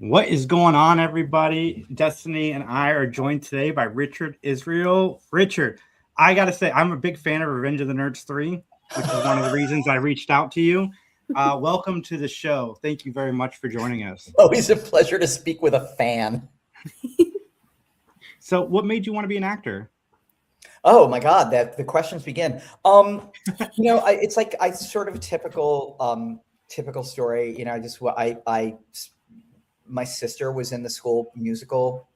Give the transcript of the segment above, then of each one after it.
What is going on, everybody? Destiny and I are joined today by Richard Israel. Richard, I got to say, I'm a big fan of Revenge of the Nerds 3, which is one of the reasons I reached out to you. Welcome to the show. Thank you very much for joining us. Always a pleasure to speak with a fan. So what made you want to be an actor? Oh my God, the questions begin. It's like I sort of typical story. My sister was in the school musical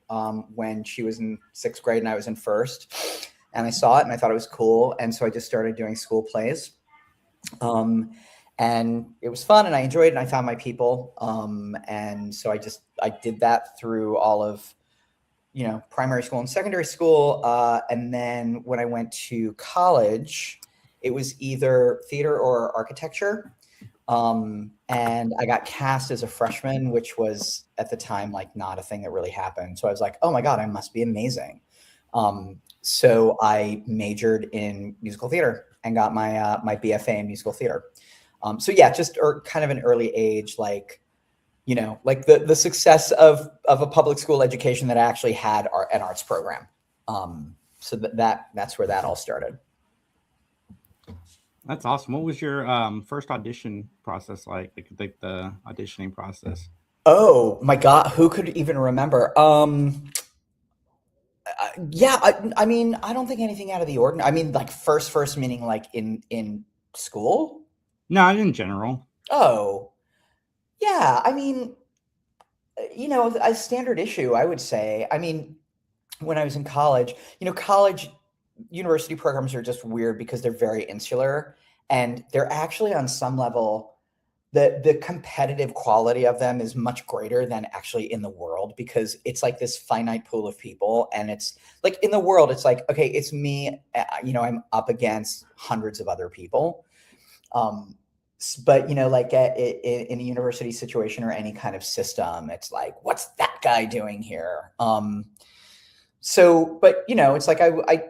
when she was in 6th grade and I was in 1st, and I saw it and I thought it was cool, and so I just started doing school plays, and it was fun and I enjoyed it and I found my people, and so I did that through all of primary school and secondary school, and then when I went to college, it was either theater or architecture. And I got cast as a freshman, which was at the time like not a thing that really happened. So I was like, oh my God, I must be amazing. So I majored in musical theater and got my my BFA in musical theater. Just kind of an early age, like the success of a public school education that I actually had an arts program. So that's where that all started. That's awesome. What was your first audition process like the auditioning process? Oh my God, who could even remember? I mean, I don't think anything out of the ordinary. I mean, like first meaning like in school? No, in general. Oh, yeah. I mean, a standard issue, I would say. I mean, when I was in college, university programs are just weird because they're very insular, and they're actually on some level, the competitive quality of them is much greater than actually in the world, because it's like this finite pool of people, and it's like in the world, it's like, okay, it's me, I'm up against hundreds of other people. But like in a university situation or any kind of system, it's like, what's that guy doing here? It's like I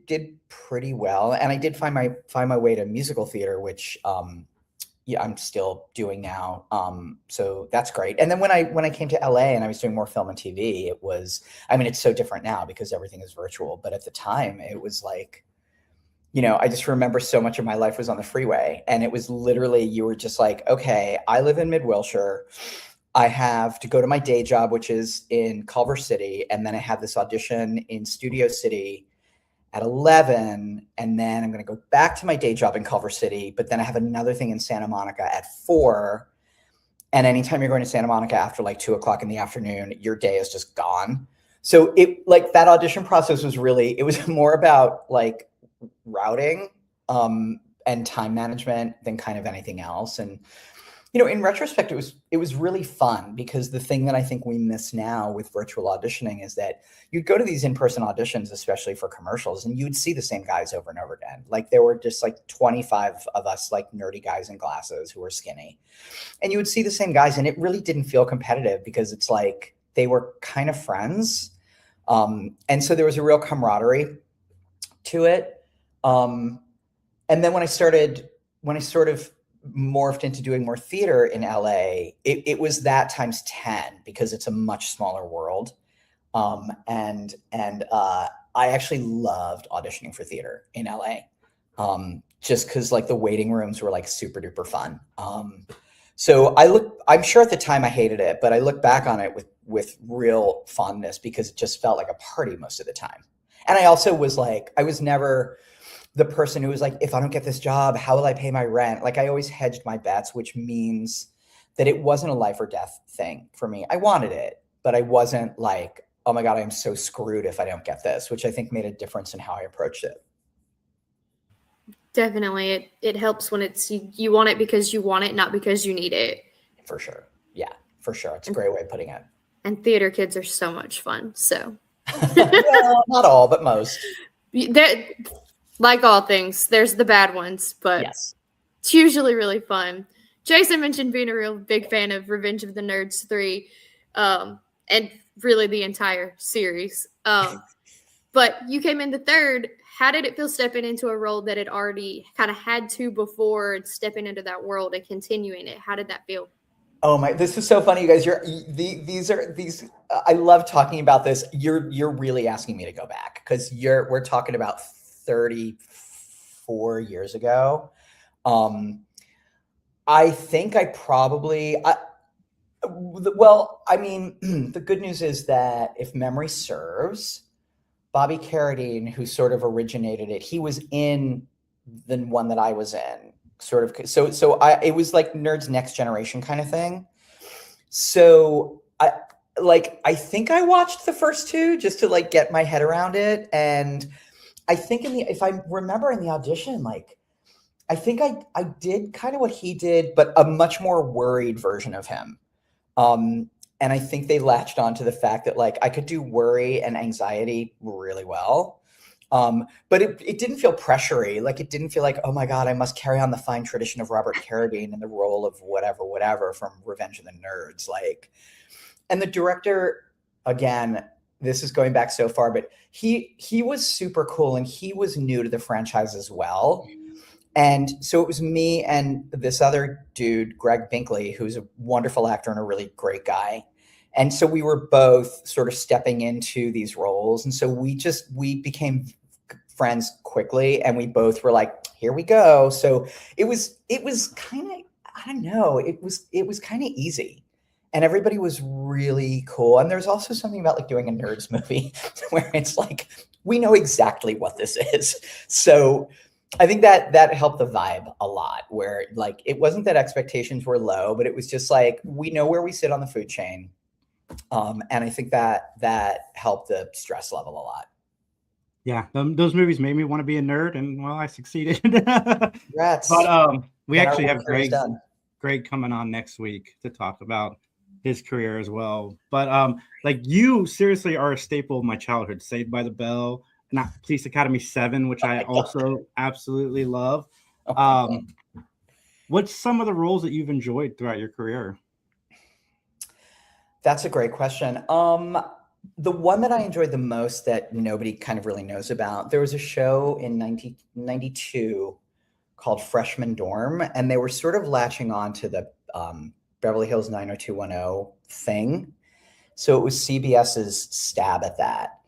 did pretty well, and I did find my way to musical theater, which I'm still doing now. So that's great. And then when I came to LA and I was doing more film and TV, it was, I mean, it's so different now because everything is virtual, but at the time it was like, I just remember so much of my life was on the freeway, and it was literally, you were just like, okay, I live in Mid-Wilshire. I have to go to my day job, which is in Culver City. And then I have this audition in Studio City at 11. And then I'm going to go back to my day job in Culver City. But then I have another thing in Santa Monica at 4. And anytime you're going to Santa Monica after like 2 o'clock in the afternoon, your day is just gone. So it like that audition process was really, it was more about like routing and time management than kind of anything else. And in retrospect, it was really fun, because the thing that I think we miss now with virtual auditioning is that you'd go to these in-person auditions, especially for commercials, and you'd see the same guys over and over again. Like there were just like 25 of us, like nerdy guys in glasses who were skinny, and you would see the same guys, and it really didn't feel competitive because it's like they were kind of friends. And so there was a real camaraderie to it. And then when I sort of morphed into doing more theater in LA, it was that times 10, because it's a much smaller world. And I actually loved auditioning for theater in LA, just because like the waiting rooms were like super duper fun. So I'm sure at the time I hated it, but I look back on it with real fondness, because it just felt like a party most of the time. And I also was like, I was never the person who was like, if I don't get this job, how will I pay my rent? Like I always hedged my bets, which means that it wasn't a life or death thing for me. I wanted it, but I wasn't like, oh my God, I'm so screwed if I don't get this, which I think made a difference in how I approached it. Definitely. It helps when it's you want it because you want it, not because you need it. For sure. Yeah, for sure. It's a great way of putting it. And theater kids are so much fun. So well, not all, but most. Like all things, there's the bad ones, but yes, it's usually really fun. Jason mentioned being a real big fan of Revenge of the Nerds 3, and really the entire series. But you came in the third. How did it feel stepping into a role that had already kind of had to before, and stepping into that world and continuing it? How did that feel? Oh my! This is so funny, you guys. These. I love talking about this. You're really asking me to go back because we're talking about 34 years ago. I think I mean, the good news is that if memory serves, Bobby Carradine, who sort of originated it, he was in the one that I was in. Sort of, it was like Nerds Next Generation kind of thing. So I think I watched the first two just to like get my head around it, and I think if I remember in the audition, like I think I did kind of what he did, but a much more worried version of him. And I think they latched on to the fact that like I could do worry and anxiety really well. But it didn't feel pressury. Like it didn't feel like, oh my God, I must carry on the fine tradition of Robert Carradine in the role of whatever from Revenge of the Nerds. Like, and the director, again, this is going back so far, but he was super cool and he was new to the franchise as well. And so it was me and this other dude, Greg Binkley, who's a wonderful actor and a really great guy. And so we were both sort of stepping into these roles. And so we became friends quickly, and we both were like, here we go. So it was kind of, I don't know, it was kind of easy. And everybody was really cool. And there's also something about like doing a Nerds movie where it's like, we know exactly what this is. So I think that helped the vibe a lot, where like, it wasn't that expectations were low, but it was just like, we know where we sit on the food chain. And I think that helped the stress level a lot. Yeah, those movies made me want to be a nerd, and well, I succeeded. Congrats. But we And actually our have work is done. Greg coming on next week to talk about his career as well. But like you seriously are a staple of my childhood. Saved by the Bell, not Police Academy 7, which I also absolutely love. What's some of the roles that you've enjoyed throughout your career? That's a great question. The one that I enjoyed the most that nobody kind of really knows about, there was a show in 1992 called Freshman Dorm, and they were sort of latching on to the Beverly Hills 90210 thing. So it was CBS's stab at that.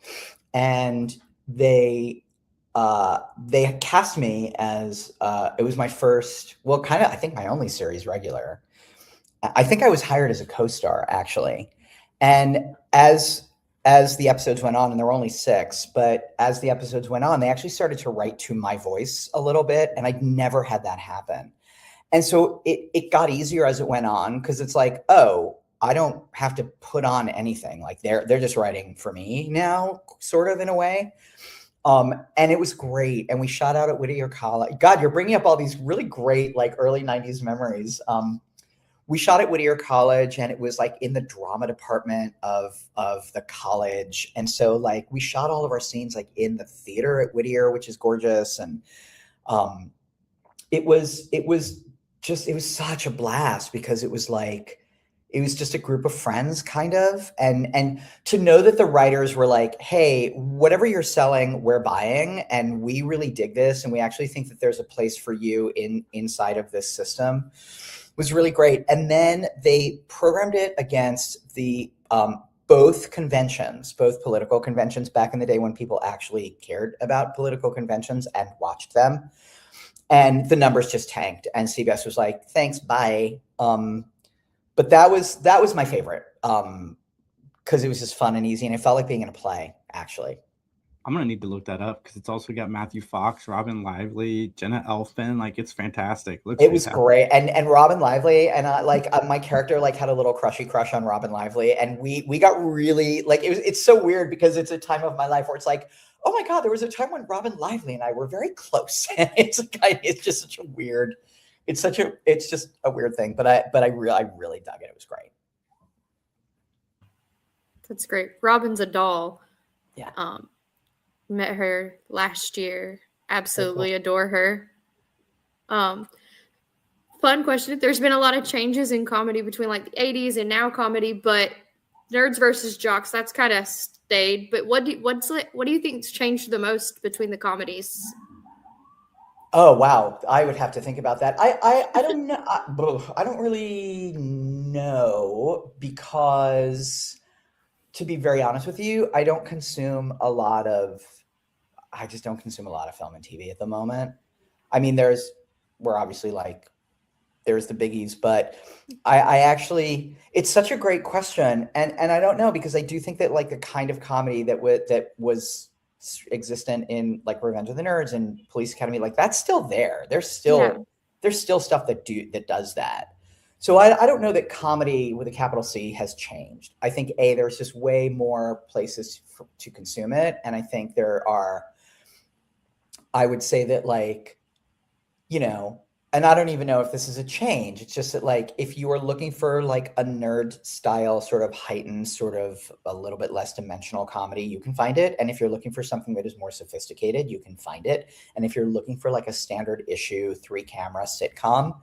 And they cast me as, it was my first, well, kind of, I think my only series regular. I think I was hired as a co-star actually. And as the episodes went on, and there were only 6, but as the episodes went on, they actually started to write to my voice a little bit. And I'd never had that happen. And so it got easier as it went on, because it's like, oh, I don't have to put on anything. Like they're just writing for me now, sort of in a way. And it was great. And we shot out at Whittier College. God, you're bringing up all these really great, like early 90s memories. We shot at Whittier College, and it was like in the drama department of the college. And so like we shot all of our scenes like in the theater at Whittier, which is gorgeous. And it was such a blast, because it was just a group of friends kind of. And to know that the writers were like, hey, whatever you're selling, we're buying. And we really dig this. And we actually think that there's a place for you inside of this system, was really great. And then they programmed it against the both political conventions back in the day when people actually cared about political conventions and watched them. And the numbers just tanked, and CBS was like, thanks, bye. But that was my favorite, because it was just fun and easy, and it felt like being in a play, actually. I'm gonna need to look that up, because it's also got Matthew Fox, Robin Lively, Jenna Elfman. Like, it's fantastic. It was great, and Robin Lively, and my character like had a little crushy crush on Robin Lively, and we got really like it's so weird, because it's a time of my life where it's like, oh my God, there was a time when Robin Lively and I were very close, and it's just such a weird. It's just a weird thing, but I really dug it. It was great. That's great. Robin's a doll. Yeah. Met her last year. Absolutely adore her. Fun question. There's been a lot of changes in comedy between like the 80s and now comedy, but Nerds versus Jocks, that's kind of stayed. But what do you think's changed the most between the comedies? Oh wow, I would have to think about that. I don't know. I don't really know because, to be very honest with you, I just don't consume a lot of film and TV at the moment. I mean, we're obviously like, there's the biggies, but I actually, it's such a great question. And I don't know, because I do think that like the kind of comedy that was existent in like Revenge of the Nerds and Police Academy, like that's still there. There's still stuff that does that. So I don't know that comedy with a capital C has changed. I think there's just way more places to consume it. And I think I would say that, like, you know, and I don't even know if this is a change. It's just that, like, if you are looking for like a nerd style, sort of heightened, sort of a little bit less dimensional comedy, you can find it. And if you're looking for something that is more sophisticated, you can find it. And if you're looking for like a standard issue 3-camera sitcom,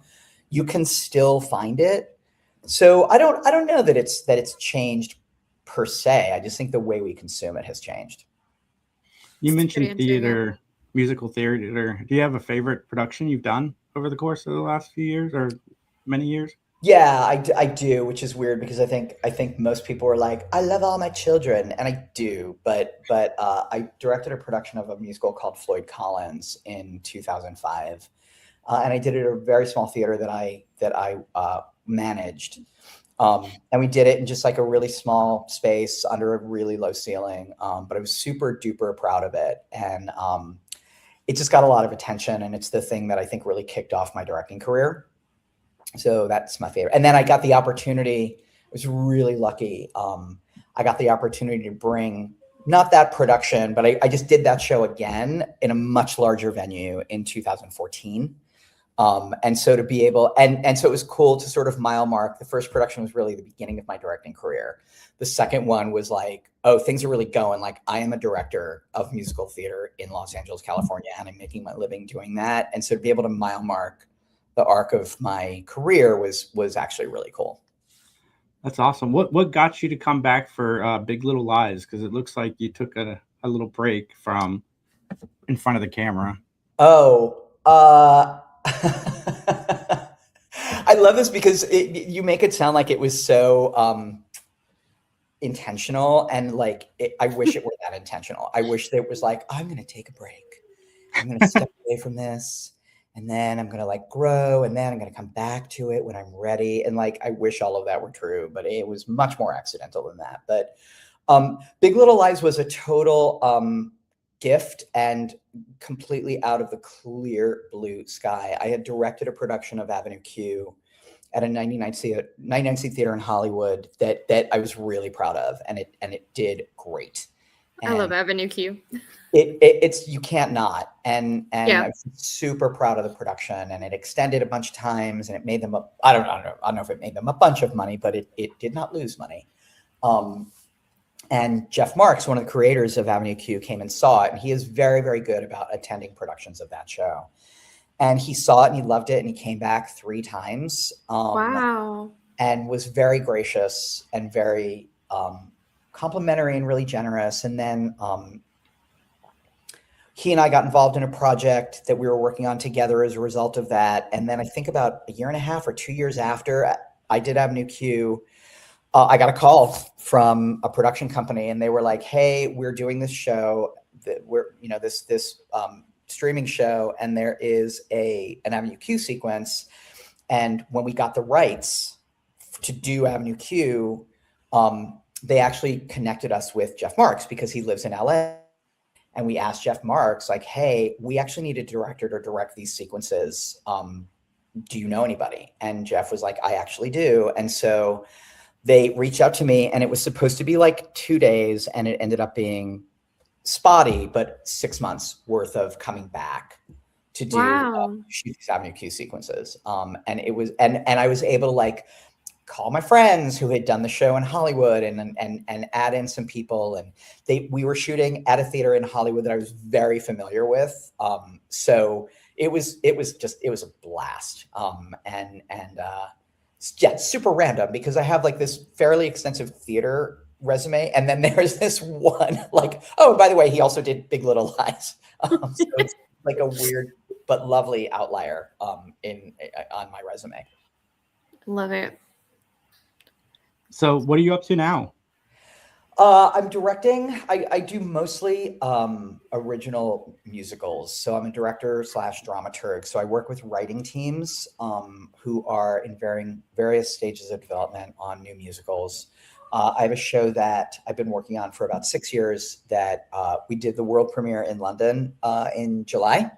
you can still find it. So I don't know that it's changed per se. I just think the way we consume it has changed. You mentioned theater, musical theater. Do you have a favorite production you've done over the course of the last few years or many years? Yeah, I do, which is weird because I think most people are like, I love all my children, and I do, but I directed a production of a musical called Floyd Collins in 2005, and I did it at a very small theater that I managed, and we did it in just like a really small space under a really low ceiling, but I was super duper proud of it, and it just got a lot of attention, and it's the thing that I think really kicked off my directing career. So that's my favorite. And then I got the opportunity, I was really lucky. I got the opportunity to bring, not that production, but I just did that show again in a much larger venue in 2014. And so to be able, and so it was cool to sort of mile mark. The first production was really the beginning of my directing career. The second one was like, oh, things are really going. Like, I am a director of musical theater in Los Angeles, California, and I'm making my living doing that. And so to be able to mile mark the arc of my career was actually really cool. That's awesome. What got you to come back for Big Little Lies? Because it looks like you took a little break from in front of the camera. Oh, I love this because you make it sound like it was so intentional, and like I wish it were that intentional. I wish that it was like, I'm going to take a break. I'm going to step away from this. And then I'm going to like grow, and then I'm going to come back to it when I'm ready. And like, I wish all of that were true, but it was much more accidental than that. But Big Little Lies was a total gift and completely out of the clear blue sky. I had directed a production of Avenue Q at a 99-seat theater in Hollywood that I was really proud of. And it did great. And I love Avenue Q. It's you can't not, and yeah. I was super proud of the production, and it extended a bunch of times, and it made them I don't know if it made them a bunch of money, but it did not lose money. And Jeff Marks, one of the creators of Avenue Q, came and saw it, and he is very, very good about attending productions of that show. And he saw it and he loved it, and he came back 3 times. Wow! And was very gracious and very complimentary and really generous. And then he and I got involved in a project that we were working on together as a result of that. And then I think about 1.5 years or 2 years after I did Avenue Q, I got a call from a production company, and they were like, "Hey, we're doing this show that this streaming show, and there is an Avenue Q sequence. And when we got the rights to do Avenue Q, they actually connected us with Jeff Marks because he lives in LA. And we asked Jeff Marks, like, hey, we actually need a director to direct these sequences. Do you know anybody?" And Jeff was like, "I actually do." And so they reached out to me, and it was supposed to be like 2 days, and it ended up being spotty, but 6 months worth of coming back to do shoot these Avenue Q sequences. And it was, and I was able to like call my friends who had done the show in Hollywood and add in some people. And we were shooting at a theater in Hollywood that I was very familiar with. So it was a blast. Yeah, super random because I have like this fairly extensive theater resume. And then there's this one like, oh, by the way, he also did Big Little Lies. So it's like a weird but lovely outlier on my resume. Love it. So what are you up to now? I'm directing. I do mostly original musicals. So I'm a director / dramaturg. So I work with writing teams who are in various stages of development on new musicals. I have a show that I've been working on for about 6 years that we did the world premiere in London in July.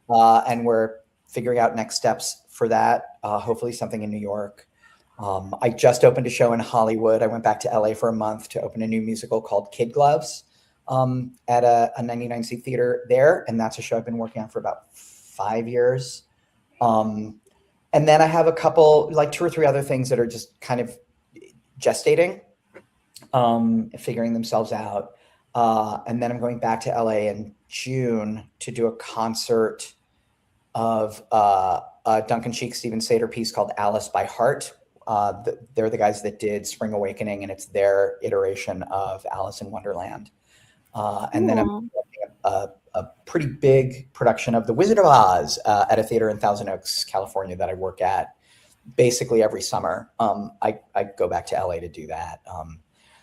And we're figuring out next steps for that. Hopefully something in New York. I just opened a show in Hollywood. I went back to LA for a month to open a new musical called Kid Gloves at a 99-seat theater there. And that's a show I've been working on for about 5 years. And then I have a couple, like 2 or 3 other things that are just kind of gestating, figuring themselves out. And then I'm going back to LA in June to do a concert of a Duncan Sheik, Steven Sater piece called Alice by Heart. They're the guys that did Spring Awakening, and it's their iteration of Alice in Wonderland. And then I'm doing a pretty big production of The Wizard of Oz at a theater in Thousand Oaks, California, that I work at basically every summer. I go back to LA to do that.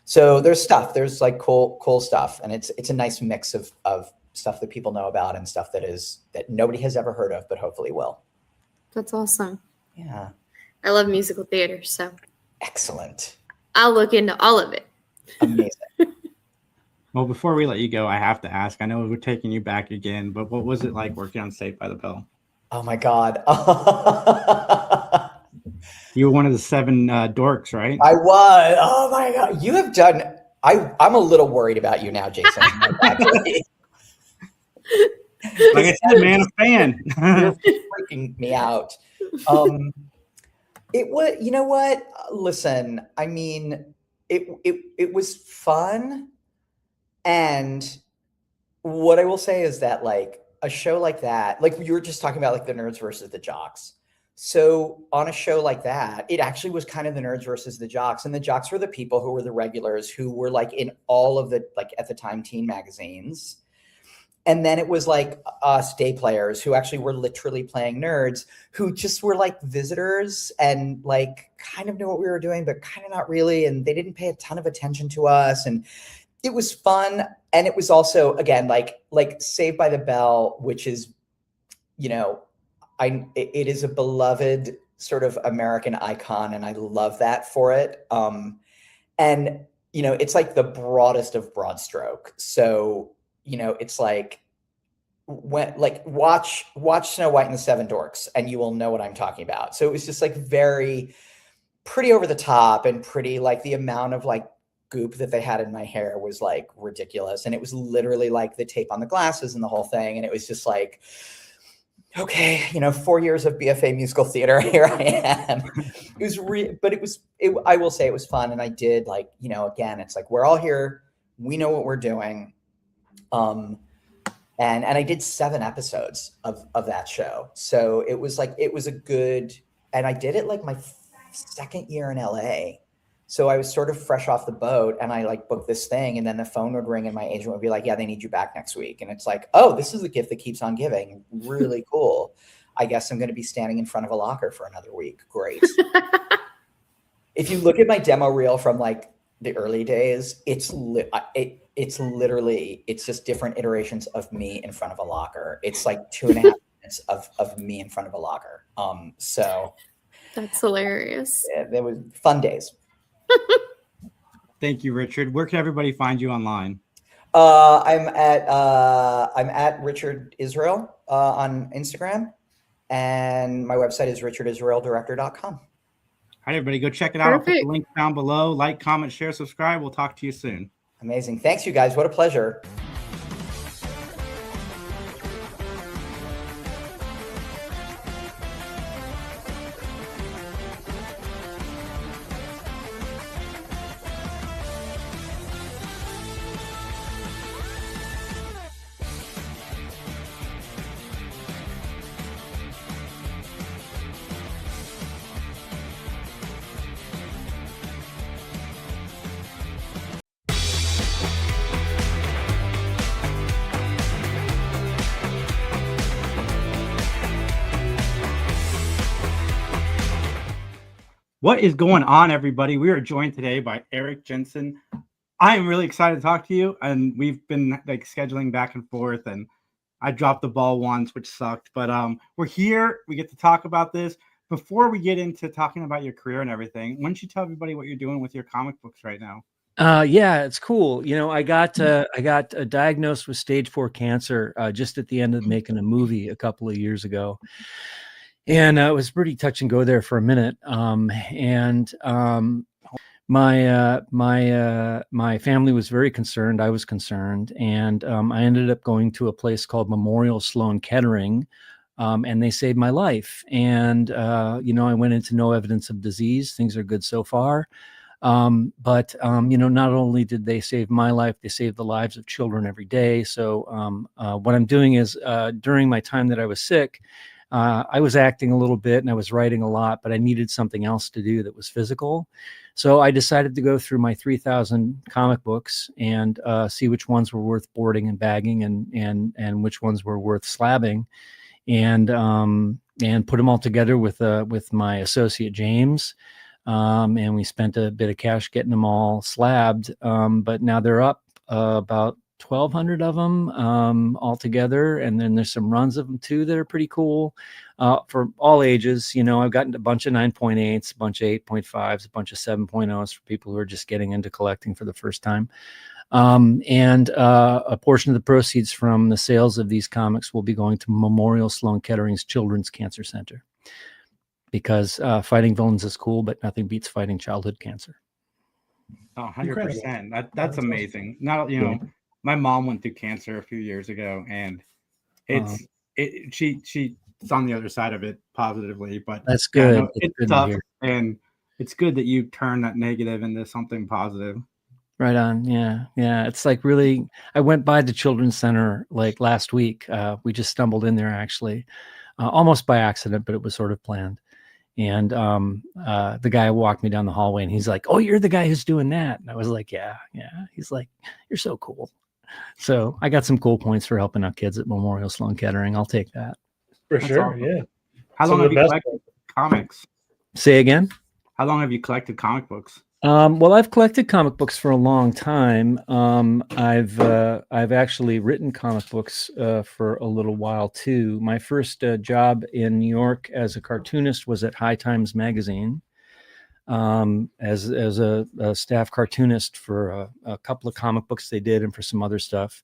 So there's like cool stuff, and it's a nice mix of stuff that people know about and stuff that nobody has ever heard of, but hopefully will. That's awesome. Yeah. I love musical theater, so excellent. I'll look into all of it. Amazing. Well, before we let you go, I have to ask, I know we're taking you back again, but what was it like working on Saved by the Bell? Oh my God. You were one of the 7 dorks, right? I was. Oh my God. You have done, I'm a little worried about you now, Jason. Actually. Like I said, man, a fan. You're freaking me out. It was, you know what? Listen, I mean, it was fun. And what I will say is that, like, a show like that, like you were just talking about, like the nerds versus the jocks. So on a show like that, it actually was kind of the nerds versus the jocks. And the jocks were the people who were the regulars, who were like in all of the, like at the time, teen magazines. And then it was like us day players who actually were literally playing nerds, who just were like visitors and like kind of knew what we were doing, but kind of not really. And they didn't pay a ton of attention to us. And it was fun. And it was also, again, like Saved by the Bell, which is, you know, it is a beloved sort of American icon. And I love that for it. And, you know, it's like the broadest of broad stroke. So, you know, it's like watch Snow White and the 7 Dorks and you will know what I'm talking about. So it was just like pretty over the top and pretty, like the amount of like goop that they had in my hair was like ridiculous. And it was literally like the tape on the glasses and the whole thing. And it was just like, okay, you know, 4 years of BFA musical theater, here I am. It was but I will say it was fun. And I did, like, you know, again, it's like, we're all here. We know what we're doing. And I did 7 episodes of that show. So it was like, it was a good, and I did it like my 2nd year in LA. So I was sort of fresh off the boat and I like booked this thing, and then the phone would ring and my agent would be like, yeah, they need you back next week. And it's like, oh, this is the gift that keeps on giving. Really cool. I guess I'm going to be standing in front of a locker for another week. Great. If you look at my demo reel from like the early days, it's literally, it's just different iterations of me in front of a locker. It's like 2.5 minutes of me in front of a locker. So that's hilarious. Yeah, there was fun days. Thank you, Richard. Where can everybody find you online? I'm at Richard Israel on Instagram, and my website is richardisraeldirector.com. All right, everybody, go check it out. Perfect. I'll put the link down below. Like, comment, share, subscribe. We'll talk to you soon. Amazing. Thanks, you guys. What a pleasure. What is going on, everybody? We are joined today by Erik Jensen. I am really excited to talk to you, and we've been like scheduling back and forth, and I dropped the ball once, which sucked, but we're here. We get to talk about this. Before we get into talking about your career and everything, why don't you tell everybody what you're doing with your comic books right now? Yeah, it's cool. You know, I got diagnosed with stage 4 cancer just at the end of making a movie a couple of years ago. And it was pretty touch and go there for a minute. My family was very concerned. I was concerned. And I ended up going to a place called Memorial Sloan Kettering, and they saved my life. And, I went into no evidence of disease. Things are good so far. But not only did they save my life, they saved the lives of children every day. So what I'm doing is during my time that I was sick, I was acting a little bit and I was writing a lot, but I needed something else to do that was physical. So I decided to go through my 3,000 comic books and see which ones were worth boarding and bagging and which ones were worth slabbing, and put them all together with my associate James. And we spent a bit of cash getting them all slabbed. But now they're up about 1,200 of them all together. And then there's some runs of them too that are pretty cool for all ages. I've gotten a bunch of 9.8s, a bunch of 8.5s, a bunch of 7.0s for people who are just getting into collecting for the first time. And a portion of the proceeds from the sales of these comics will be going to Memorial Sloan Kettering's Children's Cancer Center. Because fighting villains is cool, but nothing beats fighting childhood cancer. Oh, 100%. That's amazing. My mom went through cancer a few years ago, and she's on the other side of it positively. But that's good. Yeah, it's good tough, and it's good that you turn that negative into something positive. Right on. Yeah. It's like really. I went by the Children's Center like last week. We just stumbled in there actually, almost by accident, but it was sort of planned. And the guy walked me down the hallway and he's like, "Oh, you're the guy who's doing that." And I was like, yeah. He's like, "You're so cool." So I got some cool points for helping out kids at Memorial Sloan Kettering. I'll take that. That's sure. Awesome. Yeah. How long have you collected comics? Say again? How long have you collected comic books? Well, I've collected comic books for a long time. I've actually written comic books for a little while too. My first job in New York as a cartoonist was at High Times magazine, as a staff cartoonist for a couple of comic books they did and for some other stuff.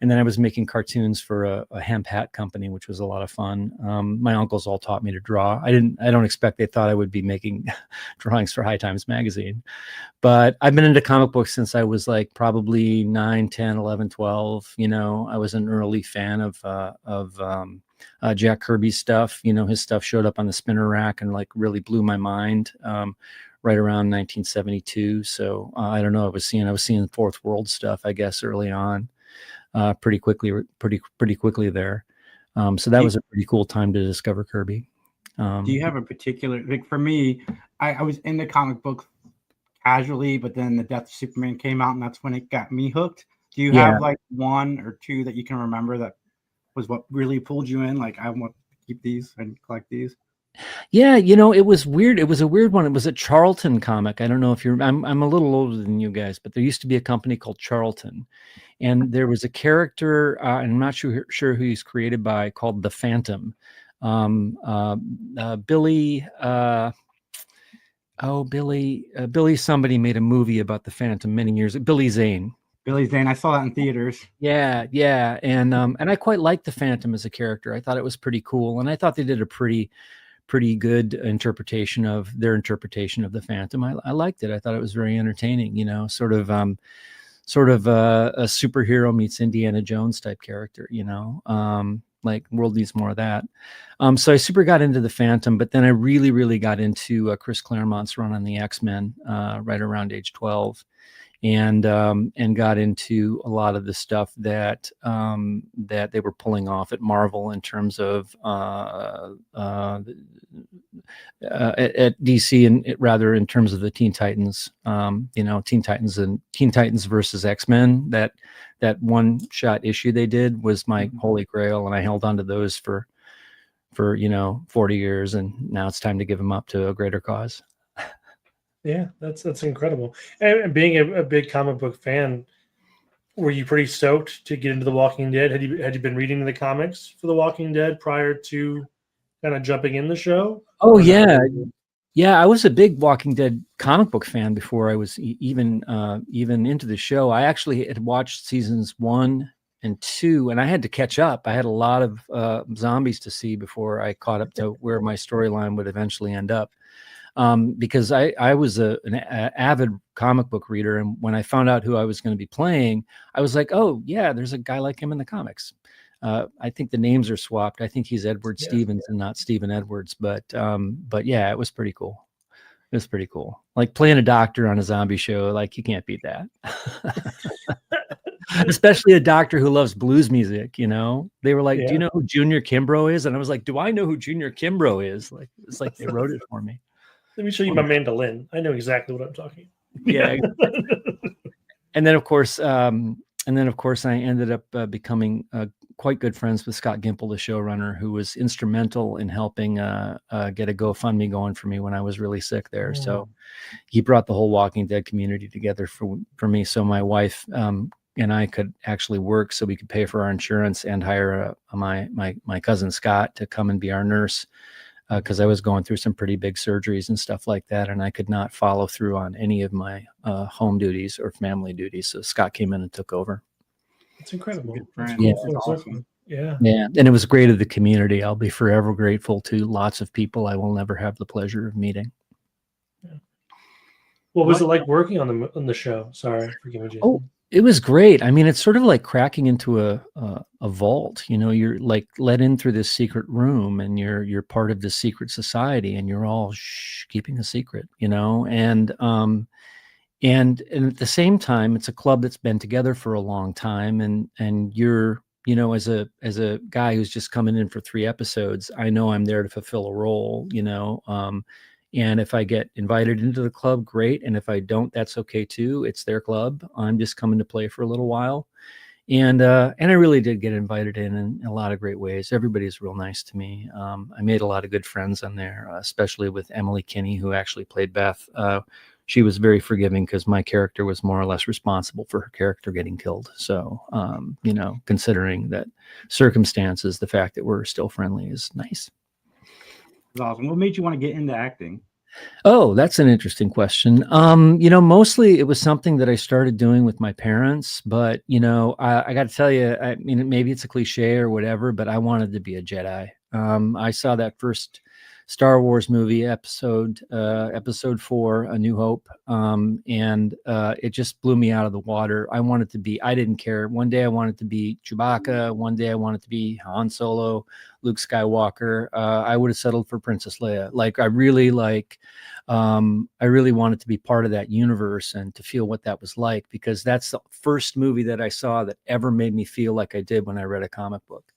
And then I was making cartoons for a hemp hat company, which was a lot of fun. My uncles all taught me to draw. I don't expect they thought I would be making drawings for High Times magazine, but I've been into comic books since I was like probably 9, 10, 11, 12. I was an early fan of Jack Kirby's stuff. His stuff showed up on the spinner rack and like really blew my mind right around 1972. So I don't know. I was seeing Fourth World stuff, I guess, early on. Pretty quickly there. So that was a pretty cool time to discover Kirby. Do you have a particular, like for me, I was into comic books casually, but then the Death of Superman came out and that's when it got me hooked. Do you have like one or two that you can remember that was what really pulled you in? Like, I want to keep these and collect these. Yeah, it was weird. It was a weird one. It was a Charlton comic. I don't know if I'm a little older than you guys, but there used to be a company called Charlton. And there was a character, and I'm not sure who he's created by, called the Phantom. Billy somebody made a movie about the Phantom many years ago. Billy Zane. I saw that in theaters. Yeah. And I quite liked the Phantom as a character. I thought it was pretty cool. And I thought they did a pretty good interpretation of the Phantom. I liked it. I thought it was very entertaining, sort of a superhero meets Indiana Jones type character, like world needs more of that. So I super got into the Phantom, but then I really, really got into Chris Claremont's run on the X-Men right around age 12. And got into a lot of the stuff that they were pulling off at Marvel in terms of at DC, and rather in terms of the Teen Titans. Teen Titans versus X-Men. That one shot issue they did was my holy grail, and I held on to those for 40 years, and now it's time to give them up to a greater cause. Yeah, that's incredible. And being a big comic book fan, were you pretty stoked to get into The Walking Dead? Had you been reading the comics for The Walking Dead prior to kind of jumping in the show? Oh Or yeah. not? Yeah, I was a big Walking Dead comic book fan before I was even into the show. I actually had watched seasons 1 and 2, and I had to catch up. I had a lot of zombies to see before I caught up to where my storyline would eventually end up. Because I was an avid comic book reader, and when I found out who I was going to be playing, I was like, oh yeah, there's a guy like him in the comics. I think the names are swapped. I think he's Edward Stevens and not Stephen Edwards, but yeah, it was pretty cool. It was pretty cool. Like playing a doctor on a zombie show, like you can't beat that. Especially a doctor who loves blues music, you know? They were like, do you know who Junior Kimbrough is? And I was like, do I know who Junior Kimbrough is? Like, it's like they wrote it for me. Let me show you my mandolin. I know exactly what I'm talking. Yeah. And then of course, I ended up becoming quite good friends with Scott Gimple, the showrunner, who was instrumental in helping get a GoFundMe going for me when I was really sick there. So he brought the whole Walking Dead community together for me. So my wife and I could actually work, so we could pay for our insurance and hire my cousin Scott to come and be our nurse. Because I was going through some pretty big surgeries and stuff like that, and I could not follow through on any of my home duties or family duties. So Scott came in and took over. It's incredible. Yeah. Awesome. Yeah. And it was great of the community. I'll be forever grateful to lots of people I will never have the pleasure of meeting. Yeah. What was it like working on the show? Sorry, forgive me, Jason. Oh, it was great. I mean, it's sort of like cracking into a vault. You know, you're like let in through this secret room, and you're part of this secret society, and you're all keeping a secret. You know, and at the same time, it's a club that's been together for a long time, and you're, you know, as a guy who's just coming in for 3 episodes, I know I'm there to fulfill a role. You know. And if I get invited into the club, great. And if I don't, that's okay too. It's their club. I'm just coming to play for a little while. And I really did get invited in a lot of great ways. Everybody's real nice to me. I made a lot of good friends on there, especially with Emily Kinney, who actually played Beth. She was very forgiving because my character was more or less responsible for her character getting killed. So, you know, considering that circumstances, the fact that we're still friendly is nice. That's awesome. What made you want to get into acting? Oh, that's an interesting question. You know, mostly it was something that I started doing with my parents, but you know, I got to tell you, I mean, maybe it's a cliche or whatever, but I wanted to be a Jedi. I saw that first Star Wars movie, episode 4, A New Hope, and it just blew me out of the water. I didn't care. One day I wanted to be Chewbacca. One day I wanted to be Han Solo, Luke Skywalker. I would have settled for Princess Leia. I really wanted to be part of that universe and to feel what that was like, because that's the first movie that I saw that ever made me feel like I did when I read a comic book.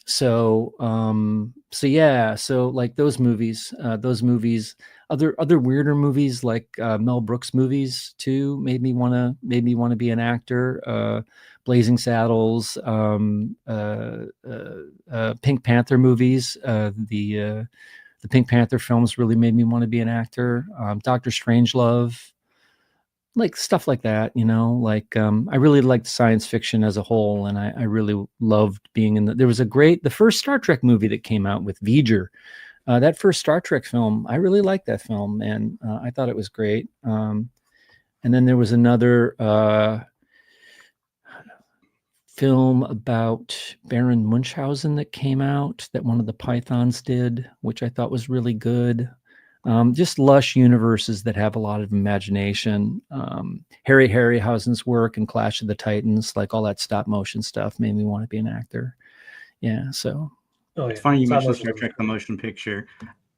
So like those movies, other weirder movies like Mel Brooks movies too made me want to be an actor. Blazing Saddles, Pink Panther movies, the Pink Panther films really made me want to be an actor. Dr. Strangelove, like stuff like that, you know, I really liked science fiction as a whole. And I really loved being in there was the first Star Trek movie that came out with V'ger. That first Star Trek film, I really liked that film, and I thought it was great. And then there was another film about Baron Munchausen that came out that one of the Pythons did, which I thought was really good. Just lush universes that have a lot of imagination. Harry Harryhausen's work and Clash of the Titans, like all that stop motion stuff, made me want to be an actor. Yeah, so. Oh, yeah. It's funny you mentioned Star Trek: The Motion Picture.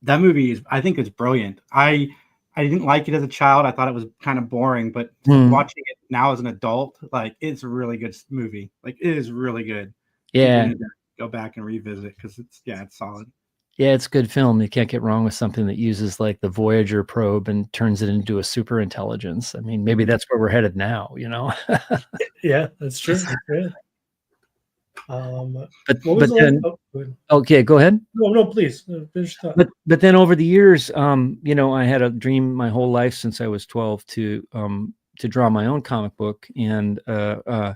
That movie I think it's brilliant. I didn't like it as a child. I thought it was kind of boring, but watching it now as an adult, it's a really good movie. It is really good. Yeah. Go back and revisit because it's solid. Yeah, it's a good film. You can't get wrong with something that uses the Voyager probe and turns it into a super intelligence. I mean, maybe that's where we're headed now, you know? Yeah, that's true. Yeah. What was But the then, go ahead. okay, go ahead. No, please finish that. But then over the years, I had a dream my whole life since I was 12 to draw my own comic book, and my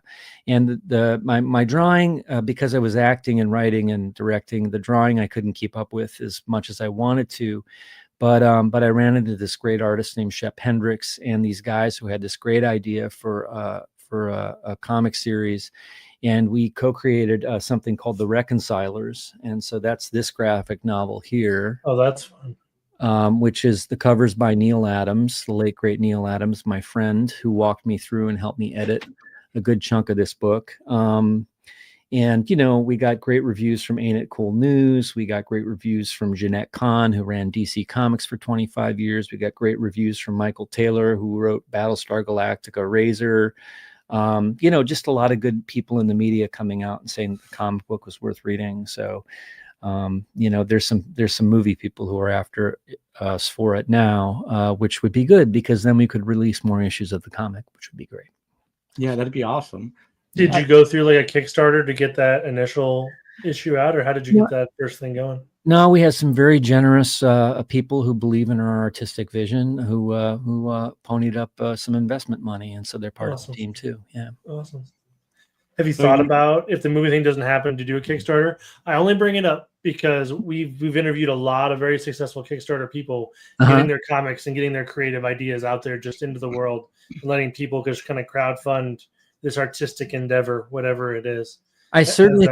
drawing, because I was acting and writing and directing, the drawing I couldn't keep up with as much as I wanted to. But I ran into this great artist named Shep Hendricks and these guys who had this great idea for a comic series. And we co-created something called The Reconcilers. And so that's this graphic novel here. Oh, that's fun. Which is the covers by Neil Adams, the late, great Neil Adams, my friend, who walked me through and helped me edit a good chunk of this book. And, we got great reviews from Ain't It Cool News. We got great reviews from Jeanette Kahn, who ran DC Comics for 25 years. We got great reviews from Michael Taylor, who wrote Battlestar Galactica, Razor. Just a lot of good people in the media coming out and saying the comic book was worth reading. So, there's some movie people who are after us for it now, which would be good because then we could release more issues of the comic, which would be great. Yeah, that'd be awesome. Did you go through like a Kickstarter to get that initial issue out, or how did you get that first thing going? No, we had some very generous people who believe in our artistic vision, who ponied up some investment money, and so they're part of the team too. Yeah, awesome. Have you thought about, if the movie thing doesn't happen, to do a Kickstarter? I only bring it up because we've interviewed a lot of very successful Kickstarter people getting their comics and getting their creative ideas out there just into the world and letting people just kind of crowdfund this artistic endeavor, whatever it is. I certainly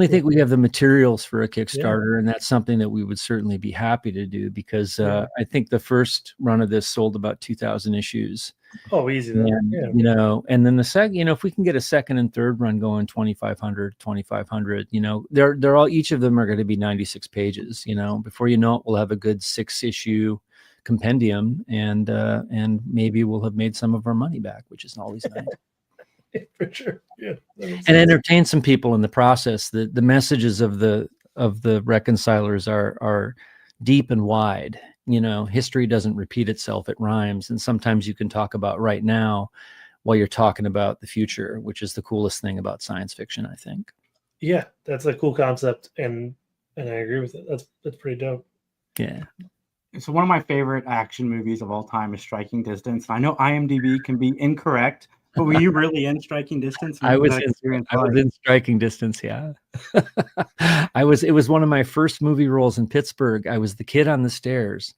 think we have the materials for a Kickstarter, and that's something that we would certainly be happy to do because I think the first run of this sold about 2,000 issues. Oh, easy then. And, and then the second, if we can get a second and third run going, 2,500, they're all, each of them are going to be 96 pages. Before you know it, we'll have a good 6-issue compendium, and maybe we'll have made some of our money back, which is always nice. For sure, yeah, and entertain some people in the process. The messages of the reconcilers are deep and wide. History doesn't repeat itself; it rhymes, and sometimes you can talk about right now while you're talking about the future, which is the coolest thing about science fiction, I think. Yeah, that's a cool concept, and I agree with it. That's pretty dope. Yeah. So one of my favorite action movies of all time is Striking Distance. I know IMDb can be incorrect. But were you really in Striking Distance? I was in Striking Distance, yeah. It was one of my first movie roles in Pittsburgh. I was the kid on the stairs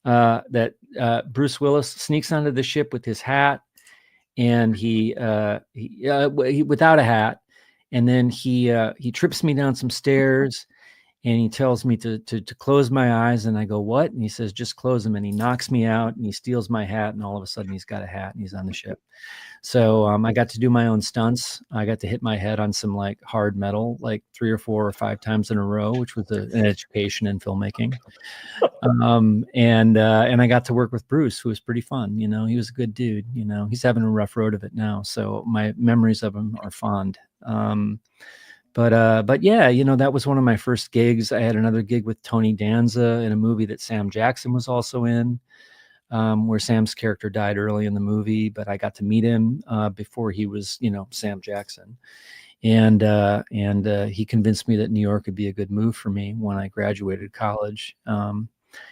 that Bruce Willis sneaks onto the ship with his hat, and he without a hat, and then he trips me down some stairs, and he tells me to close my eyes, and I go, what? And he says, just close them, and he knocks me out, and he steals my hat, and all of a sudden he's got a hat, and he's on the ship. So I got to do my own stunts. I got to hit my head on some like hard metal, like 3 or 4 or 5 times in a row, which was an education in filmmaking. And I got to work with Bruce, who was pretty fun. He was a good dude. He's having a rough road of it now. So my memories of him are fond. But yeah, that was one of my first gigs. I had another gig with Tony Danza in a movie that Sam Jackson was also in. Where Sam's character died early in the movie, but I got to meet him before he was, Sam Jackson, and he convinced me that New York would be a good move for me when I graduated college. I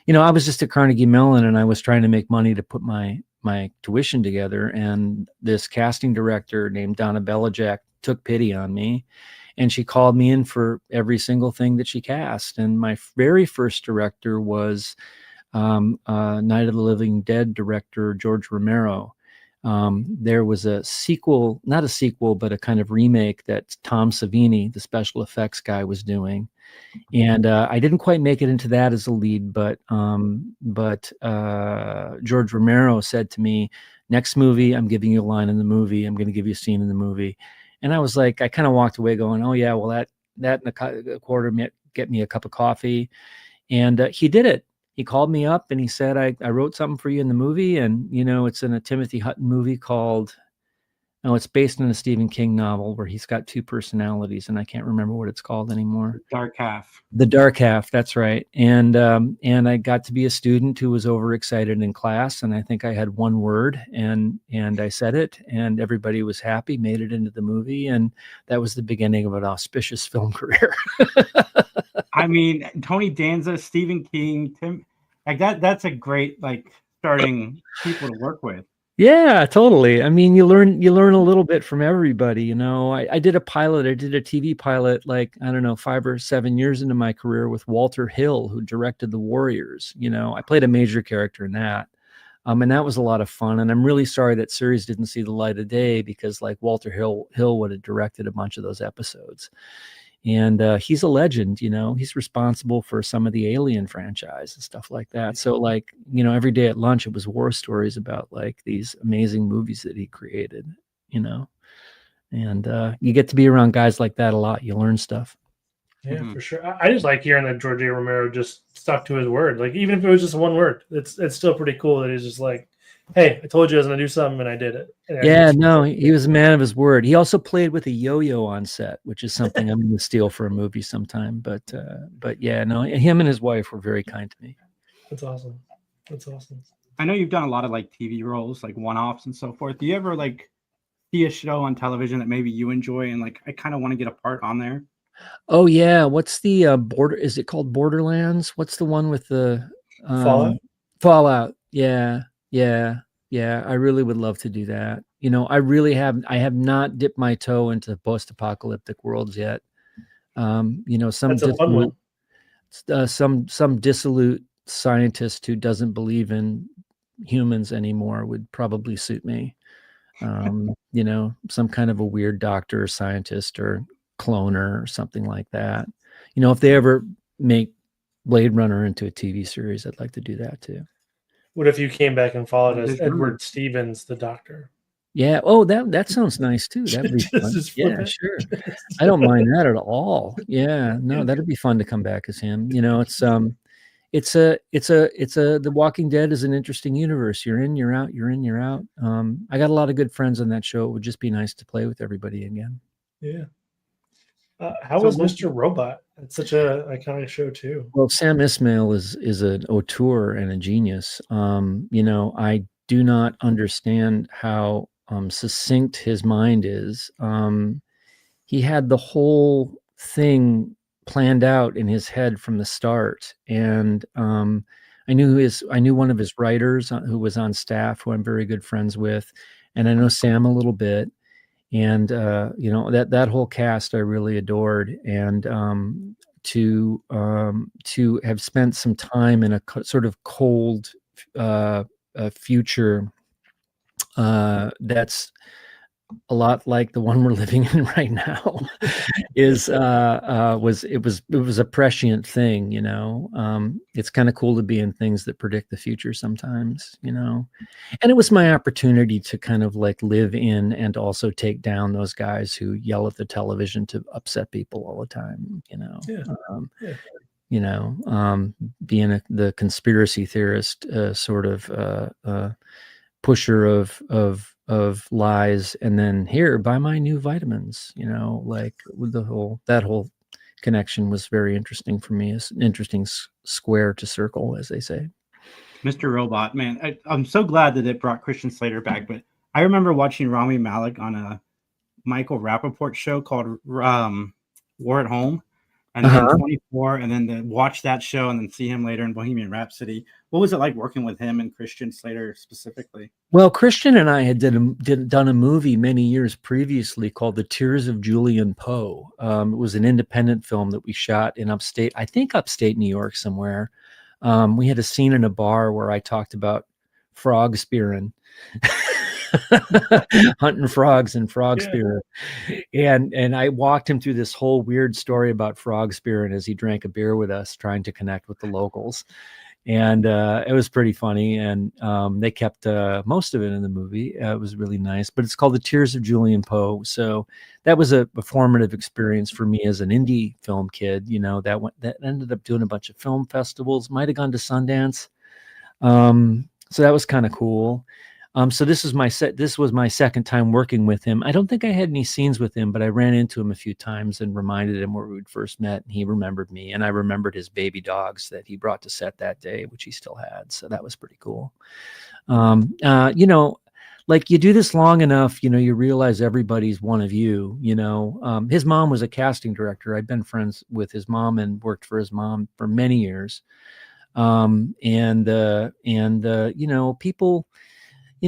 was just at Carnegie Mellon, and I was trying to make money to put my tuition together, and this casting director named Donna Belichick took pity on me, and she called me in for every single thing that she cast. And my very first director was Night of the Living Dead director George Romero. There was a sequel, not a sequel, but a kind of remake that Tom Savini, the special effects guy, was doing. And I didn't quite make it into that as a lead, but George Romero said to me, next movie, I'm giving you a line in the movie. I'm going to give you a scene in the movie. And I was like, I kind of walked away going, oh yeah, well that in a quarter get me a cup of coffee. And he did it. He called me up and he said, I wrote something for you in the movie. And, it's in a Timothy Hutton movie called Oh, it's based on a Stephen King novel where he's got two personalities, and I can't remember what it's called anymore. Dark Half. The Dark Half, that's right. And I got to be a student who was overexcited in class, and I think I had one word, and I said it, and everybody was happy, made it into the movie, and that was the beginning of an auspicious film career. I mean, Tony Danza, Stephen King, Tim, like that's a great like starting people to work with. Yeah, totally. I mean, you learn a little bit from everybody, you know. I did a pilot, I did a TV pilot, like, I don't know, 5 or 7 years into my career with Walter Hill, who directed The Warriors. You know, I played a major character in that. And that was a lot of fun. And I'm really sorry that series didn't see the light of day, because like Walter Hill would have directed a bunch of those episodes. And he's a legend, you know. He's responsible for some of the Alien franchise and stuff like that. So like, you know, every day at lunch, it was war stories about like these amazing movies that he created, you know. And you get to be around guys like that a lot. You learn stuff. Yeah, for sure. I just like hearing that George A. Romero just stuck to his word. Like, even if it was just one word, it's still pretty cool that he's just like, hey, I told you I was going to do something, and I did it. Yeah, no, he was a man of his word. He also played with a yo-yo on set, which is something I'm going to steal for a movie sometime. But yeah, no, him and his wife were very kind to me. That's awesome. That's awesome. I know you've done a lot of like TV roles, like one-offs and so forth. Do you ever like see a show on television that maybe you enjoy and like I kind of want to get a part on there? Oh yeah, what's the border? Is it called Borderlands? What's the one with the Fallout? Fallout. Yeah. I really would love to do that. You know, I have not dipped my toe into post-apocalyptic worlds yet. You know, some dissolute scientist who doesn't believe in humans anymore would probably suit me. You know, some kind of a weird doctor or scientist or cloner or something like that. You know, if they ever make Blade Runner into a TV series, I'd like to do that too. What if you came back and followed as Edward Stevens, the Doctor? Yeah. Oh, that sounds nice too. That'd be fun. Yeah, sure. I don't mind that at all. Yeah. No, that'd be fun to come back as him. You know, The Walking Dead is an interesting universe. You're in, you're out, you're in, you're out. I got a lot of good friends on that show. It would just be nice to play with everybody again. Yeah. How was Mr. Robot? It's such a iconic show too. Well, Sam Esmail is an auteur and a genius. You know, I do not understand how succinct his mind is. He had the whole thing planned out in his head from the start, and I knew one of his writers who was on staff, who I'm very good friends with, and I know Sam a little bit. And you know, that whole cast I really adored, and to have spent some time in a sort of cold future that's a lot like the one we're living in right now was a prescient thing, you know. It's kind of cool to be in things that predict the future sometimes, you know. And it was my opportunity to kind of like live in and also take down those guys who yell at the television to upset people all the time, you know. You know, being the conspiracy theorist sort of pusher of lies, and then here, buy my new vitamins, you know, like with that whole connection was very interesting for me. It's an interesting square to circle, as they say. Mr. Robot, man, I'm so glad that it brought Christian Slater back, but I remember watching Rami Malek on a Michael Rappaport show called War at Home, and then 24, and then to watch that show and then see him later in Bohemian Rhapsody. What was it like working with him and Christian Slater specifically? Well, Christian and I had done a movie many years previously called The Tears of Julian Poe. It was an independent film that we shot in upstate New York somewhere. We had a scene in a bar where I talked about frog spearing. Hunting frogs and frog spearing. And I walked him through this whole weird story about frog spearing as he drank a beer with us, trying to connect with the locals. And it was pretty funny. And they kept most of it in the movie. It was really nice. But it's called The Tears of Julian Poe. So that was a formative experience for me as an indie film kid. You know, that ended up doing a bunch of film festivals. Might have gone to Sundance. So that was kind of cool. So this was my second time working with him. I don't think I had any scenes with him, but I ran into him a few times and reminded him where we'd first met, and he remembered me, and I remembered his baby dogs that he brought to set that day, which he still had. So that was pretty cool. You know, like you do this long enough, you know, you realize everybody's one of you, you know. His mom was a casting director. I'd been friends with his mom and worked for his mom for many years. You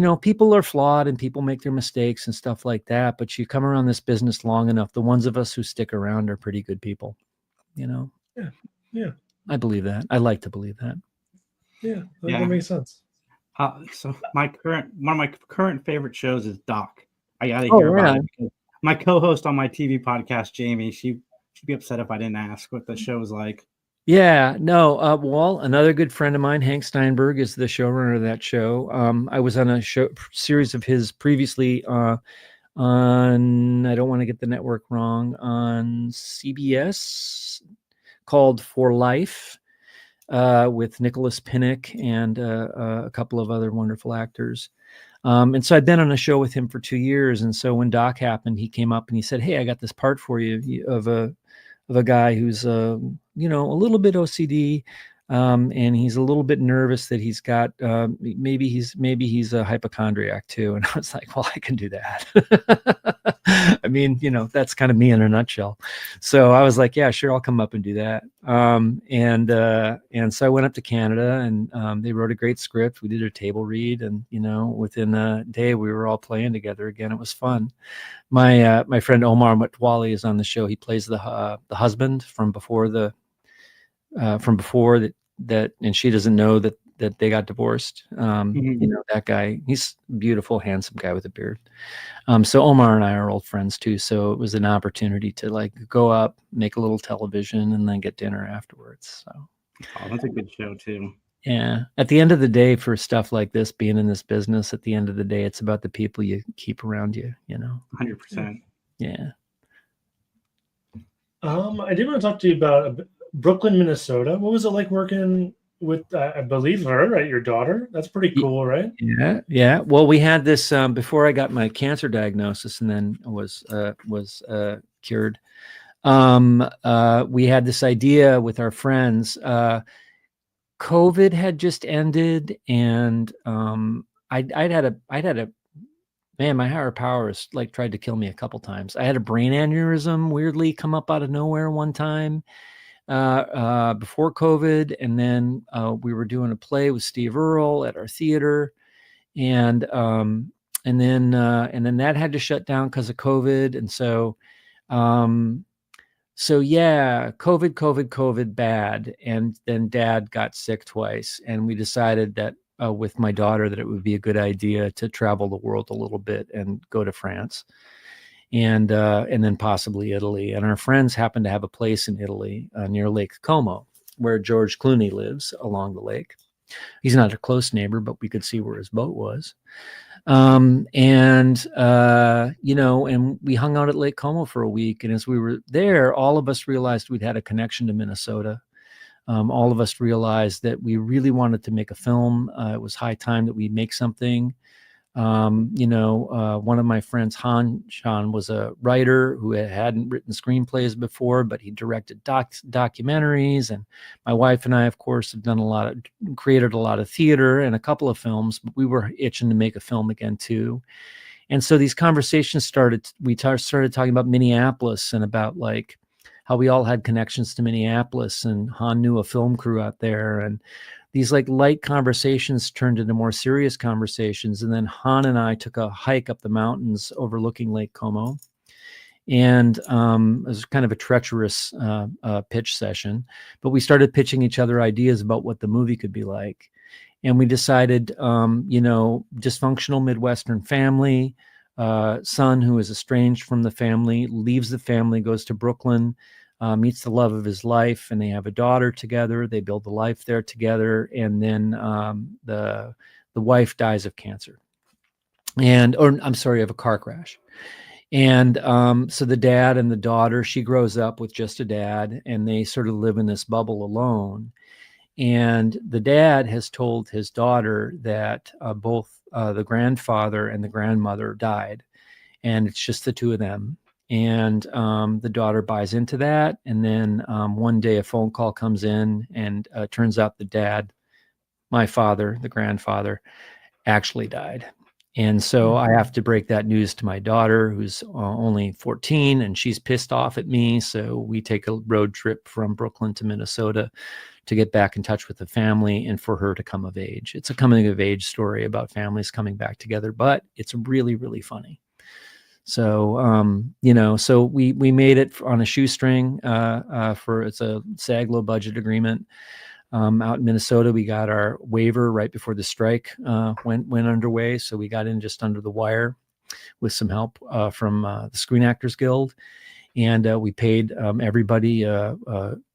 know, people are flawed and people make their mistakes and stuff like that, but you come around this business long enough, the ones of us who stick around are pretty good people, you know? Yeah. I believe that. I like to believe that. Yeah. I think that makes sense. So one of my current favorite shows is Doc. I gotta hear about it. My co-host on my TV podcast, Jamie, she'd be upset if I didn't ask what the show was like. Yeah, no. Well, another good friend of mine, Hank Steinberg, is the showrunner of that show. I was on a series of his previously on, I don't want to get the network wrong, on CBS called For Life, with Nicholas Pinnock and a couple of other wonderful actors. And so I'd been on a show with him for 2 years. And so when Doc happened, he came up and he said, "Hey, I got this part for you of a guy who's, you know, a little bit OCD, and he's a little bit nervous that he's got, maybe he's a hypochondriac too." And I was like, "Well, I can do that." I mean, you know, that's kind of me in a nutshell. So I was like, "Yeah, sure, I'll come up and do that." And so I went up to Canada, and they wrote a great script. We did a table read, and you know, within a day, we were all playing together again. It was fun. My friend Omar Matwali is on the show. He plays the husband from before that, and she doesn't know that they got divorced. You know, that guy, he's a beautiful, handsome guy with a beard. So Omar and I are old friends too. So it was an opportunity to like go up, make a little television, and then get dinner afterwards. So that's a good show too. Yeah. At the end of the day, for stuff like this, being in this business, at the end of the day, it's about the people you keep around you, you know? 100%. Yeah. I did want to talk to you about Brooklyn, Minnesota. What was it like working with, I believe her, right? Your daughter? That's pretty cool, right? Yeah. Yeah. Well, we had this before I got my cancer diagnosis and then was cured. We had this idea with our friends. COVID had just ended, and I'd had a man, my higher powers like tried to kill me a couple times. I had a brain aneurysm weirdly come up out of nowhere one time before COVID, and then we were doing a play with Steve Earle at our theater, and then that had to shut down because of COVID, and so. So yeah, COVID bad. And then Dad got sick twice. And we decided that with my daughter that it would be a good idea to travel the world a little bit and go to France and then possibly Italy. And our friends happened to have a place in Italy near Lake Como, where George Clooney lives along the lake. He's not a close neighbor, but we could see where his boat was. You know, and we hung out at Lake Como for a week. And as we were there, all of us realized we'd had a connection to Minnesota. All of us realized that we really wanted to make a film. It was high time that we make something. You know, one of my friends, Sean, was a writer who hadn't written screenplays before, but he directed documentaries. And my wife and I, of course, have created a lot of theater and a couple of films, but we were itching to make a film again too. And so these conversations started. We started talking about Minneapolis and about like how we all had connections to Minneapolis, and Han knew a film crew out there, and these like light conversations turned into more serious conversations. And then Han and I took a hike up the mountains overlooking Lake Como. And it was kind of a treacherous pitch session, but we started pitching each other ideas about what the movie could be like. And we decided, you know, dysfunctional Midwestern family, son who is estranged from the family, leaves the family, goes to Brooklyn, meets the love of his life, and they have a daughter together. They build a life there together. And then the wife dies of cancer of a car crash. And so the dad and the daughter, she grows up with just a dad, and they sort of live in this bubble alone. And the dad has told his daughter that both the grandfather and the grandmother died, and it's just the two of them. And the daughter buys into that. And then one day a phone call comes in, and turns out the dad, my father, the grandfather, actually died. And so I have to break that news to my daughter, who's only 14, and she's pissed off at me. So we take a road trip from Brooklyn to Minnesota to get back in touch with the family and for her to come of age. It's a coming of age story about families coming back together, but it's really, really funny. So, so we made it on a shoestring it's a SAG low budget agreement. Out in Minnesota, we got our waiver right before the strike went underway. So we got in just under the wire with some help from the Screen Actors Guild. And we paid everybody a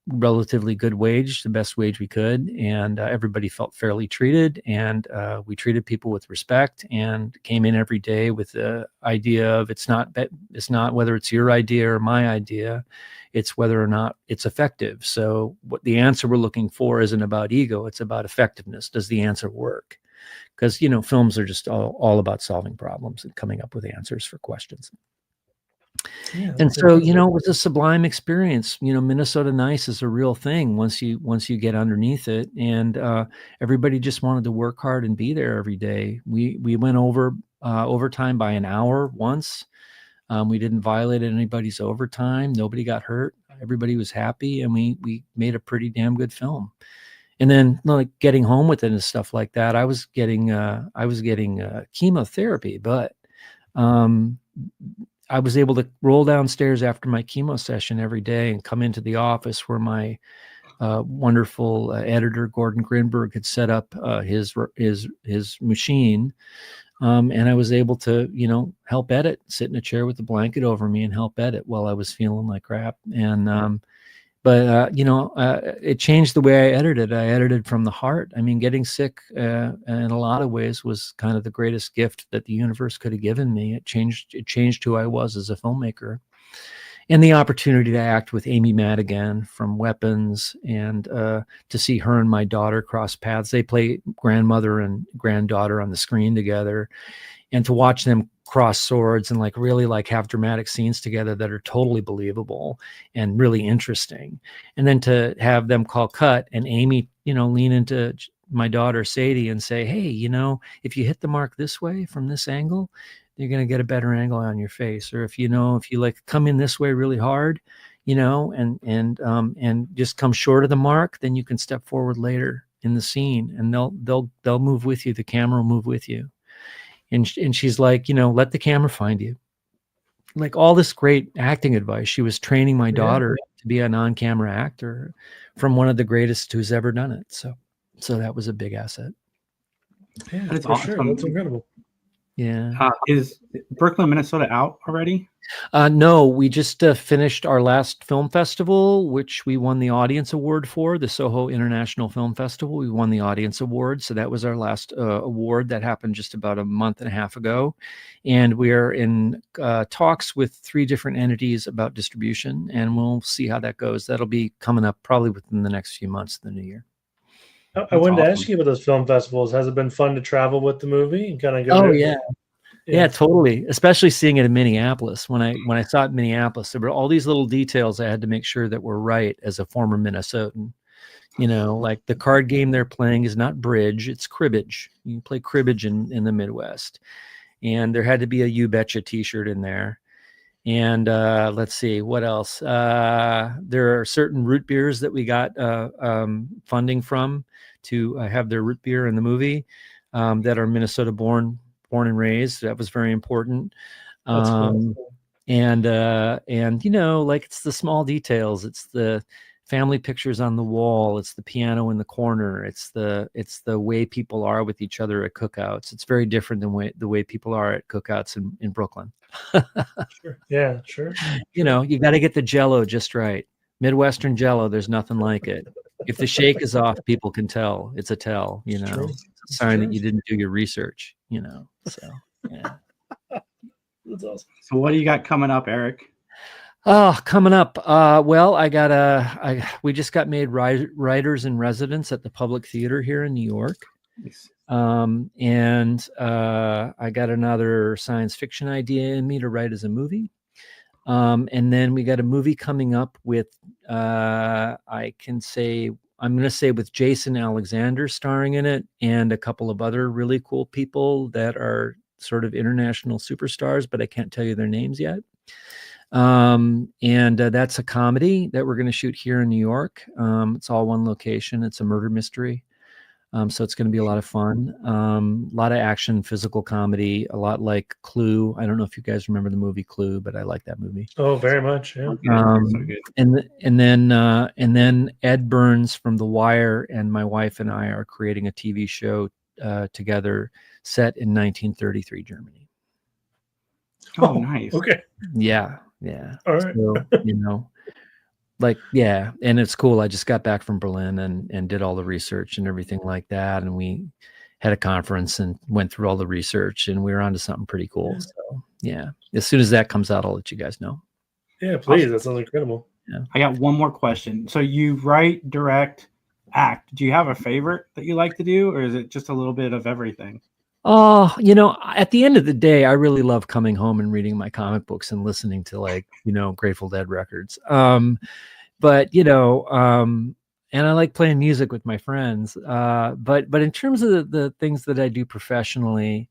relatively good wage, the best wage we could. And everybody felt fairly treated. And we treated people with respect and came in every day with the idea of it's not whether it's your idea or my idea, it's whether or not it's effective. So what the answer we're looking for isn't about ego, it's about effectiveness. Does the answer work? Because, films are just all about solving problems and coming up with answers for questions. Yeah, and so, it was a sublime experience. Minnesota Nice is a real thing once you get underneath it. And everybody just wanted to work hard and be there every day. We went over overtime by an hour once. We didn't violate anybody's overtime. Nobody got hurt. Everybody was happy, and we made a pretty damn good film. And then, like, getting home with it and stuff like that, I was getting chemotherapy, but I was able to roll downstairs after my chemo session every day and come into the office where my wonderful editor Gordon Grinberg had set up his machine. And I was able to, help edit, sit in a chair with a blanket over me and help edit while I was feeling like crap. And, it changed the way I edited. I edited from the heart. I mean, getting sick in a lot of ways was kind of the greatest gift that the universe could have given me. It changed who I was as a filmmaker. And the opportunity to act with Amy Madigan from Weapons, and to see her and my daughter cross paths. They play grandmother and granddaughter on the screen together, and to watch them cross swords and really have dramatic scenes together that are totally believable and really interesting. And then to have them call cut and Amy, lean into my daughter Sadie and say, hey, if you hit the mark this way from this angle, you're going to get a better angle on your face. Or if you come in this way really hard, and just come short of the mark, then you can step forward later in the scene and they'll move with you. The camera will move with you. And she's like, let the camera find you. Like, all this great acting advice. She was training my daughter to be an on-camera actor from one of the greatest who's ever done it. So that was a big asset. Yeah, that's for sure. That's incredible. Yeah. Is Brooklyn, Minnesota out already? No, we just finished our last film festival, which we won the audience award for, the Soho International Film Festival. We won the audience award. So that was our last award. That happened just about a month and a half ago. And we are in talks with 3 different entities about distribution, and we'll see how that goes. That'll be coming up probably within the next few months of the new year. I wanted to ask you about those film festivals. Has it been fun to travel with the movie and kind of go? Oh, yeah. Yeah, totally. Especially seeing it in Minneapolis. When I saw it in Minneapolis, there were all these little details I had to make sure that were right as a former Minnesotan. Like the card game they're playing is not bridge, it's cribbage. You play cribbage in the Midwest. And there had to be a You Betcha t-shirt in there. And let's see, what else? There are certain root beers that we got funding from to have their root beer in the movie that are Minnesota born and raised. That was very important. That's cool. And it's the small details. It's the family pictures on the wall. It's the piano in the corner. It's the way people are with each other at cookouts. It's very different than the way people are at cookouts in Brooklyn. Sure. Yeah, sure. You got to get the Jell-O just right. Midwestern Jell-O, there's nothing like it. If the shake is off, people can tell. It's a tell, It's a sign that you didn't do your research, So, yeah. That's awesome. So what do you got coming up, Erik? Oh, coming up. Well, we just got made writers in residence at the Public Theater here in New York. Nice. And I got another science fiction idea in me to write as a movie. And then we got a movie coming up with, I'm going to say with Jason Alexander starring in it, and a couple of other really cool people that are sort of international superstars, but I can't tell you their names yet. And that's a comedy that we're going to shoot here in New York. It's all one location. It's a murder mystery. So it's going to be a lot of fun. A lot of action, physical comedy, a lot like Clue. I don't know if you guys remember the movie Clue, but I like that movie. Oh, very much. Yeah. So good. And then Ed Burns from The Wire and my wife and I are creating a TV show together set in 1933 Germany. Oh, nice. Okay. Yeah. All right. So, and it's cool. I just got back from Berlin and did all the research and everything like that. And we had a conference and went through all the research, and we were onto something pretty cool. So yeah, as soon as that comes out, I'll let you guys know. Yeah, please. That sounds incredible. Yeah. I got one more question. So you write, direct, act. Do you have a favorite that you like to do, or is it just a little bit of everything? Oh, at the end of the day, I really love coming home and reading my comic books and listening to Grateful Dead records. And I like playing music with my friends. But in terms of the things that I do professionally,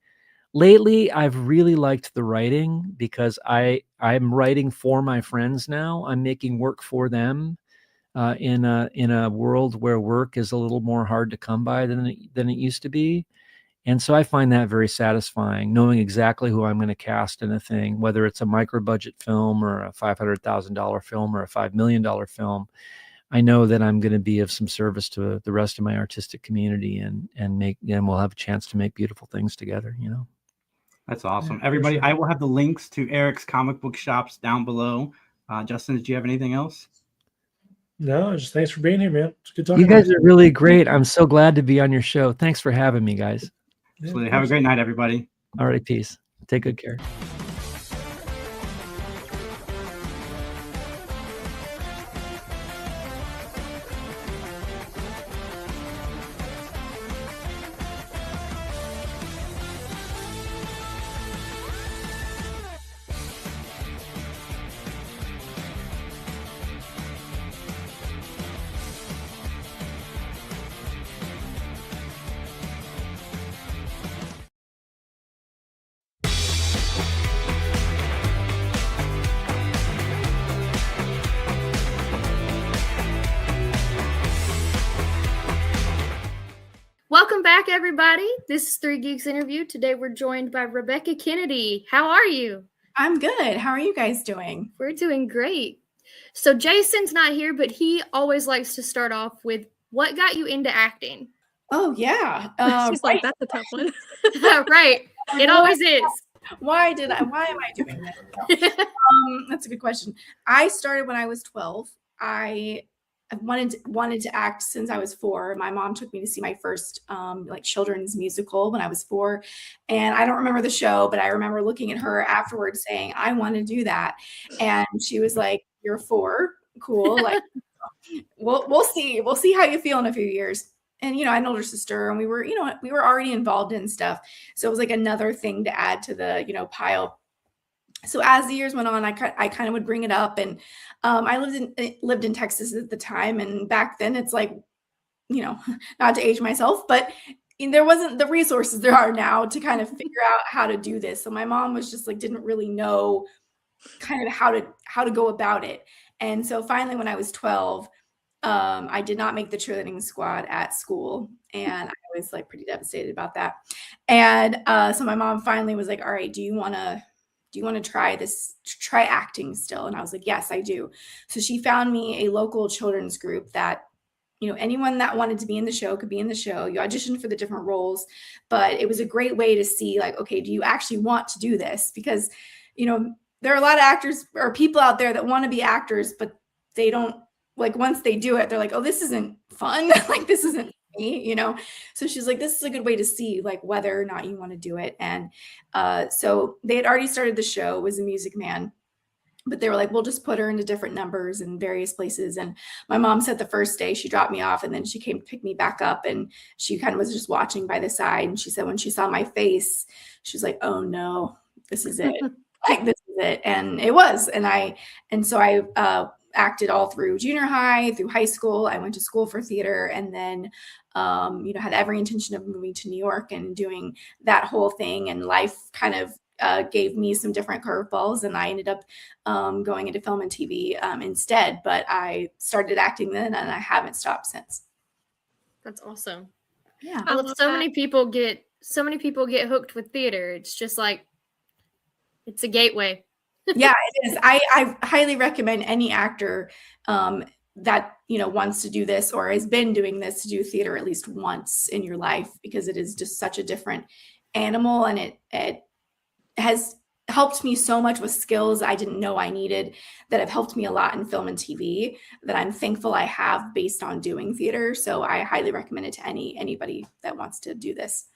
lately I've really liked the writing, because I'm writing for my friends now. I'm making work for them in a world where work is a little more hard to come by than it used to be. And so I find that very satisfying, knowing exactly who I'm going to cast in a thing, whether it's a micro budget film or a $500,000 film or a $5 million film. I know that I'm going to be of some service to the rest of my artistic community and we'll have a chance to make beautiful things together, That's awesome. Everybody, sure. I will have the links to Erik's comic book shops down below. Justin, did you have anything else? No, just thanks for being here, man. It's good talking You to guys are really great. I'm so glad to be on your show. Thanks for having me, guys. Absolutely. Have a great night, everybody. All right, peace. Take good care. Welcome back, everybody. This is Three Geeks Interview. Today we're joined by Rebekah Kennedy. How are you? I'm good. How are you guys doing? We're doing great. So Jason's not here, but he always likes to start off with, what got you into acting? Oh, yeah. She's like, that's a tough one. Right. It always is. Why am I doing this? That's a good question. I started when I was 12. I wanted to act since I was 4. My mom took me to see my first children's musical when I was 4. And I don't remember the show, but I remember looking at her afterwards saying, I want to do that. And she was like, you're 4. Cool. Like, we'll see. We'll see how you feel in a few years. And, I had an older sister, and we were already involved in stuff. So it was like another thing to add to the, pile. So as the years went on, I kind of would bring it up, and I lived in Texas at the time, and back then it's like, not to age myself, but there wasn't the resources there are now to kind of figure out how to do this. So my mom was just like, didn't really know kind of how to go about it. And so finally, when I was 12, I did not make the cheerleading squad at school, and I was like pretty devastated about that. And so my mom finally was like, all right, do you want to try acting still? And I was like, yes, I do. So she found me a local children's group that, anyone that wanted to be in the show could be in the show. You auditioned for the different roles, but it was a great way to see like, okay, do you actually want to do this? Because, there are a lot of actors or people out there that want to be actors, but they don't, like, once they do it, they're like, oh, this isn't fun. Like, this isn't me, So she's like, this is a good way to see like whether or not you want to do it. And so they had already started the show, was a Music Man, but they were like, we'll just put her into different numbers in various places. And my mom said the first day she dropped me off and then she came to pick me back up, and she kind of was just watching by the side. And she said when she saw my face, she was like, oh no, this is it. Like, this is it. And it was. And so I acted all through junior high, through high school. I went to school for theater, and then had every intention of moving to New York and doing that whole thing. And life kind of gave me some different curveballs, and I ended up going into film and TV instead. But I started acting then, and I haven't stopped since. That's awesome. Yeah, I love so many people get hooked with theater. It's just like, it's a gateway. Yeah, it is. I highly recommend any actor that wants to do this or has been doing this to do theater at least once in your life, because it is just such a different animal, and it has helped me so much with skills I didn't know I needed that have helped me a lot in film and TV that I'm thankful I have based on doing theater. So I highly recommend it to anybody that wants to do this.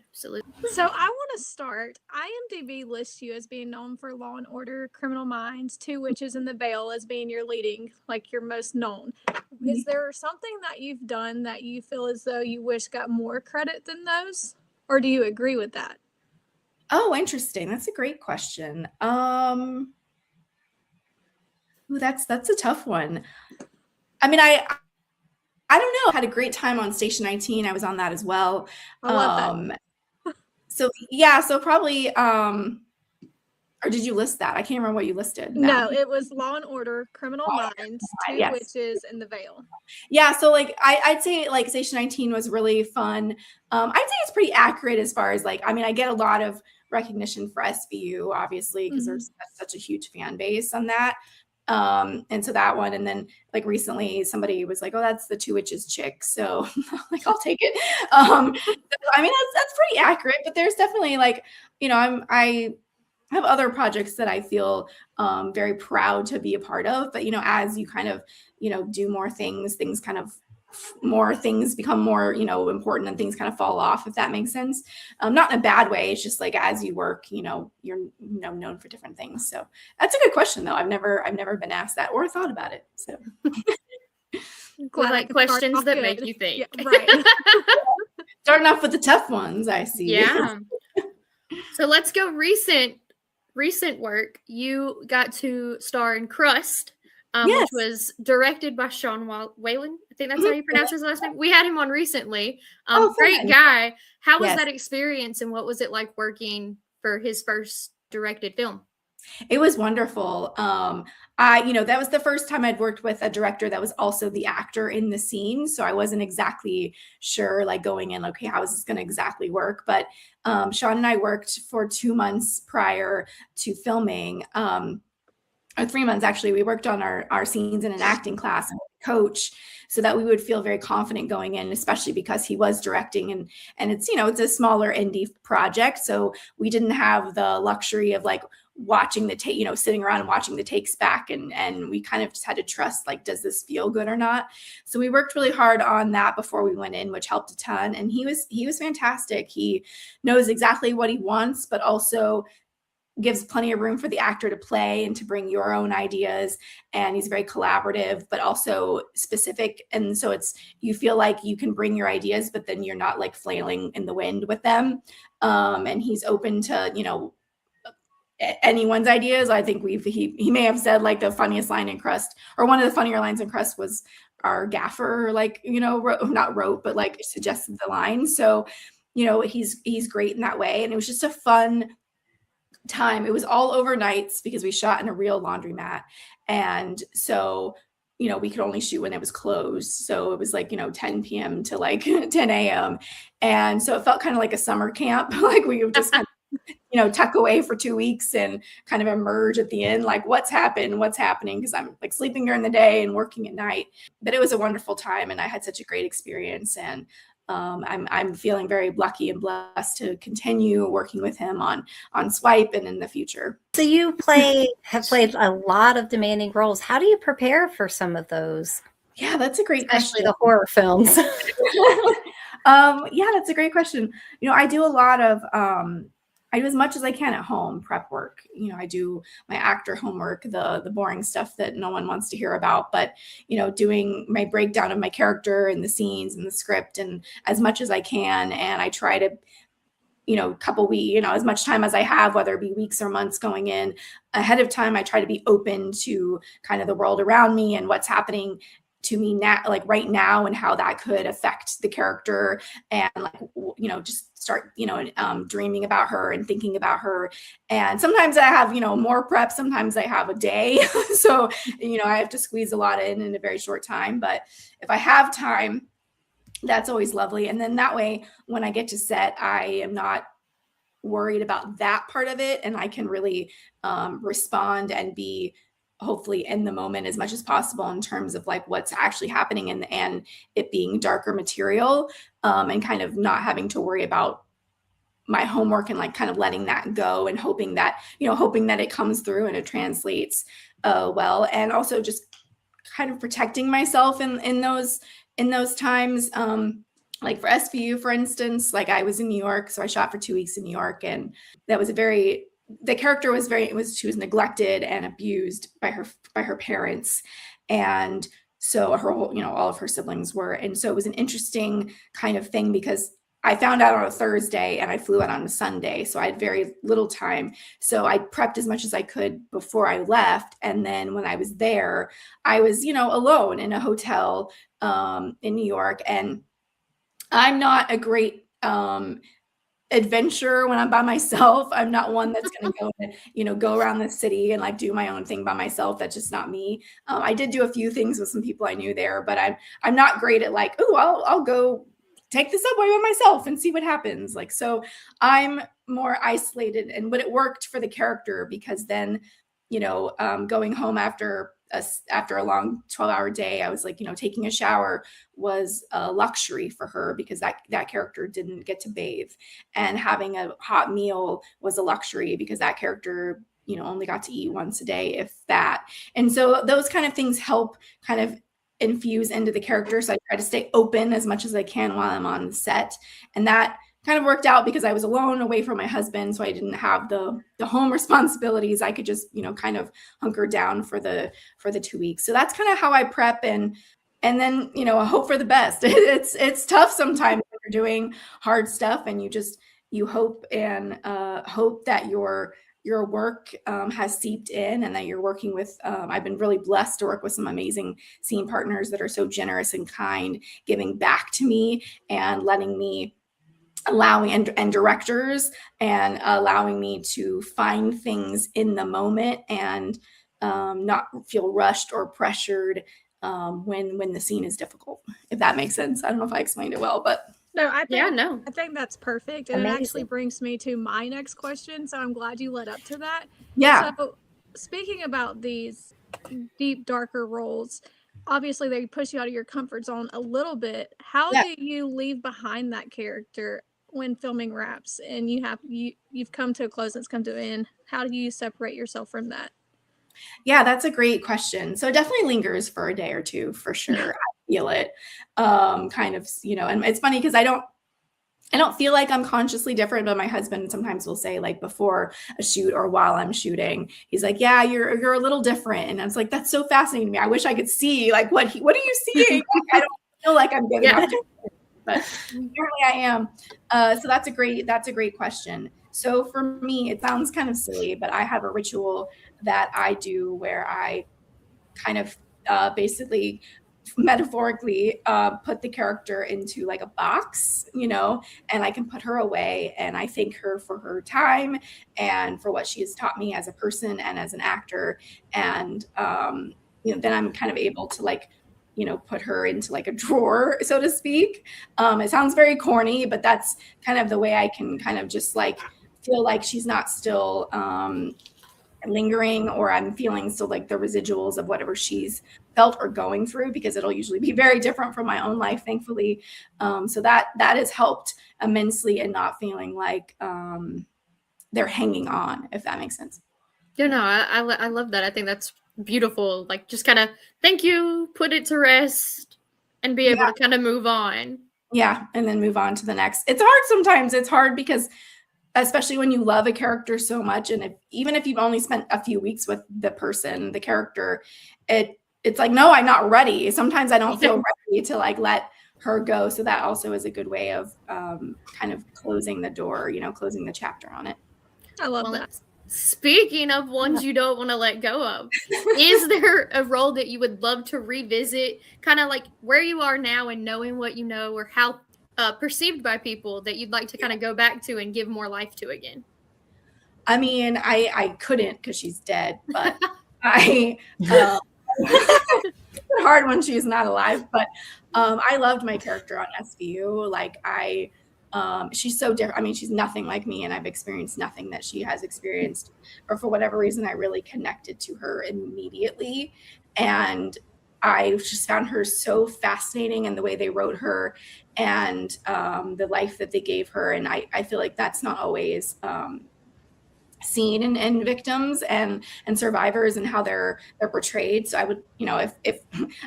Absolutely. So I want to start. IMDb lists you as being known for Law and Order, Criminal Minds, Two Witches in the Veil as being your leading, like your most known. Is there something that you've done that you feel as though you wish got more credit than those? Or do you agree with that? Oh, interesting. That's a great question. Ooh, that's a tough one. I mean, I don't know. I had a great time on Station 19. I was on that as well. I love that. So yeah, so probably or did you list that? I can't remember what you listed. No, it was Law and Order, Criminal Minds, Two Witches in the Veil. Yeah, so like I'd say like Station 19 was really fun. I'd say it's pretty accurate as far as like, I mean, I get a lot of recognition for SVU, obviously, because there's such a huge fan base on that. And so that one, and then like recently somebody was like, oh, that's the Two Witches chick. So like, I'll take it. I mean, that's pretty accurate, but there's definitely like, I have other projects that I feel very proud to be a part of, but as you kind of, do more things kind of more things become more, important, and things kind of fall off, if that makes sense. Not in a bad way. It's just like, as you work, you're known for different things. So that's a good question though. I've never been asked that or thought about it. So like questions that make you think. Yeah, right. Starting off with the tough ones, I see. Yeah. So let's go recent work. You got to star in Crust, Yes. which was directed by Sean Whalen. I think that's how you pronounce his last name. We had him on recently. Great guy. How was that experience, and what was it like working for his first directed film? It was wonderful. That was the first time I'd worked with a director that was also the actor in the scene. So I wasn't exactly sure, like going in, okay, how is this going to exactly work? But Sean and I worked for 2 months prior to filming, or 3 months actually. We worked on our scenes in an acting class with a coach, so that we would feel very confident going in, especially because he was directing, and it's it's a smaller indie project, so we didn't have the luxury of like watching the take, sitting around and watching the takes back, and we kind of just had to trust, like, does this feel good or not? So we worked really hard on that before we went in, which helped a ton. And he was fantastic. He knows exactly what he wants, but also gives plenty of room for the actor to play and to bring your own ideas. And he's very collaborative, but also specific. And so you feel like you can bring your ideas, but then you're not like flailing in the wind with them. And he's open to, anyone's ideas. I think he may have said like the funniest line in Crust, or one of the funnier lines in Crust, was our gaffer, like, not wrote, but like suggested the line. So, he's great in that way. And it was just a fun time. It was all overnights because we shot in a real laundromat. And so, we could only shoot when it was closed. So it was like, 10 p.m. to like 10 a.m. And so it felt kind of like a summer camp. Like we would just kind of, tuck away for 2 weeks and kind of emerge at the end, like what's happening? Because I'm like sleeping during the day and working at night. But it was a wonderful time, and I had such a great experience. And I'm feeling very lucky and blessed to continue working with him on Swipe and in the future. So you have played a lot of demanding roles. How do you prepare for some of those? Yeah, that's a great Especially question. the horror films. Yeah, that's a great question. I do a lot of I do as much as I can at home, prep work. You know, I do my actor homework, the boring stuff that no one wants to hear about, but, you know, doing my breakdown of my character and the scenes and the script and as much as I can. And I try to, you know, as much time as I have, whether it be weeks or months going in ahead of time, I try to be open to kind of the world around me and what's happening to me now, like right now, and how that could affect the character, and like, you know, just start, you know, dreaming about her and thinking about her. And sometimes I have, you know, more prep, sometimes I have a day. So, you know, I have to squeeze a lot in a very short time, but if I have time, that's always lovely. And then that way, when I get to set, I am not worried about that part of it, and I can really respond and be hopefully in the moment as much as possible in terms of like what's actually happening, and it being darker material, and kind of not having to worry about my homework and like kind of letting that go and hoping that it comes through and it translates well. And also just kind of protecting myself in those times. Like for SVU, for instance, like I was in New York, so I shot for 2 weeks in New York, and that was the character she was neglected and abused by her parents. And so her whole, you know, all of her siblings were. And so it was an interesting kind of thing because I found out on a Thursday and I flew out on a Sunday. So I had very little time. So I prepped as much as I could before I left. And then when I was there, I was, you know, alone in a hotel in New York. And I'm not a great adventure when I'm by myself. I'm not one that's going to go around the city and like do my own thing by myself. That's just not me. I did do a few things with some people I knew there, but I'm not great at like, oh, I'll go take the subway by myself and see what happens. Like, so I'm more isolated, but it worked for the character because then, you know, going home after a long 12-hour day, I was like, you know, taking a shower was a luxury for her because that character didn't get to bathe, and having a hot meal was a luxury because that character, you know, only got to eat once a day, if that. And so those kind of things help kind of infuse into the character. So I try to stay open as much as I can while I'm on the set, and that kind of worked out because I was alone away from my husband. So I didn't have the home responsibilities. I could just, you know, kind of hunker down for the 2 weeks. So that's kind of how I prep, and then, you know, hope for the best. It's tough sometimes when you're doing hard stuff, and you hope that your work has seeped in, and that you're working with, I've been really blessed to work with some amazing scene partners that are so generous and kind, giving back to me and allowing and directors and allowing me to find things in the moment and not feel rushed or pressured when the scene is difficult, if that makes sense. I don't know if I explained it well, but no, I think, no. I think that's perfect. And it actually brings me to my next question. So I'm glad you led up to that. Yeah. So speaking about these deep, darker roles, obviously they push you out of your comfort zone a little bit. How do you leave behind that character when filming wraps and you've come to a close and it's come to an end? How do you separate yourself from that? Yeah, that's a great question. So it definitely lingers for a day or two for sure. I feel it kind of, you know, and it's funny because I don't feel like I'm consciously different, but my husband sometimes will say, like, before a shoot or while I'm shooting, he's like, yeah, you're a little different. And I was like, that's so fascinating to me. I wish I could see like what are you seeing? Like, I don't feel like I'm getting up to it, but apparently I am. So that's a great question. So for me, it sounds kind of silly, but I have a ritual that I do where I kind of basically metaphorically put the character into like a box, you know, and I can put her away, and I thank her for her time and for what she has taught me as a person and as an actor. And you know, then I'm kind of able to, like, you know, put her into like a drawer, so to speak. It sounds very corny, but that's kind of the way I can kind of just like feel like she's not still lingering, or I'm feeling still like the residuals of whatever she's felt or going through, because it'll usually be very different from my own life, thankfully. So that has helped immensely in not feeling like they're hanging on, if that makes sense. Yeah, no, I love that. I think that's beautiful. Like, just kind of thank you, put it to rest, and be able to kind of move on. Yeah, and then move on to the next. It's hard sometimes. It's hard because especially when you love a character so much, and even if you've only spent a few weeks with the person, the character, it's like, no, I'm not ready. Sometimes I don't feel ready to like let her go. So that also is a good way of kind of closing the door, closing the chapter on it. I love that. Speaking of ones you don't want to let go of, is there a role that you would love to revisit, kind of like where you are now and knowing what you know, or how perceived by people, that you'd like to kind of go back to and give more life to again? I mean, I couldn't because she's dead, but it's hard when she's not alive. But I loved my character on SVU. Like she's so different. I mean, she's nothing like me, and I've experienced nothing that she has experienced. Or for whatever reason, I really connected to her immediately, and I just found her so fascinating, and the way they wrote her, and the life that they gave her. And I feel like that's not always seen in victims and survivors, and how they're portrayed. So I would, if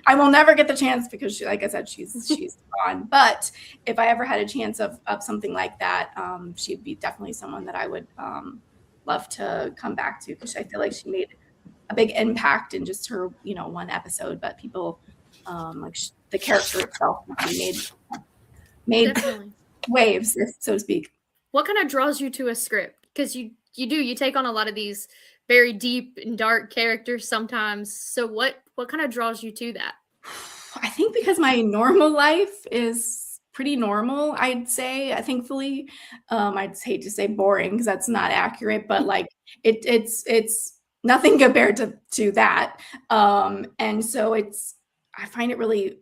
I will never get the chance, because like I said, she's gone. But if I ever had a chance of something like that, she'd be definitely someone that I would love to come back to, because I feel like she made a big impact in just her, one episode. But people, the character itself made waves, so to speak. What kind of draws you to a script? Because you take on a lot of these very deep and dark characters sometimes. So what kind of draws you to that? I think because my normal life is pretty normal, I'd say, thankfully. I'd hate to say boring, because that's not accurate, but like it's nothing compared to that. And so I find it really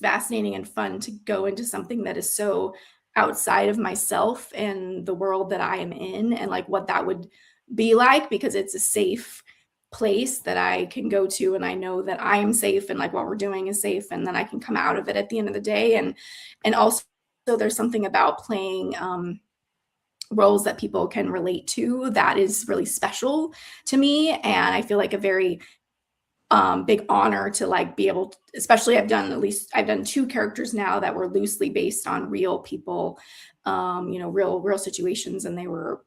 fascinating and fun to go into something that is so outside of myself and the world that I am in, and like what that would be like, because it's a safe place that I can go to, and I know that I'm safe, and like what we're doing is safe, and then I can come out of it at the end of the day. And also there's something about playing roles that people can relate to that is really special to me, and I feel like a very big honor to like be able to, especially I've done 2 characters now that were loosely based on real people, real situations, and they were,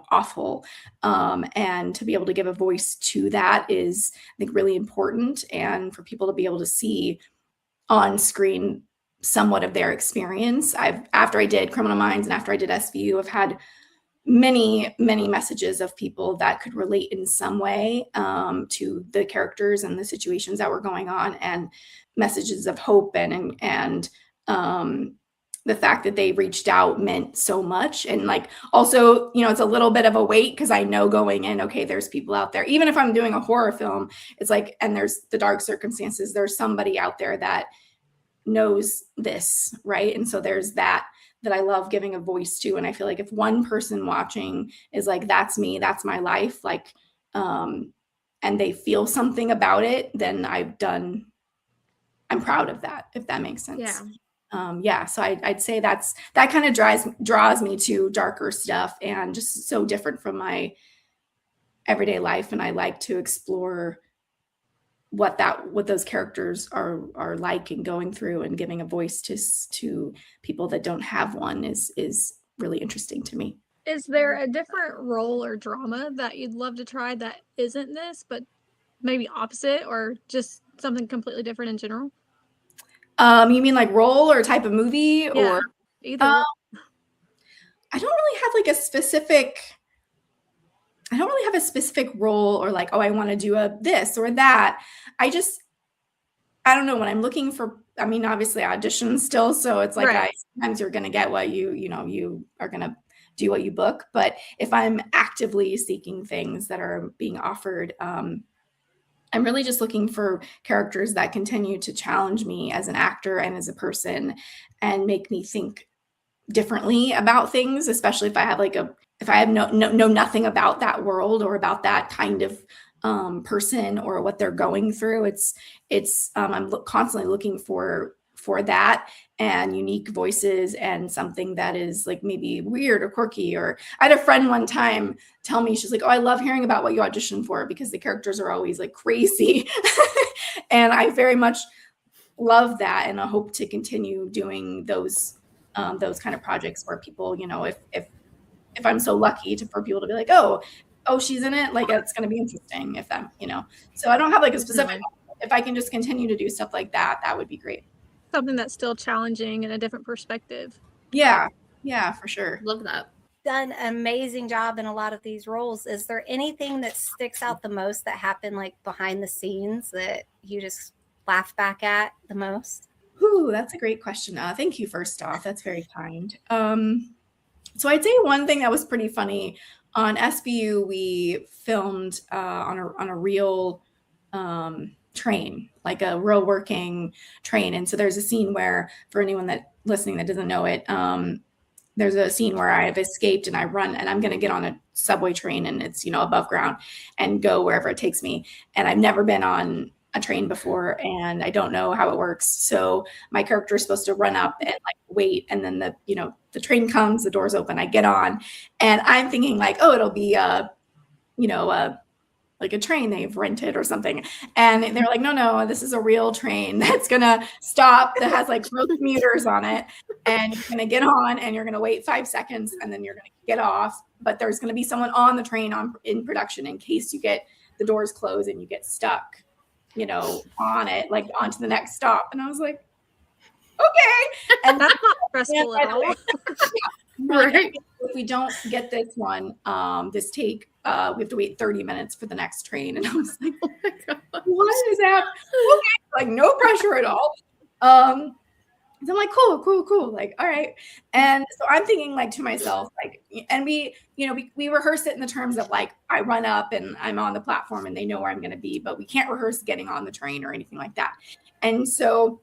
awful. And to be able to give a voice to that is, I think, really important. And for people to be able to see on screen somewhat of their experience. After I did Criminal Minds and after I did SVU, I've had many messages of people that could relate in some way to the characters and the situations that were going on, and messages of hope and the fact that they reached out meant so much. And like, also, it's a little bit of a weight, because I know going in, okay, there's people out there, even if I'm doing a horror film, it's like, and there's the dark circumstances, there's somebody out there that knows this, right? And so there's that I love giving a voice to. And I feel like if one person watching is like, that's me, that's my life, like, and they feel something about it, then I'm proud of that, if that makes sense. Yeah. So I'd say that kind of draws me to darker stuff, and just so different from my everyday life. And I like to explore what those characters are like and going through, and giving a voice to people that don't have one is really interesting to me. Is there a different role or drama that you'd love to try that isn't this, but maybe opposite, or just something completely different in general? You mean like role or type of movie? Yeah, or either. I don't really have like a specific role, or like, oh, I want to do this or that. I don't know, when I'm looking for, I mean, obviously I audition still, so it's like, Right. Sometimes you're going to get what you are going to do what you book. But if I'm actively seeking things that are being offered, I'm really just looking for characters that continue to challenge me as an actor and as a person, and make me think differently about things, especially if I have know nothing about that world, or about that kind of person, or what they're going through. I'm constantly looking for that, and unique voices, and something that is like maybe weird or quirky. Or I had a friend one time tell me, she's like, oh, I love hearing about what you audition for, because the characters are always like crazy. And I very much love that, and I hope to continue doing those kind of projects where people, if if I'm so lucky for people to be like, oh, she's in it. Like, it's going to be interesting if that, so I don't have like a specific, if I can just continue to do stuff like that, that would be great. Something that's still challenging and a different perspective. Yeah, for sure. Love that. Done an amazing job in a lot of these roles. Is there anything that sticks out the most that happened like behind the scenes that you just laugh back at the most? Ooh, that's a great question. Thank you, first off. That's very kind. So I'd say one thing that was pretty funny on SVU, we filmed on a real train, like a real working train. And so there's a scene where, for anyone that listening that doesn't know it, there's a scene where I've escaped and I run and I'm going to get on a subway train and it's, above ground and go wherever it takes me. And I've never been on a train before and I don't know how it works. So my character is supposed to run up and like wait. And then the train comes, the doors open, I get on and I'm thinking like, oh, it'll be like a train they've rented or something. And they're like, no, this is a real train that's going to stop, that has like real commuters on it. And you're going to get on and you're going to wait 5 seconds and then you're going to get off. But there's going to be someone on the train in production in case you get the doors closed and you get stuck, on it, like onto the next stop. And I was like, okay. And that's not stressful at all. Right. If we don't get this one, this take, we have to wait 30 minutes for the next train. And I was like, oh my God, what is that? Okay, like no pressure at all. So I'm like, cool. Like, all right. And so I'm thinking like to myself, like, and we rehearse it in the terms of like, I run up and I'm on the platform and they know where I'm going to be, but we can't rehearse getting on the train or anything like that. And so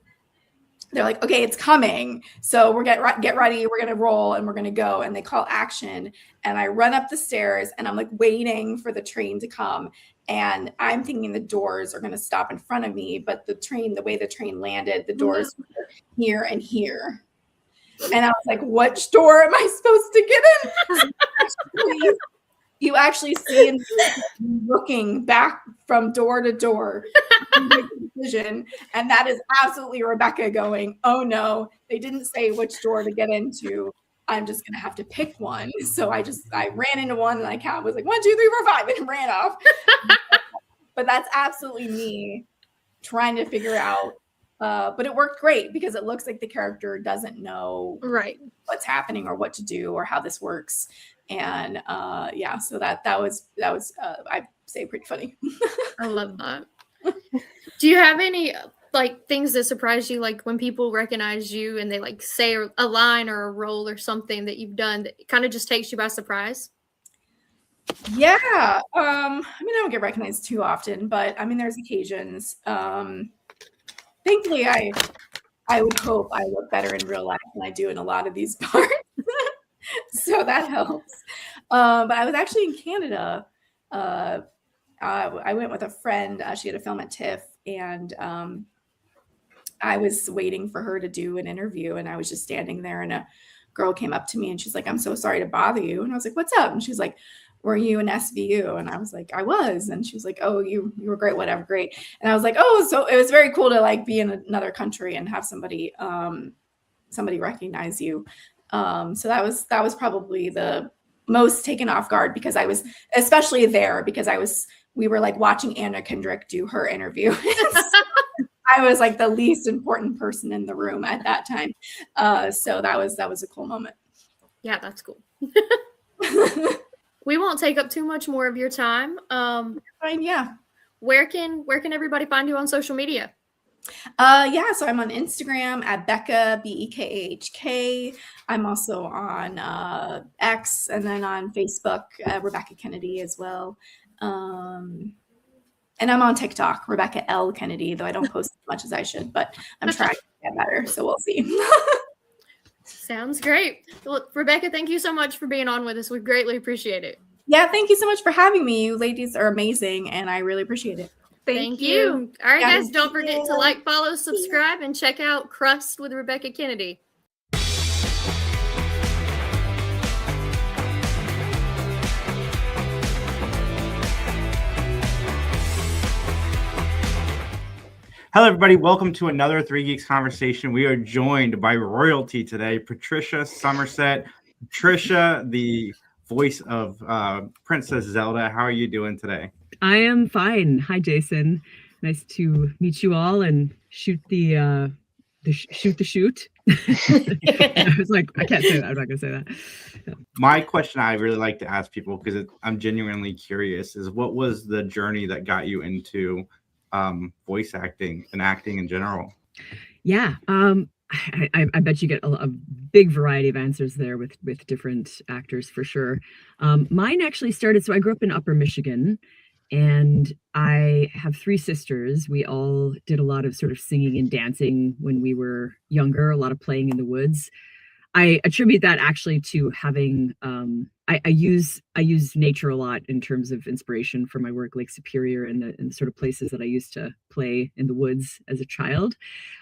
they're like, okay, it's coming. So we're get ready. We're going to roll and we're going to go. And they call action. And I run up the stairs and I'm like waiting for the train to come. And I'm thinking the doors are going to stop in front of me. But the way the train landed, the doors were here and here. And I was like, which door am I supposed to get in? You actually see him looking back from door to door, decision, and that is absolutely Rebekah going, oh no, they didn't say which door to get into. I'm just gonna have to pick one. So I ran into one and I was like 1, 2, 3, 4, 5 and ran off. But that's absolutely me trying to figure out. But it worked great because it looks like the character doesn't know what's happening or what to do or how this works. And so that was I'd say pretty funny. I love that. Do you have any like things that surprise you, like when people recognize you and they like say a line or a role or something that you've done that kind of just takes you by surprise? Yeah. I mean, I don't get recognized too often, but I mean, there's occasions. Thankfully, I would hope I look better in real life than I do in a lot of these parts. So that helps. But I was actually in Canada. I went with a friend. She had a film at TIFF, and I was waiting for her to do an interview, and I was just standing there, and a girl came up to me, and she's like, "I'm so sorry to bother you." And I was like, "What's up?" And she's like, "Were you in SVU?" And I was like, "I was." And she was like, "Oh, you were great, whatever, great." And I was like, "Oh," so it was very cool to like be in another country and have somebody recognize you. So that was probably the most taken off guard because I was especially there because we were like watching Anna Kendrick do her interview. I was like the least important person in the room at that time. So that was a cool moment. Yeah, that's cool. We won't take up too much more of your time. Fine, yeah. Where can everybody find you on social media? So I'm on Instagram at Becca, BEKAHK. I'm also on X and then on Facebook, Rebekah Kennedy as well. And I'm on TikTok, Rebekah L. Kennedy, though I don't post as much as I should, but I'm trying to get better, so we'll see. Sounds great. Well, Rebekah, thank you so much for being on with us. We greatly appreciate it. Yeah, thank you so much for having me. You ladies are amazing, and I really appreciate it. Thank you. All right, guys, don't forget to like, follow, subscribe, and check out Crust with Rebekah Kennedy. Hello, everybody. Welcome to another Three Geeks Conversation. We are joined by royalty today, Patricia Summersett. Patricia, the voice of Princess Zelda. How are you doing today? I am fine. Hi, Jason. Nice to meet you all and shoot the shoot. I was like, I can't say that. I'm not gonna say that. Yeah. My question I really like to ask people, because I'm genuinely curious, is what was the journey that got you into voice acting and acting in general? Yeah. I bet you get a big variety of answers there with different actors for sure. Mine actually started, so I grew up in Upper Michigan, and I have 3 sisters. We all did a lot of sort of singing and dancing when we were younger, a lot of playing in the woods. I attribute that actually to having, I use nature a lot in terms of inspiration for my work, Lake Superior and the sort of places that I used to play in the woods as a child.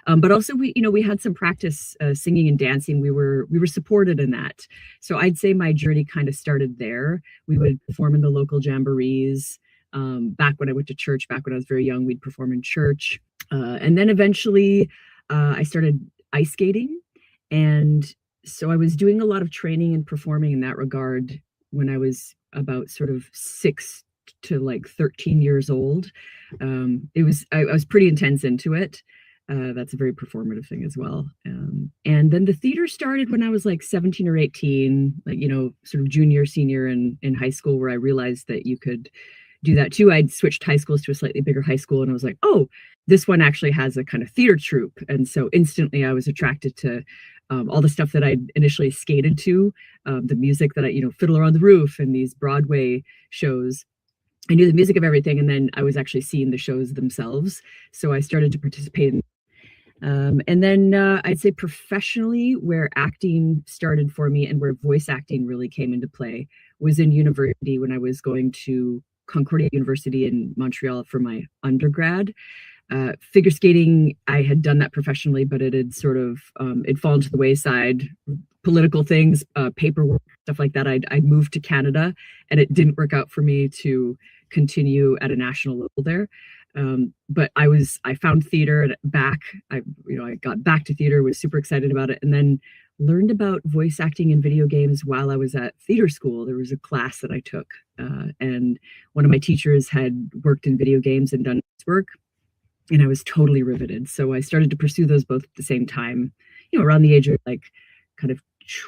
But also we had some practice singing and dancing. We were supported in that. So I'd say my journey kind of started there. We would perform in the local jamborees. Back when I went to church, back when I was very young, we'd perform in church. And then eventually I started ice skating. And so I was doing a lot of training and performing in that regard when I was about sort of 6 to like 13 years old. I was pretty intense into it. That's a very performative thing as well. And then the theater started when I was like 17 or 18, like, sort of junior, senior in high school, where I realized that you could do that too. I'd switched high schools to a slightly bigger high school, and I was like, oh, this one actually has a kind of theater troupe. And so instantly I was attracted to all the stuff that I'd initially skated to, the music that Fiddler on the Roof and these Broadway shows. I knew the music of everything, and then I was actually seeing the shows themselves. So I started to participate in and then I'd say professionally, where acting started for me and where voice acting really came into play was in university when I was going to Concordia University in Montreal for my undergrad. Figure skating, I had done that professionally, but it had sort of it'd fallen to the wayside. Political things, paperwork, stuff like that. I'd moved to Canada, and it didn't work out for me to continue at a national level there. But I found theater back. I got back to theater, was super excited about it, and then learned about voice acting in video games while I was at theater school. There was a class that I took, and one of my teachers had worked in video games and done this work, and I was totally riveted. So I started to pursue those both at the same time, around the age of like kind of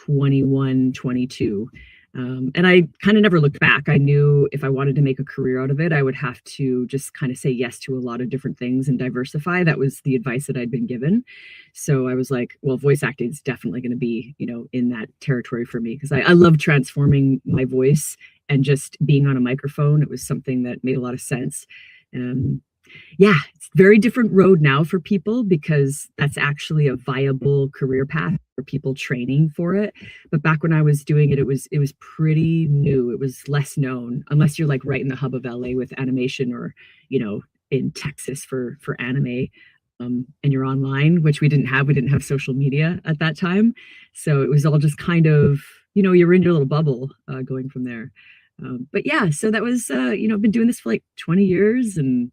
21, 22. And I kind of never looked back. I knew if I wanted to make a career out of it, I would have to just kind of say yes to a lot of different things and diversify. That was the advice that I'd been given. So I was like, well, voice acting is definitely going to be, in that territory for me, because I love transforming my voice and just being on a microphone. It was something that made a lot of sense. Yeah, it's a very different road now for people, because that's actually a viable career path for people training for it. But back when I was doing it, it was pretty new. It was less known, unless you're like right in the hub of LA with animation, or, in Texas for anime, and you're online, which we didn't have. We didn't have social media at that time. So it was all just kind of, you're in your little bubble going from there. But yeah, so that was, I've been doing this for like 20 years, and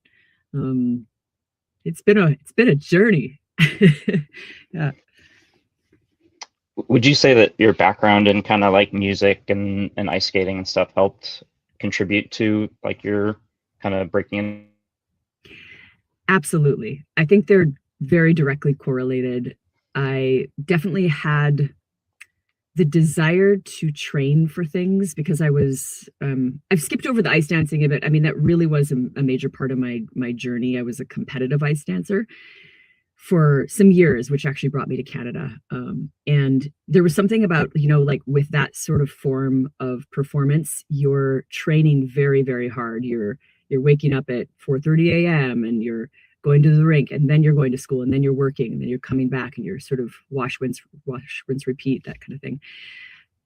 it's been a journey. Yeah. Would you say that your background in kind of like music and ice skating and stuff helped contribute to like your kind of breaking in? Absolutely. I think they're very directly correlated. I definitely had the desire to train for things, because I was, I've skipped over the ice dancing of it. I mean, that really was a major part of my journey. I was a competitive ice dancer for some years, which actually brought me to Canada. And there was something about, like with that sort of form of performance, you're training very, very hard. You're waking up at 4:30 a.m. and you're going to the rink, and then you're going to school, and then you're working, and then you're coming back, and you're sort of wash, rinse, repeat, that kind of thing.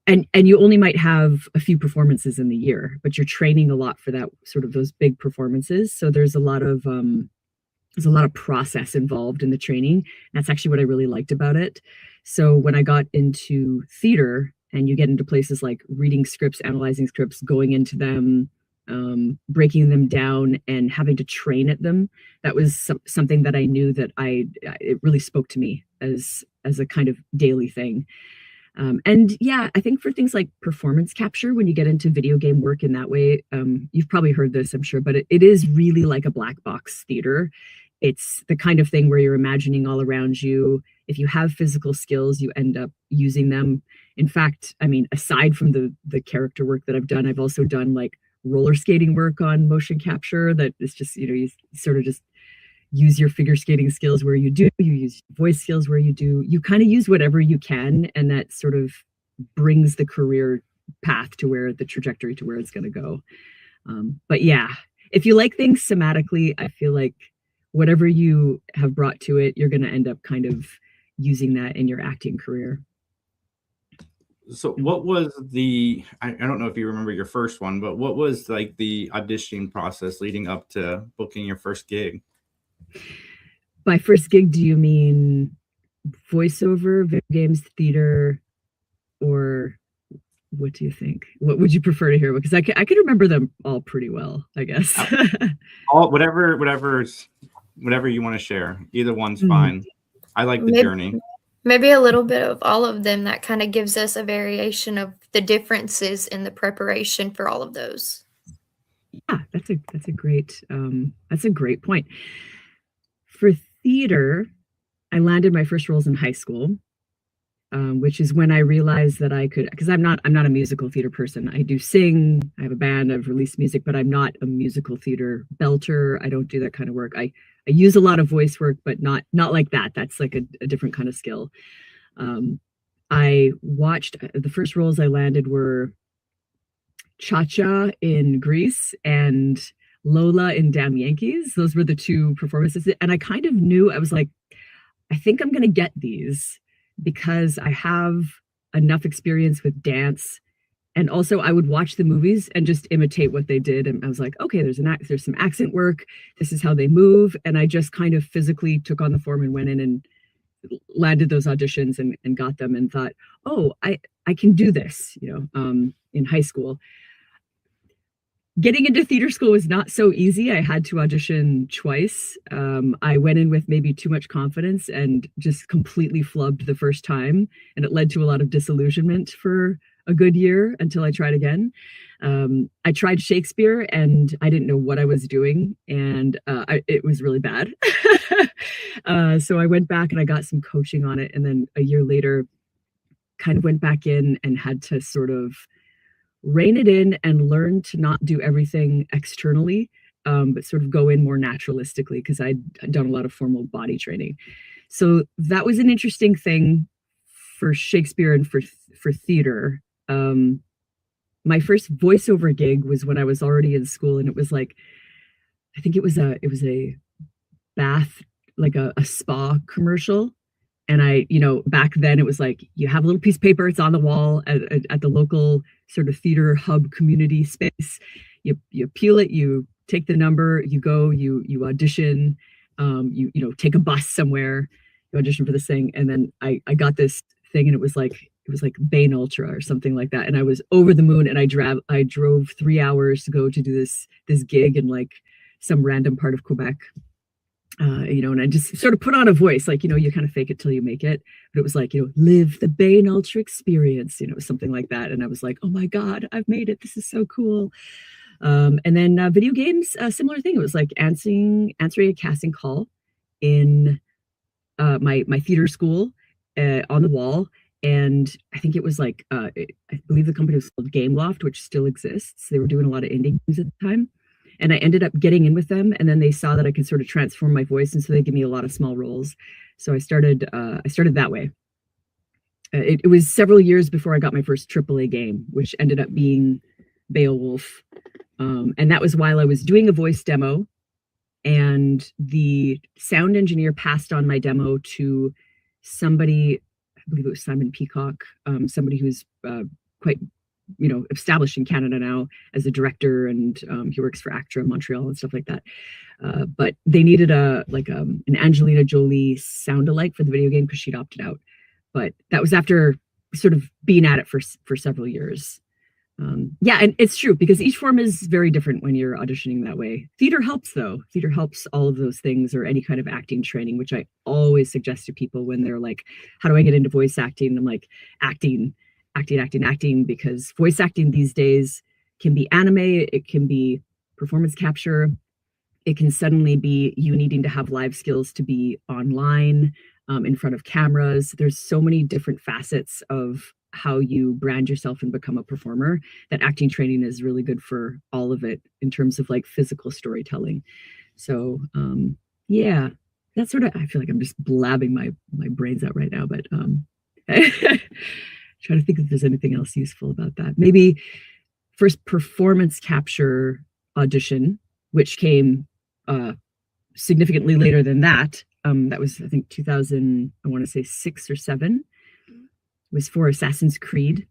And you only might have a few performances in the year, but you're training a lot for that, sort of those big performances. So there's a lot of process involved in the training. That's actually what I really liked about it. So when I got into theater, and you get into places like reading scripts, analyzing scripts, going into them, breaking them down and having to train at them, that was something that I knew that it really spoke to me as a kind of daily thing. And yeah, I think for things like performance capture, when you get into video game work in that way, you've probably heard this, I'm sure, but it is really like a black box theater. It's the kind of thing where you're imagining all around you. If you have physical skills, you end up using them. In fact, I mean, aside from the character work that I've done, I've also done like roller skating work on motion capture. That is just, you sort of just use your figure skating skills where you do, you use voice skills where you do, you kind of use whatever you can. And that sort of brings the career path to where the trajectory to where it's going to go. But yeah, if you like things somatically, I feel like whatever you have brought to it, you're going to end up kind of using that in your acting career. So what was I don't know if you remember your first one, but what was like the auditioning process leading up to booking your first gig? By first gig, do you mean voiceover, video games, theater, or what do you think? What would you prefer to hear? Because I could remember them all pretty well, I guess. Whatever you want to share. Either one's fine. I like the journey. Maybe a little bit of all of them. That kind of gives us a variation of the differences in the preparation for all of those. Yeah, that's a great point. For theater, I landed my first roles in high school, which is when I realized that I could, because I'm not a musical theater person. I do sing, I have a band, I've released music, but I'm not a musical theater belter. I don't do that kind of work. I use a lot of voice work, but not like that. That's like a different kind of skill. I watched, the first roles I landed were Cha-Cha in Grease and Lola in Damn Yankees. Those were the two performances. And I kind of knew, I was like, I think I'm going to get these because I have enough experience with dance. And also I would watch the movies and just imitate what they did. And I was like, okay, there's some accent work. This is how they move. And I just kind of physically took on the form and went in and landed those auditions and got them and thought, oh, I can do this, in high school. Getting into theater school was not so easy. I had to audition twice. I went in with maybe too much confidence and just completely flubbed the first time. And it led to a lot of disillusionment for a good year until I tried again. I tried Shakespeare and I didn't know what I was doing. And it was really bad. So I went back and I got some coaching on it. And then a year later, kind of went back in and had to sort of rein it in and learn to not do everything externally, but sort of go in more naturalistically because I'd done a lot of formal body training. So that was an interesting thing for Shakespeare and for theater. My first voiceover gig was when I was already in school, and it was like, I think it was a bath, like a spa commercial. And back then it was like, you have a little piece of paper, it's on the wall at the local sort of theater hub community space. You peel it, you take the number, you go, you audition, you take a bus somewhere, you audition for this thing. And then I got this thing and it was like Bain Ultra or something like that. And I was over the moon and I drove 3 hours to go to do this gig in like some random part of Quebec. And I just sort of put on a voice, like, you kind of fake it till you make it. But it was like, live the Bain Ultra experience, something like that. And I was like, oh my God, I've made it. This is so cool. And then video games, a similar thing. It was like answering a casting call in my theater school on the wall. And I think it was like, I believe the company was called Game Loft, which still exists. They were doing a lot of indie games at the time. And I ended up getting in with them, and then they saw that I could sort of transform my voice, and so they give me a lot of small roles. So I started that way. It was several years before I got my first AAA game, which ended up being Beowulf, and that was while I was doing a voice demo, and the sound engineer passed on my demo to somebody, I believe it was Simon Peacock, somebody who's quite established in Canada now as a director, and he works for ACTRA Montreal and stuff like that. But they needed an Angelina Jolie sound-alike for the video game because she'd opted out. But that was after sort of being at it for several years. yeah, and it's true because each form is very different when you're auditioning that way. Theater helps though. Theater helps all of those things, or any kind of acting training, which I always suggest to people when they're like, how do I get into voice acting? I'm like, acting, because voice acting these days can be anime, it can be performance capture, it can suddenly be you needing to have live skills to be online, in front of cameras. There's so many different facets of how you brand yourself and become a performer that acting training is really good for all of it in terms of like physical storytelling. So yeah, that's sort of, I feel like I'm just blabbing my brains out right now, but trying to think if there's anything else useful about that. Maybe first performance capture audition, which came significantly later than that. That was, I think, 2000, I want to say 6 or 7. Was for Assassin's Creed.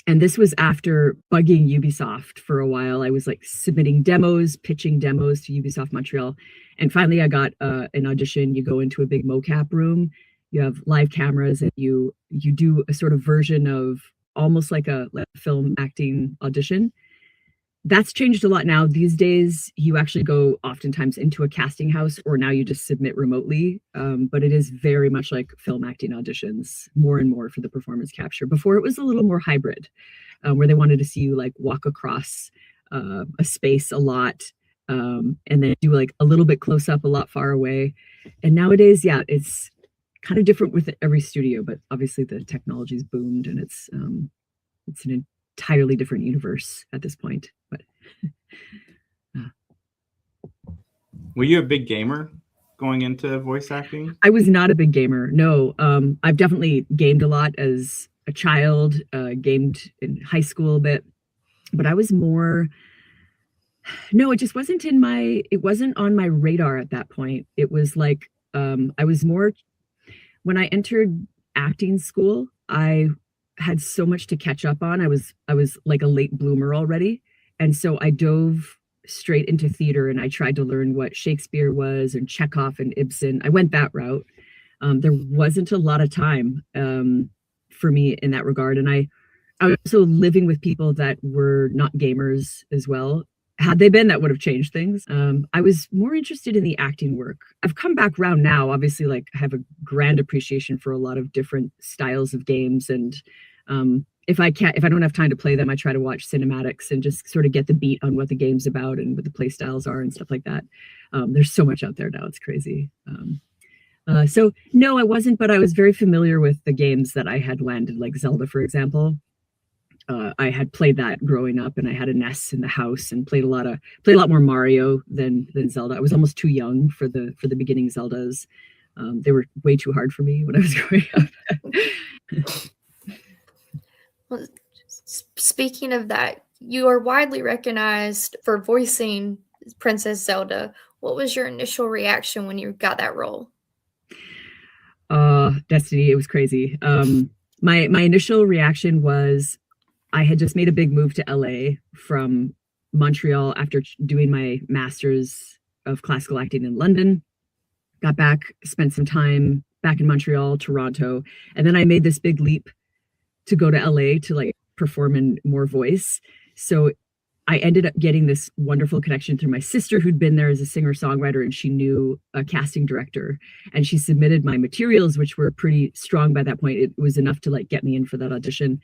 And this was after bugging Ubisoft for a while. I was like submitting demos, pitching demos to Ubisoft Montreal. And finally I got an audition. You go into a big mocap room, you have live cameras, and you do a sort of version of almost like a film acting audition. That's changed a lot now. These days, you actually go oftentimes into a casting house, or now you just submit remotely. But it is very much like film acting auditions, more and more for the performance capture. Before, it was a little more hybrid, where they wanted to see you like walk across a space a lot, and then do like a little bit close up, a lot far away. And nowadays, yeah, it's kind of different with every studio, but obviously the technology's boomed, and it's an entirely different universe at this point. But were you a big gamer going into voice acting? I was not a big gamer. No, I've definitely gamed a lot as a child, gamed in high school a bit, but I was more, no, it just wasn't it wasn't on my radar at that point. It was like, I was more, when I entered acting school, I had so much to catch up on. I was like a late bloomer already. And so I dove straight into theater, and I tried to learn what Shakespeare was and Chekhov and Ibsen. I went that route. There wasn't a lot of time for me in that regard. And I was also living with people that were not gamers as well. Had they been, that would have changed things. I was more interested in the acting work. I've come back around now, obviously, like I have a grand appreciation for a lot of different styles of games. And if I don't have time to play them, I try to watch cinematics and just sort of get the beat on what the game's about and what the play styles are and stuff like that. There's so much out there now. It's crazy. So no, I wasn't, but I was very familiar with the games that I had landed, like Zelda, for example. I had played that growing up, and I had a NES in the house and played a lot more Mario than Zelda. I was almost too young for the beginning Zeldas. They were way too hard for me when I was growing up. Well, speaking of that, you are widely recognized for voicing Princess Zelda. What was your initial reaction when you got that role? Destiny, it was crazy. My initial reaction was, I had just made a big move to LA from Montreal after doing my master's of classical acting in London. Got back, spent some time back in Montreal, Toronto, and then I made this big leap to go to LA to like perform in more voice. So I ended up getting this wonderful connection through my sister, who'd been there as a singer-songwriter, and she knew a casting director, and she submitted my materials, which were pretty strong by that point. It was enough to like get me in for that audition.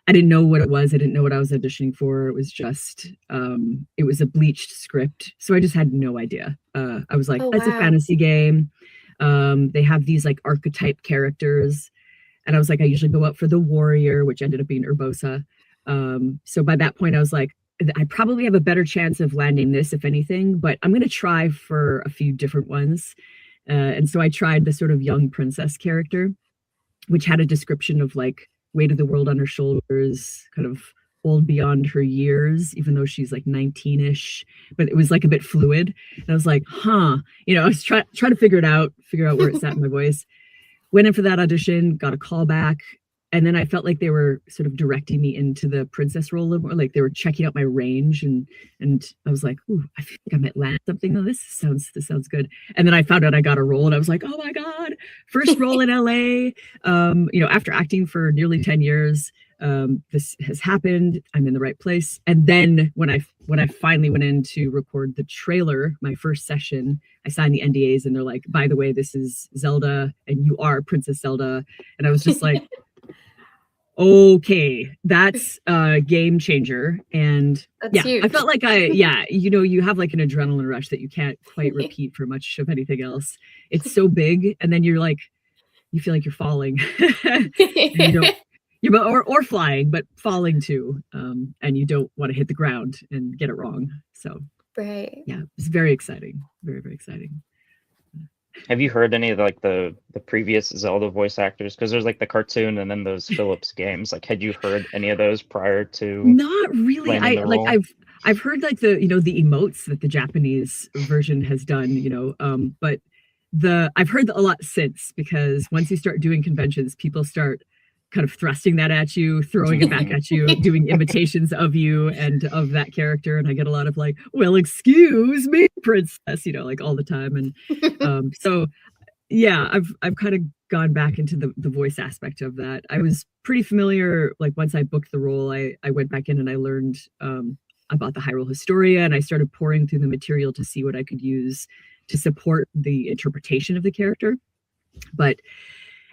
I didn't know what it was. I didn't know what I was auditioning for. It was just, it was a bleached script. So I just had no idea. I was like, it's a fantasy game. They have these like archetype characters. And I was like, I usually go out for the warrior, which ended up being Urbosa. So by that point, I was like, I probably have a better chance of landing this, if anything, but I'm going to try for a few different ones. And so I tried the sort of young princess character, which had a description of like weight of the world on her shoulders, kind of old beyond her years, even though she's like 19-ish, but it was like a bit fluid. And I was like, I was trying to figure out where it sat in my voice. Went in for that audition, got a call back, and then I felt like they were sort of directing me into the princess role a little more, like they were checking out my range, and I was like, ooh, I feel like I might land something. Oh, this sounds good. And then I found out I got a role, and I was like, oh my God, first role in LA. After acting for nearly 10 years, this has happened. I'm in the right place. And then when I finally went in to record the trailer, my first session, I signed the NDAs and they're like, by the way, this is Zelda and you are Princess Zelda. And I was just like, okay, that's a game changer. And That's huge. I felt like you have like an adrenaline rush that you can't quite repeat for much of anything else. It's so big. And then you're like, you feel like you're falling. And or flying, but falling too. And you don't want to hit the ground and get it wrong. So Right. yeah, it's very exciting. Very, very exciting. Have you heard any of like the previous Zelda voice actors? Because there's like the cartoon and then those Philips games. Like, had you heard any of those prior to? Not really. landing the role? I've heard like the the emotes that the Japanese version has done. But I've heard a lot since, because once you start doing conventions, people start kind of thrusting that at you, throwing it back at you, doing imitations of you and of that character. And I get a lot of like, well, excuse me, princess, like all the time. And so, yeah, I've kind of gone back into the voice aspect of that. I was pretty familiar, like once I booked the role, I went back in and I learned about the Hyrule Historia, and I started pouring through the material to see what I could use to support the interpretation of the character. But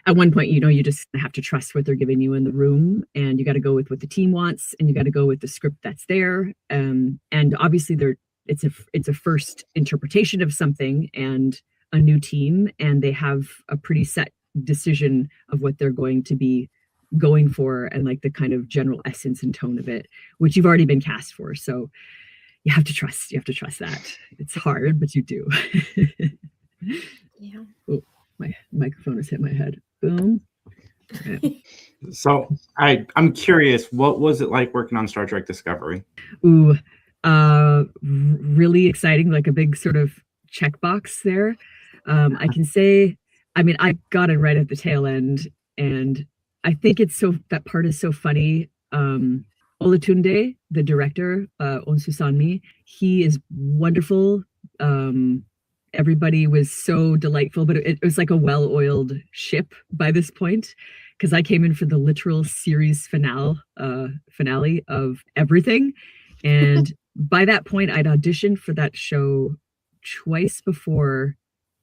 at one point, you just have to trust what they're giving you in the room, and you got to go with what the team wants, and you got to go with the script that's there. And obviously, it's a first interpretation of something and a new team, and they have a pretty set decision of what they're going to be going for, and like the kind of general essence and tone of it, which you've already been cast for. So you have to trust that. It's hard, but you do. Yeah. Oh, my microphone has hit my head. Boom. Okay. So I'm curious, what was it like working on Star Trek Discovery? Ooh, really exciting, like a big sort of checkbox there. I can say, I got it right at the tail end, and I think that part is so funny. Olatunde, the director, Onsu Sanmi, he is wonderful. Everybody was so delightful, but it was like a well-oiled ship by this point, because I came in for the literal series finale of everything. And by that point, I'd auditioned for that show twice before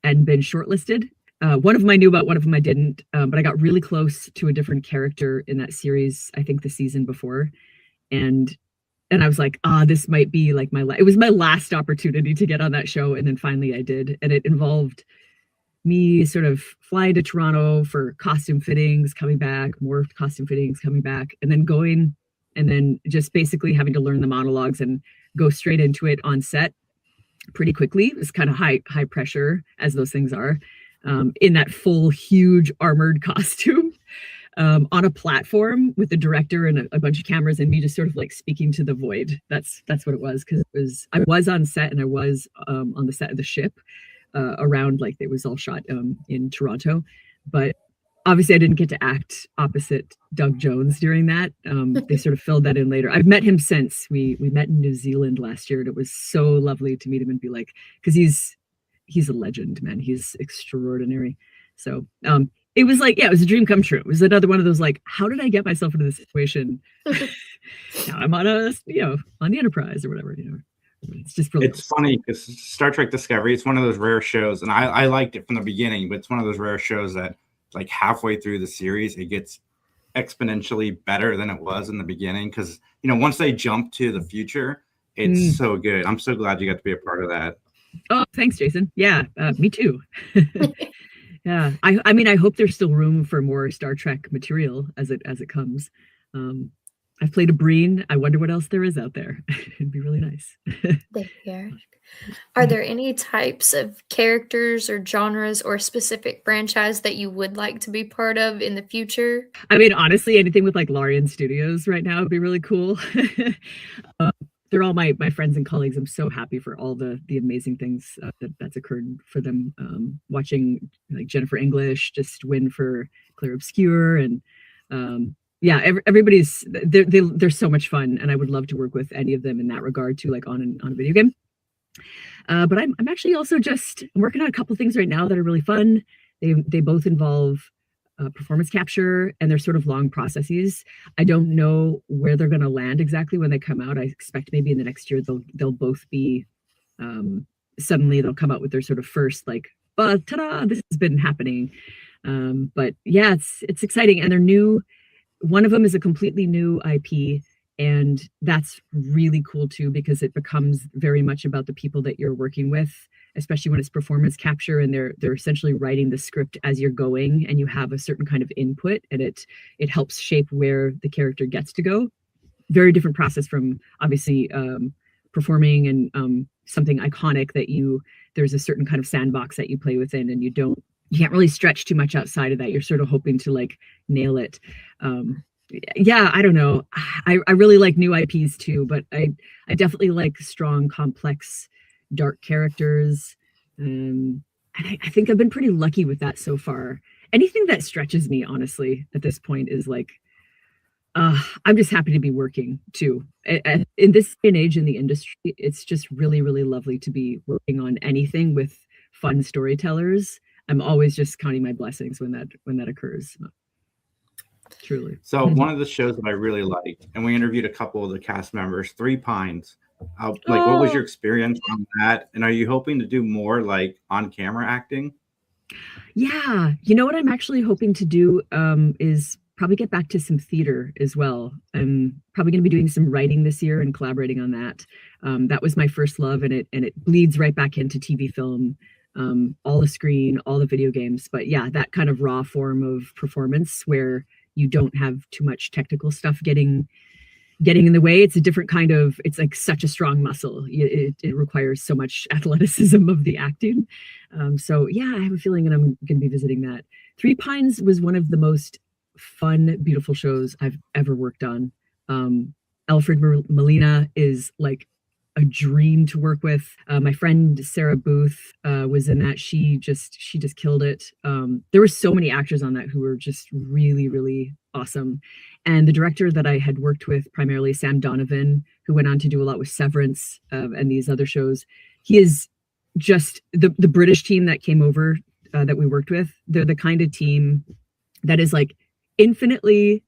and been shortlisted. One of them I knew about, one of them I didn't, but I got really close to a different character in that series, I think the season before. And I was like, this might be like it was my last opportunity to get on that show. And then finally I did. And it involved me sort of flying to Toronto for costume fittings, coming back, more costume fittings, coming back, and then going, and then just basically having to learn the monologues and go straight into it on set pretty quickly. It was kind of high pressure, as those things are, in that full, huge armored costume. On a platform with the director and a bunch of cameras and me just sort of like speaking to the void. That's what it was, because I was on set, and I was on the set of the ship around, like it was all shot in Toronto, but obviously I didn't get to act opposite Doug Jones during that. They sort of filled that in later. I've met him since. We met in New Zealand last year, and it was so lovely to meet him and be like, because he's a legend, man. He's extraordinary. So it was like, yeah, it was a dream come true. It was another one of those, like, how did I get myself into this situation? Now I'm on on the Enterprise or whatever, It's just brilliant. It's funny because Star Trek Discovery, it's one of those rare shows, and I liked it from the beginning, but it's one of those rare shows that like halfway through the series, it gets exponentially better than it was in the beginning. Because, once they jump to the future, it's so good. I'm so glad you got to be a part of that. Oh, thanks, Jason. Yeah, me too. Yeah, I hope there's still room for more Star Trek material as it comes. I've played a Breen. I wonder what else there is out there. It'd be really nice. Yeah. Are there any types of characters or genres or specific franchise that you would like to be part of in the future? Honestly, anything with like Larian Studios right now would be really cool. They're all my friends and colleagues. I'm so happy for all the amazing things that's occurred for them. Watching like Jennifer English just win for Claire Obscure, and everybody's they're so much fun, and I would love to work with any of them in that regard too, like on a video game. But I'm actually also I'm working on a couple things right now that are really fun. They both involve performance capture, and they're sort of long processes. I don't know where they're going to land exactly when they come out. I expect maybe in the next year they'll both be suddenly they'll come out with their sort of first like, ta-da, this has been happening. But yeah, it's exciting, and they're new. One of them is a completely new IP, and that's really cool too, because it becomes very much about the people that you're working with, especially when it's performance capture and they're essentially writing the script as you're going, and you have a certain kind of input, and it helps shape where the character gets to go. Very different process from obviously performing and something iconic that there's a certain kind of sandbox that you play within, and you can't really stretch too much outside of that. You're sort of hoping to like nail it. Yeah, I don't know. I really like new IPs too, but I definitely like strong, complex, dark characters. And I think I've been pretty lucky with that so far. Anything that stretches me, honestly, at this point is like, I'm just happy to be working too. In this day and age in the industry, it's just really, really lovely to be working on anything with fun storytellers. I'm always just counting my blessings when that occurs. Truly. So one of the shows that I really liked, and we interviewed a couple of the cast members, Three Pines. What was your experience on that? And are you hoping to do more like on-camera acting? Yeah, you know what I'm actually hoping to do is probably get back to some theater as well. I'm probably going to be doing some writing this year and collaborating on that. That was my first love, and it bleeds right back into TV, film, all the screen, all the video games. But yeah, that kind of raw form of performance where you don't have too much technical stuff getting in the way. It's a different kind of, it's like such a strong muscle. It requires so much athleticism of the acting. So yeah, I have a feeling that I'm going to be visiting that. Three Pines was one of the most fun, beautiful shows I've ever worked on. Alfred Molina is like a dream to work with. My friend Sarah Booth was in that. She just killed it. There were so many actors on that who were just really, really awesome. And the director that I had worked with, primarily Sam Donovan, who went on to do a lot with Severance and these other shows, he is just the British team that came over that we worked with. They're the kind of team that is like infinitely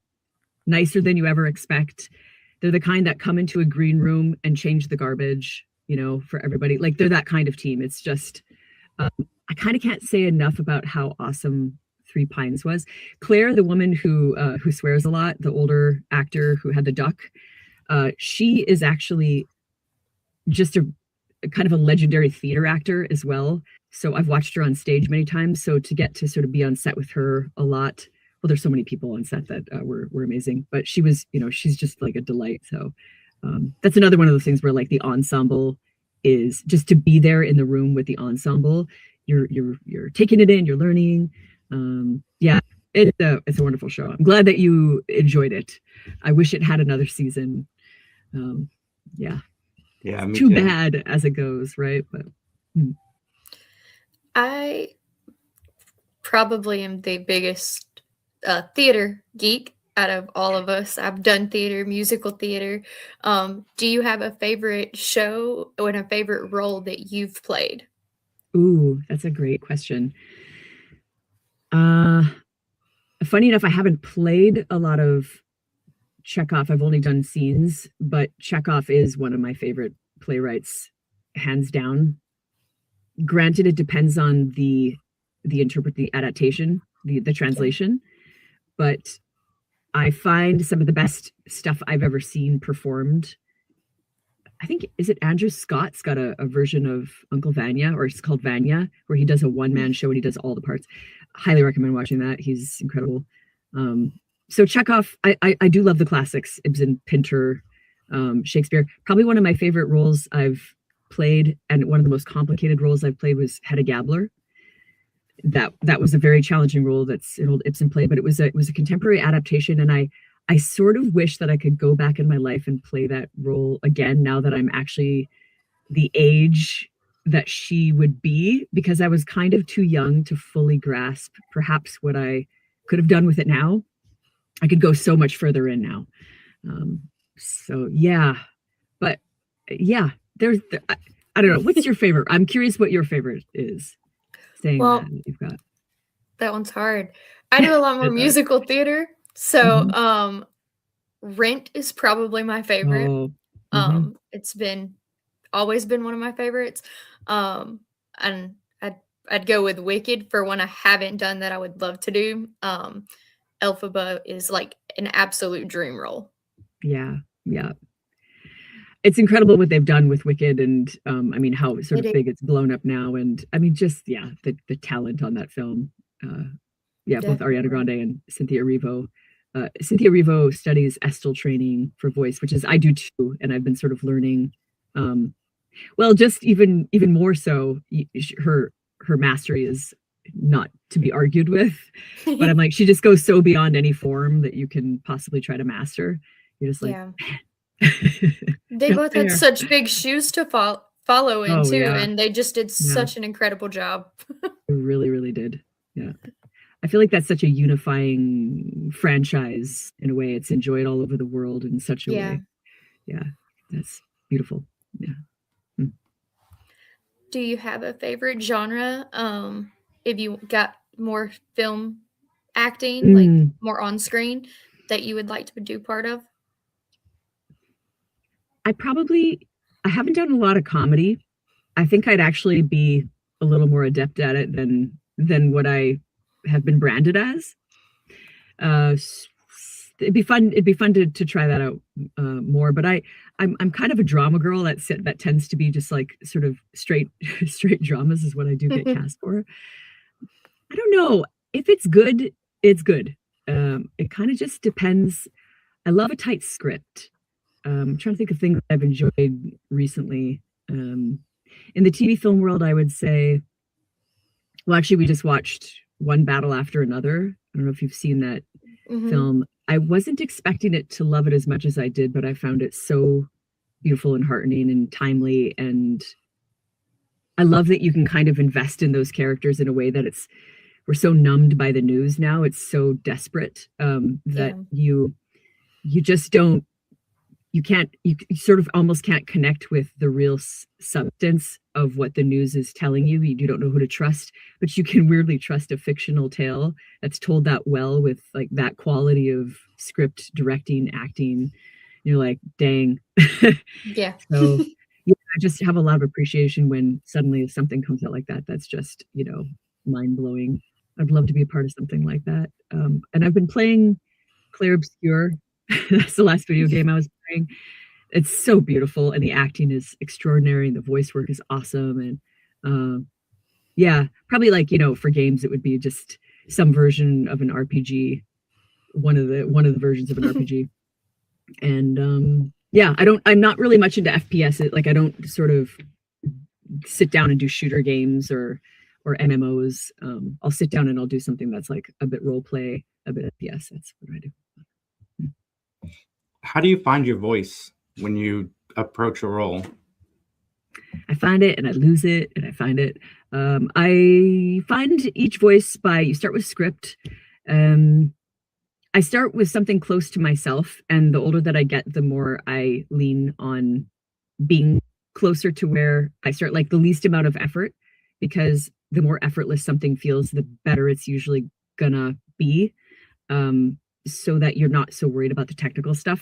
nicer than you ever expect. They're the kind that come into a green room and change the garbage, for everybody. Like they're that kind of team. It's just, I kind of can't say enough about how awesome Three Pines was. Claire, the woman who swears a lot, the older actor who had the duck, she is actually just a kind of a legendary theater actor as well. So I've watched her on stage many times. So to get to sort of be on set with her a lot, well, there's so many people on set that were amazing, but she was, she's just like a delight. So that's another one of those things where like the ensemble is just to be there in the room with the ensemble. You're taking it in, you're learning. Yeah, it's a wonderful show. I'm glad that you enjoyed it. I wish it had another season. Yeah, too bad as it goes, right? But I probably am the biggest theater geek out of all of us. I've done theater, musical theater. Do you have a favorite show or a favorite role that you've played? Ooh, that's a great question. Funny enough, I haven't played a lot of Chekhov. I've only done scenes, but Chekhov is one of my favorite playwrights, hands down. Granted, it depends on the adaptation, the translation, but I find some of the best stuff I've ever seen performed. I think, is it Andrew Scott's got a version of Uncle Vanya, or it's called Vanya, where he does a one-man show and he does all the parts. Highly recommend watching that. He's incredible. So Chekhov, I do love the classics, Ibsen, Pinter, Shakespeare. Probably one of my favorite roles I've played, and one of the most complicated roles I've played, was Hedda Gabler. That was a very challenging role. That's an old Ibsen play, but it was a contemporary adaptation, and I sort of wish that I could go back in my life and play that role again, now that I'm actually the age that she would be, because I was kind of too young to fully grasp perhaps what I could have done with it now. I could go so much further in now. So yeah, but yeah, I don't know. What's your favorite? I'm curious what your favorite is. Saying well, that you've got. That one's hard. I do a lot more musical theater. So Rent is probably my favorite. Oh, It's always been one of my favorites. And I'd go with Wicked for one I haven't done that I would love to do. Elphaba is like an absolute dream role. yeah. It's incredible what they've done with Wicked, and I mean how sort of big it's blown up now, and I mean just the talent on that film. Both Ariana Grande and Cynthia Erivo. Cynthia Erivo studies Estel training for voice, which is I do too, and I've been sort of learning. Just even more so, her mastery is not to be argued with, but I'm like, she just goes so beyond any form that you can possibly try to master. You're just like, they both had such big shoes to follow in too, yeah. and they just did such an incredible job. They really, really did. Yeah. I feel like that's such a unifying franchise in a way. It's enjoyed all over the world in such a way. Yeah. That's beautiful. Yeah. Do you have a favorite genre? If you got more film acting, like more on screen, that you would like to do part of? I haven't done a lot of comedy. I think I'd actually be a little more adept at it than what I have been branded as. It'd be fun to try that out more. But I'm kind of a drama girl that tends to be just like sort of straight dramas is what I do get cast for. I don't know if it's good. It's good. It kind of just depends. I love a tight script. I'm trying to think of things I've enjoyed recently. In the TV film world, I would say, well, actually, we just watched One Battle After Another. I don't know if you've seen that film. I wasn't expecting it to love it as much as I did, but I found it so beautiful and heartening and timely. And I love that you can kind of invest in those characters in a way that we're so numbed by the news now. It's so desperate that you just don't, you sort of almost can't connect with the real substance of what the news is telling you. You don't know who to trust, but you can weirdly trust a fictional tale that's told that well with like that quality of script, directing, acting. You're like, dang. Yeah. So I just have a lot of appreciation when suddenly something comes out like that. That's just, mind blowing. I'd love to be a part of something like that. And I've been playing Claire Obscure. That's the last video game I was playing. It's so beautiful, and the acting is extraordinary, and the voice work is awesome. And probably like for games it would be just some version of an RPG, one of the versions of an RPG. And I'm not really much into FPS. Like I don't sort of sit down and do shooter games or MMOs. I'll sit down and I'll do something that's like a bit role play, a bit FPS. That's what I do. How do you find your voice when you approach a role? I find it and I lose it and I find it. I find each voice you start with script. I start with something close to myself, and the older that I get, the more I lean on being closer to where I start, like the least amount of effort, because the more effortless something feels, the better it's usually gonna be. So that you're not so worried about the technical stuff.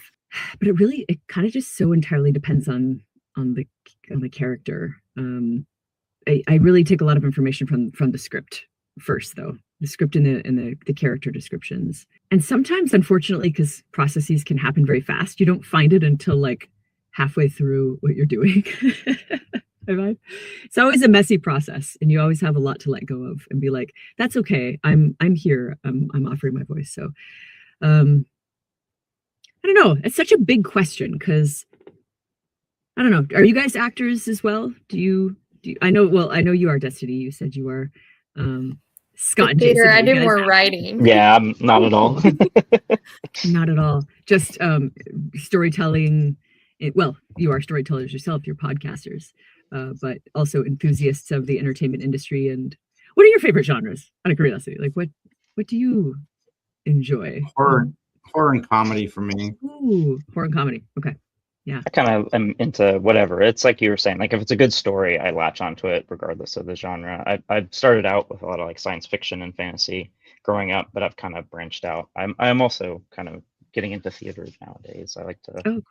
But it kind of just so entirely depends on the character. I really take a lot of information from the script first, though. The script and the character descriptions. And sometimes, unfortunately, because processes can happen very fast, you don't find it until like halfway through what you're doing. It's always a messy process, and you always have a lot to let go of and be like, that's okay. I'm here. I'm offering my voice. So I don't know. It's such a big question because I don't know. Are you guys actors as well? Do you I know you are, Destiny. You said you are. Scott and Jason. I do more writing. Yeah, I'm not at all. Not at all. Just storytelling. You are storytellers yourself. You're podcasters, but also enthusiasts of the entertainment industry. And what are your favorite genres? Out of curiosity, like what do you enjoy? Horror and comedy for me. Ooh, horror and comedy. Okay. I kind of am into whatever. It's like you were saying, like if it's a good story, I latch onto it regardless of the genre. I started out with a lot of like science fiction and fantasy growing up, but I've kind of branched out. I'm also kind of getting into theater nowadays. I like to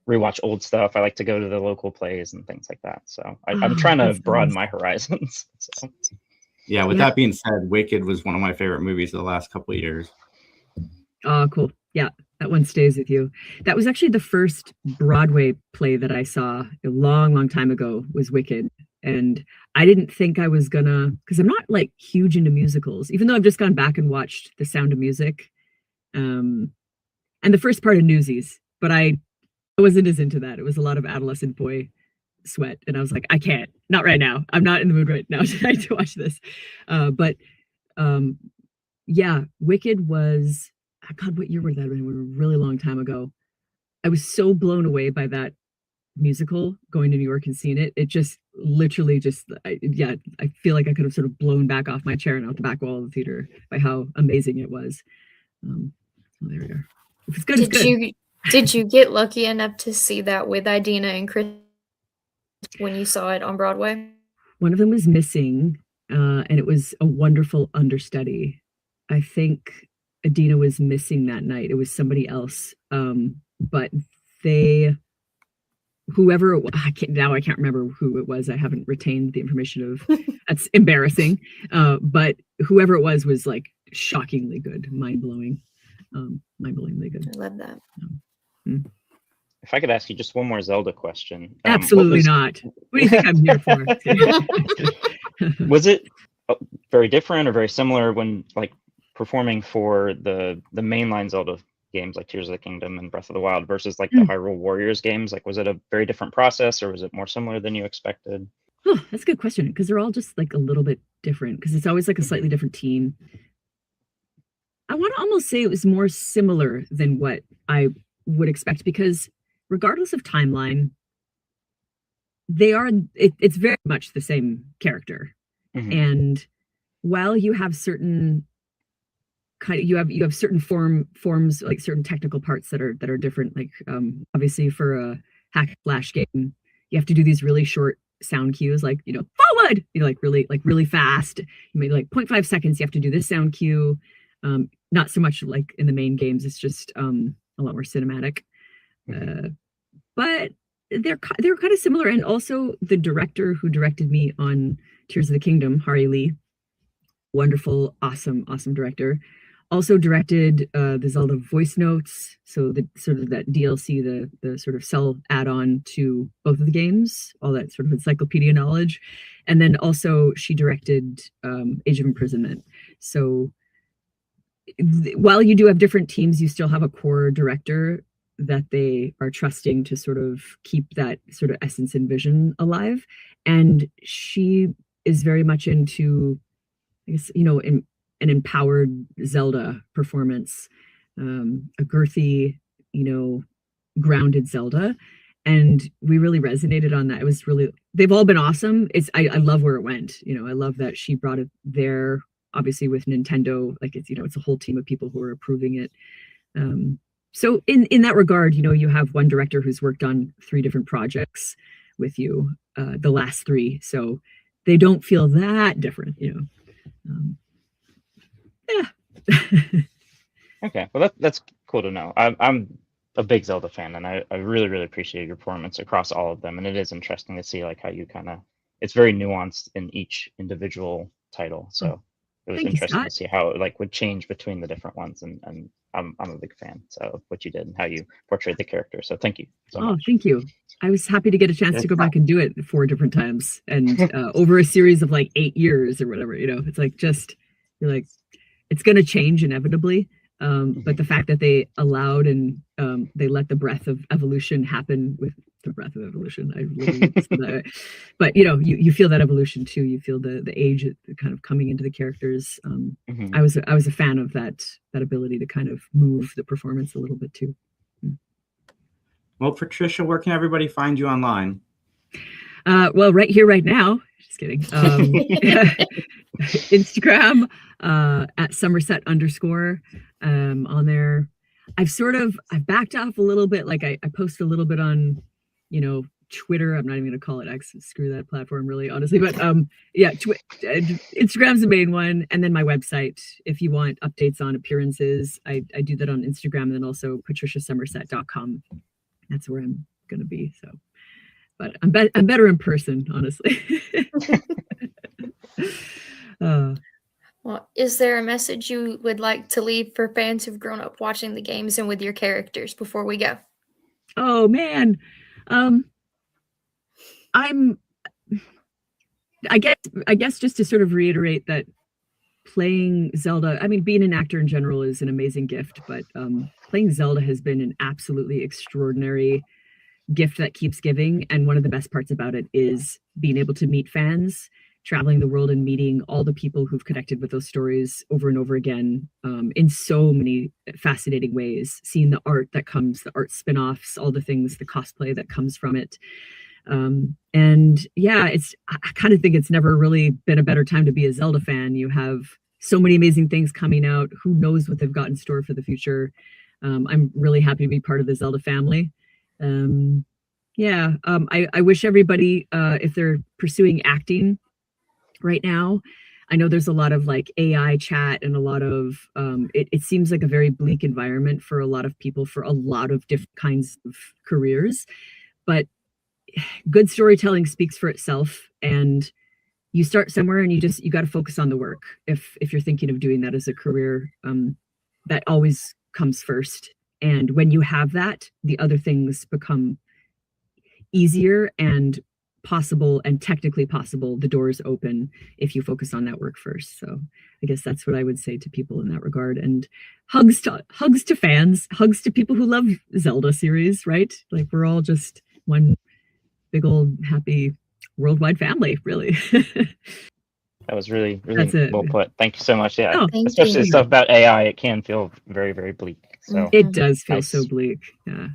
rewatch old stuff. I like to go to the local plays and things like that. So I'm trying to broaden my horizons. So. Yeah, with that being said, Wicked was one of my favorite movies of the last couple of years. Oh, cool. Yeah, that one stays with you. That was actually the first Broadway play that I saw a long, long time ago, was Wicked. And I didn't think I was gonna, because I'm not like huge into musicals, even though I've just gone back and watched The Sound of Music and the first part of Newsies, but I wasn't as into that. It was a lot of adolescent boy sweat. And I was like, I can't, not right now. I'm not in the mood right now tonight to watch this. Yeah, Wicked was, God, what year was that? A really long time ago. I was so blown away by that musical, going to New York and seeing it. It just literally I feel like I could have sort of blown back off my chair and out the back wall of the theater by how amazing it was. There we are. If it's good, Did you get lucky enough to see that with Idina and Chris when you saw it on Broadway? One of them was missing, and it was a wonderful understudy. I think Idina was missing that night. It was somebody else, but whoever I can't remember who it was. I haven't retained the information of. That's embarrassing. But whoever it was like shockingly good, mind-blowingly good. I love that. If I could ask you just one more Zelda question. Absolutely not. What do you think I'm here for? Was it very different or very similar when like performing for the mainline Zelda games like Tears of the Kingdom and Breath of the Wild versus like the Hyrule Warriors games? Like, was it a very different process or was it more similar than you expected? Oh, that's a good question, because they're all just like a little bit different, because it's always like a slightly different team. I want to almost say it was more similar than what I would expect, because regardless of timeline, it's very much the same character. And while you have certain you have certain forms, like certain technical parts that are different, like obviously for a hack and slash game, you have to do these really short sound cues, like forward, like really fast. You made like 0.5 seconds, you have to do this sound cue. Not so much like in the main games, it's just a lot more cinematic. But they're kind of similar. And also the director who directed me on Tears of the Kingdom, Hari Lee, wonderful, awesome director, also directed the Zelda voice notes. So the sort of that DLC, the sort of cell add-on to both of the games, all that sort of encyclopedia knowledge. And then also she directed Age of Imprisonment. So while you do have different teams, you still have a core director that they are trusting to sort of keep that sort of essence and vision alive. And she is very much into, I guess, an empowered Zelda performance, a girthy, grounded Zelda. And we really resonated on that. It was really, they've all been awesome. I love where it went. I love that she brought it there. Obviously with Nintendo, like it's a whole team of people who are approving it. So in that regard, you have one director who's worked on 3 different projects with you, the last 3. So they don't feel that different, yeah. Okay, well that's cool to know. I'm a big Zelda fan, and I really, really appreciate your performance across all of them. And it is interesting to see like how you it's very nuanced in each individual title. So it was interesting to see how it like would change between the different ones. And I'm a big fan of what you did and how you portrayed the character. So thank you so much. Thank you. I was happy to get a chance to go back and do it 4 different times and over a series of like 8 years or whatever. It's like you're like, it's going to change inevitably. But the fact that they allowed and they let the breath of evolution happen with the breath of evolution, I really but you feel that evolution too. You feel the age kind of coming into the characters. I was a fan of that ability to kind of move the performance a little bit too. Well, Patricia, where can everybody find you online? Well, right here, right now. Just kidding. Instagram at Summersett _ on there. I've backed off a little bit. Like I post a little bit on, Twitter. I'm not even going to call it X. Screw that platform, really, honestly. But Instagram's the main one, and then my website. If you want updates on appearances, I do that on Instagram, and then also patriciasummersett.com. That's where I'm going to be. So, but I'm better in person, honestly. Well, is there a message you would like to leave for fans who've grown up watching the games and with your characters before we go? Oh man. I guess just to sort of reiterate that playing Zelda, I mean, being an actor in general is an amazing gift, but playing Zelda has been an absolutely extraordinary gift that keeps giving. And one of the best parts about it is being able to meet fans, traveling the world and meeting all the people who've connected with those stories over and over again, in so many fascinating ways, seeing the art that comes, the art spin-offs, all the things, the cosplay that comes from it. And yeah, I kind of think it's never really been a better time to be a Zelda fan. You have so many amazing things coming out. Who knows what they've got in store for the future. I'm really happy to be part of the Zelda family. I wish everybody, if they're pursuing acting right now, I know there's a lot of like AI chat and a lot of, it seems like a very bleak environment for a lot of people for a lot of different kinds of careers, but good storytelling speaks for itself, and you start somewhere and you got to focus on the work. If you're thinking of doing that as a career, that always comes first. And when you have that, the other things become easier and possible, and technically possible. The doors open if you focus on that work first. So I guess that's what I would say to people in that regard. And hugs to fans, hugs to people who love Zelda series, right? Like we're all just one big old happy worldwide family, really. That was really well put. Thank you so much. Yeah, Oh, especially the stuff about AI, it can feel very, very bleak. So it does feel so bleak. Yeah.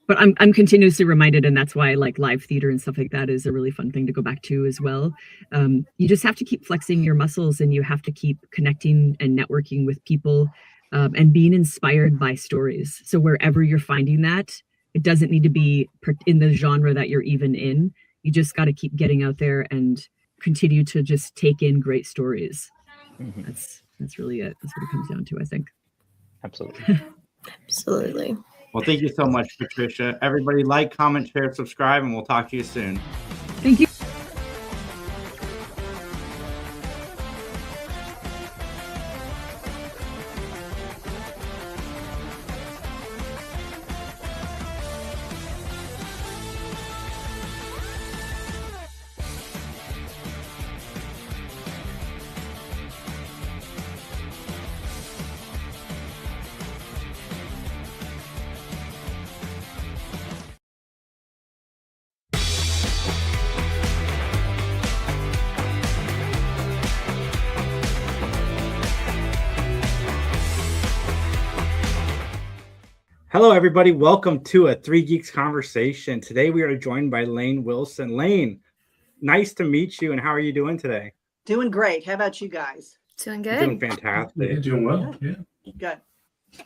But I'm continuously reminded, and that's why like live theater and stuff like that is a really fun thing to go back to as well. You just have to keep flexing your muscles, and you have to keep connecting and networking with people, and being inspired by stories. So wherever you're finding that, it doesn't need to be in the genre that you're even in. You just got to keep getting out there and continue to just take in great stories. Mm-hmm. That's really it. That's what it comes down to, I think. Absolutely. Absolutely. Well, thank you so much, Patricia. Everybody like, comment, share, subscribe, and we'll talk to you soon. Thank you. Hello, everybody. Welcome to a Three Geeks Conversation. Today, we are joined by Lane Wilson. Lane, nice to meet you. And how are you doing today? Doing great. How about you guys? Doing good. Doing fantastic. You're doing well. Yeah. Good.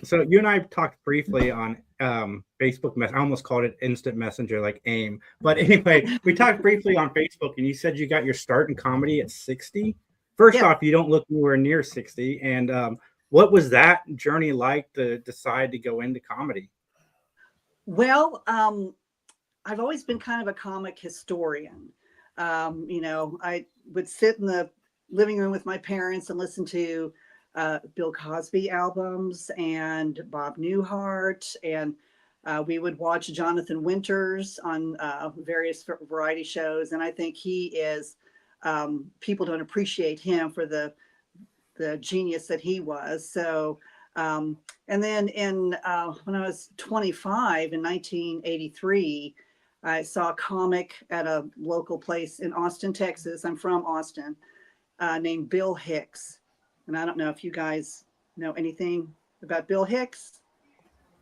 So you and I talked briefly on Facebook. I almost called it instant messenger, like AIM. But anyway, we talked briefly on Facebook, and you said you got your start in comedy at 60. First off, you don't look anywhere near 60. And what was that journey like to decide to go into comedy? Well, I've always been kind of a comic historian. I would sit in the living room with my parents and listen to Bill Cosby albums and Bob Newhart, and we would watch Jonathan Winters on various variety shows. And I think he is, people don't appreciate him for the genius that he was. So, and then when I was 25 in 1983, I saw a comic at a local place in Austin, Texas. I'm from Austin, named Bill Hicks. And I don't know if you guys know anything about Bill Hicks.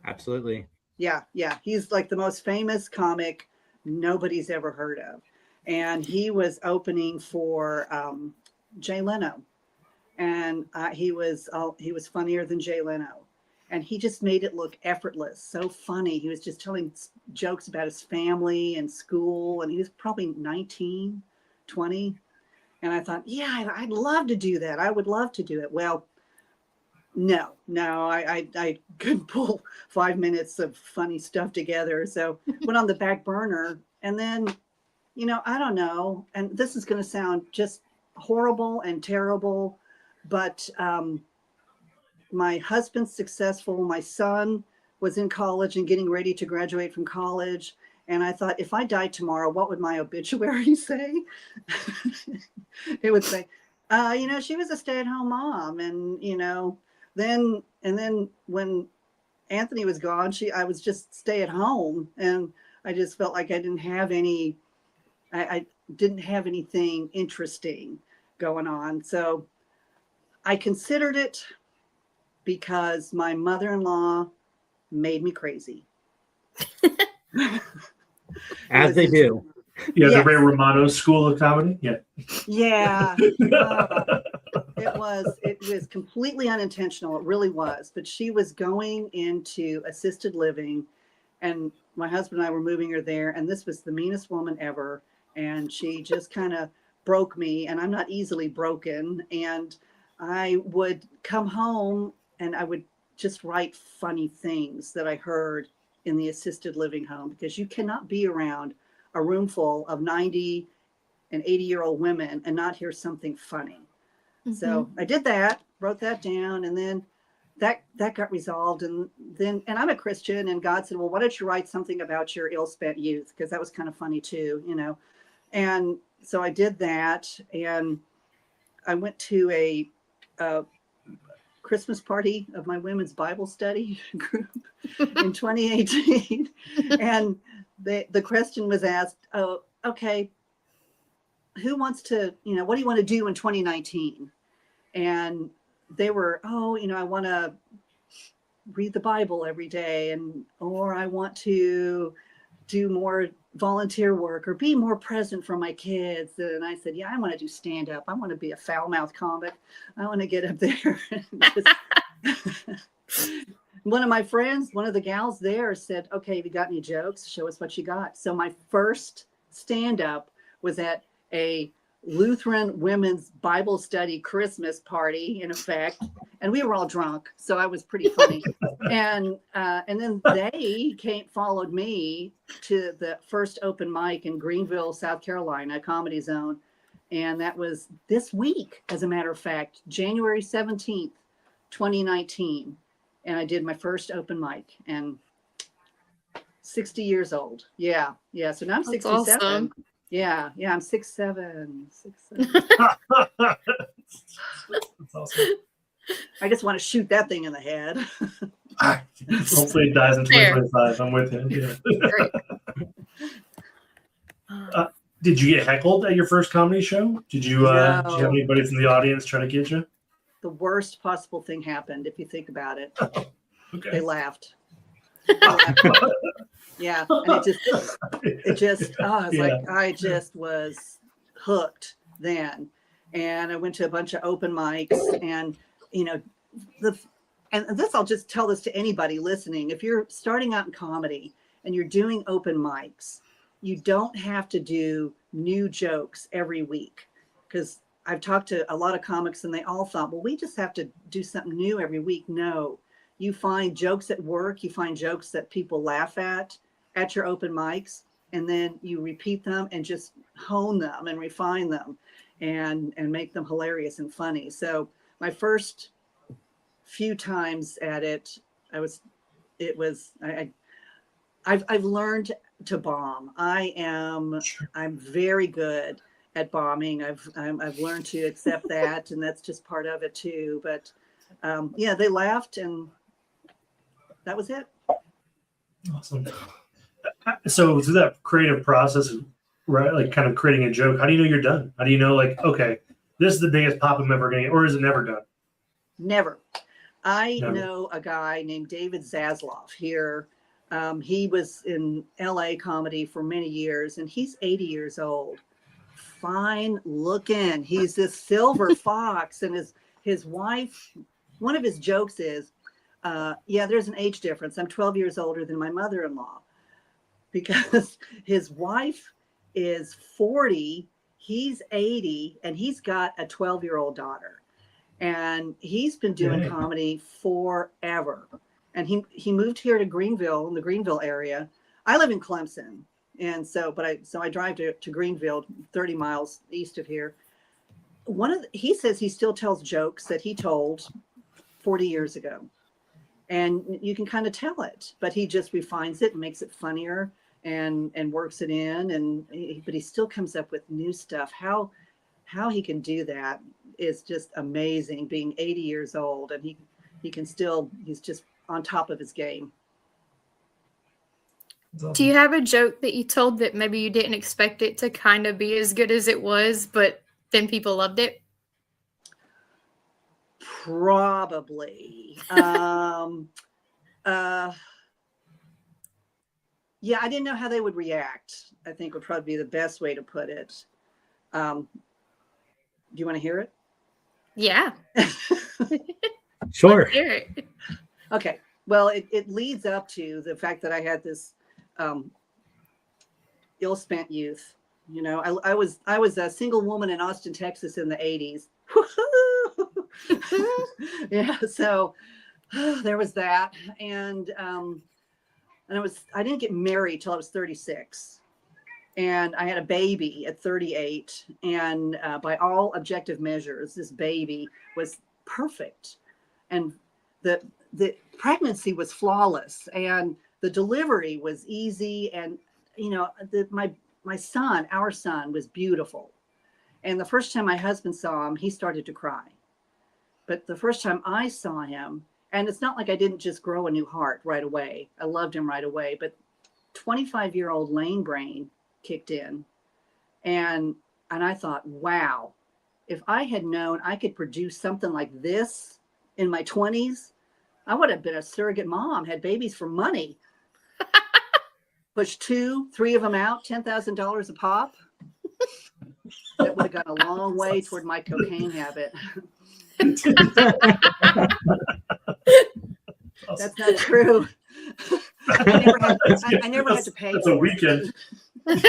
Absolutely. Yeah. He's like the most famous comic nobody's ever heard of. And he was opening for Jay Leno. And he was funnier than Jay Leno. and he just made it look effortless, so funny. He was just telling jokes about his family and school, and he was probably 19, 20. And I thought, yeah, I'd love to do that. I would love to do it. Well, no, I couldn't pull 5 minutes of funny stuff together. So went on the back burner. And then, you know, I don't know. And this is going to sound just horrible and terrible, but my husband's successful. My son was in college and getting ready to graduate from college. And I thought, if I died tomorrow, what would my obituary say? It would say, you know, she was a stay-at-home mom. And, you know, then when Anthony was gone, I was just stay at home. And I just felt like I didn't have any, I didn't have anything interesting going on. So I considered it because my mother-in-law made me crazy. As they do. Yeah, Yes. the Ray Romano School of Comedy. Yeah. Yeah. It was completely unintentional. It really was. But she was going into assisted living, and my husband and I were moving her there, and this was the meanest woman ever. And she just kind of broke me, and I'm not easily broken. And I would come home and I would just write funny things that I heard in the assisted living home, because you cannot be around a room full of 90 and 80-year-old women and not hear something funny. Mm-hmm. So I did that, wrote that down, and then that got resolved. And I'm a Christian, and God said, well, why don't you write something about your ill-spent youth? Because that was kind of funny too, you know. And so I did that, and I went to a Christmas party of my women's Bible study group in 2018. And the question was asked, oh, okay, who wants to, you know, what do you want to do in 2019? And they were, oh, you know, I want to read the Bible every day, or I want to do more volunteer work or be more present for my kids. And I said, yeah, I want to do stand-up. I want to be a foul-mouthed comic. I want to get up there. One of my friends, one of the gals there said, okay, have you got any jokes? Show us what you got. So my first stand-up was at a Lutheran women's Bible study Christmas party, in effect, and we were all drunk, so I was pretty funny. And then they followed me to the first open mic in Greenville, South Carolina, Comedy Zone, and that was this week, as a matter of fact, January 17th, 2019, and I did my first open mic, and 60 years old. Yeah. So now I'm 67. Awesome. Yeah, I'm 6'7". That's awesome. I just want to shoot that thing in the head. Hopefully it dies in 2025. I'm with you. Yeah. Did you get heckled at your first comedy show? Did you have anybody from the audience try to get you? The worst possible thing happened, if you think about it. Okay. They laughed. Yeah, and it just like I just was hooked then. And I went to a bunch of open mics, and you know, and this, I'll just tell this to anybody listening. If you're starting out in comedy and you're doing open mics, you don't have to do new jokes every week, because I've talked to a lot of comics and they all thought, well, we just have to do something new every week. No, you find jokes at work, you find jokes that people laugh at your open mics, and then you repeat them and just hone them and refine them and make them hilarious and funny. So my first few times at it, I've learned to bomb. I'm very good at bombing. I've learned to accept that, and that's just part of it too. But yeah, they laughed, and that was it. Awesome. So through that creative process, right, like kind of creating a joke, how do you know you're done? How do you know, like, okay, this is the biggest pop I'm ever going to get, or is it never done? Never. I know a guy named David Zasloff here. He was in LA comedy for many years, and he's 80 years old. Fine looking. He's this silver fox, and his wife, one of his jokes is, Yeah, there's an age difference. I'm 12 years older than my mother-in-law because his wife is 40, he's 80, and he's got a 12-year-old daughter. And he's been doing comedy forever. And he moved here to Greenville, in the Greenville area. I live in Clemson. And so I drive to Greenville, 30 miles east of here. He says he still tells jokes that he told 40 years ago. And you can kind of tell it, but he just refines it and makes it funnier and works it in. But he still comes up with new stuff. How he can do that is just amazing, being 80 years old, and he's just on top of his game. Do you have a joke that you told that maybe you didn't expect it to kind of be as good as it was, but then people loved it? Probably. Yeah, I didn't know how they would react, I think would probably be the best way to put it. Do you want to hear it? Yeah. Sure. Let's hear it. Okay. Well, it leads up to the fact that I had this ill-spent youth. You know, I was a single woman in Austin, Texas in the 80s. Yeah, so there was that, and I didn't get married till I was 36, and I had a baby at 38, and by all objective measures, this baby was perfect, and the pregnancy was flawless, and the delivery was easy, and you know, our son was beautiful. And the first time my husband saw him, he started to cry. But the first time I saw him, and it's not like I didn't just grow a new heart right away. I loved him right away, but 25-year-old lane brain kicked in. And I thought, wow, if I had known I could produce something like this in my 20s, I would have been a surrogate mom, had babies for money. Pushed 2-3 of them out, $10,000 a pop. That would have gone a long way toward my cocaine habit. That's not true. I never had to pay. That's a weekend. That's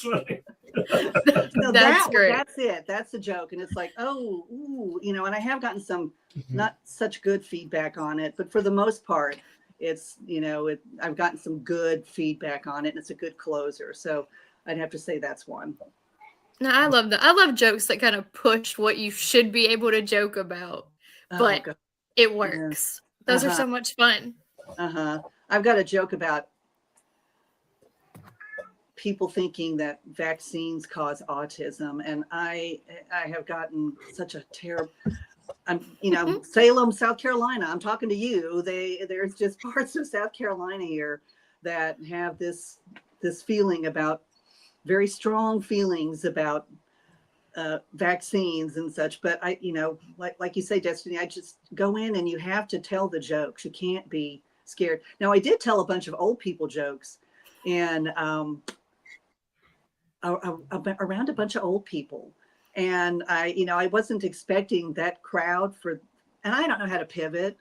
funny. So That's great. That's it. That's the joke. And it's like, oh, ooh, you know, and I have gotten some not such good feedback on it, but for the most part, it's, you know, I've gotten some good feedback on it, and it's a good closer. So I'd have to say that's one. No, I love that. I love jokes that kind of push what you should be able to joke about, but it works. Yeah. Those are so much fun. I've got a joke about people thinking that vaccines cause autism, and I have gotten such a terrible. You know, Salem, South Carolina. I'm talking to you. There's just parts of South Carolina here that have this feeling about, very strong feelings about vaccines and such. But I, you know, like you say, Destiny, I just go in and you have to tell the jokes. You can't be scared. Now, I did tell a bunch of old people jokes, and around a bunch of old people. And I wasn't expecting that crowd and I don't know how to pivot.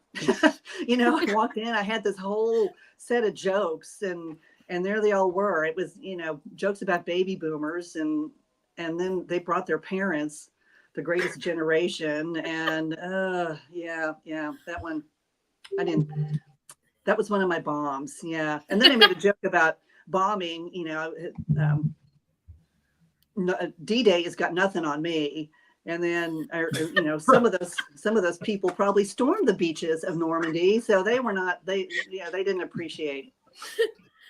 You know, I walked in, I had this whole set of jokes, and there they all were. It was, you know, jokes about baby boomers, and then they brought their parents, the greatest generation. And yeah, that one, that was one of my bombs. Yeah. And then I made a joke about bombing, you know, D-Day has got nothing on me. And then, you know, some of those people probably stormed the beaches of Normandy. So they didn't appreciate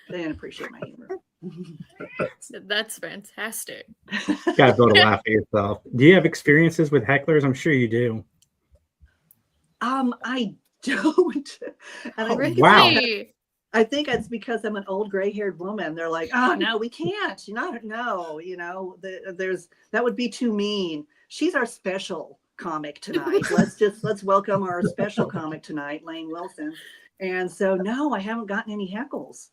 my humor. That's fantastic. Gotta be able to laugh at yourself. Do you have experiences with hecklers? I'm sure you do. I don't. And wow. I think it's because I'm an old gray-haired woman. They're like, oh no, we can't. No, you know, that would be too mean. She's our special comic tonight. Let's welcome our special comic tonight, Lane Wilson. And so no, I haven't gotten any heckles.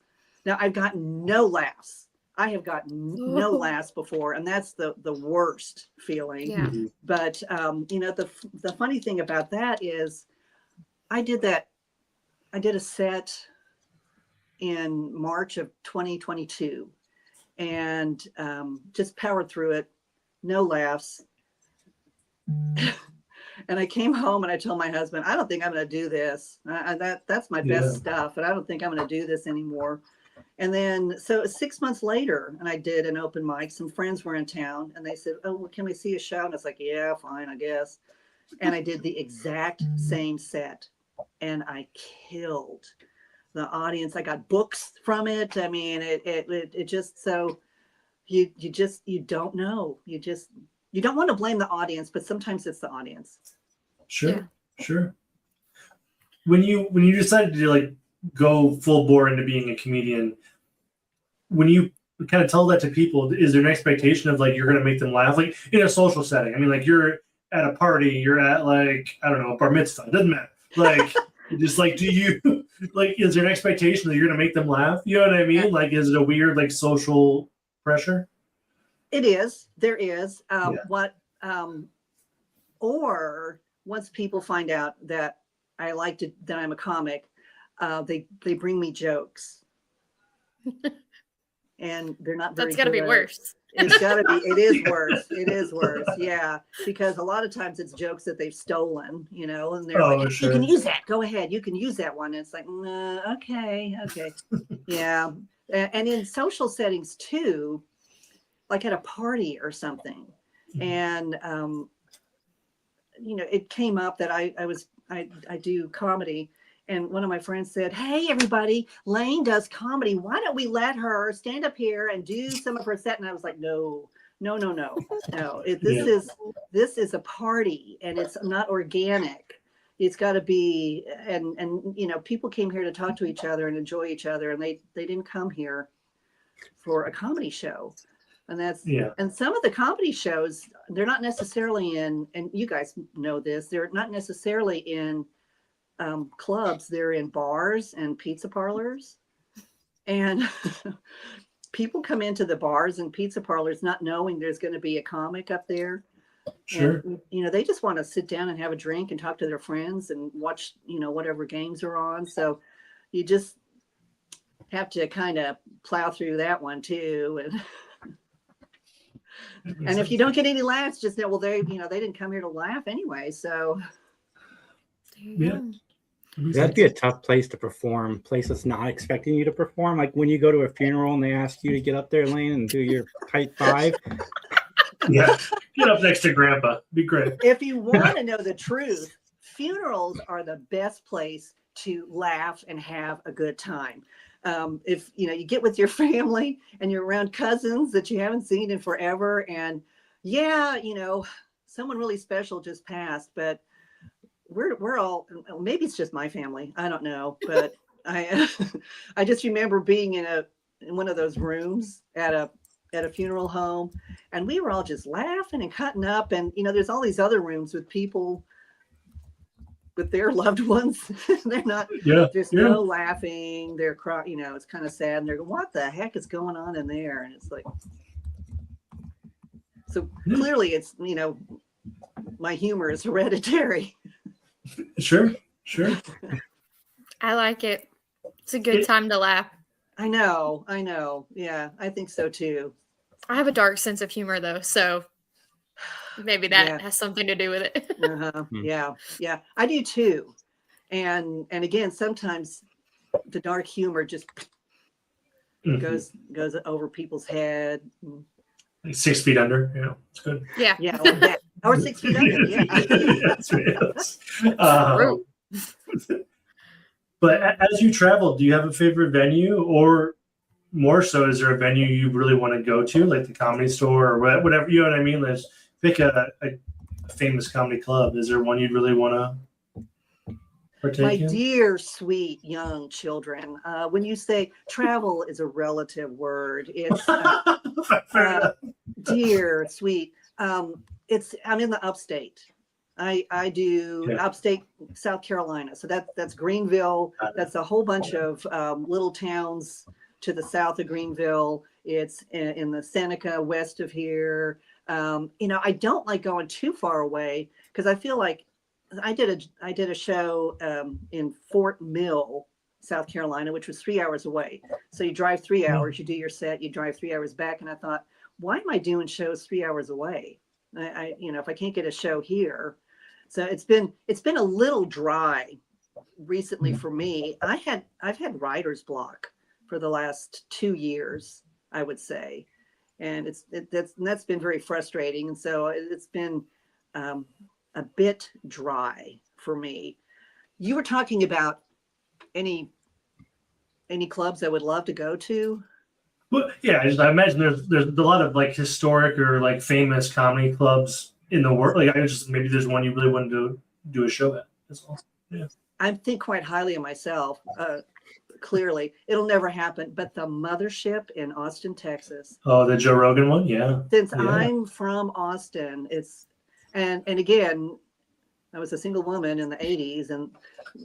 Now I've gotten no laughs. I have gotten no laughs before, and that's the worst feeling. Yeah. But you know, the funny thing about that is, I did that. I did a set in March of 2022 and just powered through it. No laughs. And I came home and I told my husband, I don't think I'm going to do this. That's my best stuff. And I don't think I'm going to do this anymore. And then, so 6 months later, and I did an open mic. Some friends were in town and they said, oh, well, can we see a show? And I was like, yeah, fine, I guess. And I did the exact same set and I killed the audience. I got books from it. I mean, it just, so you don't know. You don't want to blame the audience, but sometimes it's the audience. Sure. When you decided to like go full bore into being a comedian, when you kind of tell that to people, is there an expectation of like you're going to make them laugh, like in a social setting? I mean, like you're at a party, you're at like, I don't know, a bar mitzvah, it doesn't matter. Like, just like, do you like, is there an expectation that you're going to make them laugh? You know what I mean? Like, is it a weird like social pressure? It is. There is. Or once people find out that I like to, that I'm a comic, they bring me jokes, and they're not very. That's got to be worse. It's got to be. It is worse. It is worse. Yeah, because a lot of times it's jokes that they've stolen, you know, and they're like, sure. "You can use that. Go ahead. You can use that one." And it's like, okay, yeah. And in social settings too, like at a party or something, and you know, it came up that I do comedy. And one of my friends said, hey, everybody, Lane does comedy. Why don't we let her stand up here and do some of her set? And I was like, no. This is a party and it's not organic. It's got to be, and you know, people came here to talk to each other and enjoy each other. And they didn't come here for a comedy show. And that's, and some of the comedy shows, they're not necessarily in, and you guys know this, they're not necessarily in clubs, they're in bars and pizza parlors. And people come into the bars and pizza parlors not knowing there's going to be a comic up there. Sure. And, you know, they just want to sit down and have a drink and talk to their friends and watch, you know, whatever games are on. So you just have to kind of plow through that one too. And if you don't get any laughs, just know, well, they didn't come here to laugh anyway. So that'd be a tough place to perform. Place that's not expecting you to perform. Like when you go to a funeral and they ask you to get up there, Lane, and do your tight five. Yeah, get up next to Grandpa. Be great. If you want to know the truth, funerals are the best place to laugh and have a good time. If you know, you get with your family and you're around cousins that you haven't seen in forever, and you know, someone really special just passed, but we're all, maybe it's just my family, I don't know, but I just remember being in one of those rooms at a funeral home, and we were all just laughing and cutting up, and you know, there's all these other rooms with people with their loved ones. They're not, there's no laughing, they're crying, you know, it's kind of sad, and they're going, what the heck is going on in there? And it's like, so clearly it's, you know, my humor is hereditary. Sure. I like it. It's a good time to laugh. I know. Yeah, I think so too. I have a dark sense of humor though, so maybe that has something to do with it. Yeah, I do too. And again, sometimes the dark humor just goes over people's head. Like 6 feet under, you know, it's good. Yeah, like that. Or 6 feet under. Yes. But as you travel, do you have a favorite venue, or more so, is there a venue you really want to go to, like the Comedy Store or whatever? You know what I mean? Let's pick a famous comedy club. Is there one you'd really want to partake in? My dear, sweet young children, when you say travel is a relative word, it's dear, sweet. I'm in the upstate. I do upstate South Carolina. So that's Greenville. That's a whole bunch of little towns to the south of Greenville. It's in the Seneca west of here. You know, I don't like going too far away because I feel like I did a show in Fort Mill, South Carolina, which was 3 hours away. So you drive 3 hours, you do your set, you drive 3 hours back. And I thought, why am I doing shows 3 hours away? I if I can't get a show here. So it's been a little dry recently for me. I've had writer's block for the last 2 years, I would say. And that's been very frustrating. And so it's been a bit dry for me. You were talking about any clubs I would love to go to? Well, yeah, I imagine there's a lot of like historic or like famous comedy clubs in the world. Like maybe there's one you really want to do a show at. That's all. Yeah. I think quite highly of myself. Clearly, it'll never happen. But the Mothership in Austin, Texas. Oh, the Joe Rogan one, yeah. Since I'm from Austin, it's and again, I was a single woman in the '80s, and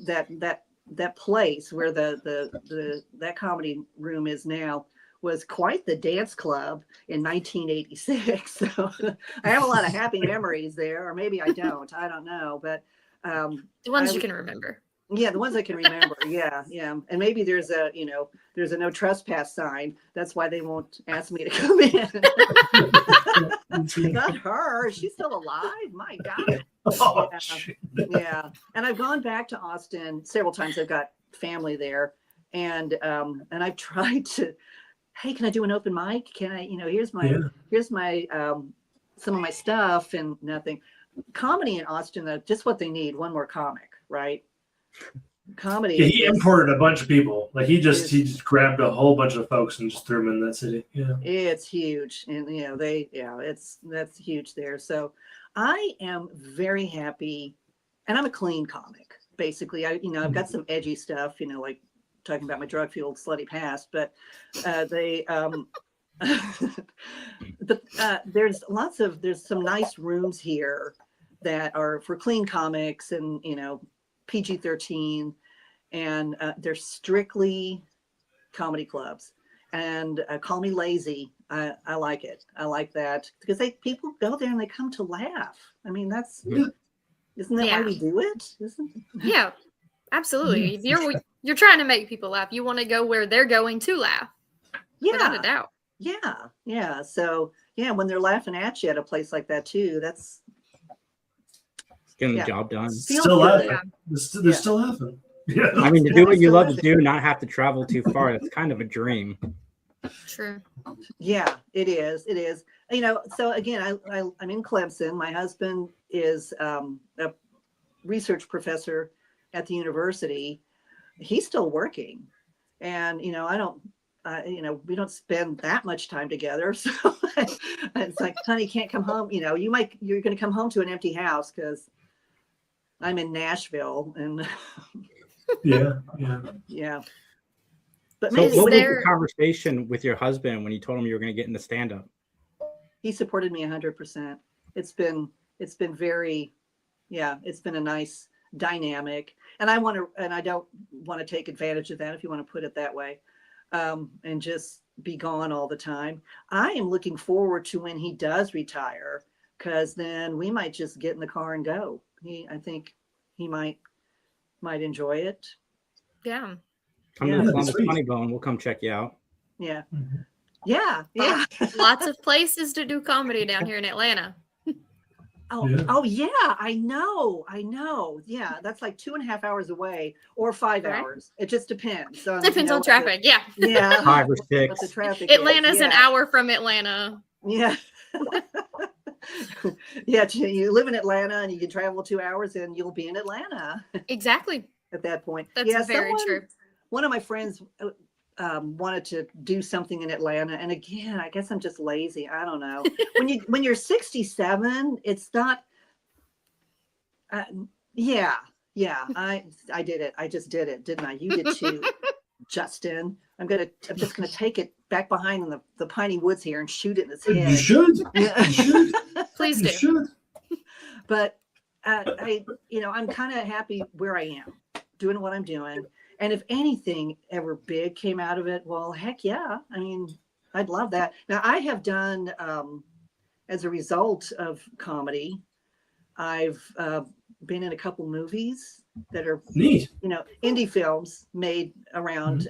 that place where that comedy room is now was quite the dance club in 1986. So I have a lot of happy memories there, or maybe I don't. I don't know, but the ones you can remember. Yeah, the ones I can remember. Yeah. And maybe there's a no trespass sign. That's why they won't ask me to come in. Not her. She's still alive. My God. Oh, yeah. And I've gone back to Austin several times. I've got family there, and I've tried to. Hey, can I do an open mic? Can I? Here's my some of my stuff, and nothing. Comedy in Austin, just what they need. One more comic, right? Comedy. Yeah, he imported a bunch of people. Like he just grabbed a whole bunch of folks and just threw them in that city. Yeah, it's huge, and that's huge there. So I am very happy, and I'm a clean comic. Basically, I've got some edgy stuff, like talking about my drug-fueled slutty past, but there's some nice rooms here that are for clean comics and PG-13, and they're strictly comedy clubs. And call me lazy. I like it. I like that because people go there and they come to laugh. I mean, isn't that why we do it? Yeah, absolutely. If you're trying to make people laugh, you want to go where they're going to laugh. Yeah, without a doubt. Yeah. So when they're laughing at you at a place like that too, that's getting the job done. Still laughing. They're still laughing. Yeah. I mean, to do what you love to do, not have to travel too far, that's kind of a dream. True. Yeah, it is. It is. So again, I'm in Clemson. My husband is a research professor at the university. He's still working, and we don't spend that much time together. So it's like, honey, can't come home. You're going to come home to an empty house because I'm in Nashville, and yeah. But so what was the conversation with your husband when you told him you were going to get into stand-up? He supported me 100%. It's been very, it's been a nice dynamic, and I don't want to take advantage of that, if you want to put it that way, and just be gone all the time. I am looking forward to when he does retire, because then we might just get in the car and go. I think he might enjoy it. Yeah. Come to the Columbus Funny Bone. We'll come check you out. Yeah. Mm-hmm. Yeah. Lots of places to do comedy down here in Atlanta. Oh yeah, I know. Yeah, that's like 2.5 hours away or 5 hours. It just depends. Depends on traffic. Yeah. 5 or 6. What the traffic Atlanta's an hour from Atlanta. Yeah. Yeah, you live in Atlanta and you can travel 2 hours and you'll be in Atlanta. Exactly. At that point. That's very true. One of my friends wanted to do something in Atlanta, and again, I guess I'm just lazy. I don't know. when you're 67, it's not. I did it. I just did it, didn't I? You did too, Justin. I'm just gonna take it back behind in the piney woods here and shoot it in his head. You should. Yeah. You should. Please you do. Should. But I'm kind of happy where I am, doing what I'm doing. And if anything ever big came out of it, well, heck yeah. I mean, I'd love that. Now, I have done, as a result of comedy, I've been in a couple movies that are neat. Indie films made around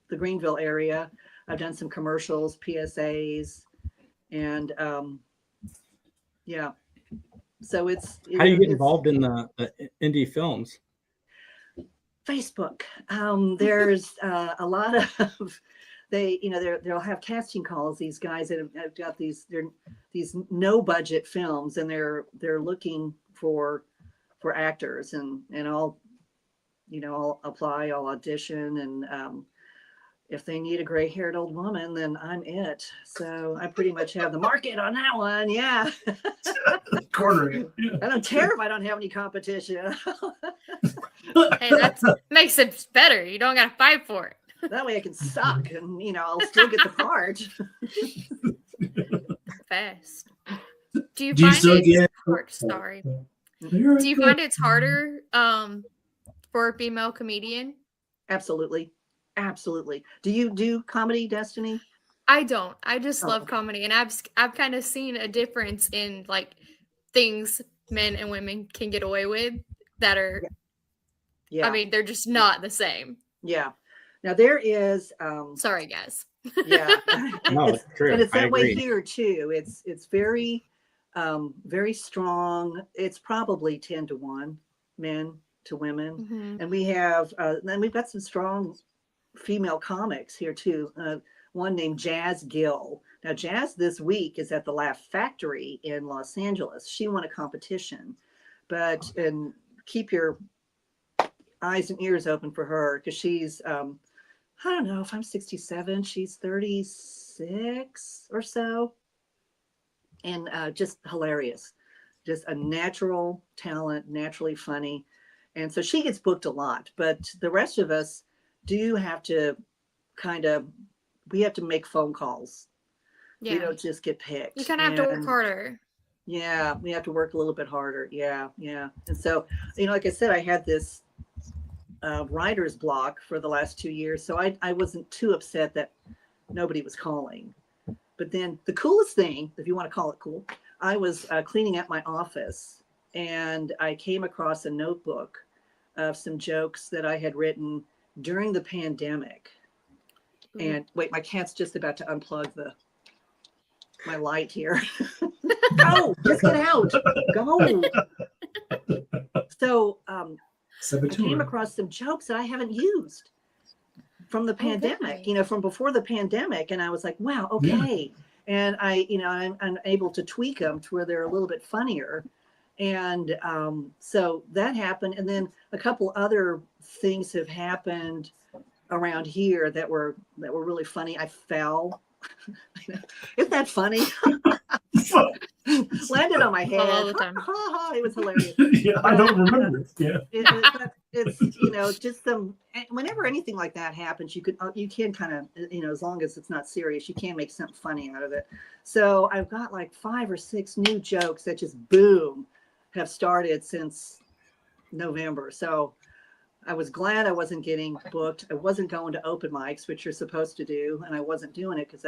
the Greenville area. I've done some commercials, PSAs, and so it's. How do you get involved in the indie films? Facebook. There's a lot of they'll have casting calls. These guys that have got these no budget films, and they're looking for actors, and I'll apply, I'll audition, and if they need a gray-haired old woman, then I'm it. So I pretty much have the market on that one. Yeah. Cornering it. I don't care if I don't have any competition. Hey, that makes it better. You don't got to fight for it. That way I can suck and, I'll still get the part. Fast. Do you Do you find still it's get- hard? Sorry. You're Do you okay. find it's harder for a female comedian? Absolutely. Absolutely. Do you do comedy, Destiny? I don't. I just Oh, love okay. comedy, and I've kind of seen a difference in like things men and women can get away with that are. Yeah. I mean, they're just not the same. Yeah. Now there is Sorry, guys. yeah. No, it's true. And it's I that way agree. here too. It's very very strong. It's probably 10-1 men to women. Mhm. And we have then we've got some strong female comics here too. One named Jazz Gill. Now Jazz this week is at the Laugh Factory in Los Angeles. She won a competition, and keep your eyes and ears open for her, because she's I don't know, if I'm 67, she's 36 or so, and just hilarious, just a natural talent, naturally funny. And so she gets booked a lot, but the rest of us do have to we have to make phone calls. Yeah. We don't just get picked. You kind of have to work And harder. yeah, we have to work a little bit harder. Yeah. And so, like I said, I had this writer's block for the last 2 years, so I wasn't too upset that nobody was calling. But then the coolest thing, if you want to call it cool, I was cleaning up my office, and I came across a notebook of some jokes that I had written during the pandemic. And wait, my cat's just about to unplug my light here. Go, just get out. Go. So I came across some jokes that I haven't used from the pandemic, from before the pandemic. And I was like, wow, okay. Yeah. And I'm able to tweak them to where they're a little bit funnier. And so that happened. And then a couple other things have happened around here that were really funny. I fell. Isn't that funny? Landed on my head. All the time. It was hilarious. Yeah, I don't remember it. Yeah. It's just whenever anything like that happens, you can kind of, as long as it's not serious, you can make something funny out of it. So I've got like 5 or 6 new jokes that just boom have started since November. So I was glad I wasn't getting booked. I wasn't going to open mics, which you're supposed to do, and I wasn't doing it because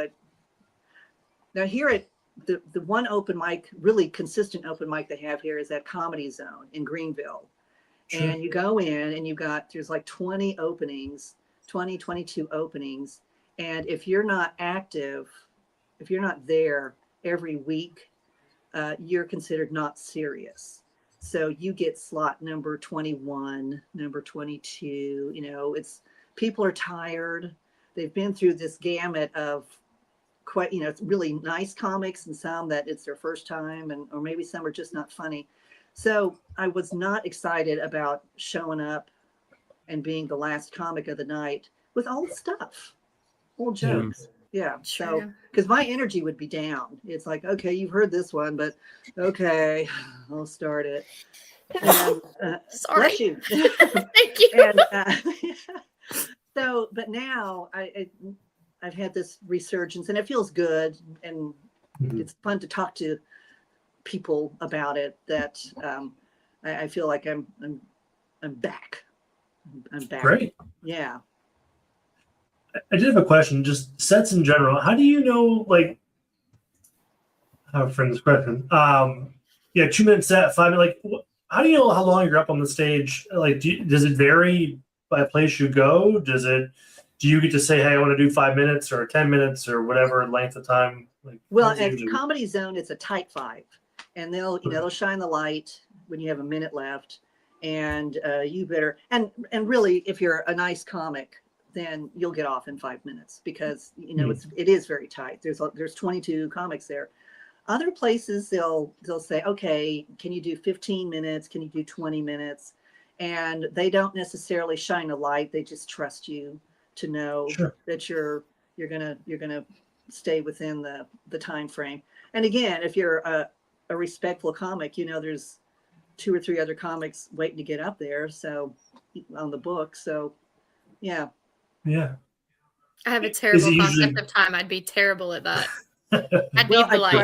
now here at the one open mic, really consistent open mic they have here is at Comedy Zone in Greenville. Sure. And you go in and there's like 22 openings. And if you're not active, if you're not there every week, you're considered not serious. So you get slot number 21, number 22, people are tired. They've been through this gamut of quite, it's really nice comics and some that it's their first time, or maybe some are just not funny. So I was not excited about showing up and being the last comic of the night with old stuff, old jokes. Yeah. So, because my energy would be down. It's like, okay, you've heard this one, but okay, I'll start it. And, Sorry. Bless you. Thank you. And, so, but now I've had this resurgence, and it feels good, and it's fun to talk to people about it. That I feel like I'm back. I'm back. Great. Yeah. I did have a question, just sets in general. How do you know, like, I have a friend this question. 2-minute set, 5 minute, like, how do you know how long you're up on the stage? Like, does it vary by place you go? Do you get to say, hey, I want to do 5 minutes or 10 minutes or whatever length of time? Like, well, at Comedy Zone, it's a tight 5, and they'll shine the light when you have a minute left, and you better and really, if you're a nice comic, then you'll get off in 5 minutes because it is very tight. There's 22 comics there. Other places they'll say, okay, can you do 15 minutes? Can you do 20 minutes? And they don't necessarily shine a light. They just trust you to know that you're gonna stay within the time frame. And again, if you're a respectful comic, there's 2 or 3 other comics waiting to get up there. So on the book. So yeah. I have a terrible concept of time. I'd be terrible at that. I'd be polite.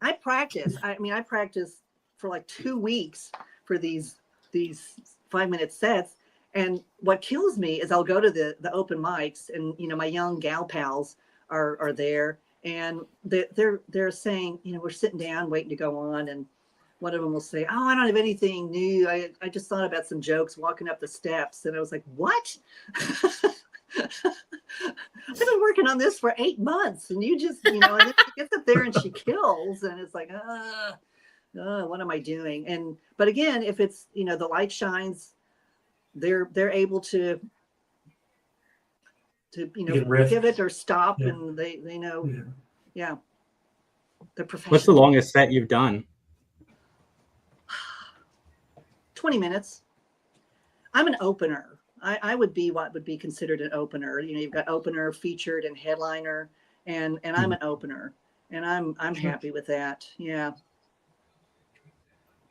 I practice. I practice for like 2 weeks for these 5-minute sets. And what kills me is I'll go to the open mics, and my young gal pals are there, and they're saying, we're sitting down waiting to go on, and one of them will say, oh, I don't have anything new. I just thought about some jokes walking up the steps. And I was like, what? I've been working on this for 8 months, and you just, and then she gets up there and she kills, and it's like, what am I doing? But again, if it's, the light shines, they're able to pivot or stop, and they know, they're professional. What's the longest set you've done? 20 minutes. I'm an opener. I would be what would be considered an opener. You've got opener, featured, and headliner, and I'm an opener, and I'm happy with that. Yeah.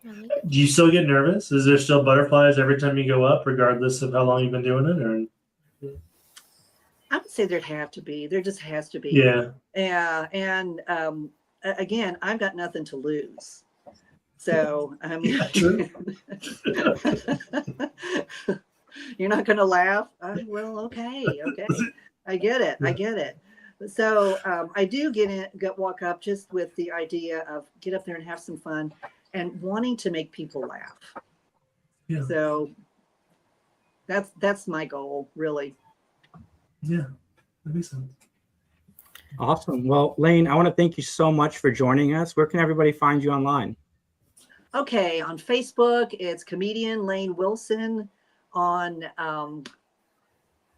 Do you still get nervous? Is there still butterflies every time you go up, regardless of how long you've been doing it? Or I would say there'd have to be. There just has to be. Yeah. Yeah, and again, I've got nothing to lose. So you're not going to laugh? Well, okay. I get it. So I do walk up just with the idea of get up there and have some fun and wanting to make people laugh. Yeah. So that's my goal, really. Yeah, that makes sense. Awesome. Well, Lane, I want to thank you so much for joining us. Where can everybody find you online? Okay, on Facebook, it's comedian Lane Wilson. On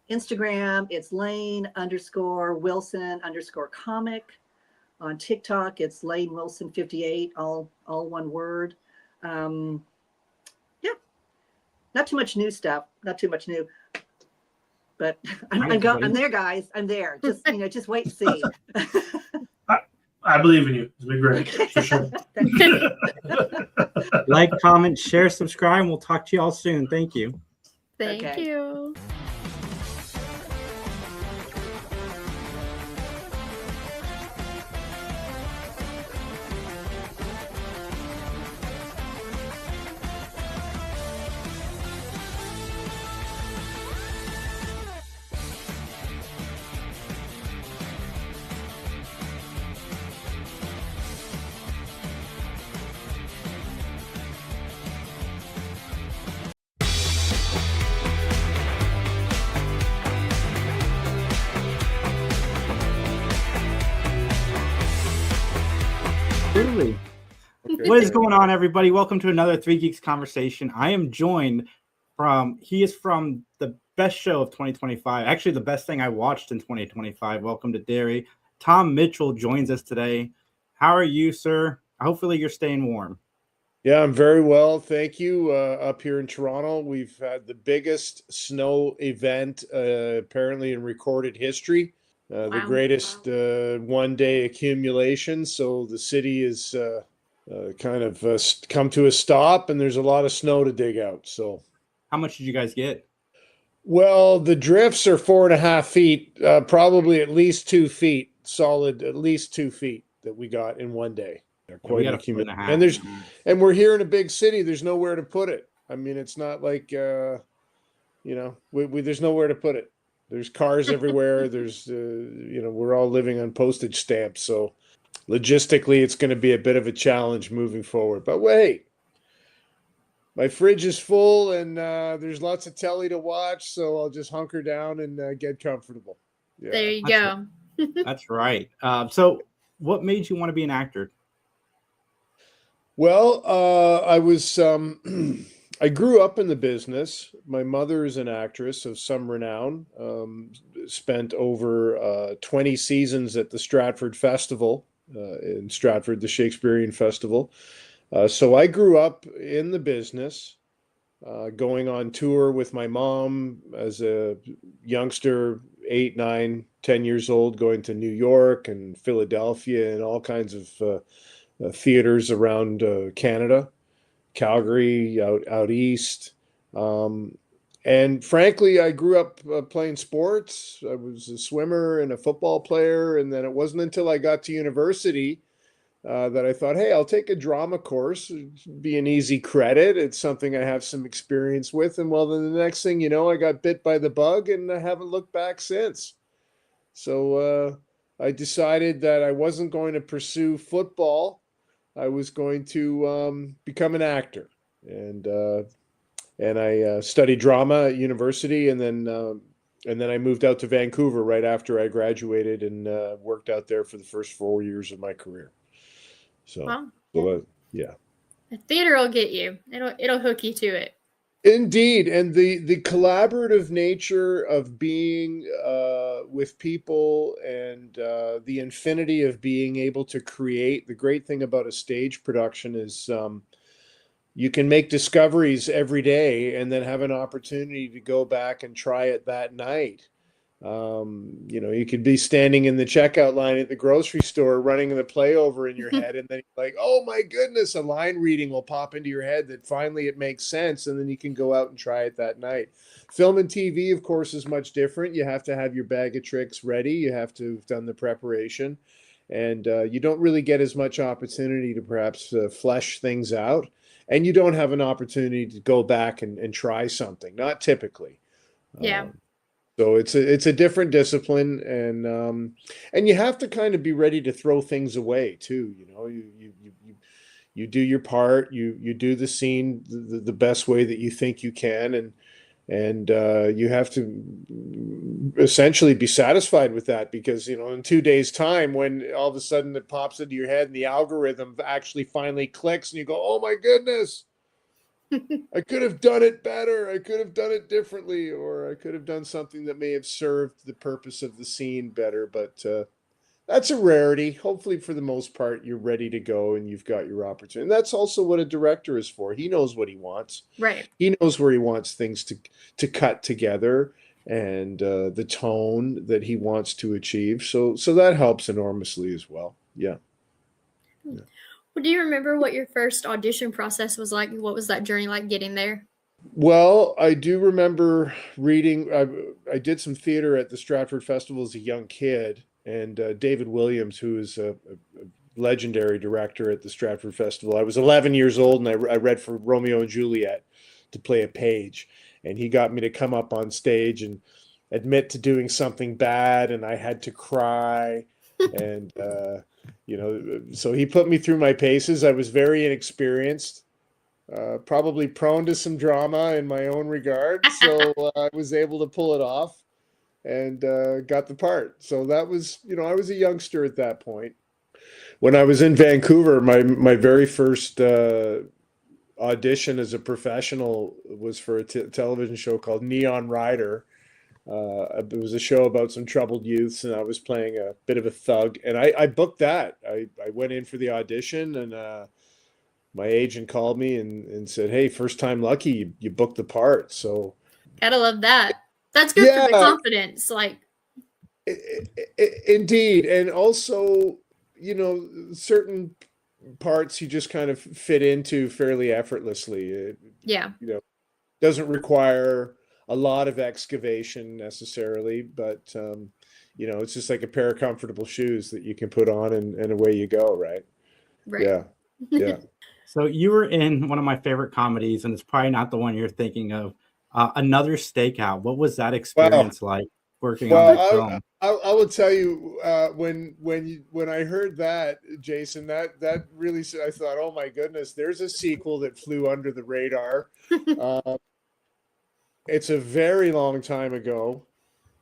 Instagram, it's Lane_Wilson_comic. On TikTok, it's Lane Wilson 58, all one word. Yeah, not too much new stuff. Not too much new. But I'm there, guys. I'm there. Just just wait and see. I believe in you. It's been great, for sure. Like, comment, share, subscribe, and we'll talk to you all soon. Thank you. Thank you. Absolutely. What is going on, everybody? Welcome to another Three Geeks Conversation. I am joined he is from the best show of 2025. Actually, the best thing I watched in 2025. Welcome to Dairy. Tom Mitchell joins us today. How are you, sir? Hopefully you're staying warm. Yeah, I'm very well. Thank you. Up here in Toronto, we've had the biggest snow event apparently in recorded history. The greatest one-day accumulation. So the city is kind of come to a stop, and there's a lot of snow to dig out. So, how much did you guys get? Well, the drifts are 4.5 feet, probably at least 2 feet, solid, at least 2 feet that we got in one day. Quite an accumulation. And we're here in a big city. There's nowhere to put it. I mean, it's not like there's nowhere to put it. There's cars everywhere. There's, we're all living on postage stamps. So logistically, it's going to be a bit of a challenge moving forward. But wait, my fridge is full and there's lots of telly to watch, so I'll just hunker down and get comfortable. Yeah. There you go. That's right. So what made you want to be an actor? Well, I was I grew up in the business. My mother is an actress of some renown. Spent over 20 seasons at the Stratford Festival in Stratford, the Shakespearean Festival. So I grew up in the business, going on tour with my mom as a youngster, 8, 9, 10 years old, going to New York and Philadelphia and all kinds of theaters around Canada, Calgary, out east. And frankly, I grew up playing sports. I was a swimmer and a football player. And then it wasn't until I got to university that I thought, hey, I'll take a drama course. It'd be an easy credit. It's something I have some experience with. And well, then the next thing you know, I got bit by the bug and I haven't looked back since. So I decided that I wasn't going to pursue football. I was going to become an actor. And I studied drama at university, and then I moved out to Vancouver right after I graduated and worked out there for the first 4 years of my career. So, yeah. The theater will get you. It'll hook you to it. Indeed, and the collaborative nature of being with people and the infinity of being able to create. The great thing about a stage production is you can make discoveries every day and then have an opportunity to go back and try it that night. You could be standing in the checkout line at the grocery store running the play over in your head, and then you're like, oh my goodness, a line reading will pop into your head that finally it makes sense, and then you can go out and try it that night. Film and TV, of course, is much different. You have to have your bag of tricks ready. You have to have done the preparation, and you don't really get as much opportunity to perhaps flesh things out, and you don't have an opportunity to go back and try something, not typically. Yeah. So it's a different discipline, and you have to kind of be ready to throw things away too. You do your part, you do the scene the best way that you think you can, and you have to essentially be satisfied with that, because in 2 days' time, when all of a sudden it pops into your head and the algorithm actually finally clicks, and you go, oh my goodness, I could have done it better. I could have done it differently, or I could have done something that may have served the purpose of the scene better. But that's a rarity. Hopefully, for the most part, you're ready to go and you've got your opportunity. And that's also what a director is for. He knows what he wants. Right. He knows where he wants things to cut together, and the tone that he wants to achieve. So that helps enormously as well. Yeah. Well, do you remember what your first audition process was like? What was that journey like getting there? Well, I do remember reading. I did some theater at the Stratford Festival as a young kid, and David Williams, who is a legendary director at the Stratford Festival. I was 11 years old, and I read for Romeo and Juliet to play a page, and he got me to come up on stage and admit to doing something bad, and I had to cry, and so he put me through my paces. I was very inexperienced, probably prone to some drama in my own regard. So I was able to pull it off and got the part. So that was, I was a youngster at that point. When I was in Vancouver, my very first audition as a professional was for a television show called Neon Rider. It was a show about some troubled youths, and I was playing a bit of a thug, and I booked that. I went in for the audition, and my agent called me and said, hey, first time lucky, you booked the part. So gotta love that. That's good for the confidence. Indeed. And also, certain parts you just kind of fit into fairly effortlessly. Doesn't require a lot of excavation necessarily, but it's just like a pair of comfortable shoes that you can put on and away you go, right? Yeah. So you were in one of my favorite comedies, and it's probably not the one you're thinking of, Another Stakeout. What was that experience like? working on that film. I will tell you when I heard that, Jason, that really, I thought, oh my goodness, there's a sequel that flew under the radar. It's a very long time ago,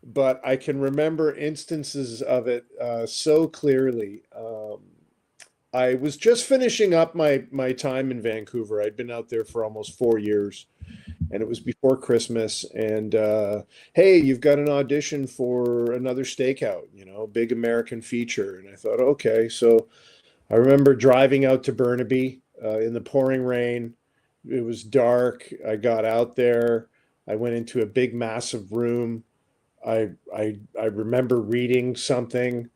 but I can remember instances of it so clearly. I was just finishing up my time in Vancouver. I'd been out there for almost 4 years, and it was before Christmas. And hey, you've got an audition for another stakeout, big American feature. And I thought, okay. So I remember driving out to Burnaby in the pouring rain. It was dark. I got out there. I went into a big, massive room. I remember reading something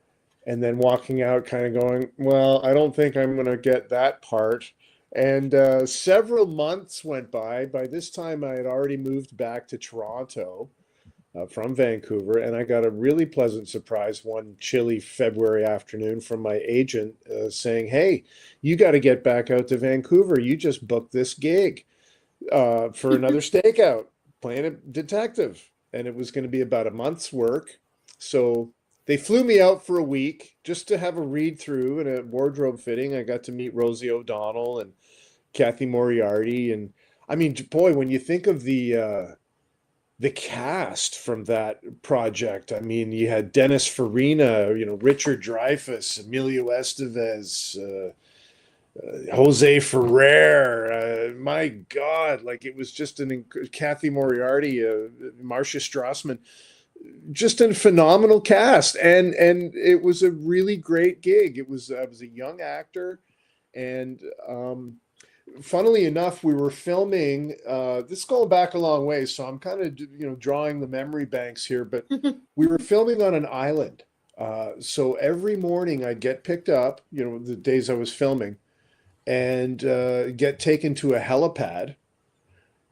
and then walking out kind of going, well, I don't think I'm going to get that part. And several months went by. By this time, I had already moved back to Toronto from Vancouver, and I got a really pleasant surprise one chilly February afternoon from my agent saying, hey, you got to get back out to Vancouver. You just booked this gig for another stakeout, playing a detective. And it was going to be about a month's work. So they flew me out for a week just to have a read through and a wardrobe fitting. I got to meet Rosie O'Donnell and Kathy Moriarty. And I mean, boy, when you think of the cast from that project, I mean, you had Dennis Farina, Richard Dreyfuss, Emilio Estevez, Jose Ferrer, my God, like it was just Kathy Moriarty, Marcia Strassman, just a phenomenal cast, and it was a really great gig. I was a young actor, and funnily enough, we were filming. This is going back a long way, so I'm kind of drawing the memory banks here. But we were filming on an island, so every morning I'd get picked up. The days I was filming, and get taken to a helipad,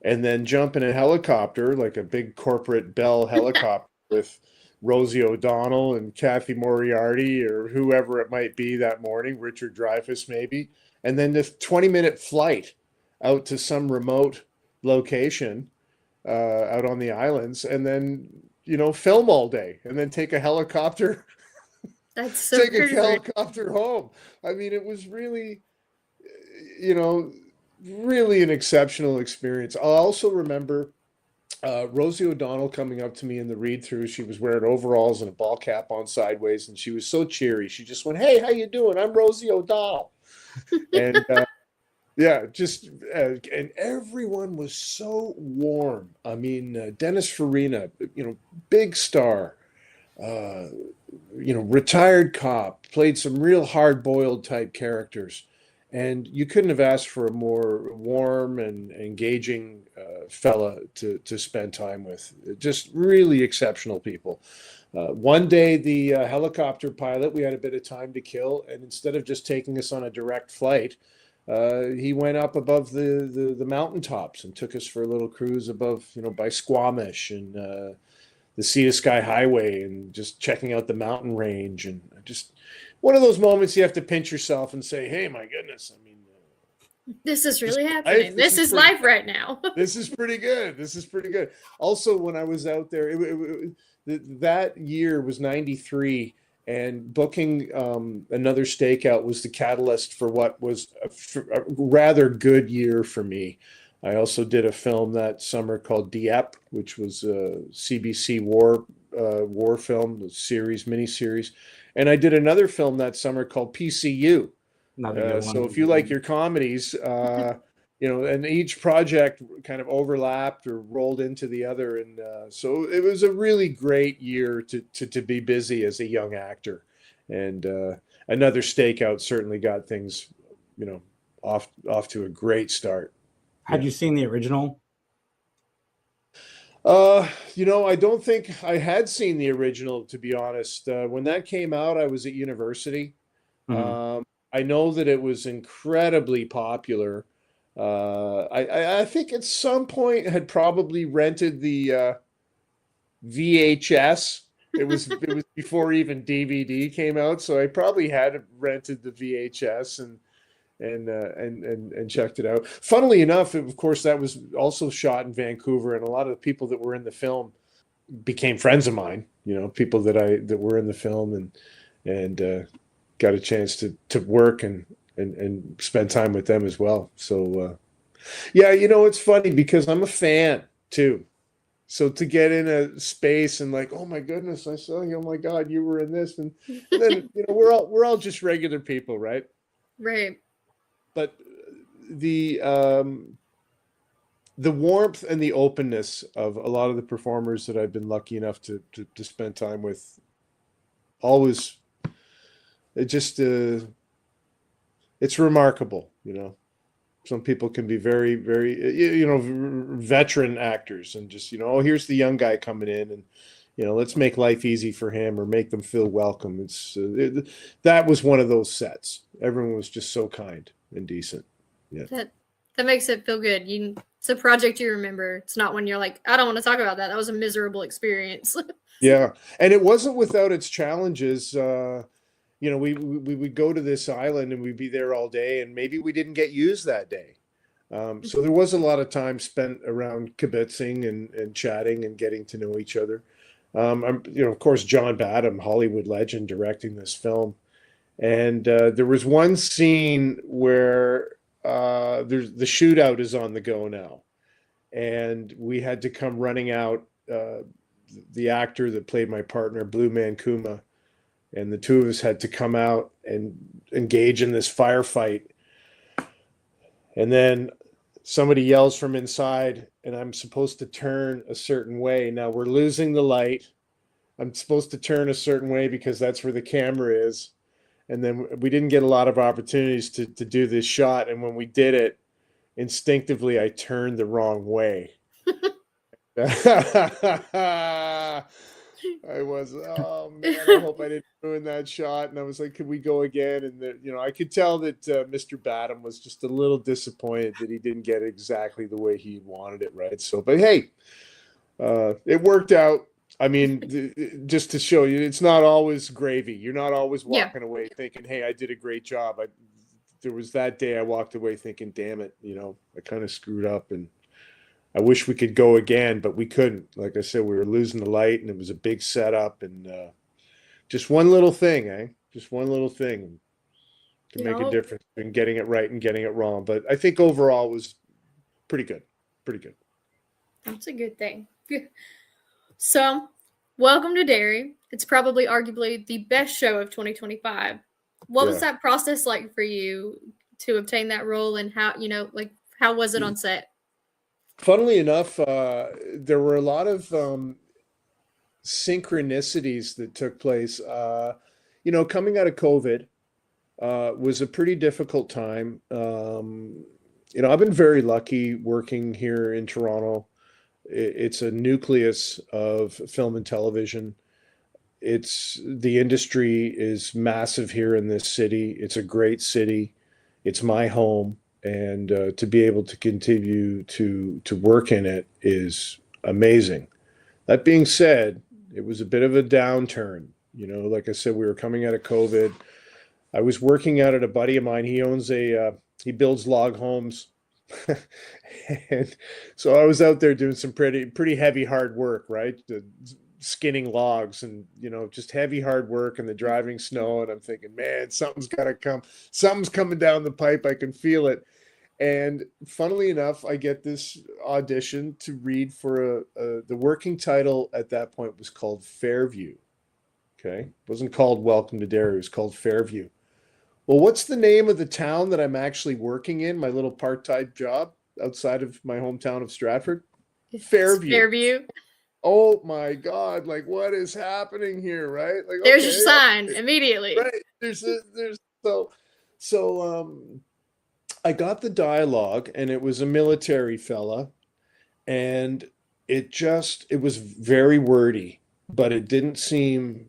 and then jump in a helicopter, like a big corporate Bell helicopter with Rosie O'Donnell and Kathy Moriarty or whoever it might be that morning, Richard Dreyfuss maybe, and then this 20-minute flight out to some remote location out on the islands, and then film all day, and then take a helicopter. That's so take crazy. A helicopter home. I mean, it was really, really an exceptional experience. I also remember Rosie O'Donnell coming up to me in the read-through. She was wearing overalls and a ball cap on sideways, and she was so cheery. She just went, "Hey, how you doing? I'm Rosie O'Donnell." And yeah, and everyone was so warm. I mean, Dennis Farina, big star, retired cop, played some real hard-boiled type characters. And you couldn't have asked for a more warm and engaging fella to spend time with. Just really exceptional people. One day, the helicopter pilot, we had a bit of time to kill, and instead of just taking us on a direct flight, he went up above the mountaintops and took us for a little cruise above, by Squamish and the Sea to Sky Highway, and just checking out the mountain range, and just one of those moments you have to pinch yourself and say, hey, my goodness, I mean, this is really happening. This is life right now. This is pretty good. Also, when I was out there, that year was 93, and booking another stakeout was the catalyst for what was a rather good year for me. I also did a film that summer called Dieppe, which was a CBC war film, miniseries. And I did another film that summer called PCU. So if you like your comedies, and each project kind of overlapped or rolled into the other. And so it was a really great year to be busy as a young actor. And another stakeout certainly got things, off to a great start. Had you seen the original? I don't think I had seen the original, to be honest. When that came out, I was at university. Mm-hmm. I know that it was incredibly popular. I think at some point had probably rented the VHS. It was before even DVD came out, so I probably had rented the VHS and checked it out. Funnily enough, of course, that was also shot in Vancouver, and a lot of the people that were in the film became friends of mine, people that were in the film and got a chance to work and spend time with them as well. So, it's funny because I'm a fan too. So to get in a space and like, oh my goodness, I saw you. Oh my God, you were in this, and then we're all just regular people, right? Right. But the warmth and the openness of a lot of the performers that I've been lucky enough to spend time with, always, it's remarkable, Some people can be very, very, veteran actors and just, here's the young guy coming in and, let's make life easy for him or make them feel welcome. That was one of those sets. Everyone was just so kind and decent. Yeah. That makes it feel good. It's a project you remember. It's not when you're like, I don't want to talk about that. That was a miserable experience. Yeah. And it wasn't without its challenges. We would go to this island and we'd be there all day and maybe we didn't get used that day. So there was a lot of time spent around kibitzing and chatting and getting to know each other. Of course, John Badham, Hollywood legend, directing this film. And there was one scene where the shootout is on the go now. And we had to come running out, the actor that played my partner, Blue Man Kuma, and the two of us had to come out and engage in this firefight. And then somebody yells from inside, and I'm supposed to turn a certain way. Now we're losing the light. I'm supposed to turn a certain way because that's where the camera is. And then we didn't get a lot of opportunities to do this shot. And when we did it, instinctively, I turned the wrong way. I was, oh man, I hope I didn't ruin that shot. And I was like, could we go again? And I could tell that Mr. Badham was just a little disappointed that he didn't get it exactly the way he wanted it, right? So, but hey, it worked out. I mean, just to show you, it's not always gravy. You're not always walking away thinking, hey, I did a great job. There was that day I walked away thinking, damn it, I kind of screwed up and I wish we could go again, but we couldn't. Like I said, we were losing the light and it was a big setup and just one little thing, Just one little thing can make a difference in getting it right and getting it wrong. But I think overall it was pretty good. Pretty good. That's a good thing. So, welcome to Derry. It's probably arguably the best show of 2025. What was that process like for you to obtain that role and how, how was it on set? Funnily enough, there were a lot of synchronicities that took place. Coming out of COVID was a pretty difficult time. I've been very lucky working here in Toronto. It's a nucleus of film and television. The industry is massive here in this city. It's a great city. It's my home. And to be able to continue to work in it is amazing. That being said, it was a bit of a downturn. Like I said, we were coming out of COVID. I was working out at a buddy of mine. He builds log homes. And so I was out there doing some pretty heavy, hard work, right? Skinning logs and, just heavy, hard work and the driving snow. And I'm thinking, man, something's got to come. Something's coming down the pipe. I can feel it. And funnily enough, I get this audition to read for the working title at that point was called Fairview. Okay. It wasn't called Welcome to Derry. It was called Fairview. Well, what's the name of the town that I'm actually working in? My little part-time job outside of my hometown of Stratford? Fairview. Fairview. Oh my God. Like, what is happening here? Right? Like, there's your sign immediately. Right. I got the dialogue and it was a military fella and it was very wordy, but it didn't seem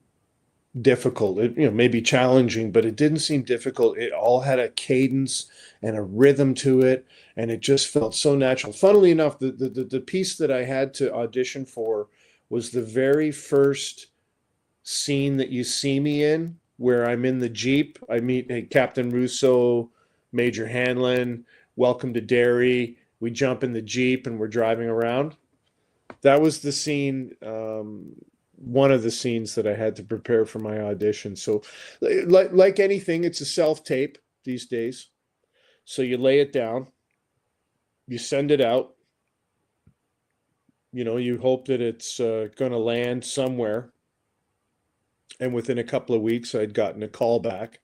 difficult. It, maybe challenging, but it didn't seem difficult. It all had a cadence and a rhythm to it. And it just felt so natural. Funnily enough, the piece that I had to audition for was the very first scene that you see me in, where I'm in the Jeep. I meet Captain Russo, Major Hanlon, welcome to Derry. We jump in the Jeep and we're driving around. that was the scene, one of the scenes that I had to prepare for my audition. So like anything, it's a self-tape these days. So you lay it down, you send it out, you hope that it's going to land somewhere. And within a couple of weeks, I'd gotten a call back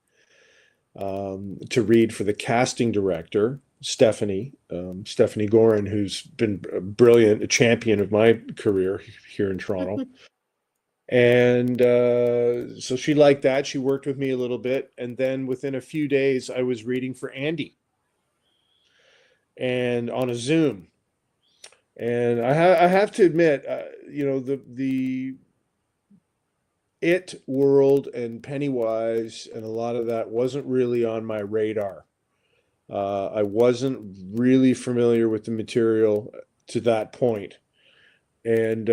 to read for the casting director, Stephanie Gorin, who's been a champion of my career here in Toronto. And so she liked that. She worked with me a little bit. And then within a few days, I was reading for Andy and on a Zoom. And I have to admit, the It world and Pennywise and a lot of that wasn't really on my radar. I wasn't really familiar with the material to that point. And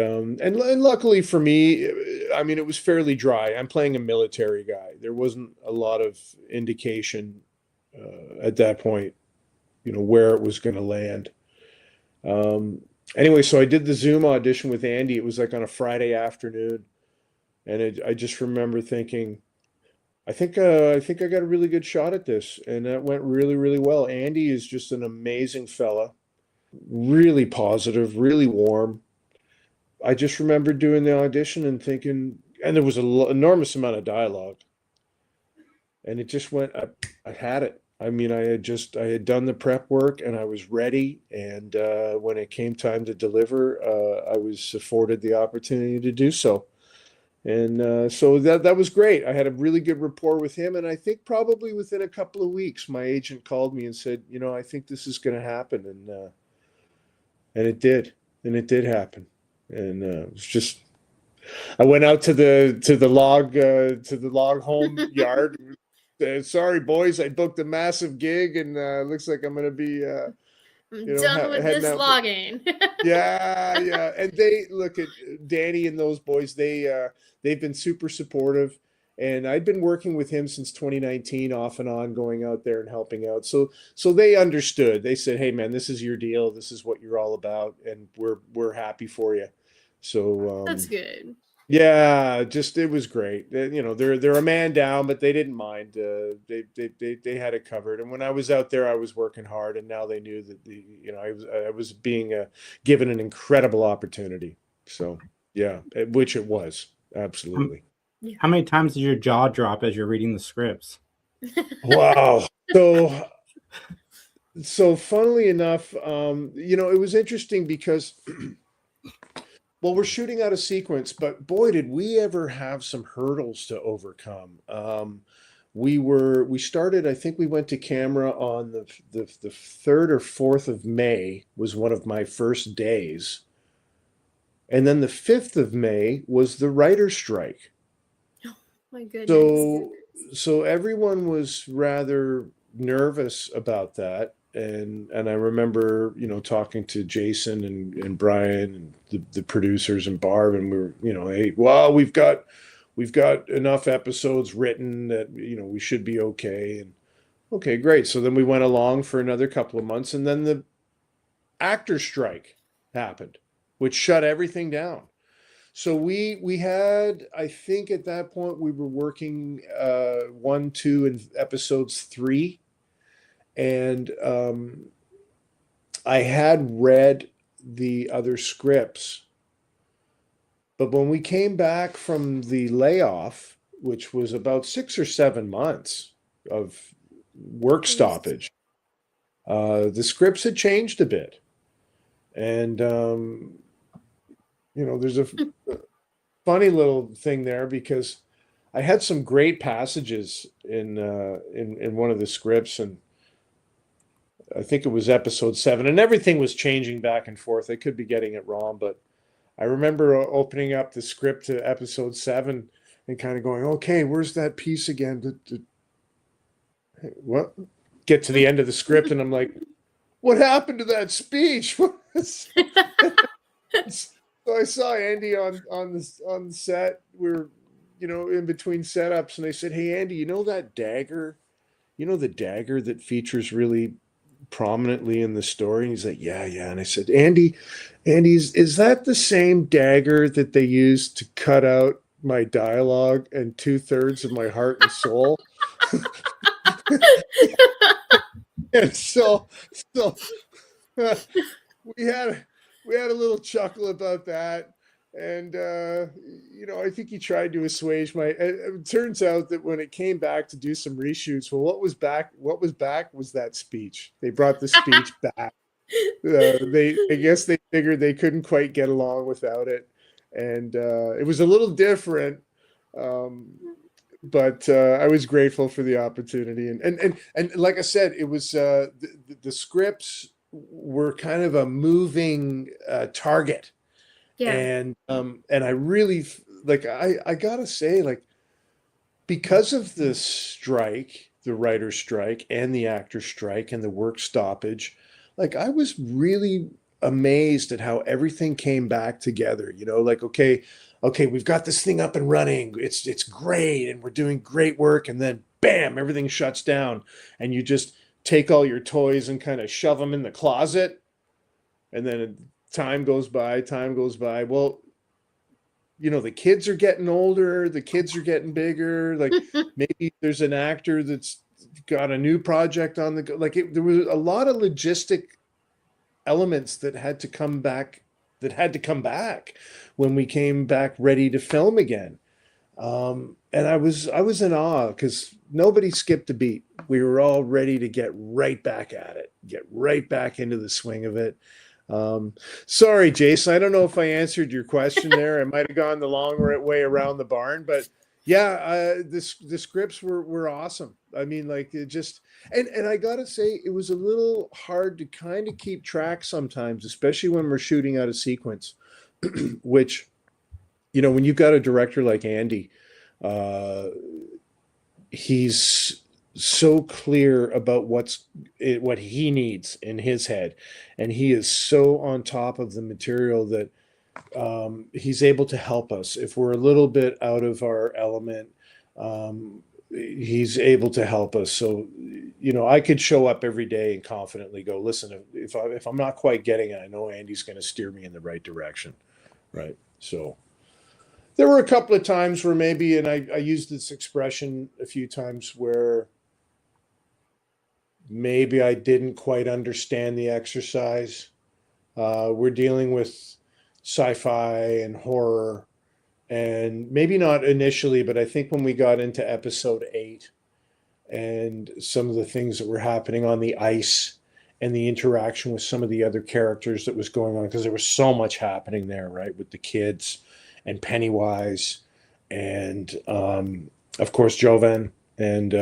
luckily for me, I mean, it was fairly dry. I'm playing a military guy. There wasn't a lot of indication at that point, where it was going to land. Anyway, so I did the Zoom audition with Andy. It was like on a Friday afternoon. And I just remember thinking, I think I got a really good shot at this. And that went really, really well. Andy is just an amazing fella, really positive, really warm. I just remember doing the audition and thinking, and there was an enormous amount of dialogue. And it just went, I had it. I mean, I had done the prep work and I was ready. And when it came time to deliver, I was afforded the opportunity to do so. And so that was great. I had a really good rapport with him. And I think probably within a couple of weeks, my agent called me and said, I think this is going to happen. And it did. And it did happen. And it was just, I went out to the log home yard. Sorry, boys, I booked a massive gig, and looks like I'm going to be. I'm done with this logging. Yeah, and they look at Danny and those boys. They've been super supportive, and I'd been working with him since 2019, off and on, going out there and helping out. So they understood. They said, "Hey, man, this is your deal. This is what you're all about, and we're happy for you." So that's good. Yeah, just it was great. They're a man down, but they didn't mind. They had it covered. And when I was out there, I was working hard, and now they knew that I was being given an incredible opportunity. So yeah, which it was absolutely. How many times did your jaw drop as you're reading the scripts? Wow. So funnily enough, it was interesting because. Well, we're shooting out a sequence, but boy, did we ever have some hurdles to overcome. We started, I think we went to camera on the 3rd or 4th of May was one of my first days. And then the 5th of May was the writer's strike. Oh, my goodness. So everyone was rather nervous about that. And I remember, talking to Jason and Brian and the producers and Barb, and we were, hey, well, we've got enough episodes written that, we should be okay. And okay, great. So then we went along for another couple of months, and then the actor strike happened, which shut everything down. So we had, I think at that point we were working 1, 2, and episodes 3. And I had read the other scripts, but when we came back from the layoff, which was about 6 or 7 months of work stoppage, the scripts had changed a bit. And, there's a funny little thing there because I had some great passages in one of the scripts, and I think it was episode 7, and everything was changing back and forth. I could be getting it wrong, but I remember opening up the script to episode 7 and kind of going, okay, where's that piece again? What? Get to the end of the script, and I'm like, what happened to that speech? So I saw Andy on the set. We're, in between setups, and I said, hey, Andy, that dagger? The dagger that features really prominently in the story? And he's like, yeah. And I said, Andy, is that the same dagger that they used to cut out my dialogue and 2/3 of my heart and soul? And so we had a little chuckle about that. And, I think he tried to assuage it turns out that when it came back to do some reshoots, well, what was back was that speech. They brought the speech back. I guess they figured they couldn't quite get along without it. And it was a little different. But I was grateful for the opportunity. And like I said, it was, the scripts were kind of a moving target. Yeah. And I really I gotta say, because of the strike, the writer's strike and the actor's strike and the work stoppage, I was really amazed at how everything came back together. Okay, we've got this thing up and running. It's great, and we're doing great work, and then bam, everything shuts down, and you just take all your toys and kind of shove them in the closet, and then time goes by. Well, the kids are getting older, the kids are getting bigger. Maybe there's an actor that's got a new project on the go. There was a lot of logistic elements that had to come back when we came back ready to film again. And I was in awe because nobody skipped a beat. We were all ready to get right back at it, get right back into the swing of it. Sorry, Jason, I don't know if I answered your question there. I might have gone the long way around the barn, but yeah, the scripts were awesome. I mean, it just, and I gotta say, it was a little hard to kind of keep track sometimes, especially when we're shooting out a sequence, which, when you've got a director like Andy, he's so clear about what he needs in his head, and he is so on top of the material that he's able to help us if we're a little bit out of our element. He's able to help us. So I could show up every day and confidently go, listen, if I'm not quite getting it, I know Andy's going to steer me in the right direction, right? So there were a couple of times where maybe, and I used this expression a few times, where maybe I didn't quite understand the exercise. We're dealing with sci-fi and horror, and maybe not initially, but I think when we got into episode 8 and some of the things that were happening on the ice and the interaction with some of the other characters that was going on, because there was so much happening there, right, with the kids and Pennywise and of course Jovan and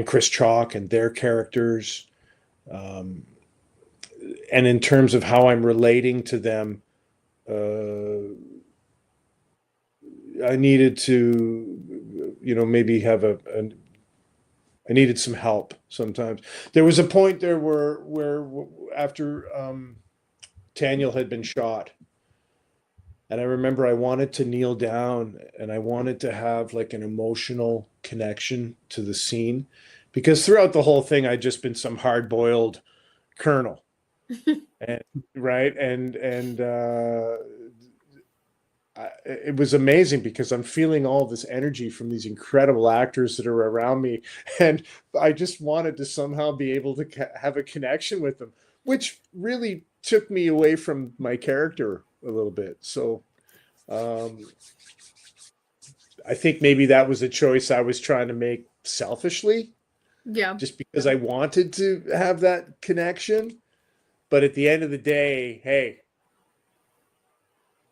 Chris Chalk and their characters. And in terms of how I'm relating to them, I needed to, maybe have I needed some help sometimes. There was a point there where after Daniel had been shot, and I remember I wanted to kneel down and I wanted to have an emotional connection to the scene, because throughout the whole thing, I'd just been some hard-boiled colonel. And right. And it was amazing because I'm feeling all this energy from these incredible actors that are around me. And I just wanted to somehow be able to have a connection with them, which really took me away from my character a little bit. So I think maybe that was a choice I was trying to make selfishly. Yeah. Just because I wanted to have that connection. But at the end of the day, hey,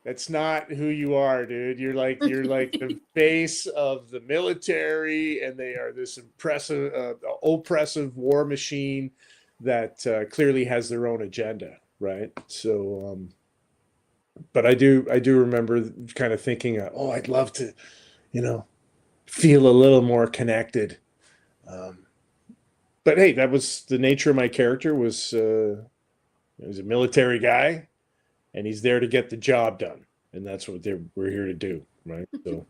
that's not who you are, dude. You're like the face of the military, and they are this oppressive war machine that clearly has their own agenda, right? So, but I do remember kind of thinking, oh, I'd love to, feel a little more connected. But hey, that was the nature of my character. Was he was a military guy, and he's there to get the job done, and that's what we're here to do, right? So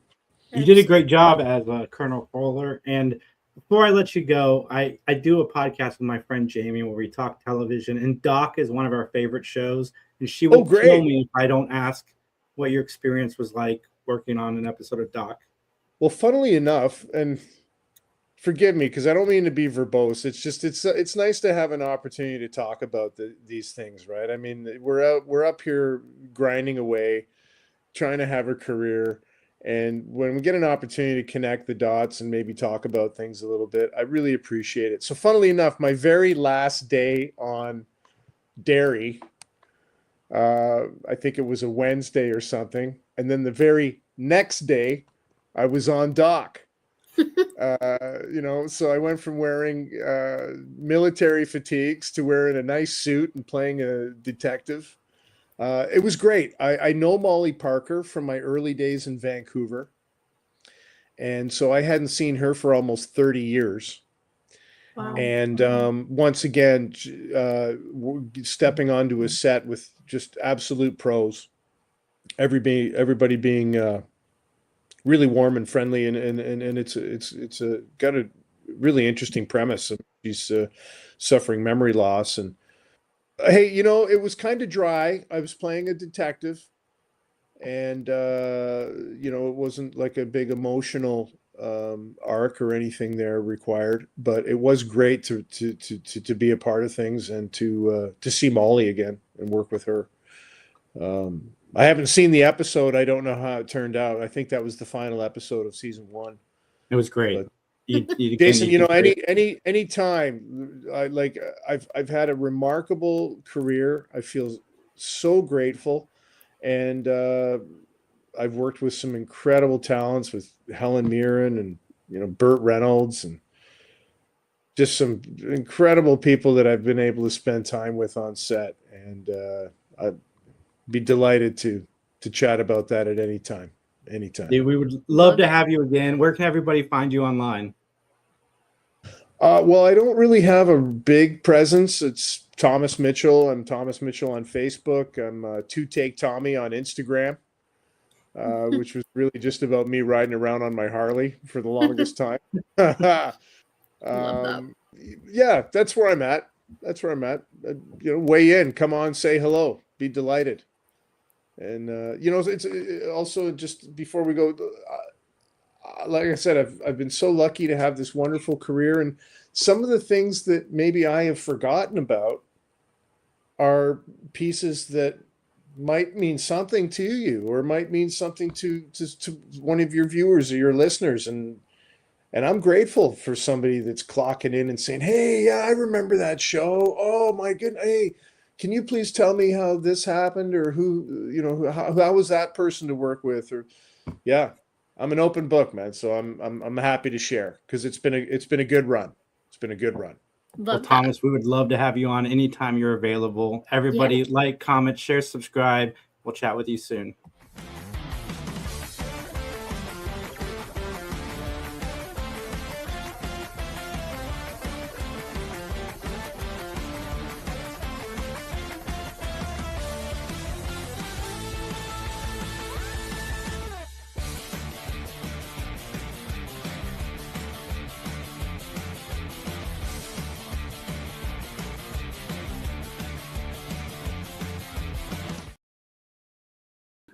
you did a great job as Colonel Fowler, and before I let you go, I do a podcast with my friend Jamie where we talk television, and Doc is one of our favorite shows, and she will kill me if I don't ask what your experience was like working on an episode of Doc. Well, funnily enough, and forgive me because I don't mean to be verbose. It's just it's nice to have an opportunity to talk about these things, right? I mean, we're up here grinding away, trying to have a career. And when we get an opportunity to connect the dots and maybe talk about things a little bit, I really appreciate it. So funnily enough, my very last day on Derry, I think it was a Wednesday or something. And then the very next day, I was on Doc. So I went from wearing military fatigues to wearing a nice suit and playing a detective. It was great. I know Molly Parker from my early days in Vancouver. And so I hadn't seen her for almost 30 years. Wow. And once again, stepping onto a set with just absolute pros, everybody being really warm and friendly, and it's got a really interesting premise. She's suffering memory loss, and hey, it was kind of dry. I was playing a detective, and it wasn't like a big emotional arc or anything there required, but it was great to be a part of things and to see Molly again and work with her. I haven't seen the episode. I don't know how it turned out. I think that was the final episode of season 1. It was great. Jason, any time, I've had a remarkable career. I feel so grateful, and I've worked with some incredible talents with Helen Mirren and Burt Reynolds, and just some incredible people that I've been able to spend time with on set, and I'd be delighted to chat about that at any time. Yeah, we would love to have you again. Where can everybody find you online? Well, I don't really have a big presence. It's Thomas Mitchell. I'm Thomas Mitchell on Facebook. I'm Two Take Tommy on Instagram, which was really just about me riding around on my Harley for the longest time. Yeah, that's where I'm at. Weigh in, come on, say hello, be delighted. And it's also, just before we go, like I said, I've been so lucky to have this wonderful career, and some of the things that maybe I have forgotten about are pieces that might mean something to you, or might mean something to one of your viewers or your listeners, and I'm grateful for somebody that's clocking in and saying, "Hey, yeah, I remember that show. Oh my goodness, hey, can you please tell me how this happened, or how was that person to work with?" Or, yeah, I'm an open book, man. So I'm happy to share, because it's been a good run. It's been a good run. Well, Thomas, we would love to have you on anytime you're available. Everybody, like, comment, share, subscribe. We'll chat with you soon.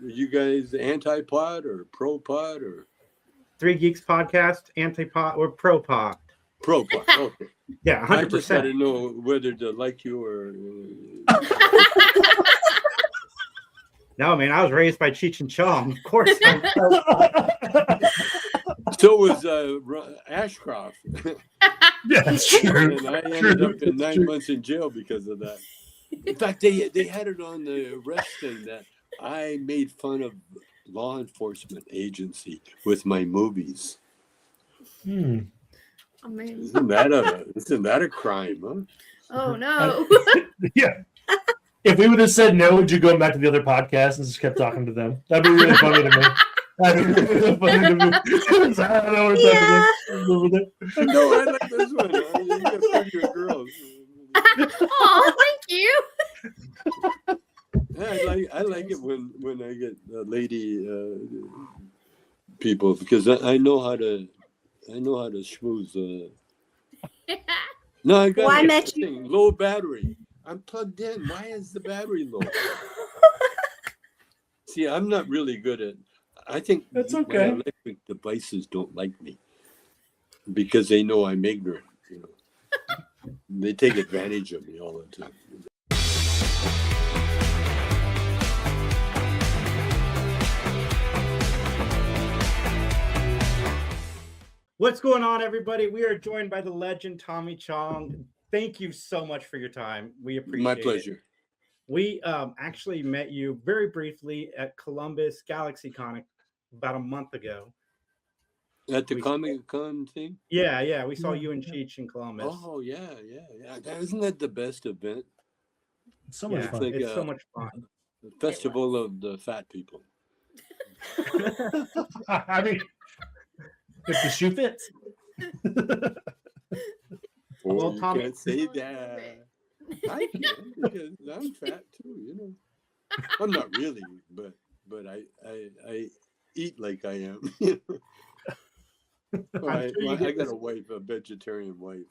Are you guys anti-pod or pro-pod, or? Three Geeks Podcast, anti-pod or pro-pod? Pro-pod, okay. Yeah, 100%. I just got to know whether to like you or... No, man, I was raised by Cheech and Chong. Of course. So was Ashcroft. That's true. And I ended up in 9 months in jail because of that. In fact, they had it on the arrest thing that I made fun of law enforcement agency with my movies. Oh, man. Isn't that a crime, huh? Oh no. Yeah. If we would have said no, would you go back to the other podcast and just kept talking to them? That'd be really funny to me. That'd be really funny to me. I don't know what's happening. No, I like this one. You got plenty of girls. Oh, thank you. I like it when I get lady people, because I know how to I know how to schmooze. No, I got Well, I met you. low battery. I'm plugged in. Why is the battery low? See, I'm not really good at. I think That's my okay. electric devices don't like me because they know I'm ignorant. You know, they take advantage of me all the time. What's going on, everybody? We are joined by the legend Tommy Chong. Thank you so much for your time. We appreciate it. My pleasure. We actually met you very briefly at Columbus GalaxyCon about a month ago. At the Comic Con thing? Yeah. We saw you and Cheech in Columbus. Oh, yeah. Isn't that the best event? It's so much fun. It's so much fun. The festival of the fat people. I mean, if the shoe fits. Well, you Tommy, can't say that. I can because I'm fat too. You know, I'm not really, but I eat like I am. You know? I got a wife, a vegetarian wife.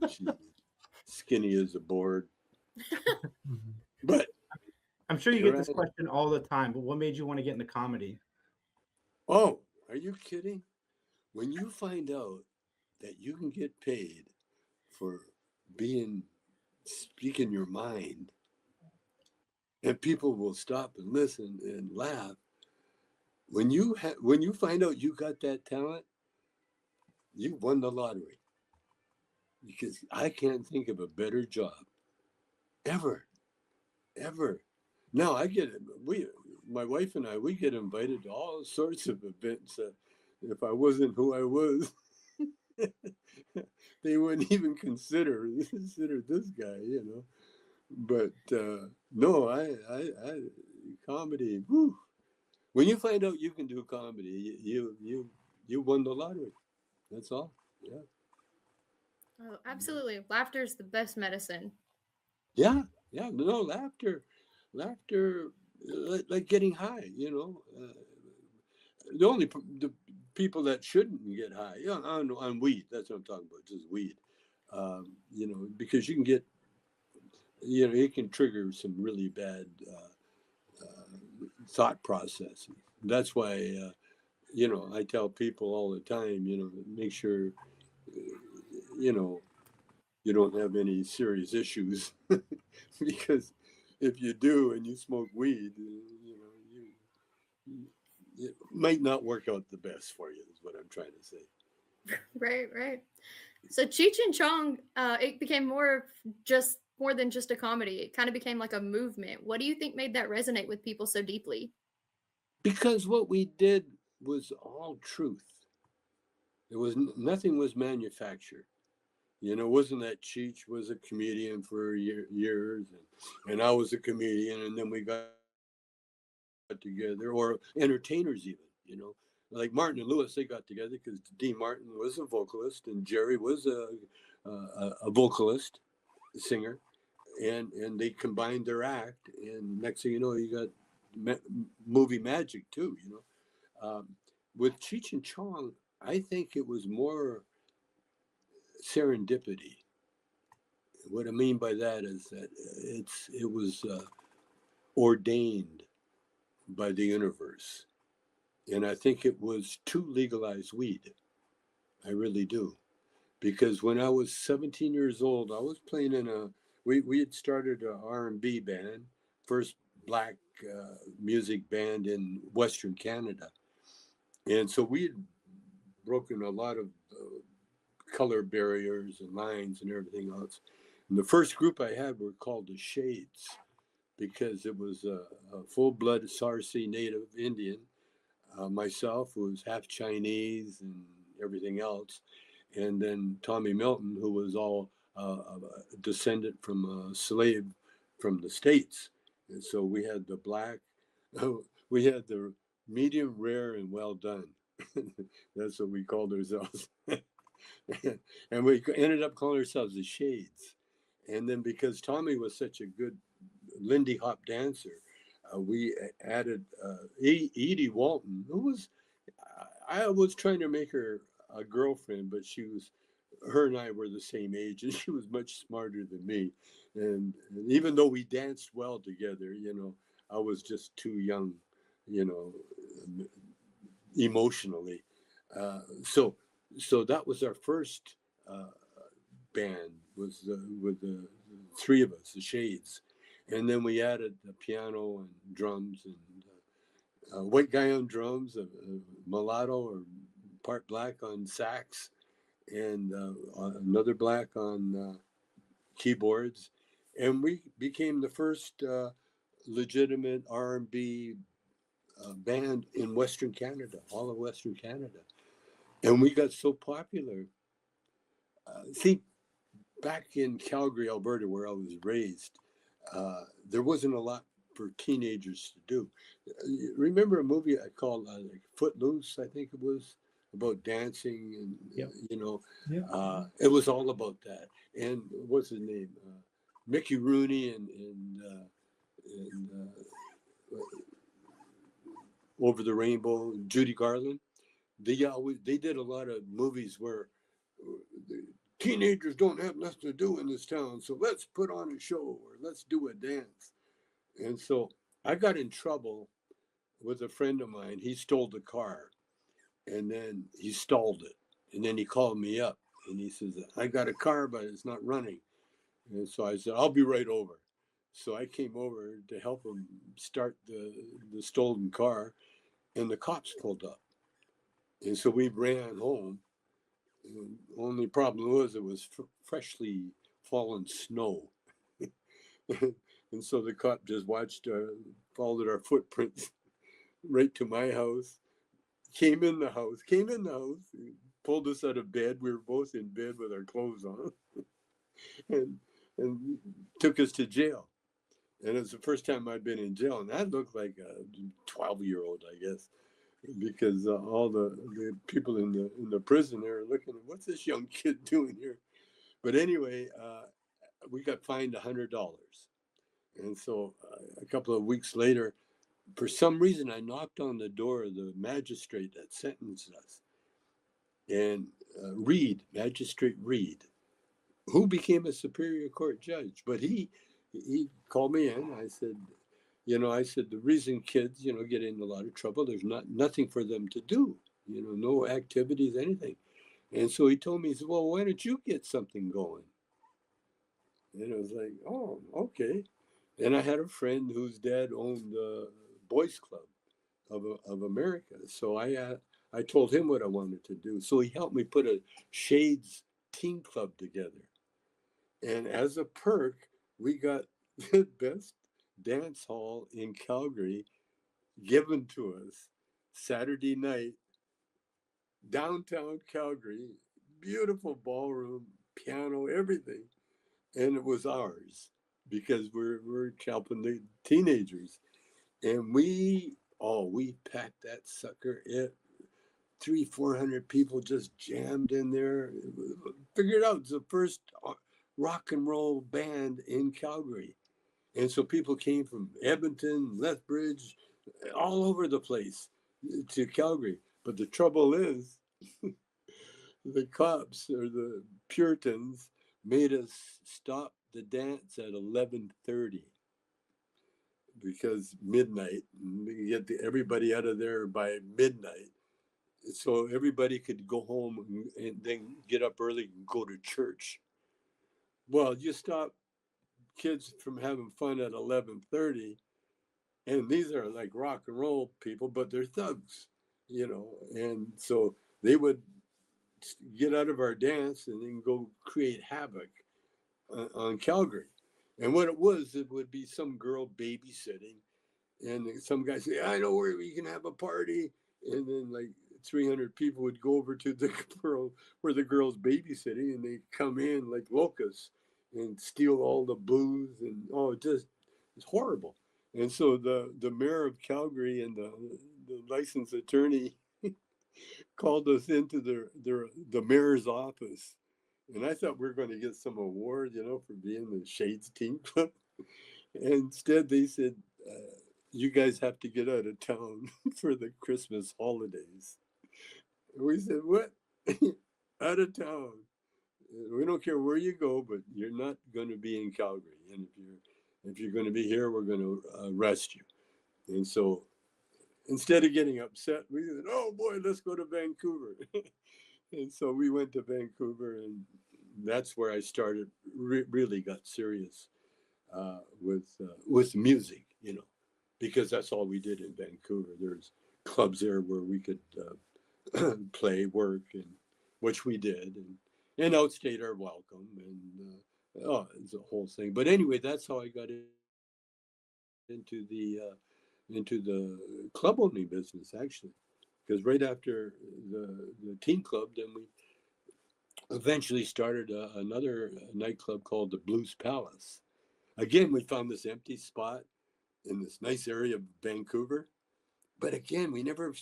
She's skinny as a board. But I'm sure you get this question all the time. But what made you want to get into comedy? Oh, are you kidding? When you find out that you can get paid for speaking your mind, and people will stop and listen and laugh. When you find out you got that talent, you won the lottery. Because I can't think of a better job ever. Now my wife and I, we get invited to all sorts of events. If I wasn't who I was, they wouldn't even consider this guy, you know. But no, I comedy. Whew. When you find out you can do comedy, you won the lottery. That's all. Yeah. Oh, absolutely. Laughter is the best medicine. Yeah. No, laughter, like getting high. You know, the people that shouldn't get high, on weed. That's what I'm talking about. Just weed. You know, because you can get, you know, it can trigger some really bad thought processes. That's why, you know, I tell people all the time, you know, make sure, you know, you don't have any serious issues because if you do and you smoke weed, you know, it might not work out the best for you, is what I'm trying to say. Right. So Cheech and Chong, it became more than just a comedy. It kind of became like a movement. What do you think made that resonate with people so deeply? Because what we did was all truth. It was nothing was manufactured. You know, it wasn't that Cheech was a comedian for years and I was a comedian and then we got together, or entertainers even, you know. Like Martin and Lewis, they got together because Dean Martin was a vocalist and Jerry was a vocalist, singer, and they combined their act, and next thing you know, you got movie magic too, you know. With Cheech and Chong, I think it was more serendipity. What I mean by that is that it was ordained by the universe. And I think it was to legalize weed. I really do. Because when I was 17 years old, I was playing in we had started an R&B band, first black music band in Western Canada. And so we had broken a lot of color barriers and lines and everything else. And the first group I had were called the Shades, because it was a full-blood Sarsi Native Indian. Myself was half Chinese and everything else. And then Tommy Milton, who was all a descendant from a slave from the States. And so we had the black, we had the medium, rare, and well done. That's what we called ourselves. And we ended up calling ourselves the Shades. And then because Tommy was such a good Lindy Hop dancer, we added Edie Walton, who was, I was trying to make her a girlfriend, but her and I were the same age, and she was much smarter than me. And even though we danced well together, I was just too young, emotionally. So that was our first band, was with the three of us, the Shades. And then we added the piano and drums, and a white guy on drums, a mulatto or part black on sax, and another black on keyboards. And we became the first legitimate R&B band in Western Canada, all of Western Canada. And we got so popular. See, back in Calgary, Alberta, where I was raised, there wasn't a lot for teenagers to do. Remember a movie I called like Footloose, I think it was, about dancing, and it was all about that. And what's his name? Mickey Rooney and Over the Rainbow, Judy Garland. They did a lot of movies where the teenagers don't have nothing to do in this town, so let's put on a show or let's do a dance. And so I got in trouble with a friend of mine. He stole the car, and then he stalled it. And then he called me up and he says, I got a car, but it's not running. And so I said, I'll be right over. So I came over to help him start the stolen car, and the cops pulled up. And so we ran home. And the only problem was it was freshly fallen snow. And so the cop just followed our footprints right to my house, came in the house, pulled us out of bed. We were both in bed with our clothes on, and took us to jail. And it was the first time I'd been in jail, and I looked like a 12-year-old, I guess, because all the people in the prison there are looking at, what's this young kid doing here? But anyway, we got fined $100. And so a couple of weeks later, for some reason, I knocked on the door of the magistrate that sentenced us. And Magistrate Reed, who became a Superior Court judge. But he called me in. I said, the reason kids, get in a lot of trouble, there's nothing for them to do, no activities, anything. And so he told me, he said, well, why don't you get something going? And I was like, oh, okay. And I had a friend whose dad owned the Boys Club of America. So I told him what I wanted to do. So he helped me put a Shades team club together. And as a perk, we got the best dance hall in Calgary given to us Saturday night, downtown Calgary, beautiful ballroom, piano, everything. And it was ours because we're helping the teenagers. And we packed that sucker. 300-400 people just jammed in there. Figured out it's the first rock and roll band in Calgary. And so people came from Edmonton, Lethbridge, all over the place to Calgary. But the trouble is, the cops or the Puritans made us stop the dance at 11:30 because midnight, and we get everybody out of there by midnight. So everybody could go home and then get up early and go to church. Well, you stop kids from having fun at 11:30, and these are like rock and roll people, but they're thugs, and so they would get out of our dance and then go create havoc on Calgary. And what it would be some girl babysitting, and some guy say, I know where we can have a party, and then like 300 people would go over to the girl where the girl's babysitting, and they come in like locusts and steal all the booze, and it's horrible. And so the mayor of Calgary and the licensed attorney called us into the mayor's office, and I thought we were going to get some award, for being the Shades team club. And instead, they said, "You guys have to get out of town for the Christmas holidays." We said, what? Out of town. We don't care where you go, but you're not going to be in Calgary. And if you're going to be here, we're going to arrest you. And so instead of getting upset, we said, oh boy, let's go to Vancouver. And so we went to Vancouver, and that's where I started, really got serious with music, you know, because that's all we did in Vancouver. There's clubs there where we could play, work, and which we did, and outstayed our welcome, and it's a whole thing. But anyway, that's how I got into the club owning business, actually, because right after the teen club, then we eventually started another nightclub called the Blues Palace. Again, we found this empty spot in this nice area of Vancouver, but again, we never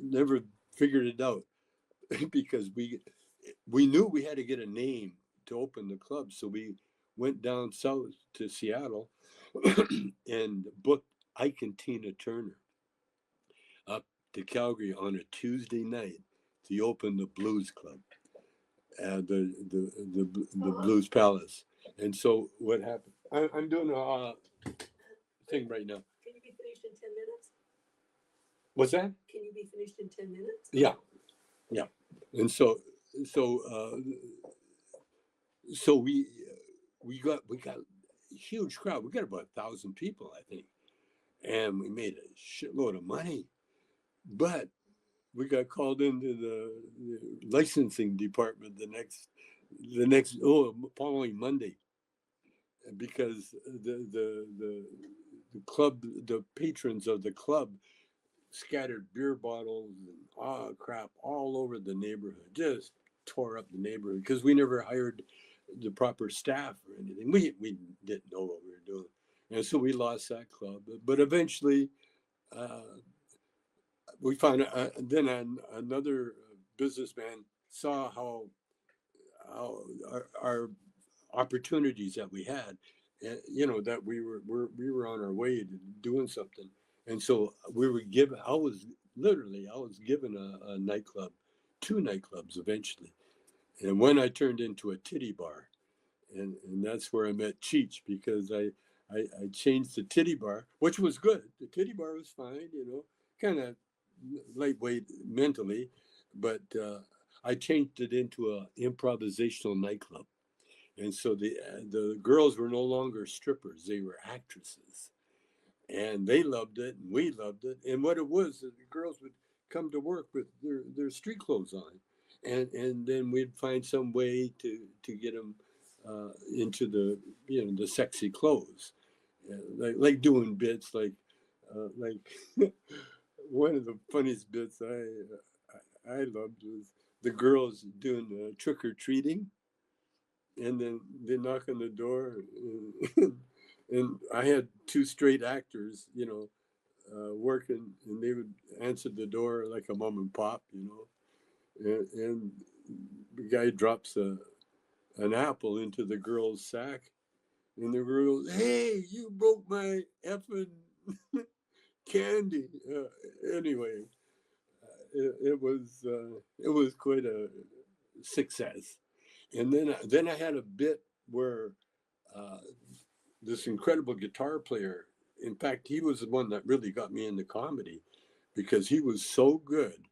never figured it out because we knew we had to get a name to open the club, so we went down south to Seattle and booked Ike and Tina Turner up to Calgary on a Tuesday night to open the Blues Club, the Blues Palace. And so what happened? I'm doing a thing right now. Can you be finished in 10 minutes? What's that? Can you be finished in 10 minutes? Yeah. And so we got a huge crowd. We got about 1,000 people, I think, and we made a shitload of money. But we got called into the licensing department the following Monday, because the club, the patrons of the club, scattered beer bottles and crap all over the neighborhood, just tore up the neighborhood because we never hired the proper staff or anything. We didn't know what we were doing, and so we lost that club. But eventually, we found then another businessman saw how our opportunities that we had, you know, that we were on our way to doing something. And so we were given, I was given a nightclub, 2 nightclubs eventually. And when I turned into a titty bar, and that's where I met Cheech, because I changed the titty bar, which was good. The titty bar was fine, you know, kind of lightweight mentally, but I changed it into an improvisational nightclub. And so the girls were no longer strippers, they were actresses. And they loved it, and we loved it. And what it was, the girls would come to work with their street clothes on, and then we'd find some way to get them into the sexy clothes, like doing bits like one of the funniest bits I loved was the girls doing trick or treating, and then they knock on the door. And I had 2 straight actors, you know, working, and they would answer the door like a mom and pop, you know, and the guy drops an apple into the girl's sack, and the girl goes, "Hey, you broke my effing candy." Anyway, it was quite a success. And then I had a bit where this incredible guitar player, in fact, he was the one that really got me into comedy, because he was so good.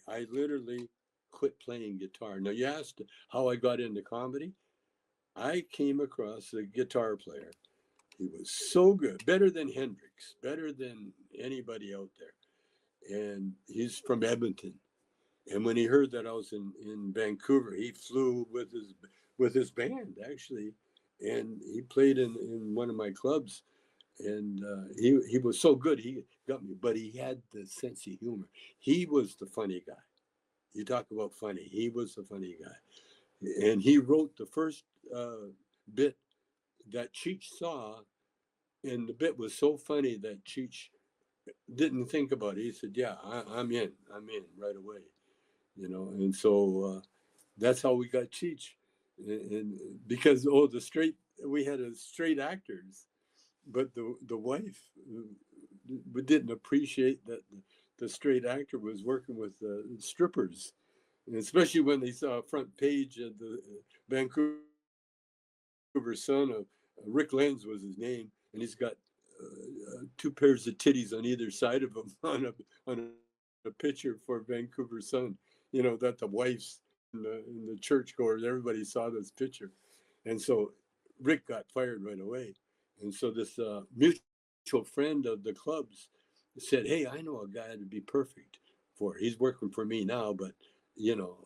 I literally quit playing guitar. Now, you asked how I got into comedy. I came across a guitar player. He was so good, better than Hendrix, better than anybody out there. And he's from Edmonton. And when he heard that I was in Vancouver, he flew with his band, actually. And he played in one of my clubs, and he was so good, he got me. But he had the sense of humor. He was the funny guy. You talk about funny. He was the funny guy. And he wrote the first bit that Cheech saw, and the bit was so funny that Cheech didn't think about it. He said, "Yeah, I'm in right away," you know. And so that's how we got Cheech. And because we had straight actors, but the wife didn't appreciate that the straight actor was working with strippers, and especially when they saw a front page of the Vancouver Sun of Rick Lenz was his name, and he's got 2 pairs of titties on either side of him on a picture for Vancouver Sun. You know, that the wives in the churchgoers, everybody saw this picture, and so Rick got fired right away. And so this mutual friend of the club's said, "Hey, I know a guy that'd be perfect for it. He's working for me now, but you know,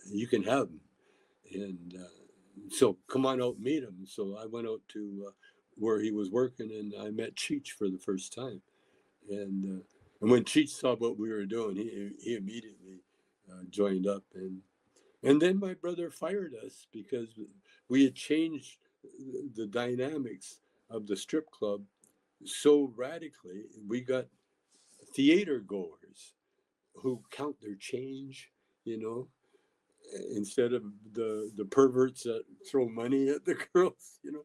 you can have him." And so come on out and meet him. So I went out to where he was working, and I met Cheech for the first time. And when Cheech saw what we were doing, he immediately joined up. And then my brother fired us because we had changed the dynamics of the strip club so radically. We got theater goers who count their change, you know, instead of the perverts that throw money at the girls, you know.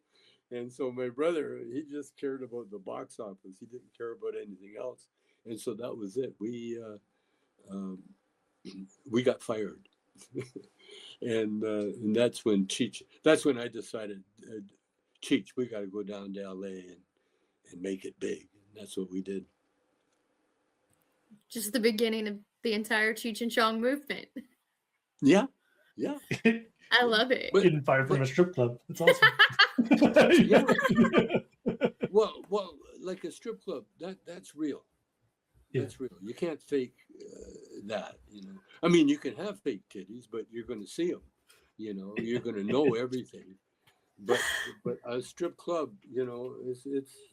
And so my brother, he just cared about the box office. He didn't care about anything else. And so that was it. We got fired. And that's when I decided, Cheech, we got to go down to LA and make it big. And that's what we did. Just the beginning of the entire Cheech and Chong movement. Yeah. I love it. Getting fired from a strip club. That's awesome. Yeah. Well, like a strip club, that's real. That's real. You can't fake that, you know. I mean, you can have fake titties, but you're going to see them. You know, you're going to know everything. But a strip club, you know, it's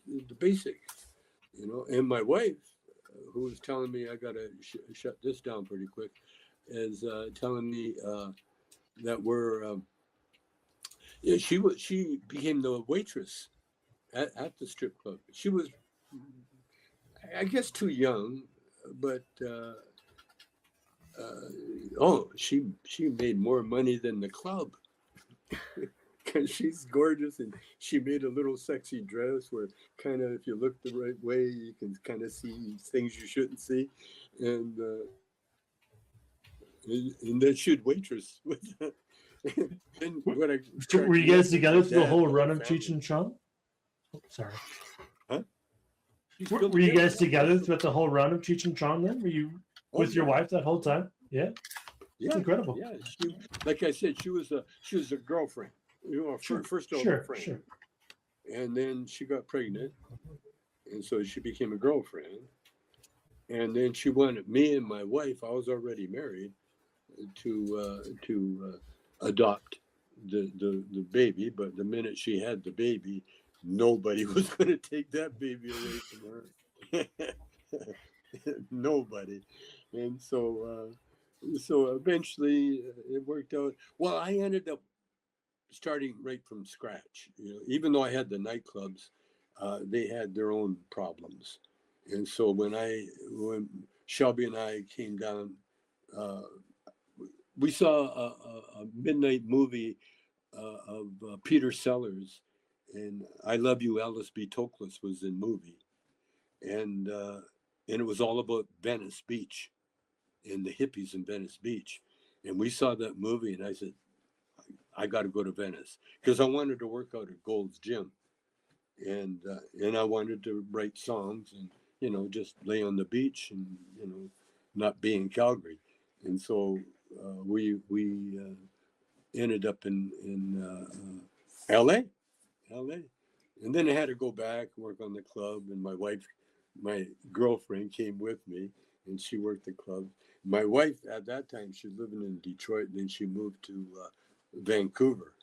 the basic, you know. And my wife, who was telling me, I got to shut this down pretty quick, is telling me that she became the waitress at the strip club. She was, I guess, too young, but she made more money than the club because she's gorgeous, and she made a little sexy dress where kind of, if you look the right way, you can kind of see things you shouldn't see, and then she'd waitress with that. Were you guys together through the whole run of Cheech and Chong? Oh, sorry. Huh? Were you guys together throughout the whole run of Cheech and Chong then? Were you with your wife that whole time? Yeah. Yeah. That's incredible. Yeah. Like I said, she was a girlfriend. You know, first friend. Sure. And then she got pregnant. And so she became a girlfriend. And then she wanted me and my wife, I was already married, to adopt the baby. But the minute she had the baby, nobody was going to take that baby away from her. Nobody. And so eventually it worked out. Well, I ended up starting right from scratch. You know, even though I had the nightclubs, they had their own problems. And so when Shelby and I came down, we saw a midnight movie of Peter Sellers, and I Love You, Alice B. Toklas was in movie, and it was all about Venice Beach and the hippies in Venice Beach. And we saw that movie, and I said, I got to go to Venice, because I wanted to work out at Gold's Gym, and I wanted to write songs and, you know, just lay on the beach and, you know, not be in Calgary. And so we ended up in LA. And then I had to go back, work on the club, and my girlfriend came with me, and she worked the club. My wife at that time, she was living in Detroit, and then she moved to Vancouver.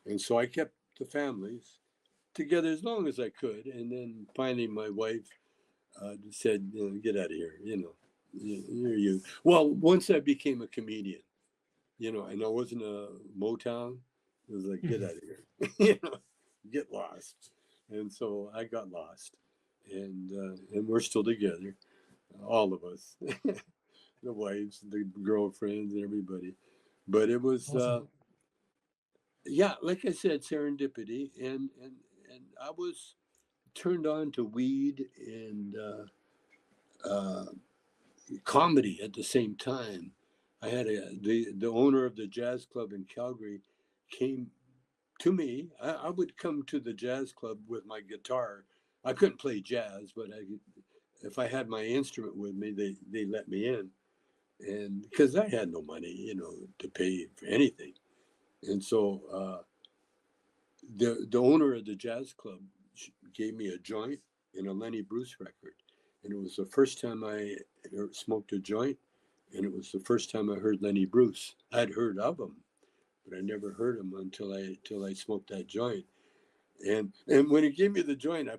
And so I kept the families together as long as I could. And then finally my wife said, you know, get out of here, you know, you're you. Well, once I became a comedian, you know, and I wasn't a Motown, it was like, get out of here, you know, get lost. And so I got lost, and we're still together, all of us, the wives, the girlfriends, and everybody. But it was, awesome. Yeah, like I said, serendipity, and I was turned on to weed and comedy at the same time. I had the owner of the jazz club in Calgary came to me. I would come to the jazz club with my guitar. I couldn't play jazz, but if I had my instrument with me, they let me in. And because I had no money, to pay for anything. And so the owner of the jazz club gave me a joint and a Lenny Bruce record. And it was the first time I smoked a joint. And it was the first time I heard Lenny Bruce. I'd heard of him, but I never heard him until I smoked that joint. And when he gave me the joint, I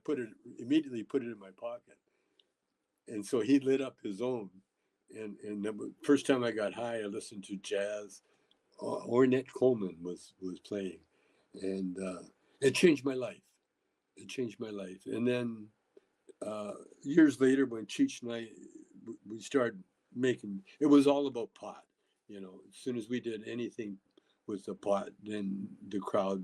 immediately put it in my pocket. And so he lit up his own. And the first time I got high, I listened to jazz. Ornette Coleman was playing. And it changed my life. It changed my life. And then years later, when Cheech and I, we started making, it was all about pot. As soon as we did anything with the pot, then the crowd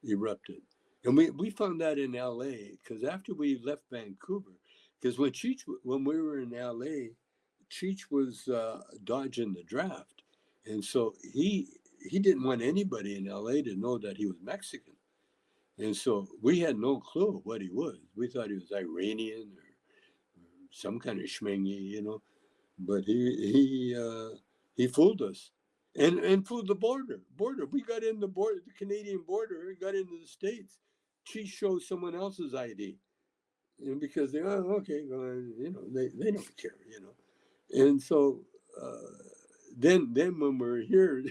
erupted. And we found that in LA, because after we left Vancouver, because when we were in LA, Cheech was dodging the draft. And so he didn't want anybody in LA to know that he was Mexican. And so we had no clue what he was. We thought he was Iranian or some kind of schmengy, but he fooled us and fooled the border. We got in the Canadian border, we got into the States. Cheech showed someone else's ID. And because they, okay, they don't care, And so then when we're here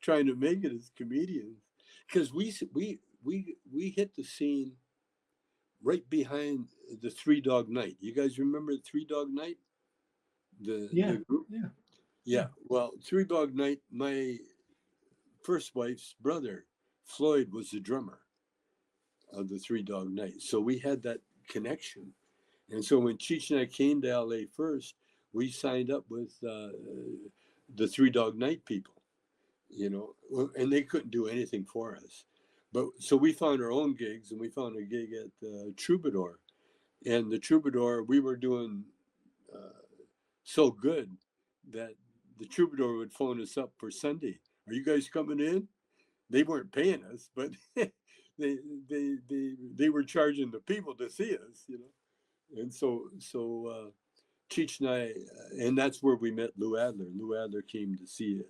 trying to make it as comedians, because we hit the scene right behind the Three Dog Night. You guys remember the Three Dog Night? The group? Yeah. Well, Three Dog Night, my first wife's brother, Floyd, was the drummer of the Three Dog Night. So we had that connection. And so when Cheech and I came to LA first, we signed up with the Three Dog Night people, and they couldn't do anything for us. But so we found our own gigs, and we found a gig at Troubadour. And the Troubadour, we were doing so good that the Troubadour would phone us up for Sunday. Are you guys coming in? They weren't paying us, but they were charging the people to see us, And so Cheech and I, and that's where we met Lou Adler. Lou Adler came to see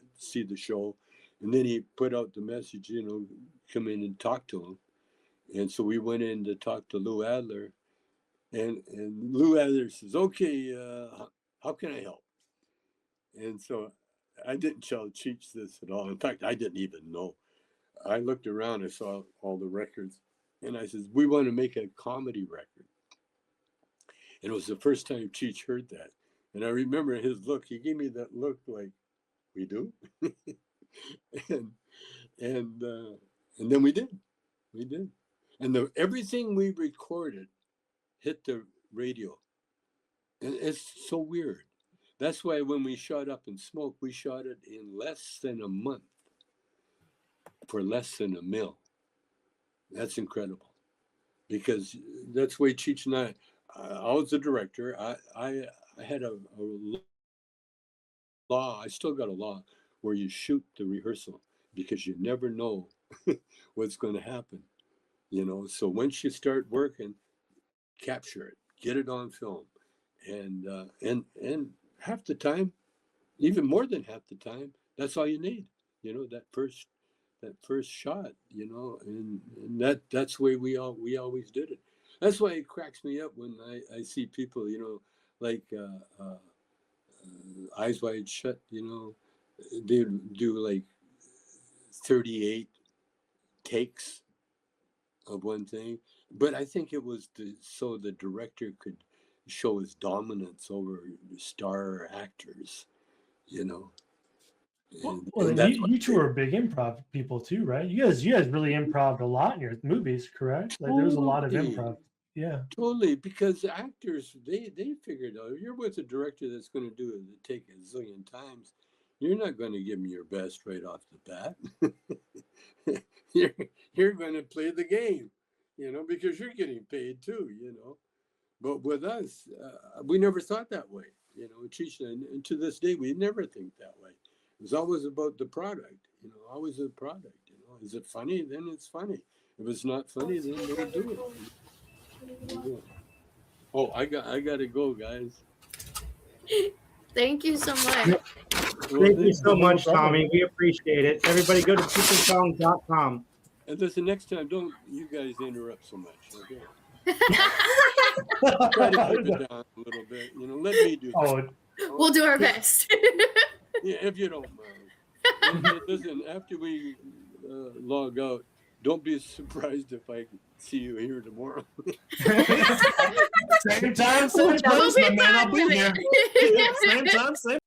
the show, and then he put out the message, come in and talk to him. And so we went in to talk to Lou Adler, and Lou Adler says, okay, how can I help? And so I didn't tell Cheech this at all. In fact, I didn't even know. I looked around, I saw all the records, and I said, we want to make a comedy record. And it was the first time Cheech heard that. And I remember his look. He gave me that look like, we do? and then we did. We did. And everything we recorded hit the radio. And it's so weird. That's why when we shot Up in Smoke, we shot it in less than a month for less than $1 million. That's incredible. Because that's the way Cheech and I was the director. I had a law. I still got a law where you shoot the rehearsal because you never know what's going to happen. So once you start working, capture it, get it on film, and half the time, even more than half the time, that's all you need. That first shot. And that's the way we always did it. That's why it cracks me up when I see people, like Eyes Wide Shut, they do like 38 takes of one thing. But I think it was so the director could show his dominance over star actors, Well, you two are big improv people too, right? You guys really improv a lot in your movies, correct? Like there was a lot of improv. Yeah, totally. Because actors, they figured out if you're with a director that's going to do it, take a zillion times, you're not going to give them your best right off the bat. you're going to play the game, because you're getting paid too, But with us, we never thought that way. you know, Tricia, and to this day, we never think that way. It was always about the product, you know, always the product, you know. Is it funny? Then it's funny. If it's not funny, then don't do it. Oh, I got to go, guys. Thank you so much. Thank you so much, Tommy. We appreciate it. Everybody go to peoplesong.com. And listen, next time, don't you guys interrupt so much, okay? Try to keep it down a little bit. You know, let me do that. We'll do our best. Yeah, if you don't mind. Listen, after we log out, don't be surprised if I see you here tomorrow. Same time, same place, my man. I'll be here. Same time, same.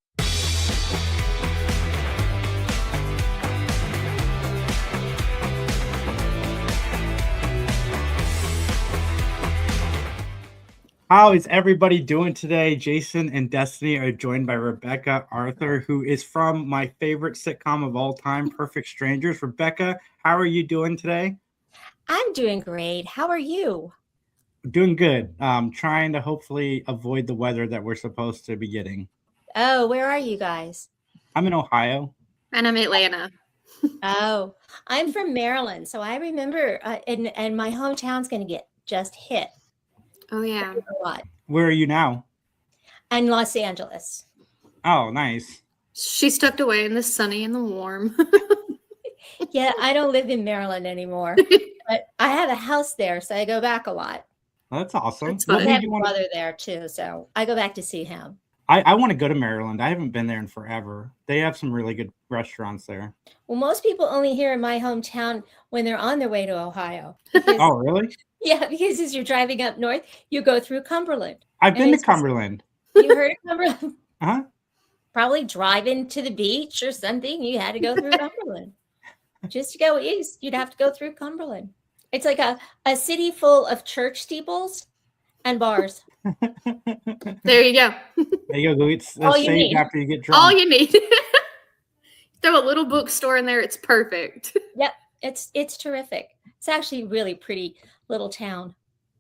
How is everybody doing today? Jason and Destiny are joined by Rebeca Arthur, who is from my favorite sitcom of all time, Perfect Strangers. Rebecca, how are you doing today? I'm doing great. How are you? Doing good. Trying to hopefully avoid the weather that we're supposed to be getting. Oh, where are you guys? I'm in Ohio. And I'm Atlanta. Oh, I'm from Maryland. So I remember, and my hometown's going to get just hit. Oh, yeah. Where are you now? In Los Angeles. Oh, nice. She's tucked away in the sunny and the warm. Yeah, I don't live in Maryland anymore. But I have a house there, so I go back a lot. That's awesome. I have a brother there, too, so I go back to see him. I want to go to Maryland. I haven't been there in forever. They have some really good restaurants there. Well, most people only hear in my hometown when they're on their way to Ohio. Oh, really? Yeah, because as you're driving up north, you go through Cumberland. I've been to Cumberland. You heard of Cumberland? Uh-huh. Probably driving to the beach or something. You had to go through Cumberland. Just to go east, you'd have to go through Cumberland. It's like a city full of church steeples and bars. There you go. There you go. Go eat All you sage need. after you get drunk. All you need. Throw a little bookstore in there. It's perfect. Yep, it's terrific. It's actually a really pretty little town.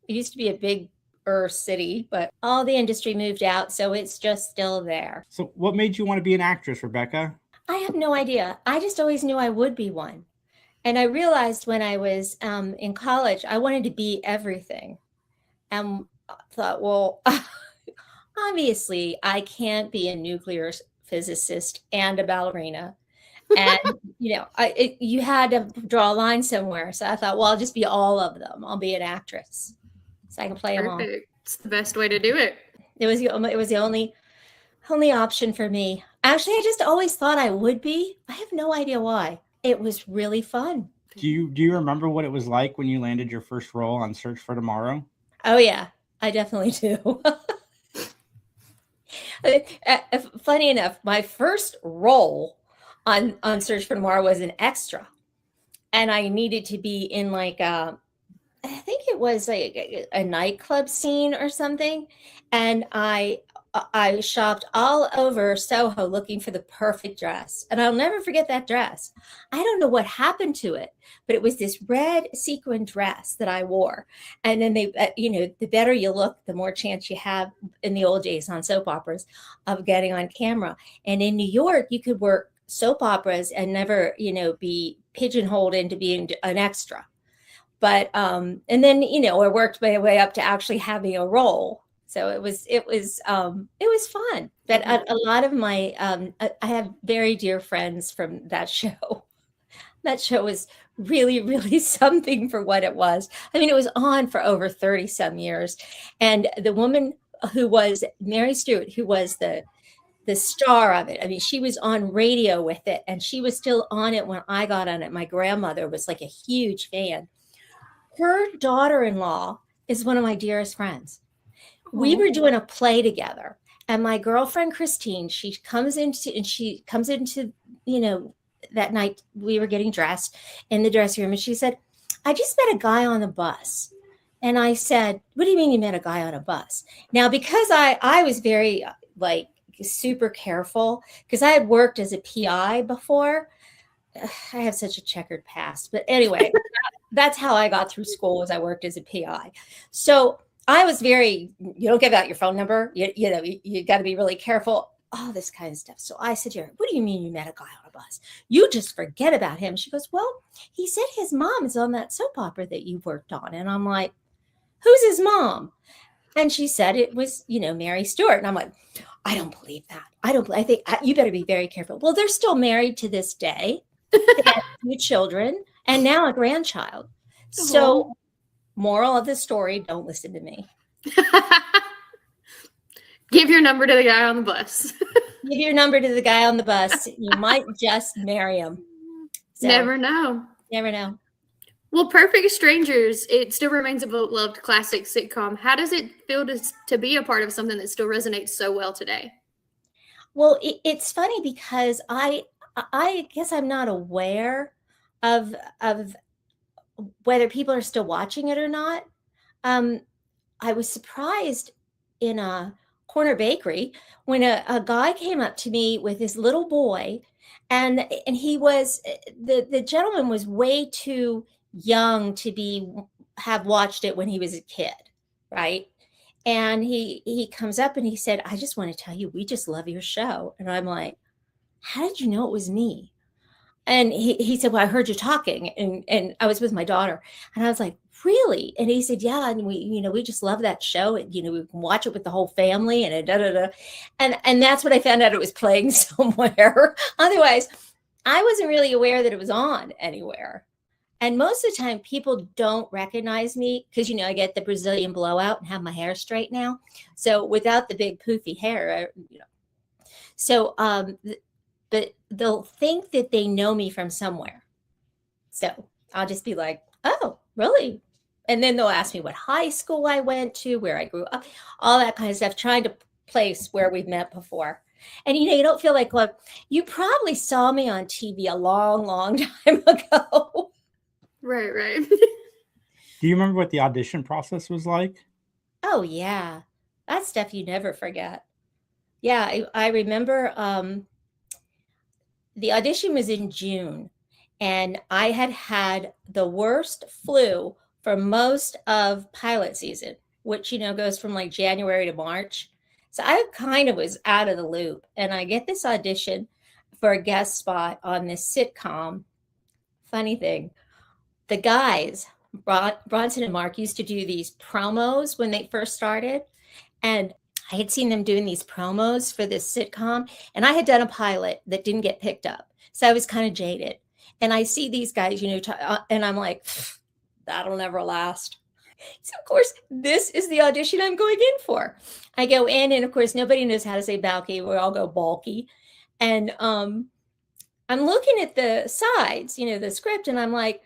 It used to be a bigger city, but all the industry moved out, so it's just still there. So what made you want to be an actress, Rebecca? I have no idea. I just always knew I would be one. And I realized when I was in college, I wanted to be everything. And I thought, well, obviously, I can't be a nuclear physicist and a ballerina. And, you know, you had to draw a line somewhere. So I thought, well, I'll just be all of them. I'll be an actress. So I can play them all. It's the best way to do it. It was the only option for me. Actually, I just always thought I would be. I have no idea why. It was really fun. Do you remember what it was like when you landed your first role on Search for Tomorrow? Oh, yeah, I definitely do. Funny enough, my first role on Search for Tomorrow was an extra. And I needed to be in like I think it was like a nightclub scene or something. And I shopped all over Soho looking for the perfect dress. And I'll never forget that dress. I don't know what happened to it, but it was this red sequin dress that I wore. And then they, the better you look, the more chance you have in the old days on soap operas of getting on camera. And in New York, you could work soap operas and never, be pigeonholed into being an extra. But, and then, I worked my way up to actually having a role. So it was fun. But a lot of my, I have very dear friends from that show. That show was really, really something for what it was. I mean, it was on for over 30 some years. And the woman who was Mary Stewart, who was the star of it. I mean, she was on radio with it and she was still on it when I got on it. My grandmother was like a huge fan. Her daughter-in-law is one of my dearest friends. We were doing a play together, and my girlfriend Christine, she comes into, that night we were getting dressed in the dressing room, and she said, "I just met a guy on the bus." And I said, "What do you mean you met a guy on a bus?" Now, because I was very super careful, because I had worked as a PI before. I have such a checkered past, but anyway, that's how I got through school, was I worked as a PI. So I was very, you don't give out your phone number. You got to be really careful. All this kind of stuff. So I said to her, what do you mean you met a guy on a bus? You just forget about him. She goes, well, he said his mom is on that soap opera that you worked on. And I'm like, who's his mom? And she said it was, Mary Stewart. And I'm like, I don't believe that. I think you better be very careful. Well, they're still married to this day. They have 2 children and now a grandchild. So moral of the story, don't listen to me. Give your number to the guy on the bus. Give your number to the guy on the bus. You might just marry him. So, never know. Never know. Well, Perfect Strangers, it still remains a beloved classic sitcom. How does it feel to be a part of something that still resonates so well today? Well, it's funny because I guess I'm not aware of whether people are still watching it or not. I was surprised in a corner bakery when a guy came up to me with his little boy, and he was the gentleman was way too young to have watched it when he was a kid, right? And he comes up and he said, I just want to tell you, we just love your show. And I'm like, how did you know it was me? And he said, well, I heard you talking, and I was with my daughter, and I was like, really? And he said, yeah, and we just love that show, and we can watch it with the whole family, and and that's what I found out it was playing somewhere. Otherwise, I wasn't really aware that it was on anywhere. And most of the time, people don't recognize me because I get the Brazilian blowout and have my hair straight now, so without the big poofy hair, so but they'll think that they know me from somewhere. So I'll just be like, oh, really? And then they'll ask me what high school I went to, where I grew up, all that kind of stuff, trying to place where we've met before. And, you don't feel like, look, you probably saw me on TV a long, long time ago. Right. Do you remember what the audition process was like? Oh, yeah. That's stuff you never forget. Yeah, I remember the audition was in June, and I had the worst flu for most of pilot season, which, goes from like January to March. So I kind of was out of the loop, and I get this audition for a guest spot on this sitcom. Funny thing, the guys, Bronson and Mark, used to do these promos when they first started, and I had seen them doing these promos for this sitcom, and I had done a pilot that didn't get picked up. So I was kind of jaded. And I see these guys, and I'm like, that'll never last. So, of course, this is the audition I'm going in for. I go in, and, of course, nobody knows how to say bulky. We all go bulky. And I'm looking at the sides, the script, and I'm like,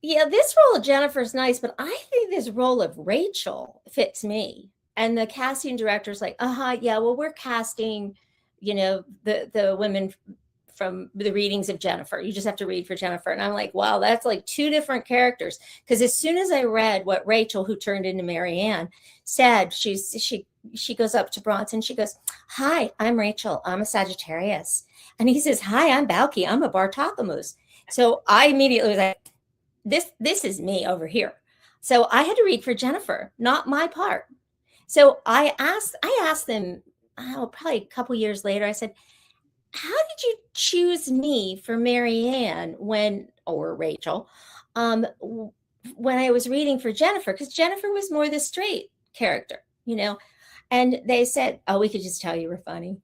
yeah, this role of Jennifer's nice, but I think this role of Rachel fits me. And the casting director's like, yeah, well, we're casting, the women from the readings of Jennifer. You just have to read for Jennifer. And I'm like, wow, that's like 2 different characters. Because as soon as I read what Rachel, who turned into Mary Ann, said, she goes up to Bronson. She goes, hi, I'm Rachel. I'm a Sagittarius. And he says, hi, I'm Balky. I'm a Bartolomews. So I immediately was like, this is me over here. So I had to read for Jennifer, not my part. So I asked them, probably a couple years later, I said, how did you choose me for Mary Ann or Rachel, when I was reading for Jennifer? Because Jennifer was more the straight character, and they said, oh, we could just tell you were funny.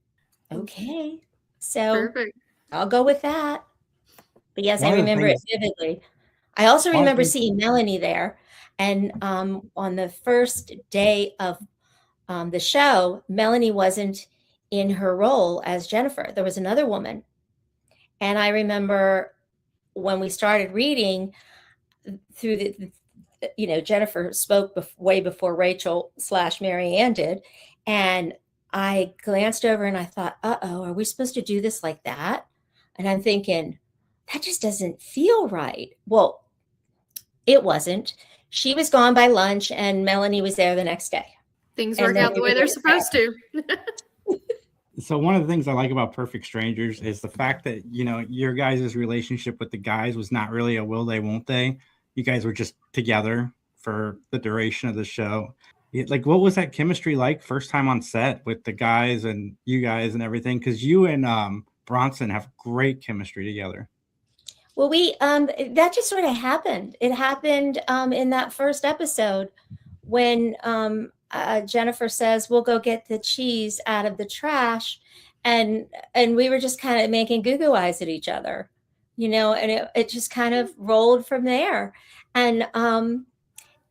Okay. So perfect. I'll go with that. But yes, I remember it vividly. I also remember seeing Melanie there. And on the first day of the show, Melanie wasn't in her role as Jennifer. There was another woman. And I remember when we started reading through Jennifer spoke way before Rachel / Mary Ann did. And I glanced over and I thought, are we supposed to do this like that? And I'm thinking, that just doesn't feel right. Well, it wasn't. She was gone by lunch and Melanie was there the next day. Things work out the way they're supposed to. So one of the things I like about Perfect Strangers is the fact that, your guys' relationship with the guys was not really a will they, won't they. You guys were just together for the duration of the show. Like, what was that chemistry like first time on set with the guys and you guys and everything? Because you and Bronson have great chemistry together. Well, we that just sort of happened. It happened in that first episode when Jennifer says, "We'll go get the cheese out of the trash," and we were just kind of making goo-goo eyes at each other, and it just kind of rolled from there. And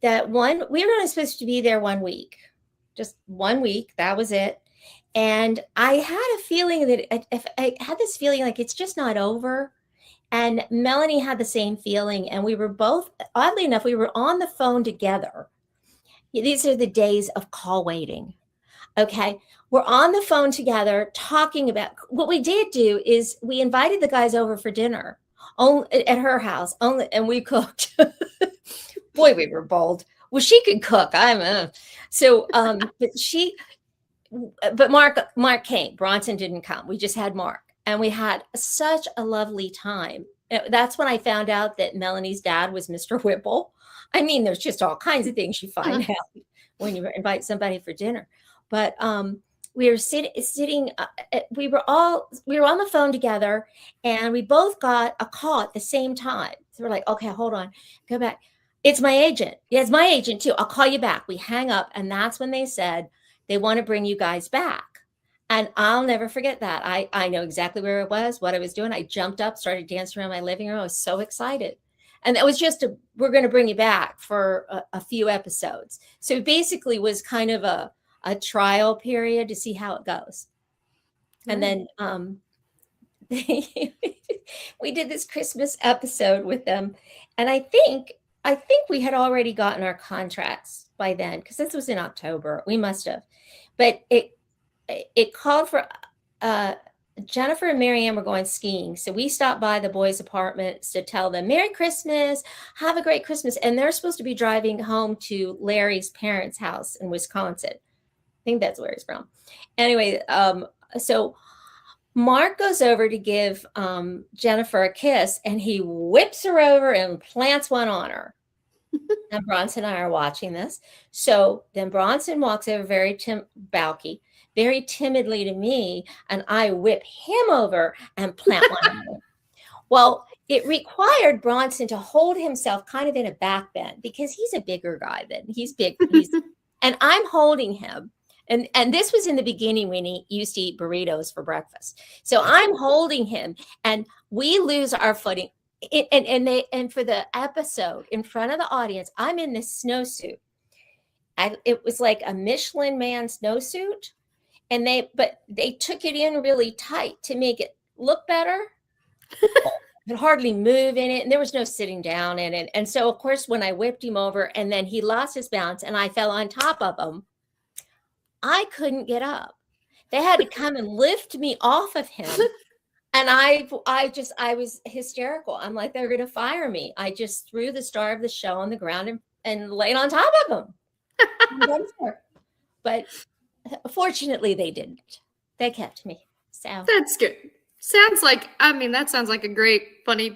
that one, we were only supposed to be there 1 week, just 1 week. That was it. And I had a feeling that I had this feeling like it's just not over. And Melanie had the same feeling. And we were both, oddly enough, we were on the phone together. These are the days of call waiting. Okay. We're on the phone together talking about what we did do is we invited the guys over for dinner at her house only, and we cooked. Boy, we were bold. Well, she could cook. But Mark came. Bronson didn't come. We just had Mark, and we had such a lovely time. That's when I found out that Melanie's dad was Mr. Whipple. I mean, there's just all kinds of things you find out when you invite somebody for dinner. But we were sitting. We were on the phone together, and we both got a call at the same time. So we're like, okay, hold on, go back. It's my agent. Yeah, it's my agent too. I'll call you back. We hang up, and that's when they said they want to bring you guys back. And I'll never forget that. I know exactly where it was, what I was doing. I jumped up, started dancing around my living room. I was so excited. And that was just we're going to bring you back for a few episodes. So it basically was kind of a trial period to see how it goes. And then we did this Christmas episode with them. And I think we had already gotten our contracts by then, because this was in October. We must have. But it called for Jennifer and Marianne were going skiing. So we stopped by the boys' apartments to tell them, Merry Christmas, have a great Christmas. And they're supposed to be driving home to Larry's parents' house in Wisconsin. I think that's where he's from. Anyway, so Mark goes over to give Jennifer a kiss, and he whips her over and plants one on her. And Bronson and I are watching this. So then Bronson walks over very timidly to me, and I whip him over and plant one on him. Well, it required Bronson to hold himself kind of in a back bend because he's a bigger guy than he's big. And I'm holding him. And this was in the beginning when he used to eat burritos for breakfast. So I'm holding him, and we lose our footing. And for the episode in front of the audience, I'm in this snowsuit. It was like a Michelin man snowsuit, and they took it in really tight to make it look better. I could hardly move in it, and there was no sitting down in it. And so, of course, when I whipped him over, and then he lost his balance, and I fell on top of him, I couldn't get up. They had to come and lift me off of him. And I was hysterical. I'm like, they're going to fire me. I just threw the star of the show on the ground and laid on top of him. But fortunately they didn't. They kept me. So that's good. That sounds like a great, funny,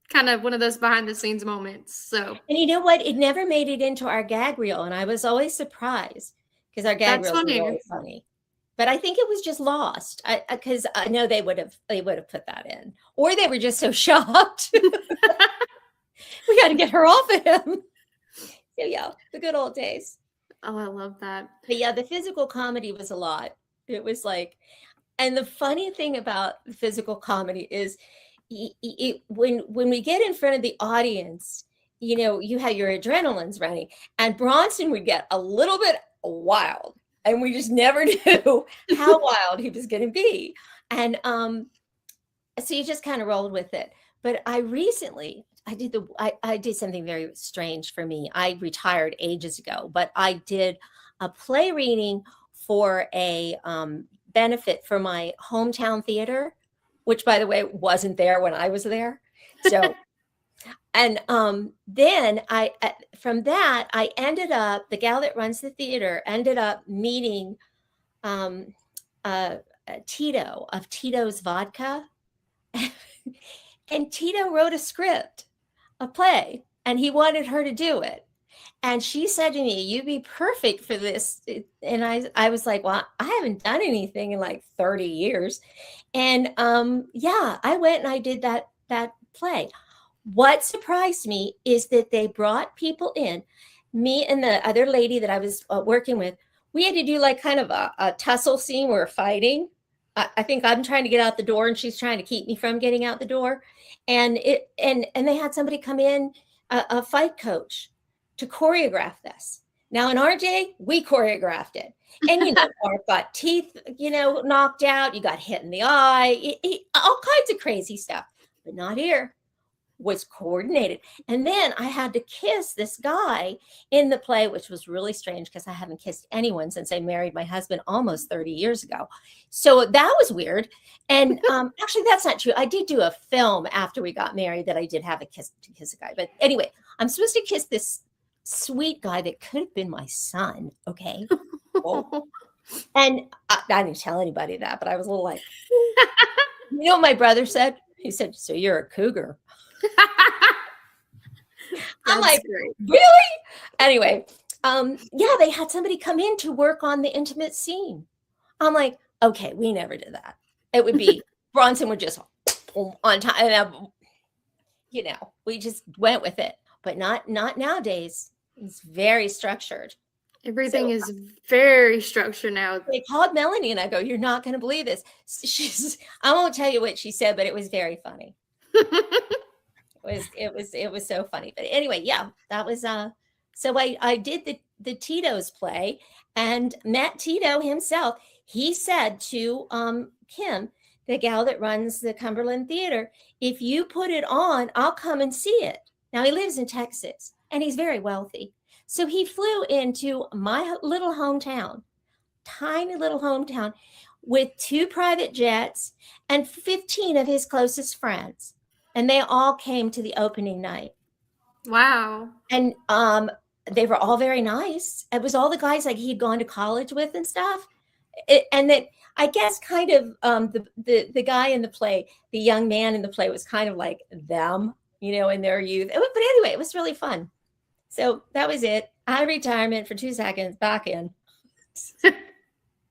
kind of one of those behind the scenes moments. So, and you know what? It never made it into our gag reel. And I was always surprised because our gag reel was really funny. But I think it was just lost because I know they would have put that in, or they were just so shocked. We got to get her off of him. So yeah, the good old days. Oh, I love that. But yeah, the physical comedy was a lot. It was like, and the funny thing about the physical comedy is, when we get in front of the audience, you have your adrenaline's running, and Bronson would get a little bit wild. And we just never knew how wild he was going to be. And so you just kind of rolled with it. But I did something very strange for me. I retired ages ago, but I did a play reading for a benefit for my hometown theater, which, by the way, wasn't there when I was there. So, and then from that, I ended up, the gal that runs the theater ended up meeting Tito of Tito's Vodka. And Tito wrote a script, a play, and he wanted her to do it. And she said to me, "You'd be perfect for this." And I was like, "Well, I haven't done anything in like 30 years." And yeah, I went and I did that play. What surprised me is that they brought people in, me and the other lady that I was working with. We had to do like kind of a tussle scene where we're fighting. I think I'm trying to get out the door and she's trying to keep me from getting out the door. And they had somebody come in, a fight coach, to choreograph this. Now in our day, we choreographed it. And Mark got teeth, knocked out. You got hit in the eye, all kinds of crazy stuff, but not here. Was coordinated. And then I had to kiss this guy in the play, which was really strange because I haven't kissed anyone since I married my husband almost 30 years ago. So that was weird. And actually, that's not true. I did do a film after we got married that I did have to kiss a guy. But anyway, I'm supposed to kiss this sweet guy that could have been my son. Okay. And I didn't tell anybody that, but I was a little like, you know what my brother said? He said, "So you're a cougar." I'm like, great. Really? Anyway, yeah, they had somebody come in to work on the intimate scene. I'm like, okay, we never did that. It would be Bronson would just on time, and we just went with it. But not nowadays. It's very structured. Everything is very structured now. They called Melanie, and I go, "You're not going to believe this." I won't tell you what she said, but it was very funny. It was so funny. But anyway, yeah, that was so I did the Tito's play and met Tito himself. He said to Kim, the gal that runs the Cumberland Theater, "If you put it on, I'll come and see it." Now he lives in Texas and he's very wealthy. So he flew into my little hometown, tiny little hometown, with 2 private jets and 15 of his closest friends. And they all came to the opening night. Wow. And they were all very nice. It was all the guys like he'd gone to college with and stuff. And that I guess kind of the guy in the play, the young man in the play was kind of like them, in their youth. But anyway, it was really fun. So that was it. Out of retirement for 2 seconds, back in.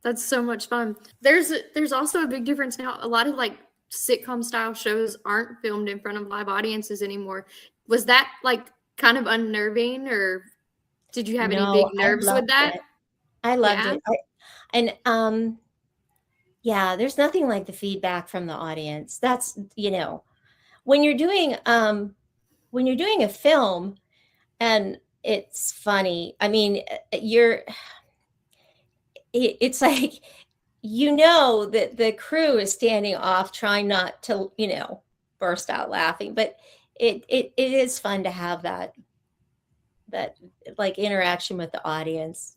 That's so much fun. There's also a big difference now. A lot of like sitcom style shows aren't filmed in front of live audiences anymore. Was that like kind of unnerving, or did you have any big nerves with that? I loved it. Yeah, there's nothing like the feedback from the audience. That's, when you're doing a film and it's funny. I mean, it's like, that the crew is standing off trying not to, burst out laughing, but it is fun to have that like interaction with the audience.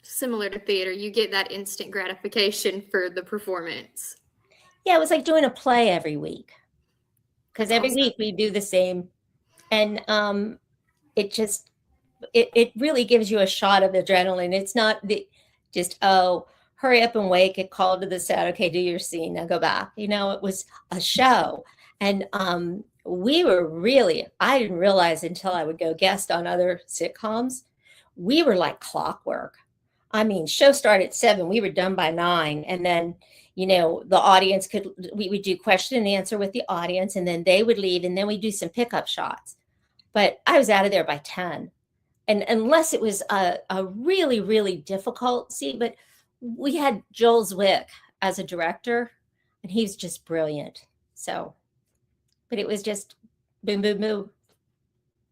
Similar to theater, you get that instant gratification for the performance. Yeah, it was like doing a play every week, because every week we do the same, and it really gives you a shot of adrenaline. It's not just hurry up and wait, get called to the set. Okay, do your scene, now go back. It was a show. And we were really, I didn't realize until I would go guest on other sitcoms, we were like clockwork. I mean, show started at 7, we were done by 9. And then, the audience we would do question and answer with the audience, and then they would leave, and then we'd do some pickup shots. But I was out of there by 10. And unless it was a really, really difficult scene, but we had Joel Zwick as a director, and he was just brilliant. So, but it was just boom, boom, boom.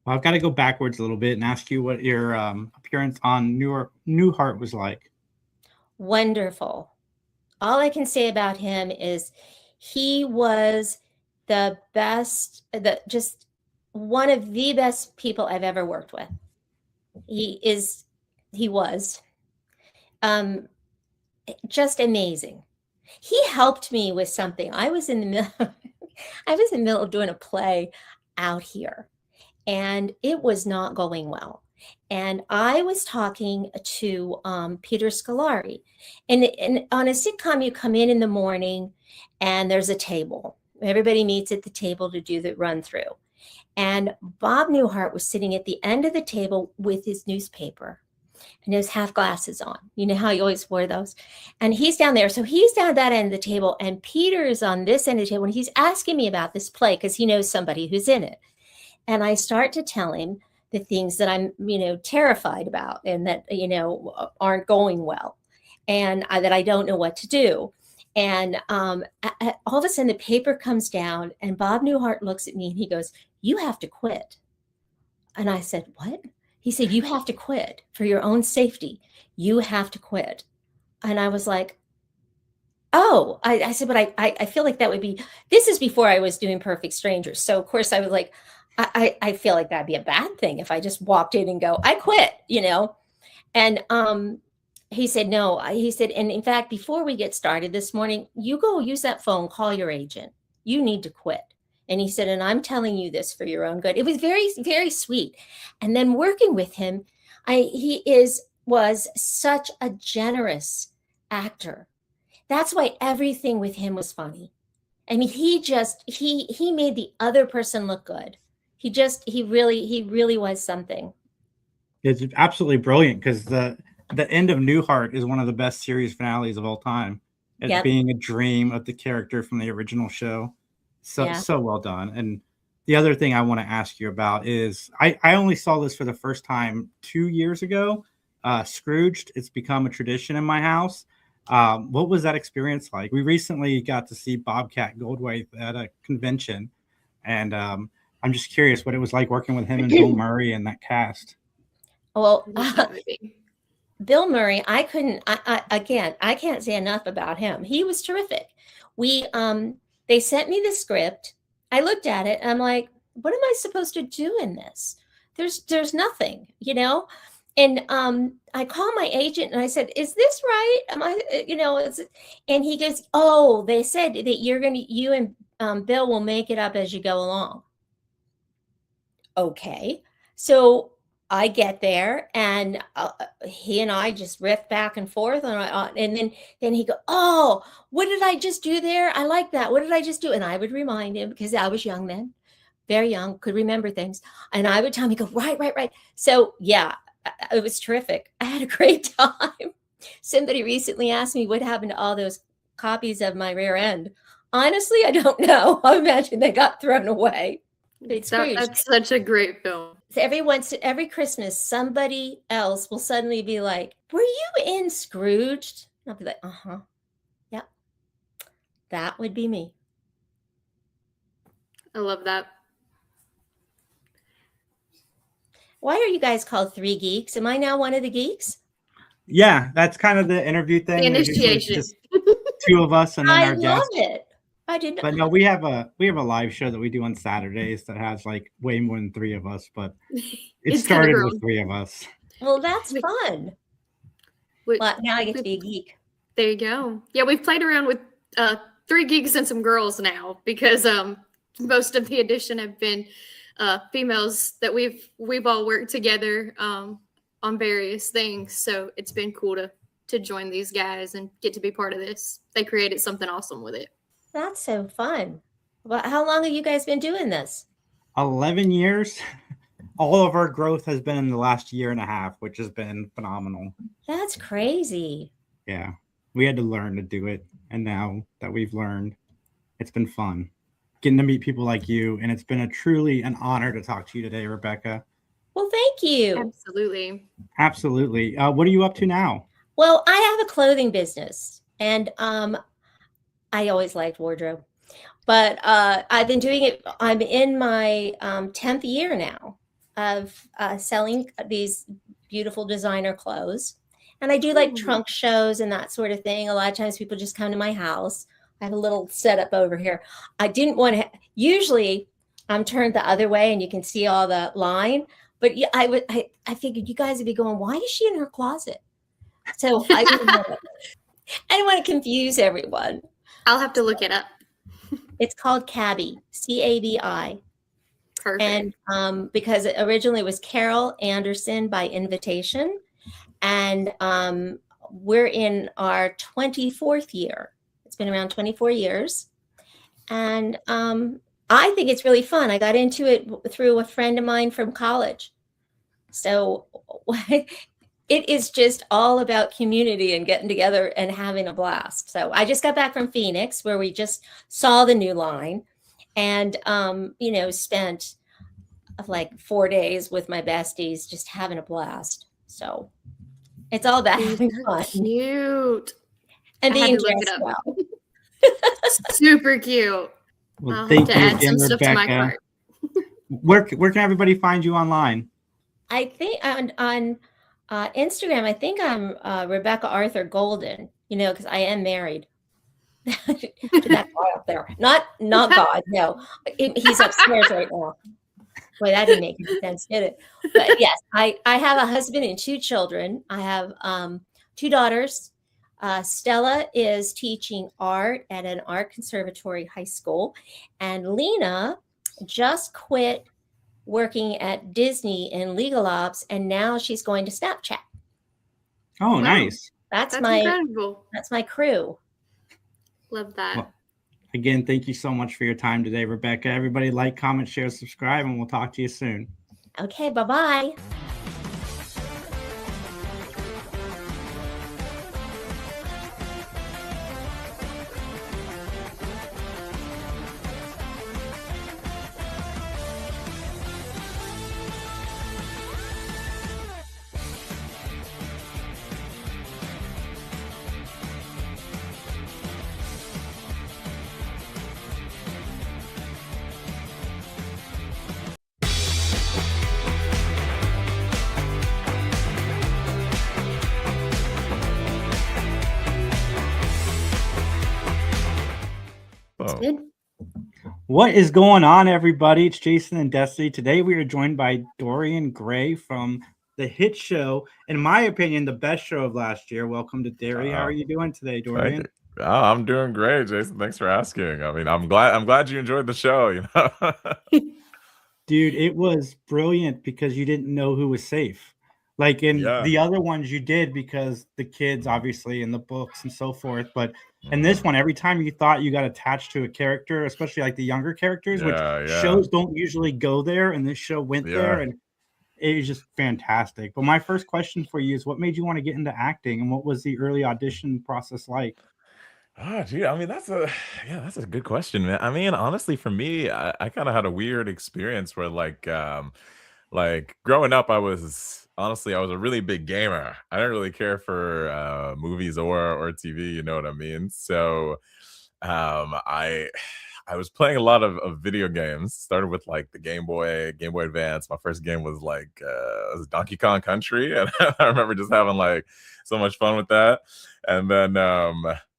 Well, I've got to go backwards a little bit and ask you what your appearance on Newhart was like. Wonderful. All I can say about him is he was the best, just one of the best people I've ever worked with. He was just amazing. He helped me with something. I was in the middle of doing a play out here, and it was not going well. And I was talking to Peter Scolari, and on a sitcom, you come in the morning, and there's a table. Everybody meets at the table to do the run through. And Bob Newhart was sitting at the end of the table with his newspaper and his half glasses on. You know how he always wore those. And he's down there. So he's down at that end of the table, and Peter is on this end of the table, and he's asking me about this play because he knows somebody who's in it. And I start to tell him the things that I'm, terrified about and that, aren't going well, and that I don't know what to do. And all of a sudden the paper comes down, and Bob Newhart looks at me and he goes, "You have to quit." And I said, "What?" He said, "You have to quit for your own safety. You have to quit." And I was like, "Oh," I said, "but I feel like that would be," this is before I was doing Perfect Strangers. So of course I was like, I feel like that'd be a bad thing if I just walked in and go, "I quit," And he said, "No." He said, "And in fact, before we get started this morning, you go use that phone, call your agent. You need to quit." And he said, "And I'm telling you this for your own good." It was very, very sweet. And then working with him, was such a generous actor. That's why everything with him was funny. I mean, he made the other person look good. He really was something. It's absolutely brilliant because the end of Newhart is one of the best series finales of all time. It's being a dream of the character from the original show. So well done. And the other thing I want to ask you about is I only saw this for the first time 2 years ago. Scrooged. It's become a tradition in my house. What was that experience like? We recently got to see Bobcat Goldthwait at a convention, and I'm just curious what it was like working with him and Bill Murray and that cast. Well, Bill Murray, I can't say enough about him. He was terrific. They sent me the script. I looked at it and I'm like, what am I supposed to do in this? There's nothing, And I called my agent and I said, "Is this right? Am I, and he goes, "Oh, they said that you and Bill will make it up as you go along." Okay. So I get there and he and I just riff back and forth. And then he go, "Oh, what did I just do there? I like that. What did I just do?" And I would remind him because I was young then, very young, could remember things. And I would tell him, he go, right. So yeah, it was terrific. I had a great time. Somebody recently asked me what happened to all those copies of my rear end. Honestly, I don't know. I imagine they got thrown away. That's such a great film. So every Christmas, somebody else will suddenly be like, "Were you in Scrooged?" And I'll be like, "Uh-huh. Yeah. That would be me." I love that. Why are you guys called Three Geeks? Am I now one of the geeks? Yeah, that's kind of the interview thing. The initiation. Just two of us and then our guests. I love it. I didn't. But no, we have a live show that we do on Saturdays that has like way more than three of us, but it started with three of us. Well, that's fun. Well, now I get to be a geek. There you go. Yeah, we've played around with Three Geeks and some girls now because most of the edition have been females that we've all worked together on various things. So it's been cool to join these guys and get to be part of this. They created something awesome with it. That's so fun. Well, how long have you guys been doing this? 11 years. All of our growth has been in the last year and a half, which has been phenomenal. That's crazy. Yeah. We had to learn to do it. And now that we've learned, it's been fun getting to meet people like you. And it's been an honor to talk to you today, Rebekah. Well, thank you. Absolutely. What are you up to now? Well, I have a clothing business and I always liked wardrobe, but I've been doing it. I'm in my 10th year now of selling these beautiful designer clothes. And I do like trunk shows and that sort of thing. A lot of times people just come to my house. I have a little setup over here. I didn't want to, usually I'm turned the other way and you can see all the line, but I figured you guys would be going, why is she in her closet? So I didn't want to confuse everyone. I'll have to look it up. It's called Cabi, C-A-B-I. Perfect. And because it originally was Carol Anderson by invitation. And we're in our 24th year. It's been around 24 years. And I think it's really fun. I got into it through a friend of mine from college. So it is just all about community and getting together and having a blast. So I just got back from Phoenix, where we just saw the new line, and spent like 4 days with my besties, just having a blast. So it's all about having fun. Cute. And I had being to look it dressed up. well. Super cute. Well, I'll have thank to you add again, some stuff to my Rebekah. cart. Where can everybody find you online? I think on Instagram, I think I'm Rebeca Arthur Golden, because I am married to that guy up there. Not God, no. He's upstairs right now. Boy, that didn't make any sense, did it? But yes, I have a husband and 2 children. I have 2 daughters. Stella is teaching art at an art conservatory high school, and Lena just quit working at Disney in legal ops, and now she's going to Snapchat. Oh, nice. That's incredible. That's my crew. Love that. Well, again, thank you so much for your time today, Rebekah. Everybody like, comment, share, subscribe, and we'll talk to you soon. Okay, bye-bye. Good. What is going on, everybody? It's Jason and Destiny. Today we are joined by Dorian Grey from the hit show, in my opinion, the best show of last year. Welcome to Derry. How are you doing today, Dorian? I'm doing great, Jason. Thanks for asking. I mean, I'm glad you enjoyed the show. Dude, it was brilliant because you didn't know who was safe. Like in the other ones, you did because the kids, obviously, in the books and so forth. But in this one, every time you thought you got attached to a character, especially like the younger characters, which shows don't usually go there, and this show went there, and it was just fantastic. But my first question for you is, what made you want to get into acting, and what was the early audition process like? Oh, gee, I mean, that's a good question, man. I mean, honestly, for me, I kind of had a weird experience where, like growing up, I was a really big gamer. I didn't really care for movies or TV, you know what I mean? So, I was playing a lot of video games. Started with like the Game Boy Advance. My first game was like was Donkey Kong Country, and I remember just having like so much fun with that. And then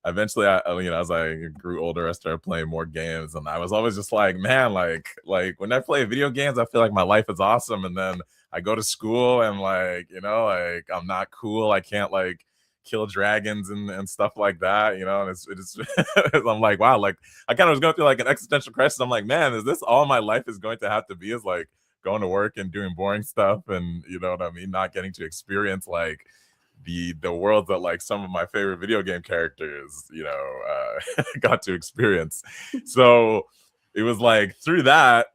eventually, as I grew older, I started playing more games, and I was always just like, man, like when I play video games, I feel like my life is awesome. And then I go to school and I'm not cool. I can't like kill dragons and stuff like that, and it's I'm like, wow, like I kind of was going through like an existential crisis. I'm like, man, is this all my life is going to have to be, is like going to work and doing boring stuff, and you know what I mean, not getting to experience like the world that like some of my favorite video game characters got to experience. So it was like through that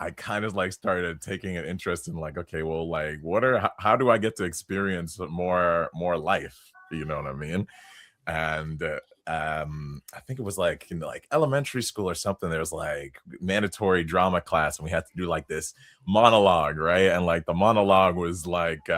I kind of like started taking an interest in like, okay, well, like how do I get to experience more life, you know what I mean? And I think it was like in like elementary school or something, there was like mandatory drama class, and we had to do like this monologue, right? And like the monologue was like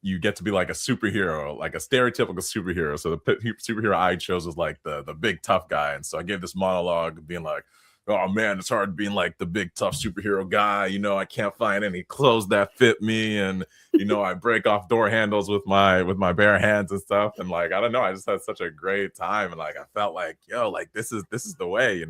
you get to be like a superhero, like a stereotypical superhero. So the superhero I chose was like the big tough guy. And so I gave this monologue being like, oh man, it's hard being like the big tough superhero guy. I can't find any clothes that fit me, and I break off door handles with my bare hands and stuff. And like, I don't know, I just had such a great time, and like I felt like, like this is the way,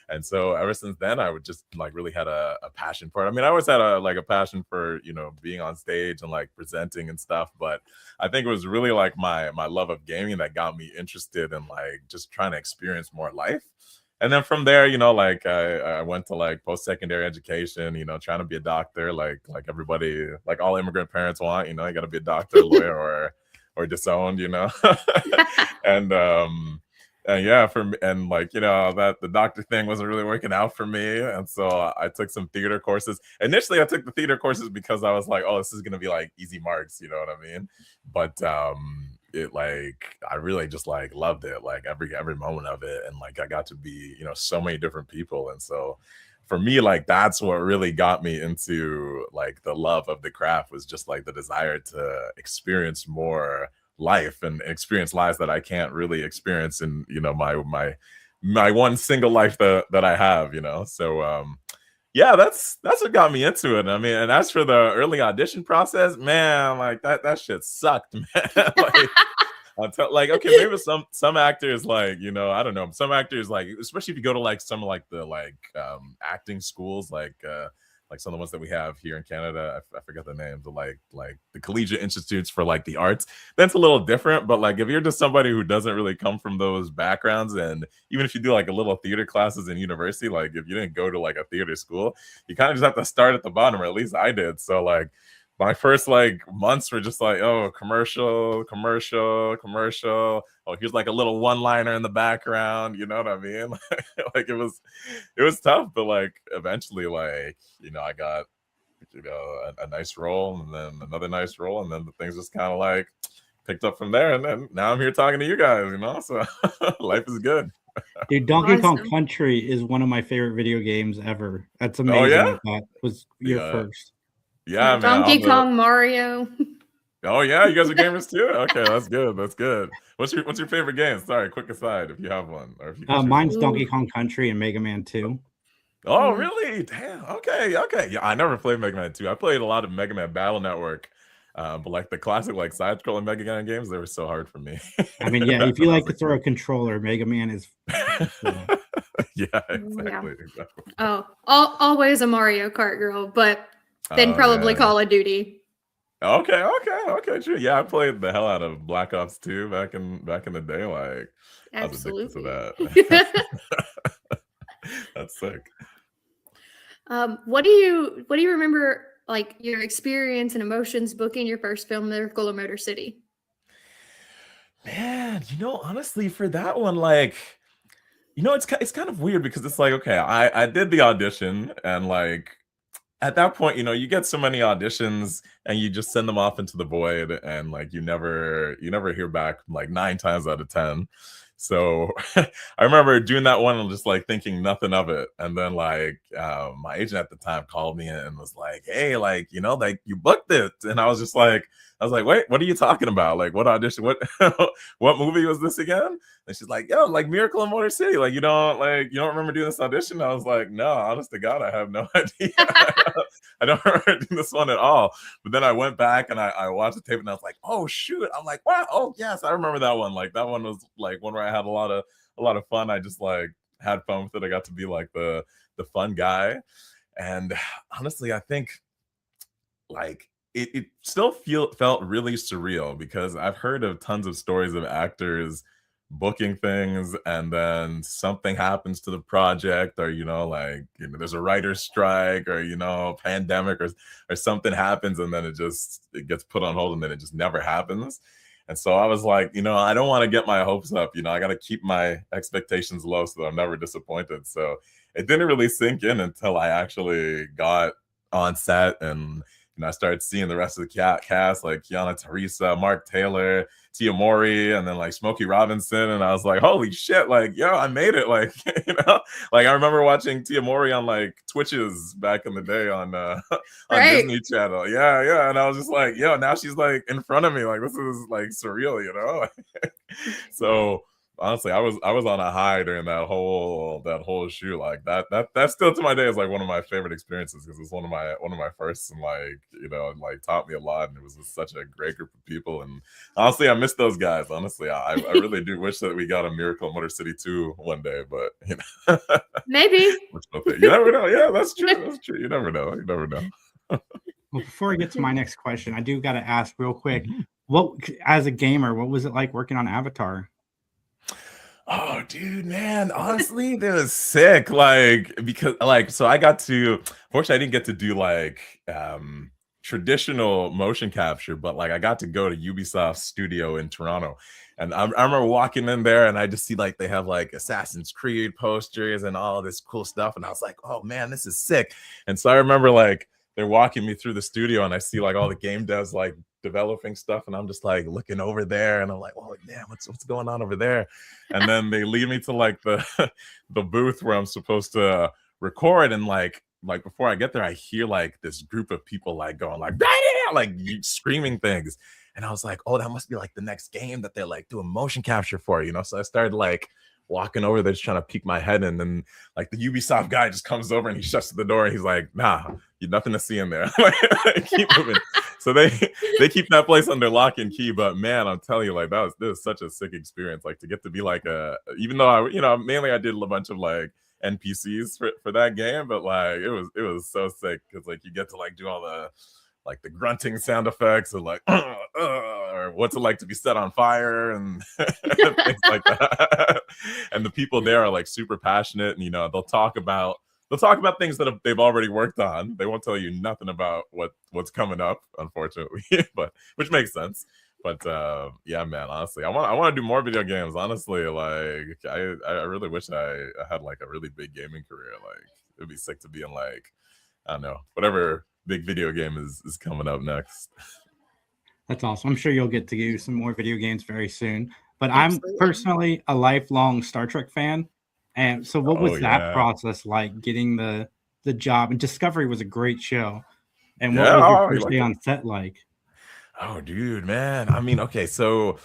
And so ever since then, I would just like really had a passion for it. I mean, I always had a passion for, being on stage and like presenting and stuff. But I think it was really like my love of gaming that got me interested in like just trying to experience more life. And then from there, like I went to like post-secondary education, trying to be a doctor, like everybody, like all immigrant parents want, you got to be a doctor, lawyer, or disowned, And yeah, for me, and like, that the doctor thing wasn't really working out for me, and so I took some theater courses. Initially, I took the theater courses because I was like, oh, this is gonna be like easy marks, you know what I mean? But it like I really just like loved it, like every moment of it, and like I got to be, so many different people, and so for me, like that's what really got me into like the love of the craft, was just like the desire to experience more life and experience lives that I can't really experience in, my one single life that I have, so yeah, that's what got me into it. I mean, and as for the early audition process, man, like that shit sucked, man. Like okay, maybe some actors, like, I don't know, some actors, like, especially if you go to like some like the acting schools, like some of the ones that we have here in Canada, I forget the names, but like the collegiate institutes for like the arts, that's a little different. But like if you're just somebody who doesn't really come from those backgrounds, and even if you do like a little theater classes in university, like if you didn't go to like a theater school, you kind of just have to start at the bottom, or at least I did. So like my first like months were just like, oh, commercial. Oh, here's like a little one-liner in the background, you know what I mean? Like it was tough, but like eventually, like, I got a nice role, and then another nice role, and then the things just kind of like picked up from there, and then now I'm here talking to you guys, so life is good. Dude, Donkey Kong Country is one of my favorite video games ever. That's amazing. Oh, yeah? That was your first. Yeah, man. Donkey Kong, Mario. Oh yeah, you guys are gamers too. Okay, that's good. That's good. What's your favorite game? Sorry, quick aside, if you have one, or if you mine's Donkey Kong Country and Mega Man 2. Oh really? Damn. Okay. Yeah, I never played Mega Man 2. I played a lot of Mega Man Battle Network, but like the classic like side scrolling Mega Man games, they were so hard for me. I mean, yeah, if you like to throw a controller, Mega Man is. Yeah, exactly. Oh, always a Mario Kart girl, but then probably Call of Duty. Okay, true. Yeah, I played the hell out of Black Ops 2 back in the day. Like, absolutely. I was addicted to that. That's sick. What do you remember, like your experience and emotions booking your first film, Miracle in Motor City? Man, honestly, for that one, like, it's kind of weird because it's like, okay, I did the audition, and like at that point, you get so many auditions and you just send them off into the void, and like you never hear back like 9 times out of 10. So I remember doing that one and just like thinking nothing of it. And then like my agent at the time called me and was like, hey, like, like you booked it. And I was like, wait, what are you talking about? Like, what audition? What what movie was this again? And she's like, yo, like Miracle in Motor City. Like, you don't remember doing this audition? I was like, no, honest to God, I have no idea. I don't remember doing this one at all. But then I went back and I watched the tape and I was like, oh shoot. I'm like, wow, oh yes, I remember that one. Like that one was like one where I had a lot of fun. I just like had fun with it. I got to be like the fun guy. And honestly, I think like it still felt really surreal, because I've heard of tons of stories of actors booking things and then something happens to the project, or there's a writer's strike, or pandemic, or something happens, and then it gets put on hold, and then it just never happens. And so I was like, I don't want to get my hopes up. I got to keep my expectations low so that I'm never disappointed. So it didn't really sink in until I actually got on set, and I started seeing the rest of the cast, like Kiana Teresa, Mark Taylor, Tia Mowry, and then like Smokey Robinson. And I was like, holy shit, like, yo, I made it. Like, like I remember watching Tia Mowry on like Twitches back in the day on Disney Channel. Yeah. And I was just like, yo, now she's like in front of me. Like, this is like surreal, So honestly, I was on a high during that whole shoot. Like that still to my day is like one of my favorite experiences, because it's one of my first, and like taught me a lot, and it was just such a great group of people. And honestly, I miss those guys. Honestly, I really do wish that we got a Miracle in Motor City 2 one day, but maybe. You never know. Yeah, that's true. That's true. You never know. Well, before I get to my next question, I do got to ask real quick, what, as a gamer, what was it like working on Avatar? Oh, dude, man, honestly, that was sick. Like, because like, so I got to, fortunately, I didn't get to do like traditional motion capture, but like I got to go to Ubisoft studio in Toronto. And I remember walking in there and I just see like they have like Assassin's Creed posters and all this cool stuff. And I was like, oh man, this is sick. And so I remember like they're walking me through the studio and I see like all the game devs like developing stuff. And I'm just like looking over there and I'm like, oh damn, what's going on over there? And then they lead me to like the booth where I'm supposed to record. And like before I get there, I hear like this group of people like going like screaming things. And I was like, oh, that must be like the next game that they're like doing motion capture for, you know? So I started like walking over there, just trying to peek my head in. And like the Ubisoft guy just comes over and he shuts the door and he's like, nah, you nothing to see in there. Keep moving. So they keep that place under lock and key. But man, I'm telling you, like this was such a sick experience. Like to get to be like even though mainly I did a bunch of like NPCs for that game, but like it was so sick because like you get to like do all the like the grunting sound effects and like or what's it like to be set on fire and things like that. And the people there are like super passionate, and they'll talk about things that they've already worked on. They won't tell you nothing about what's coming up, unfortunately, but which makes sense. But yeah, man, honestly, I want to do more video games. Honestly, like I really wish I had like a really big gaming career. Like it'd be sick to be in like, I don't know, whatever big video game is coming up next. That's awesome. I'm sure you'll get to do some more video games very soon. But Absolutely. I'm personally a lifelong Star Trek fan. And so what was that process like, getting the job? And Discovery was a great show. And what was your first day on set like? Oh, dude, man. I mean, okay, so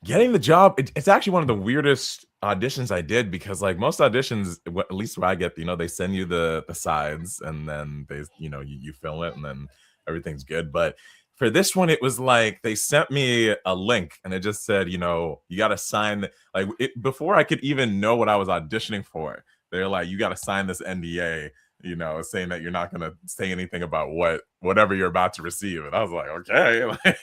getting the job, it's actually one of the weirdest auditions I did, because like most auditions, at least where I get, they send you the sides and then they, you film it and then everything's good. But for this one, it was like they sent me a link and it just said, you got to sign, like before I could even know what I was auditioning for, they're like, you got to sign this NDA, saying that you're not going to say anything about whatever you're about to receive. And I was like, okay, like,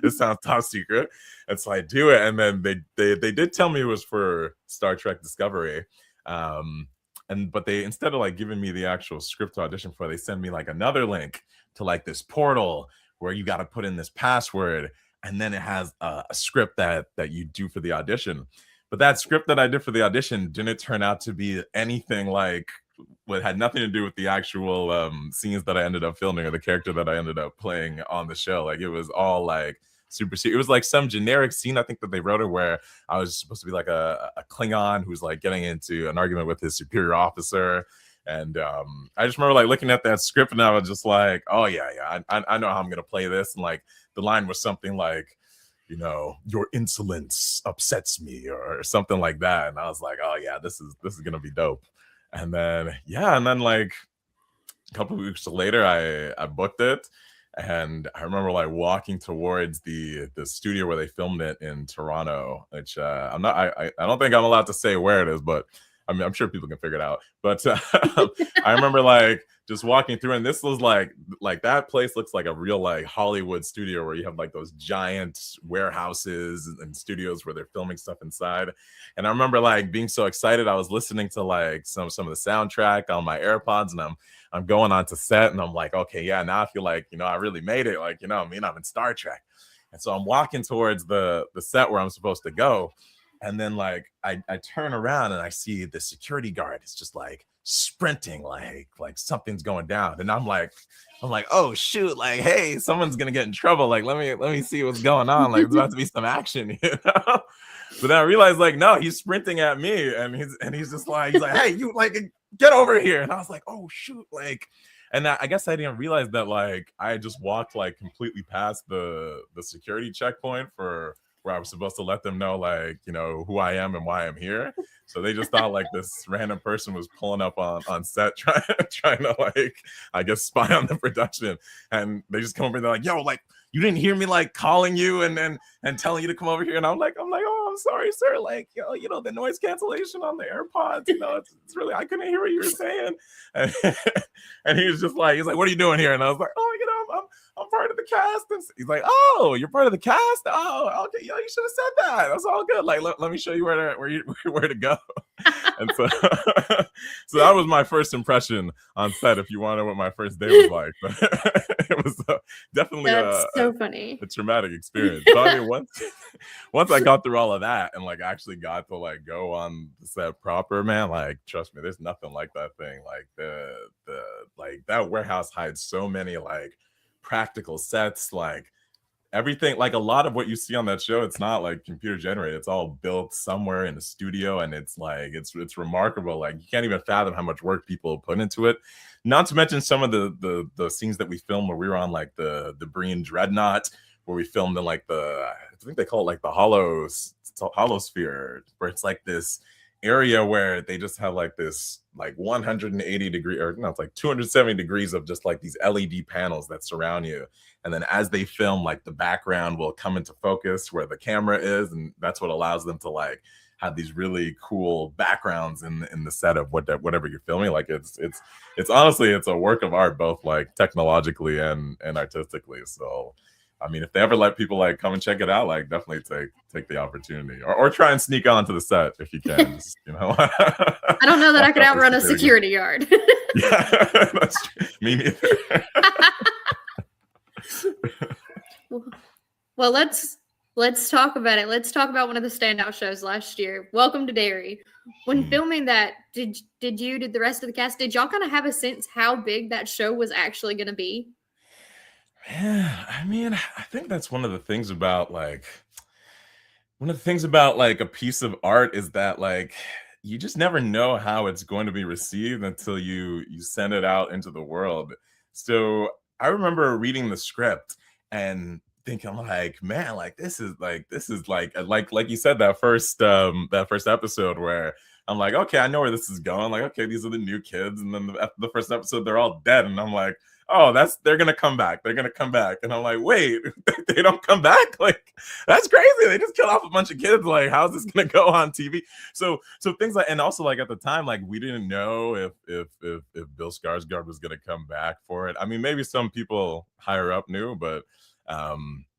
this sounds top secret. And so I do it. And then they did tell me it was for Star Trek Discovery. But they, instead of like giving me the actual script to audition for, they send me like another link to like this portal where you got to put in this password. And then it has a script that you do for the audition. But that script that I did for the audition didn't turn out to be anything like what had nothing to do with the actual scenes that I ended up filming or the character that I ended up playing on the show. Like it was all like super serious. It was like some generic scene, I think, that they wrote it where I was supposed to be like a Klingon who's like getting into an argument with his superior officer. And I just remember like looking at that script and I was just like, oh yeah, I know how I'm gonna play this. And like the line was something like, your insolence upsets me or something like that. And I was like, oh yeah, this is gonna be dope. And then like a couple of weeks later, I booked it, and I remember like walking towards the studio where they filmed it in Toronto, which I don't think I'm allowed to say where it is, but I mean, I'm sure people can figure it out. But I remember like just walking through, and this was like that place looks like a real like Hollywood studio where you have like those giant warehouses and studios where they're filming stuff inside. And I remember like being so excited. I was listening to like some of the soundtrack on my AirPods, and I'm going on to set, and I'm like, okay, yeah, now I feel like, I really made it. Like, I'm in Star Trek. And so I'm walking towards the set where I'm supposed to go. And then like I turn around and I see the security guard is just like sprinting, like something's going down. And I'm like, oh shoot, like, hey, someone's gonna get in trouble. Like, let me see what's going on. Like, there's about to be some action, But then I realized like, no, he's sprinting at me, and he's just like, hey, you like get over here. And I was like, oh shoot, like, and I guess I didn't realize that like I just walked like completely past the security checkpoint for where I was supposed to let them know, like, who I am and why I'm here. So they just thought like this random person was pulling up on set trying to like, I guess, spy on the production. And they just come over and they're like, yo, like, you didn't hear me like calling you and telling you to come over here. And I'm like, oh, I'm sorry, sir. Like, the noise cancellation on the AirPods, it's really, I couldn't hear what you were saying. And he was just like, he's like, what are you doing here? And I was like, oh, I'm part of the cast. And he's like, oh, you're part of the cast? Oh, okay. You should have said that. That's all good. Like, let me show you where to go. And so, so that was my first impression on set. If you want to know what my first day was like, but it was definitely so funny, a traumatic experience. So I mean, once I got through all of that and like actually got to like go on the set proper, man, like trust me, there's nothing like that thing. Like the like that warehouse hides so many like practical sets, like everything, like a lot of what you see on that show, it's not like computer generated. It's all built somewhere in the studio, and it's like it's remarkable. Like you can't even fathom how much work people put into it. Not to mention some of the scenes that we filmed where we were on like the Breen Dreadnought, where we filmed in like I think they call it like the holosphere, where it's like this area where they just have like this like 180 degree, or no, it's like 270 degrees of just like these LED panels that surround you. And then as they film, like the background will come into focus where the camera is, and that's what allows them to like have these really cool backgrounds in the set of whatever you're filming. Like it's honestly, it's a work of art, both like technologically and artistically. So I mean, if they ever let people like come and check it out, like definitely take the opportunity, or try and sneak onto the set if you can. Just, you know, I don't know that I could outrun a security guard. Yeah, that's true. Me neither. Well, let's talk about it. Let's talk about one of the standout shows last year, Welcome to Derry. When filming that, did the rest of the cast, did y'all kind of have a sense how big that show was actually going to be? Yeah, I mean, I think that's one of the things about like a piece of art is that like you just never know how it's going to be received until you send it out into the world. So I remember reading the script and thinking like, man, like this is like you said, that first episode where I'm like, okay, I know where this is going. Like, okay, these are the new kids, and then the first episode they're all dead, and I'm like, oh, they're gonna come back. They're gonna come back, and I'm like, wait, they don't come back? Like, that's crazy. They just killed off a bunch of kids. Like, how's this gonna go on TV? So things like, and also like at the time, like we didn't know if Bill Skarsgård was gonna come back for it. I mean, maybe some people higher up knew, but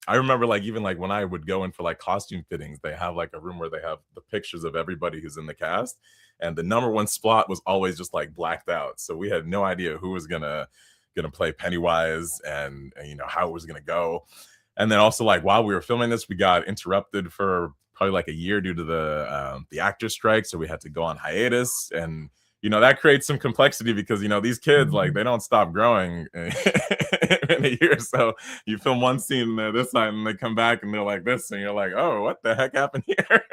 I remember like even like when I would go in for like costume fittings, they have like a room where they have the pictures of everybody who's in the cast, and the number one spot was always just like blacked out. So we had no idea who was gonna play Pennywise and you know how it was gonna go. And then also like while we were filming this, we got interrupted for probably like a year due to the actor strike, so we had to go on hiatus. And you know that creates some complexity because you know these kids like they don't stop growing in a year. So you film one scene this night and they come back and they're like this, and you're like, oh, what the heck happened here?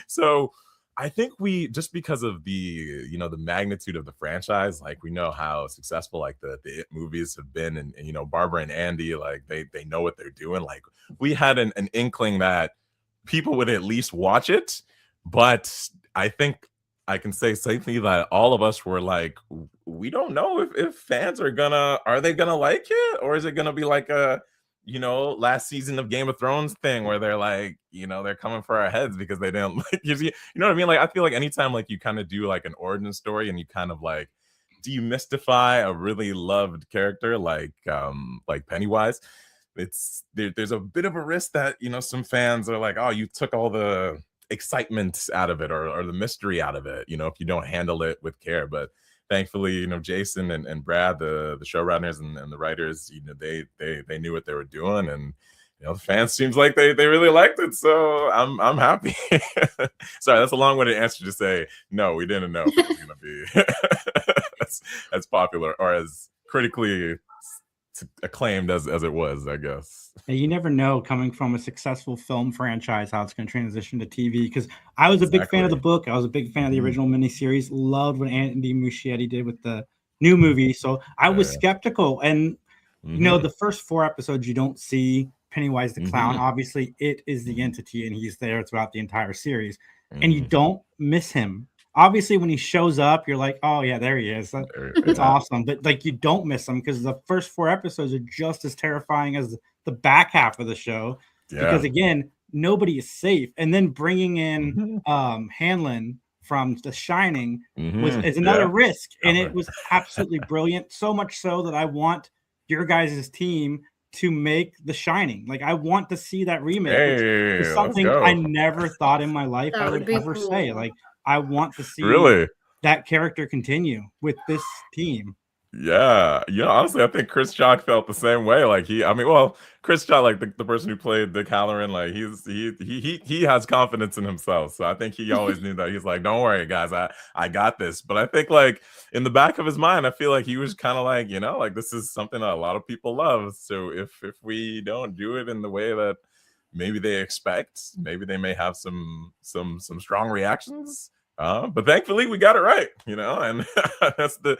So I think we, just because of the magnitude of the franchise, like we know how successful like the It movies have been, and you know Barbara and Andy, like they know what they're doing. Like we had an inkling that people would at least watch it, but I think I can say safely that all of us were like, we don't know if fans are they gonna like it, or is it gonna be like a last season of Game of Thrones thing where they're like, they're coming for our heads because they didn't like, you know what I mean? Like, I feel like anytime like you kind of do like an origin story and you kind of like demystify a really loved character like Pennywise, there's a bit of a risk that, some fans are like, oh, you took all the excitement out of it or the mystery out of it, if you don't handle it with care. But thankfully, Jason and Brad, the showrunners and the writers, they knew what they were doing, and the fans seems like they really liked it. So I'm happy. Sorry, that's a long-winded answer to say no, we didn't know if it was going to be as popular or as critically acclaimed as it was, I guess. Yeah, you never know, coming from a successful film franchise, how it's going to transition to TV. Because I was a big fan of the book. I was a big fan of the original miniseries. Loved what Andy Muschietti did with the new movie. So I was skeptical. And, the first 4 episodes, you don't see Pennywise the Clown. Obviously, it is the entity, and he's there throughout the entire series. And you don't miss him. Obviously, when he shows up, you're like, oh, yeah, there he is. It's awesome. But, like, you don't miss him because the first 4 episodes are just as terrifying as the back half of the show. Yeah. Because, again, nobody is safe. And then bringing in Hanlon from The Shining is another risk. And it was absolutely brilliant. So much so that I want your guys' team to make The Shining. Like, I want to see that remake. It's something I never thought in my life I would ever say. Like, I want to see Really? that character continue with this team. Yeah, honestly, I think Chris Chalk felt the same way. Like Chris Chalk, like the person who played Dick Halloran, like he has confidence in himself. So I think he always knew that. He's like, don't worry, guys, I got this. But I think like in the back of his mind, I feel like he was kind of like, like this is something that a lot of people love. So if we don't do it in the way that maybe they expect, maybe they may have some strong reactions. But thankfully we got it right, and that's the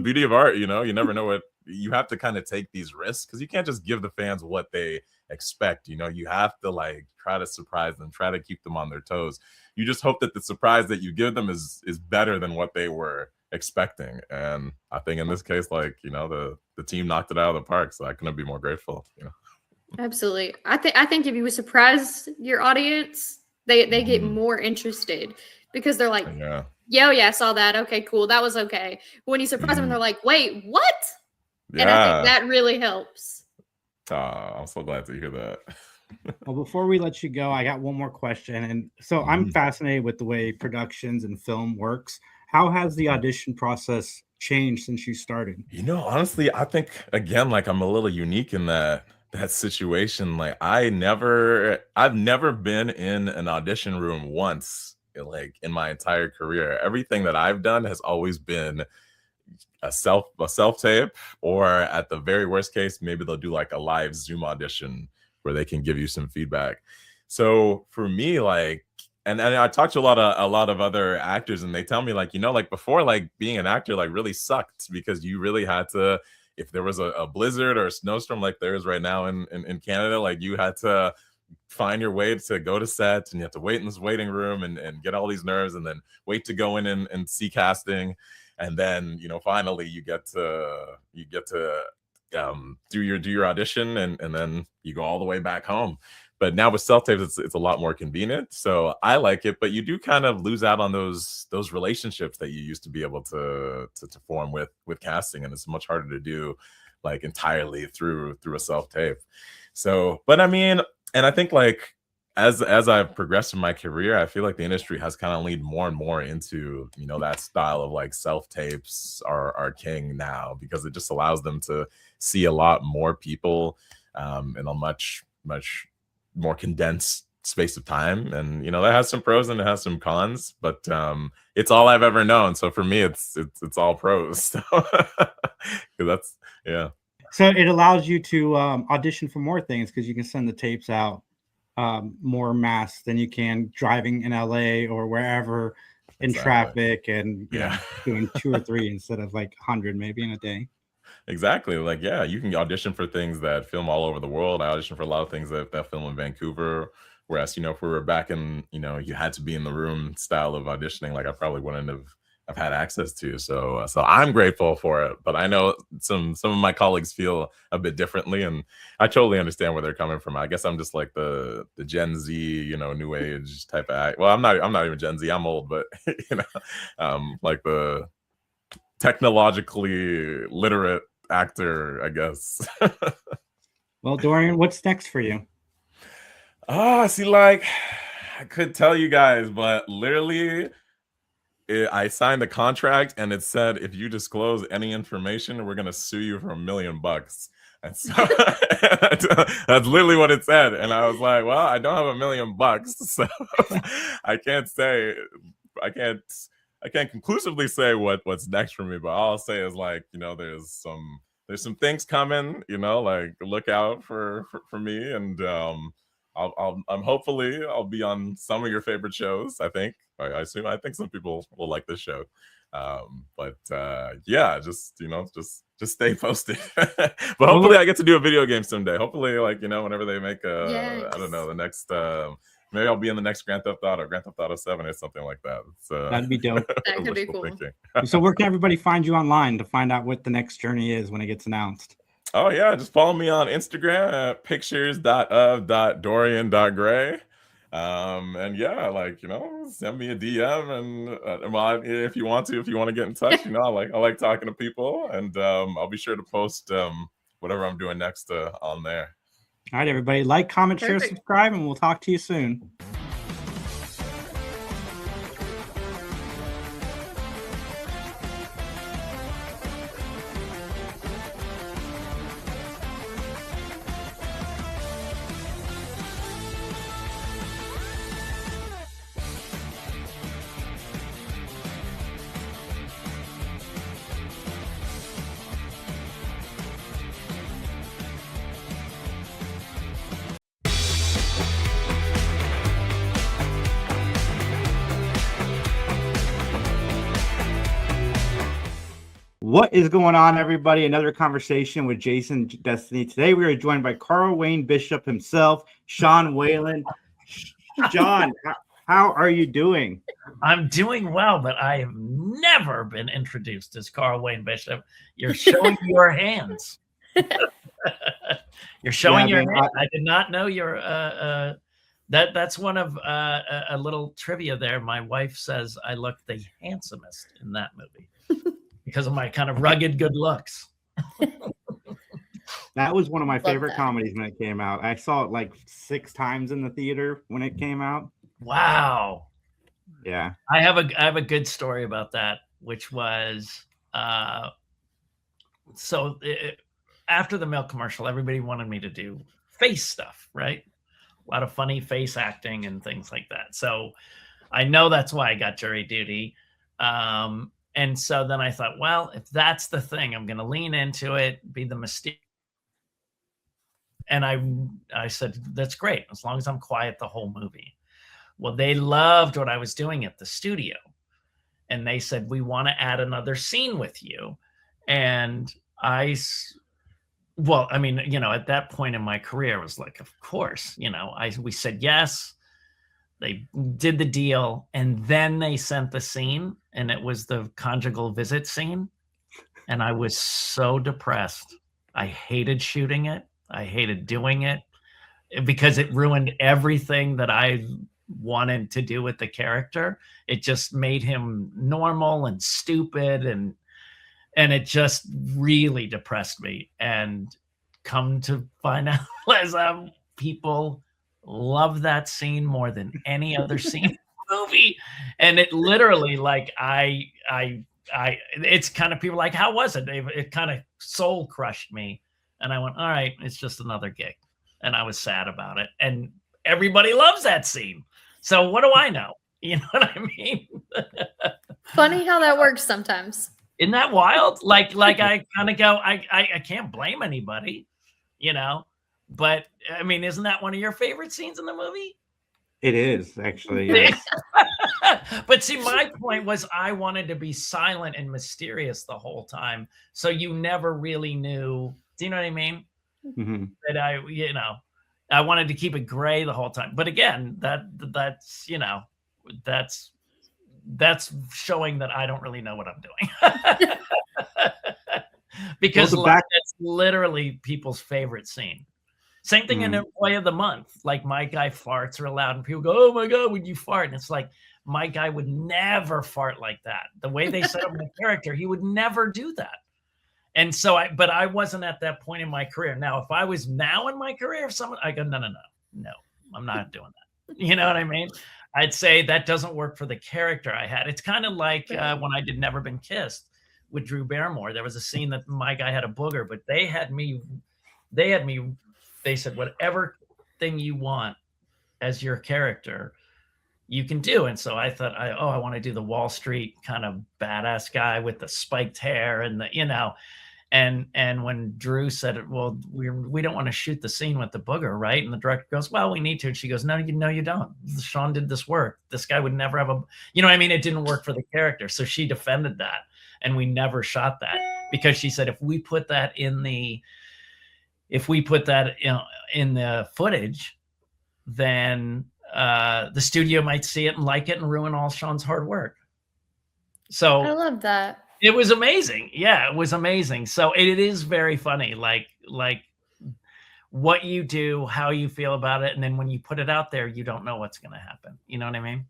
beauty of art. You never know what you have to kind of take these risks because you can't just give the fans what they expect. You have to like try to surprise them, try to keep them on their toes. You just hope that the surprise that you give them is better than what they were expecting. And I think in this case, like, the team knocked it out of the park. So I couldn't be more grateful, Absolutely. I think if you would surprise your audience, they get more interested. Because they're like, yeah, I saw that. Okay, cool. That was okay. When you surprise them, they're like, wait, what? Yeah. And I think that really helps. I'm so glad to hear that. Well, before we let you go, I got one more question. And so I'm fascinated with the way productions and film works. How has the audition process changed since you started? Honestly, I think, again, like I'm a little unique in that situation. Like I've never been in an audition room once. Like in my entire career, everything that I've done has always been a self tape, or at the very worst case, maybe they'll do like a live Zoom audition where they can give you some feedback. So for me, like, and I talked to a lot of other actors, and they tell me like, like before, like being an actor like really sucked because you really had to, if there was a blizzard or a snowstorm like there is right now in Canada, like you had to find your way to go to set, and you have to wait in this waiting room and get all these nerves, and then wait to go in and see casting, and then finally you get to do your audition, and then you go all the way back home. But now with self-tapes, it's a lot more convenient, so I like it. But you do kind of lose out on those relationships that you used to be able to form with casting, and it's much harder to do like entirely through a self-tape. So, but I mean, and I think like as I've progressed in my career, I feel like the industry has kind of leaned more and more into that style of like self-tapes are king now, because it just allows them to see a lot more people in a much more condensed space of time. And that has some pros and it has some cons, but it's all I've ever known. So for me, it's all pros. So, that's So it allows you to audition for more things because you can send the tapes out more mass than you can driving in LA or wherever in traffic and doing 2 or 3 instead of like 100 maybe in a day. Exactly. Like, you can audition for things that film all over the world. I auditioned for a lot of things that film in Vancouver. Whereas, if we were back in, you had to be in the room style of auditioning, like I probably wouldn't have had access to. So I'm grateful for it. But I know some of my colleagues feel a bit differently, and I totally understand where they're coming from. I guess I'm just like the Gen Z, new age type of act. Well, I'm not even Gen Z. I'm old, but like the technologically literate actor, I guess. Well, Dorian, what's next for you? See, like I could tell you guys, but literally I signed the contract and it said, if you disclose any information, we're going to sue you for $1 million. And so that's literally what it said. And I was like, well, I don't have $1 million. So I can't conclusively say what's next for me, but all I'll say is like, there's some things coming, like look out for me. And I'm hopefully I'll be on some of your favorite shows. I think some people will like this show. But just stay posted. But hopefully I get to do a video game someday. Hopefully, like, whenever they make I don't know, the next maybe I'll be in the next Grand Theft Auto 7 or something like that. That'd be dope. That could be cool. So where can everybody find you online to find out what the next journey is when it gets announced? Oh yeah, just follow me on Instagram at pictures.of.dorian.gray. And send me a DM, and if you want to get in touch, I like talking to people, and I'll be sure to post whatever I'm doing next on there. All right, everybody, like, comment, share, subscribe, and we'll talk to you soon. What is going on, everybody? Another conversation with Jason Destiny. Today we are joined by Carl Wayne Bishop himself, Sean Whalen. John, how are you doing? I'm doing well, but I have never been introduced as Carl Wayne Bishop. You're showing your hands. You're showing your hands. I did not know you're that's one of a little trivia there. My wife says I look the handsomest in that movie because of my kind of rugged good looks. That was one of my favorite comedies when it came out. I saw it like 6 times in the theater when it came out. Wow. Yeah. I have a good story about that, which was after the milk commercial, everybody wanted me to do face stuff, right? A lot of funny face acting and things like that. So I know that's why I got jury duty. And so then I thought, well, if that's the thing, I'm going to lean into it, be the mystique. And I said, that's great, as long as I'm quiet the whole movie. Well, they loved what I was doing at the studio. And they said, we want to add another scene with you. And at that point in my career, I was like, of course, we said yes. They did the deal. And then they sent the scene, and it was the conjugal visit scene. And I was so depressed. I hated shooting it. I hated doing it because it ruined everything that I wanted to do with the character. It just made him normal and stupid, and it just really depressed me. And come to find out, people love that scene more than any other scene in the movie. And it literally, it's kind of people like, how was it? It kind of soul crushed me. And I went, all right, it's just another gig. And I was sad about it. And everybody loves that scene. So what do I know? You know what I mean? Funny how that works sometimes. Isn't that wild? Like I kind of go, I can't blame anybody, But I mean, isn't that one of your favorite scenes in the movie? It is, actually. Yes. But see, my point was I wanted to be silent and mysterious the whole time. So you never really knew. Do you know what I mean? Mm-hmm. That I wanted to keep it gray the whole time. But again, that's showing that I don't really know what I'm doing. Because that's literally people's favorite scene. Same thing in Employee of the Month. Like, my guy farts are allowed, and people go, oh my God, would you fart? And it's like, my guy would never fart like that. The way they set up my character, he would never do that. And so but I wasn't at that point in my career. Now, if I was now in my career, I go, no, I'm not doing that. You know what I mean? I'd say that doesn't work for the character I had. It's kind of like when I did Never Been Kissed with Drew Barrymore. There was a scene that my guy had a booger, but they said, whatever thing you want as your character, you can do. And so I thought, I want to do the Wall Street kind of badass guy with the spiked hair and and when Drew said, well, we don't want to shoot the scene with the booger, right? And the director goes, well, we need to. And she goes, no, you don't. Sean did this work. This guy would never have it didn't work for the character. So she defended that, and we never shot that because she said, if we put that in the footage, then the studio might see it and like it and ruin all Sean's hard work. So I love that. It was amazing. Yeah, it was amazing. So it is very funny, like what you do, how you feel about it, and then when you put it out there, you don't know what's going to happen. You know what I mean?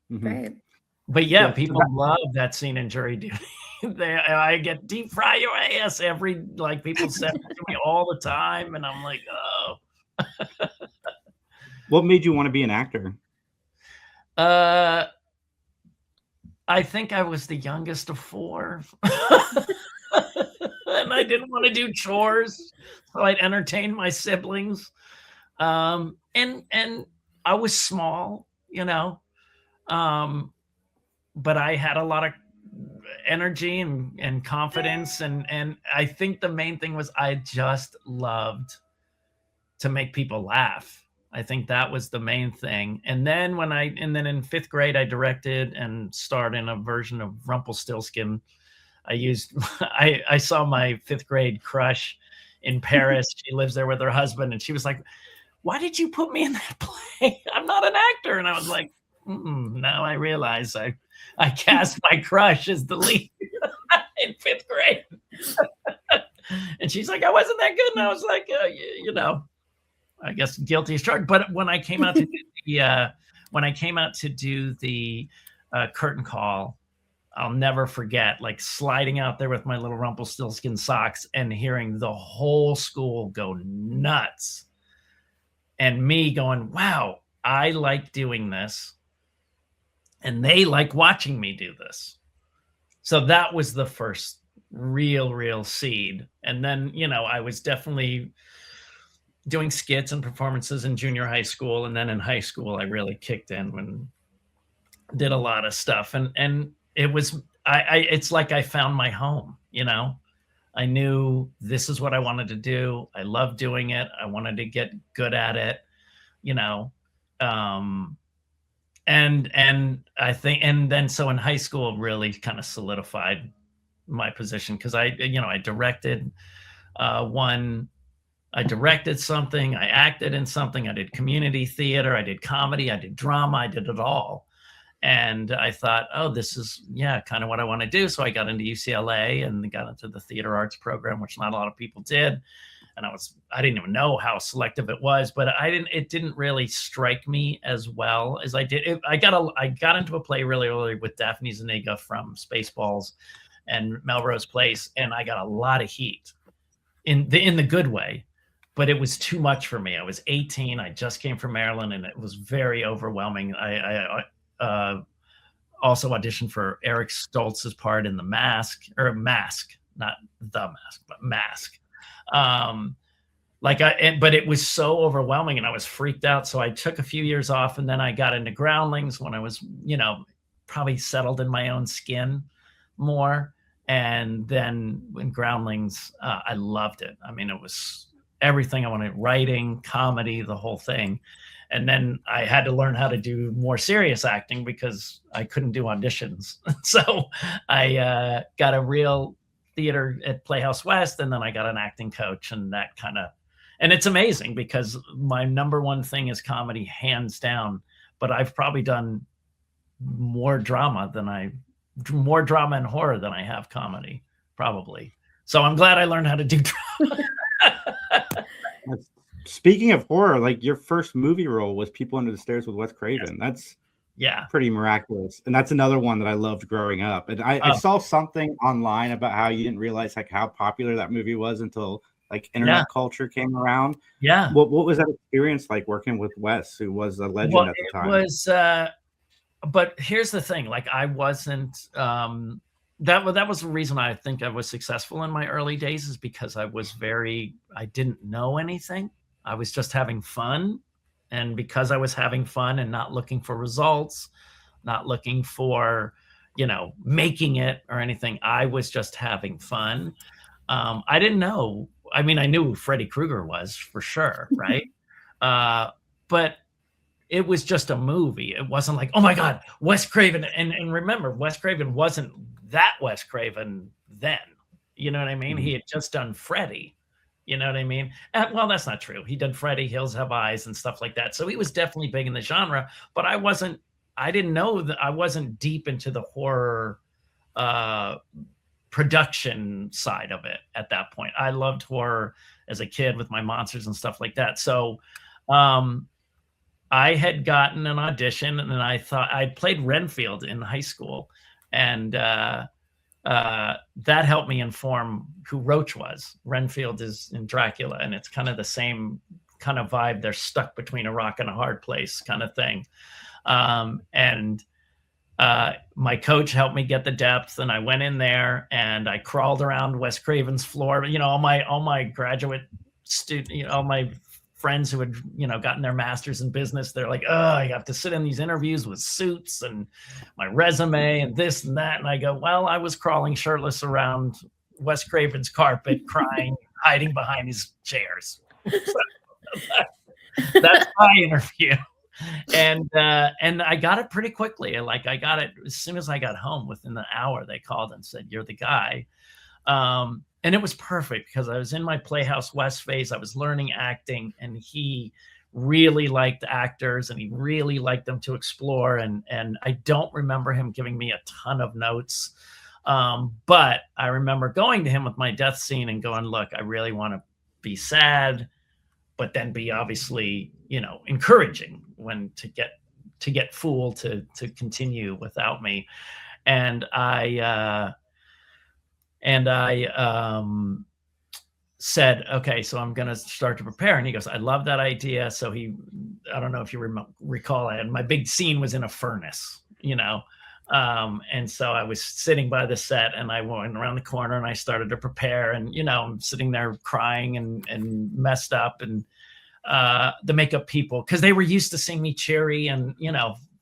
Mm-hmm. Right. But yeah, people love that scene in Jury Duty. I get deep fry your ass people say it to me all the time, and I'm like, oh. What made you want to be an actor? I think I was the youngest of 4. And I didn't want to do chores, so I'd entertain my siblings. And I was small, but I had a lot of energy and confidence. And I think the main thing was I just loved to make people laugh. I think that was the main thing. And then in 5th grade, I directed and starred in a version of Rumpelstiltskin I saw my 5th grade crush in Paris. She lives there with her husband, and she was like, "Why did you put me in that play? I'm not an actor." And I was like, now I realize I cast my crush as the lead in 5th grade. And she's like, "I wasn't that good." And I was like, I guess guilty as charged. But when I came out to do the curtain call, I'll never forget, like, sliding out there with my little Rumpelstiltskin socks and hearing the whole school go nuts. And me going, wow, I like doing this. And they like watching me do this. So that was the first real seed. And then, I was definitely doing skits and performances in junior high school. And then in high school, I really kicked in and did a lot of stuff. And it was, it's like I found my home, I knew this is what I wanted to do. I loved doing it. I wanted to get good at it, and I think, and then so in high school really kind of solidified my position, because I directed I directed something, I acted in something, I did community theater, I did comedy, I did drama, I did it all. And I thought, oh, this is, kind of what I want to do. So I got into UCLA and got into the theater arts program, which not a lot of people did. And I didn't even know how selective it was, but it didn't really strike me as well as I did. I got into a play really early with Daphne Zuniga from Spaceballs and Melrose Place. And I got a lot of heat in the good way, but it was too much for me. I was 18. I just came from Maryland, and it was very overwhelming. I also auditioned for Eric Stoltz's part in Mask, not The Mask, but Mask. But it was so overwhelming, and I was freaked out. So I took a few years off, and then I got into Groundlings when I was, probably settled in my own skin more. And then in Groundlings, I loved it. I mean, it was everything I wanted: writing, comedy, the whole thing. And then I had to learn how to do more serious acting because I couldn't do auditions. So I got a real theater at Playhouse West, and then I got an acting coach, and that and it's amazing because my number one thing is comedy, hands down, but I've probably done more drama and horror than I have comedy, probably. So I'm glad I learned how to do drama. Speaking of horror, like, your first movie role was People Under the Stairs with Wes Craven. That's pretty miraculous. And that's another one that I loved growing up. And I saw something online about how you didn't realize like how popular that movie was until like internet culture came around. Yeah. What was that experience like working with Wes, who was a legend at the time? It was but here's the thing, like, I wasn't that was the reason I think I was successful in my early days, is because I didn't know anything. I was just having fun. And because I was having fun and not looking for results, not looking for, making it or anything, I was just having fun. I didn't know. I mean, I knew who Freddy Krueger was for sure, right? But it was just a movie. It wasn't like, oh my God, Wes Craven. And remember, Wes Craven wasn't that Wes Craven then. You know what I mean? Mm-hmm. He had just done Freddy. You know what I mean? Well, that's not true. He did Freddy, Hills Have Eyes, and stuff like that. So he was definitely big in the genre, but I didn't know that I wasn't deep into the horror production side of it at that point. I loved horror as a kid with my monsters and stuff like that. So I had gotten an audition, and then I thought I'd played Renfield in high school, and that helped me inform who Roach was. Renfield is in Dracula, and it's kind of the same kind of vibe. They're stuck between a rock and a hard place kind of thing. And my coach helped me get the depth, and I went in there and I crawled around Wes Craven's floor. All my graduate student, all my friends who had, gotten their masters in business, they're like, oh, I have to sit in these interviews with suits and my resume and this and that. And I go, well, I was crawling shirtless around Wes Craven's carpet, crying, hiding behind his chairs. So that's my interview. and I got it pretty quickly. Like I got it as soon as I got home. Within the hour, they called and said, "You're the guy." And it was perfect because I was in my Playhouse West phase. I was learning acting, and he really liked actors and he really liked them to explore. And I don't remember him giving me a ton of notes. But I remember going to him with my death scene and going, "Look, I really want to be sad, but then be obviously, encouraging when to get Fool to continue without me." And I said, "Okay, so I'm going to start to prepare." And he goes, "I love that idea." So I don't know if you recall it. My big scene was in a furnace, and so I was sitting by the set and I went around the corner and I started to prepare, and, I'm sitting there crying and messed up, and the makeup people, cause they were used to seeing me cheery and,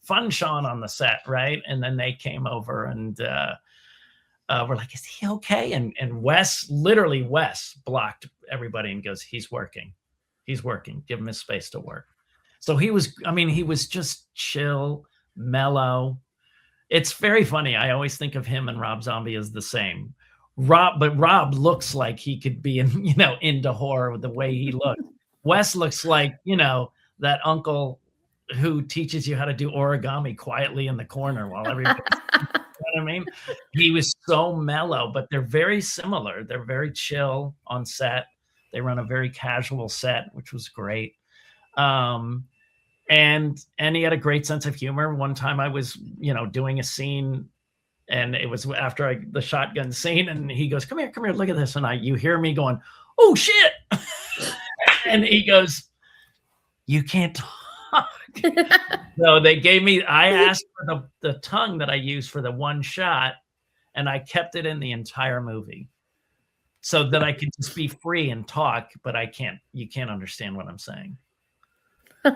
fun Sean on the set. Right. And then they came over and, we're like, "Is he okay?" And Wes blocked everybody and goes, "He's working. Give him his space to work." So he was just chill, mellow. It's very funny. I always think of him and Rob Zombie as the same. Rob looks like he could be into horror with the way he looks. Wes looks like, that uncle who teaches you how to do origami quietly in the corner while everybody what I mean? He was so mellow, but they're very similar. They're very chill on set. They run a very casual set, which was great. And he had a great sense of humor. One time I was, doing a scene, and it was after the shotgun scene, and he goes, come here, look at this. And you hear me going, "Oh shit." And he goes, "You can't talk." So they gave me, I asked for the tongue that I used for the one shot, and I kept it in the entire movie so that I could just be free and talk, but you can't understand what I'm saying.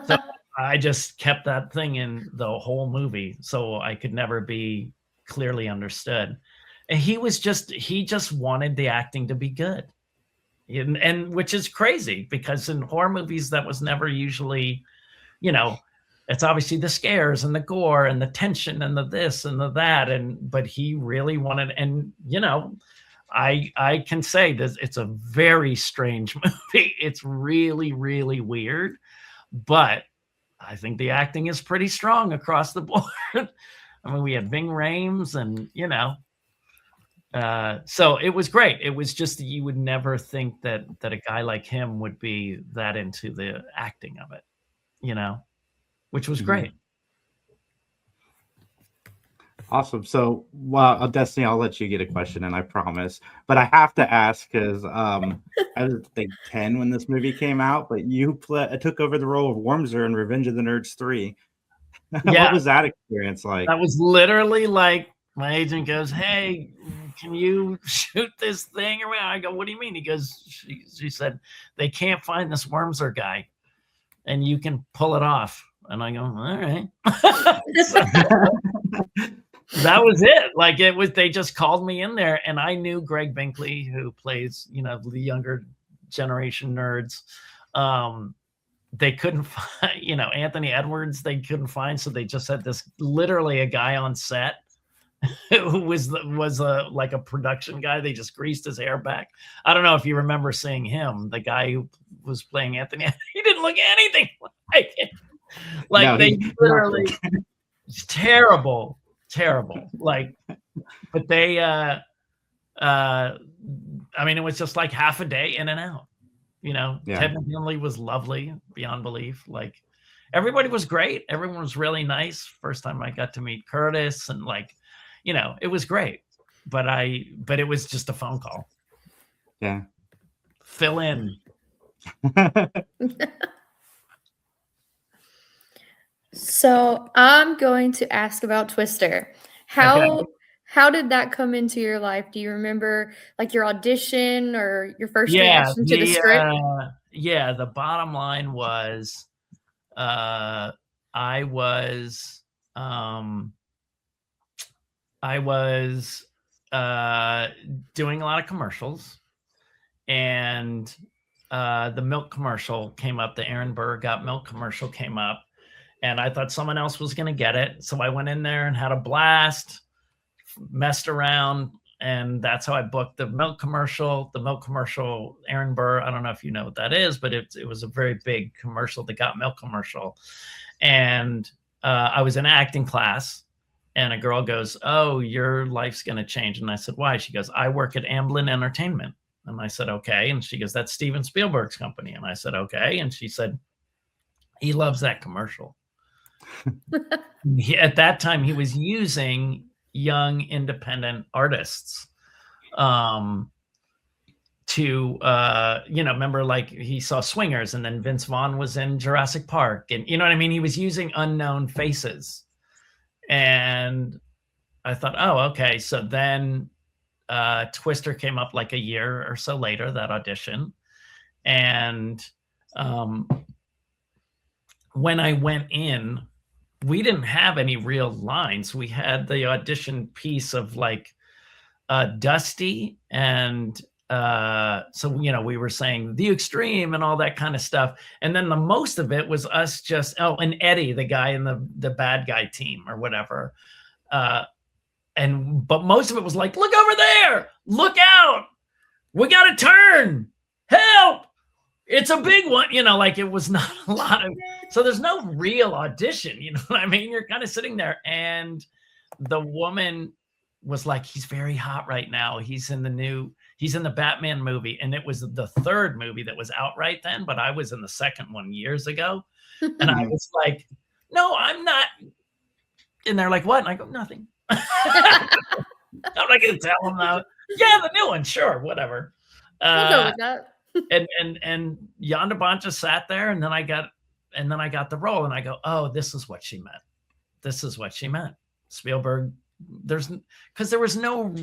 So I just kept that thing in the whole movie so I could never be clearly understood. And he just wanted the acting to be good. And which is crazy because in horror movies, that was never usually, it's obviously the scares and the gore and the tension and the this and the that. But he really wanted, and, I can say that it's a very strange movie. It's really, really weird, but I think the acting is pretty strong across the board. I mean, we had Ving Rhames and, so it was great. It was just, you would never think that a guy like him would be that into the acting of it, which was great. Awesome. So, Destiny, I'll let you get a question, and I promise. But I have to ask because I was, I think, 10 when this movie came out, but you took over the role of Wormser in Revenge of the Nerds 3. Yeah. What was that experience like? That was literally like, my agent goes, "Hey, can you shoot this thing?" Or I go, "What do you mean?" He goes, she said, "They can't find this Wormser guy, and you can pull it off." And I go, "All right." That was it. Like they just called me in there, and I knew Greg Binkley, who plays, the younger generation nerds. They couldn't find, Anthony Edwards, they couldn't find. So they just had this, literally a guy on set who was like a production guy. They just greased his hair back. I don't know if you remember seeing him, the guy who was playing Anthony. He didn't look anything like it. Like no, they literally, it's terrible. Like, but they, I mean, it was just like half a day in and out, Yeah. Ted McGinley was lovely beyond belief. Like, everybody was great. Everyone was really nice. First time I got to meet Curtis, and it was great, but it was just a phone call. Yeah. Fill in. So I'm going to ask about Twister. How did that come into your life? Do you remember like your audition or your first reaction to the script? The bottom line was I was doing a lot of commercials, and the milk commercial came up. The Aaron Burr Got Milk commercial came up. and I thought someone else was going to get it. So I went in there and had a blast, messed around, and that's how I booked the milk commercial. The milk commercial, Aaron Burr, I don't know if you know what that is, but it was a very big commercial, the Got Milk commercial. And I was in acting class, and a girl goes, "Oh, your life's going to change." And I said, "Why?" She goes, "I work at Amblin Entertainment." And I said, "Okay." And she goes, "That's Steven Spielberg's company." And I said, "Okay." And she said, "He loves that commercial." At that time, he was using young independent artists to remember, like, he saw Swingers, and then Vince Vaughn was in Jurassic Park, and you know what I mean? He was using unknown faces. And I thought, oh, okay. So then Twister came up like a year or so later, that audition. And when I went in, we didn't have any real lines. We had the audition piece of like Dusty, and so we were saying the extreme and all that kind of stuff. And then the most of it was us just and Eddie, the guy in the bad guy team or whatever. But most of it was like, look over there, look out, we got to turn, help, it's a big one, like it was not a lot of, so there's no real audition, you know what I mean? You're kind of sitting there, and the woman was like, he's very hot right now. He's in the Batman movie. And it was the third movie that was out right then, but I was in the second one years ago. And I was like, no, I'm not. And they're like, what? And I go, nothing. I'm not going to tell them that. Yeah, the new one. Sure. Whatever. I'll go with that. and Yonda Bonta sat there, and then I got the role, and I go, oh, this is what she meant. This is what she meant. Spielberg, because there was no,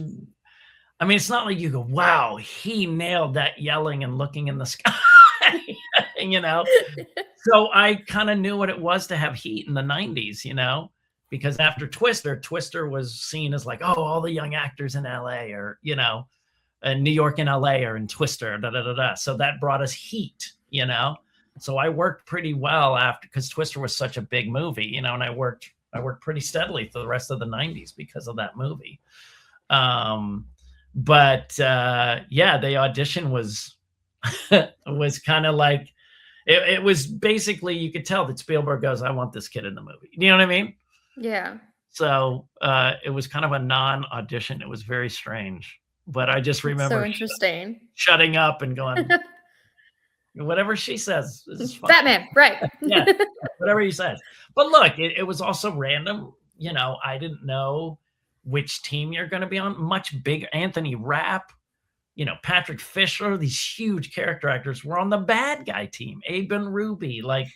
I mean, it's not like you go, wow, he nailed that yelling and looking in the sky, So I kind of knew what it was to have heat in the 90s, because after Twister was seen as like, oh, all the young actors in LA or, and New York and LA are in Twister, So that brought us heat, So I worked pretty well after, because Twister was such a big movie, and I worked pretty steadily for the rest of the 90s because of that movie. The audition was kind of like, it was basically, you could tell that Spielberg goes, I want this kid in the movie. You know what I mean? Yeah. So it was kind of a non-audition. It was very strange. But I just remember so interesting. Shutting up and going, whatever she says is fine. Batman, right. Yeah, whatever he says. But look, it was also random. I didn't know which team you're going to be on. Much bigger. Anthony Rapp, Patrick Fisher, these huge character actors were on the bad guy team. Abe and Ruby, like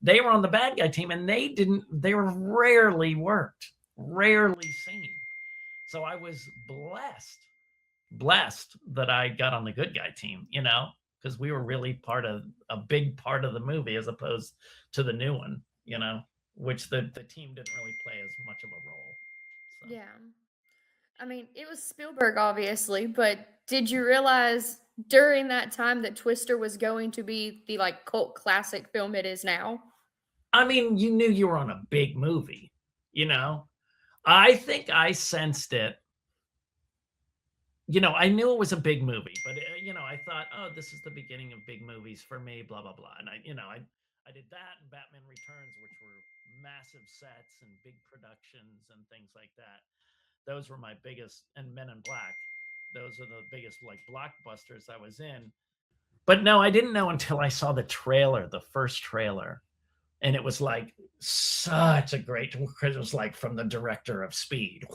they were on the bad guy team, and they were rarely worked, rarely seen. So I was blessed that I got on the good guy team, because we were really a big part of the movie as opposed to the new one, which the team didn't really play as much of a role. So. Yeah. I mean, it was Spielberg, obviously, but did you realize during that time that Twister was going to be the like cult classic film it is now? I mean, you knew you were on a big movie, I think I sensed it. I knew it was a big movie, but I thought, oh, this is the beginning of big movies for me, blah, blah, blah. And I did that and Batman Returns, which were massive sets and big productions and things like that. Those were my biggest, and Men in Black. Those are the biggest like blockbusters I was in. But no, I didn't know until I saw the trailer, the first trailer. And it was like such a great, because it was like from the director of Speed.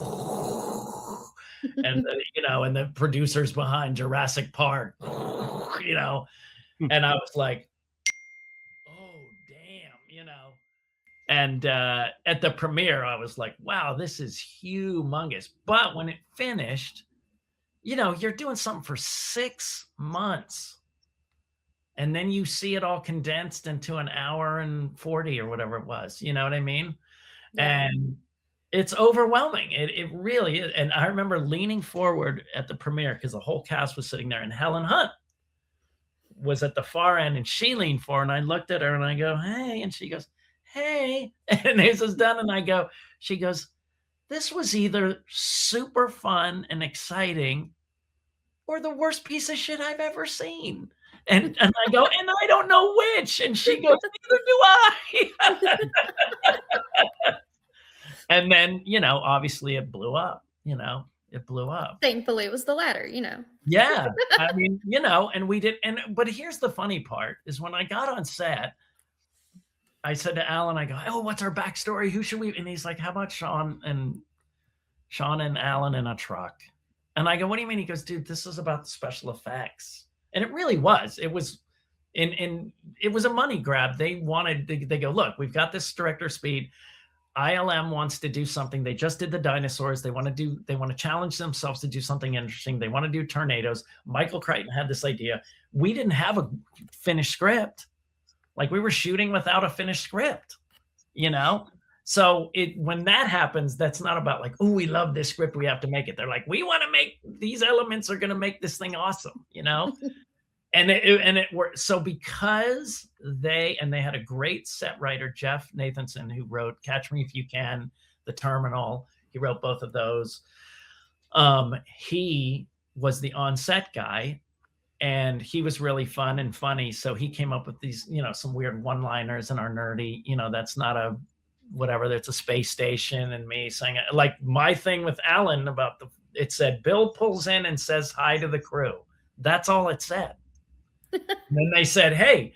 And and the producers behind Jurassic Park, and I was like, oh damn, and at the premiere I was like, wow, this is humongous. But when it finished, you're doing something for 6 months, and then you see it all condensed into an hour and 40 or whatever it was, you know what I mean? Yeah. And it's overwhelming. It really is. And I remember leaning forward at the premiere because the whole cast was sitting there, and Helen Hunt was at the far end, and she leaned forward, and I looked at her and I go, hey, and she goes, hey, and this is done. And she goes, this was either super fun and exciting or the worst piece of shit I've ever seen. And I go, and I don't know which. And she goes, neither do I. And then, obviously it blew up, it blew up. Thankfully, it was the latter, Yeah. I mean, and we did. But here's the funny part is when I got on set, I said to Alan, I go, oh, what's our backstory? Who should we? And he's like, how about Sean and Alan in a truck? And I go, what do you mean? He goes, dude, this is about the special effects. And it really was. It was, and it was a money grab. They go, look, we've got this director speed. ILM wants to do something. They just did the dinosaurs. They want to challenge themselves to do something interesting. They want to do tornadoes. Michael Crichton had this idea. We didn't have a finished script. Like we were shooting without a finished script, So when that happens, that's not about like, oh, we love this script, we have to make it. They're like, we want to make these elements are going to make this thing awesome, And it worked. So because they had a great set writer, Jeff Nathanson, who wrote Catch Me If You Can, The Terminal. He wrote both of those. He was the on-set guy, and he was really fun and funny. So he came up with these, some weird one-liners in our nerdy, that's not a whatever, that's a space station, and me saying it. Like my thing with Alan about it said, Bill pulls in and says hi to the crew. That's all it said. And then they said, hey,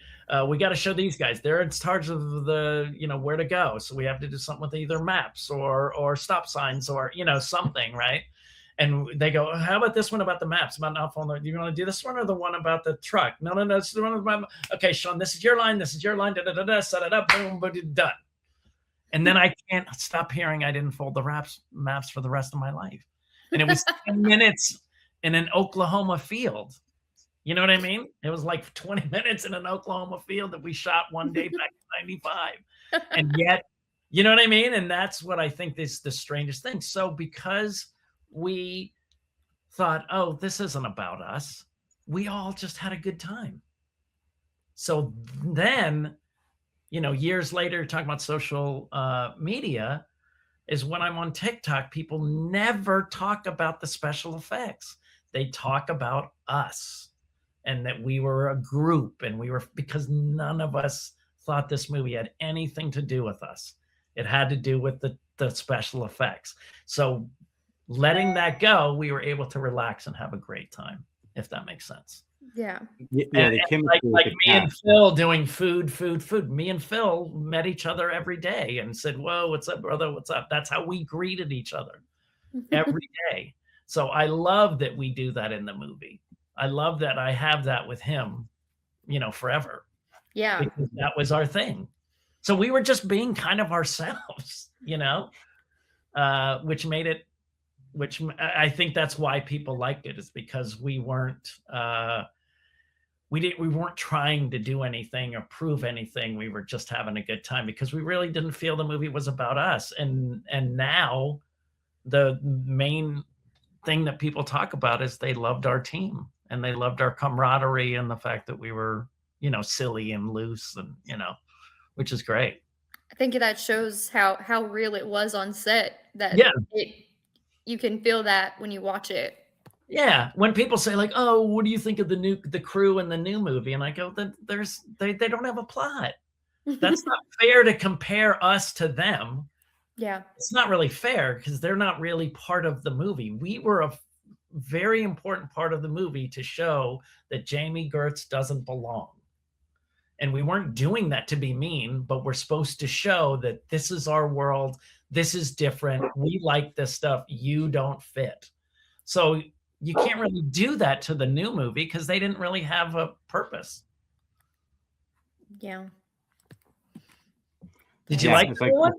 we got to show these guys. They're in charge of the, where to go. So we have to do something with either maps or stop signs or, something, right? And they go, how about this one about the maps? About not following. Do you want to do this one or the one about the truck? No. It's the one about, okay, Sean, this is your line. This is your line. Set it up. Boom, boom, done. And then I can't stop hearing I didn't fold the maps for the rest of my life. And it was 10 minutes in an Oklahoma field. You know what I mean? It was like 20 minutes in an Oklahoma field that we shot one day back in 95. And yet, you know what I mean? And that's what I think is the strangest thing. So because we thought, oh, this isn't about us, we all just had a good time. So then, years later, talking about social media, is when I'm on TikTok, people never talk about the special effects. They talk about us. And that we were a group, and because none of us thought this movie had anything to do with us. It had to do with the special effects. So letting that go, we were able to relax and have a great time, if that makes sense. Yeah. And like me and Phil doing food. Me and Phil met each other every day and said, whoa, what's up, brother? What's up? That's how we greeted each other every day. So I love that we do that in the movie. I love that I have that with him, forever. Yeah. Because that was our thing. So we were just being kind of ourselves, which made it, which I think that's why people liked it, is because we weren't, we weren't trying to do anything or prove anything. We were just having a good time because we really didn't feel the movie was about us. And now the main thing that people talk about is they loved our team. And they loved our camaraderie and the fact that we were, silly and loose and, which is great. I think that shows how real it was on set. That you can feel that when you watch it. Yeah. When people say like, oh, what do you think of the crew in the new movie? And I go, they don't have a plot. That's not fair to compare us to them. Yeah. It's not really fair because they're not really part of the movie. We were a very important part of the movie to show that Jamie Gertz doesn't belong. And we weren't doing that to be mean, but we're supposed to show that this is our world. This is different. We like this stuff. You don't fit. So you can't really do that to the new movie because they didn't really have a purpose. Yeah. Did you like the one?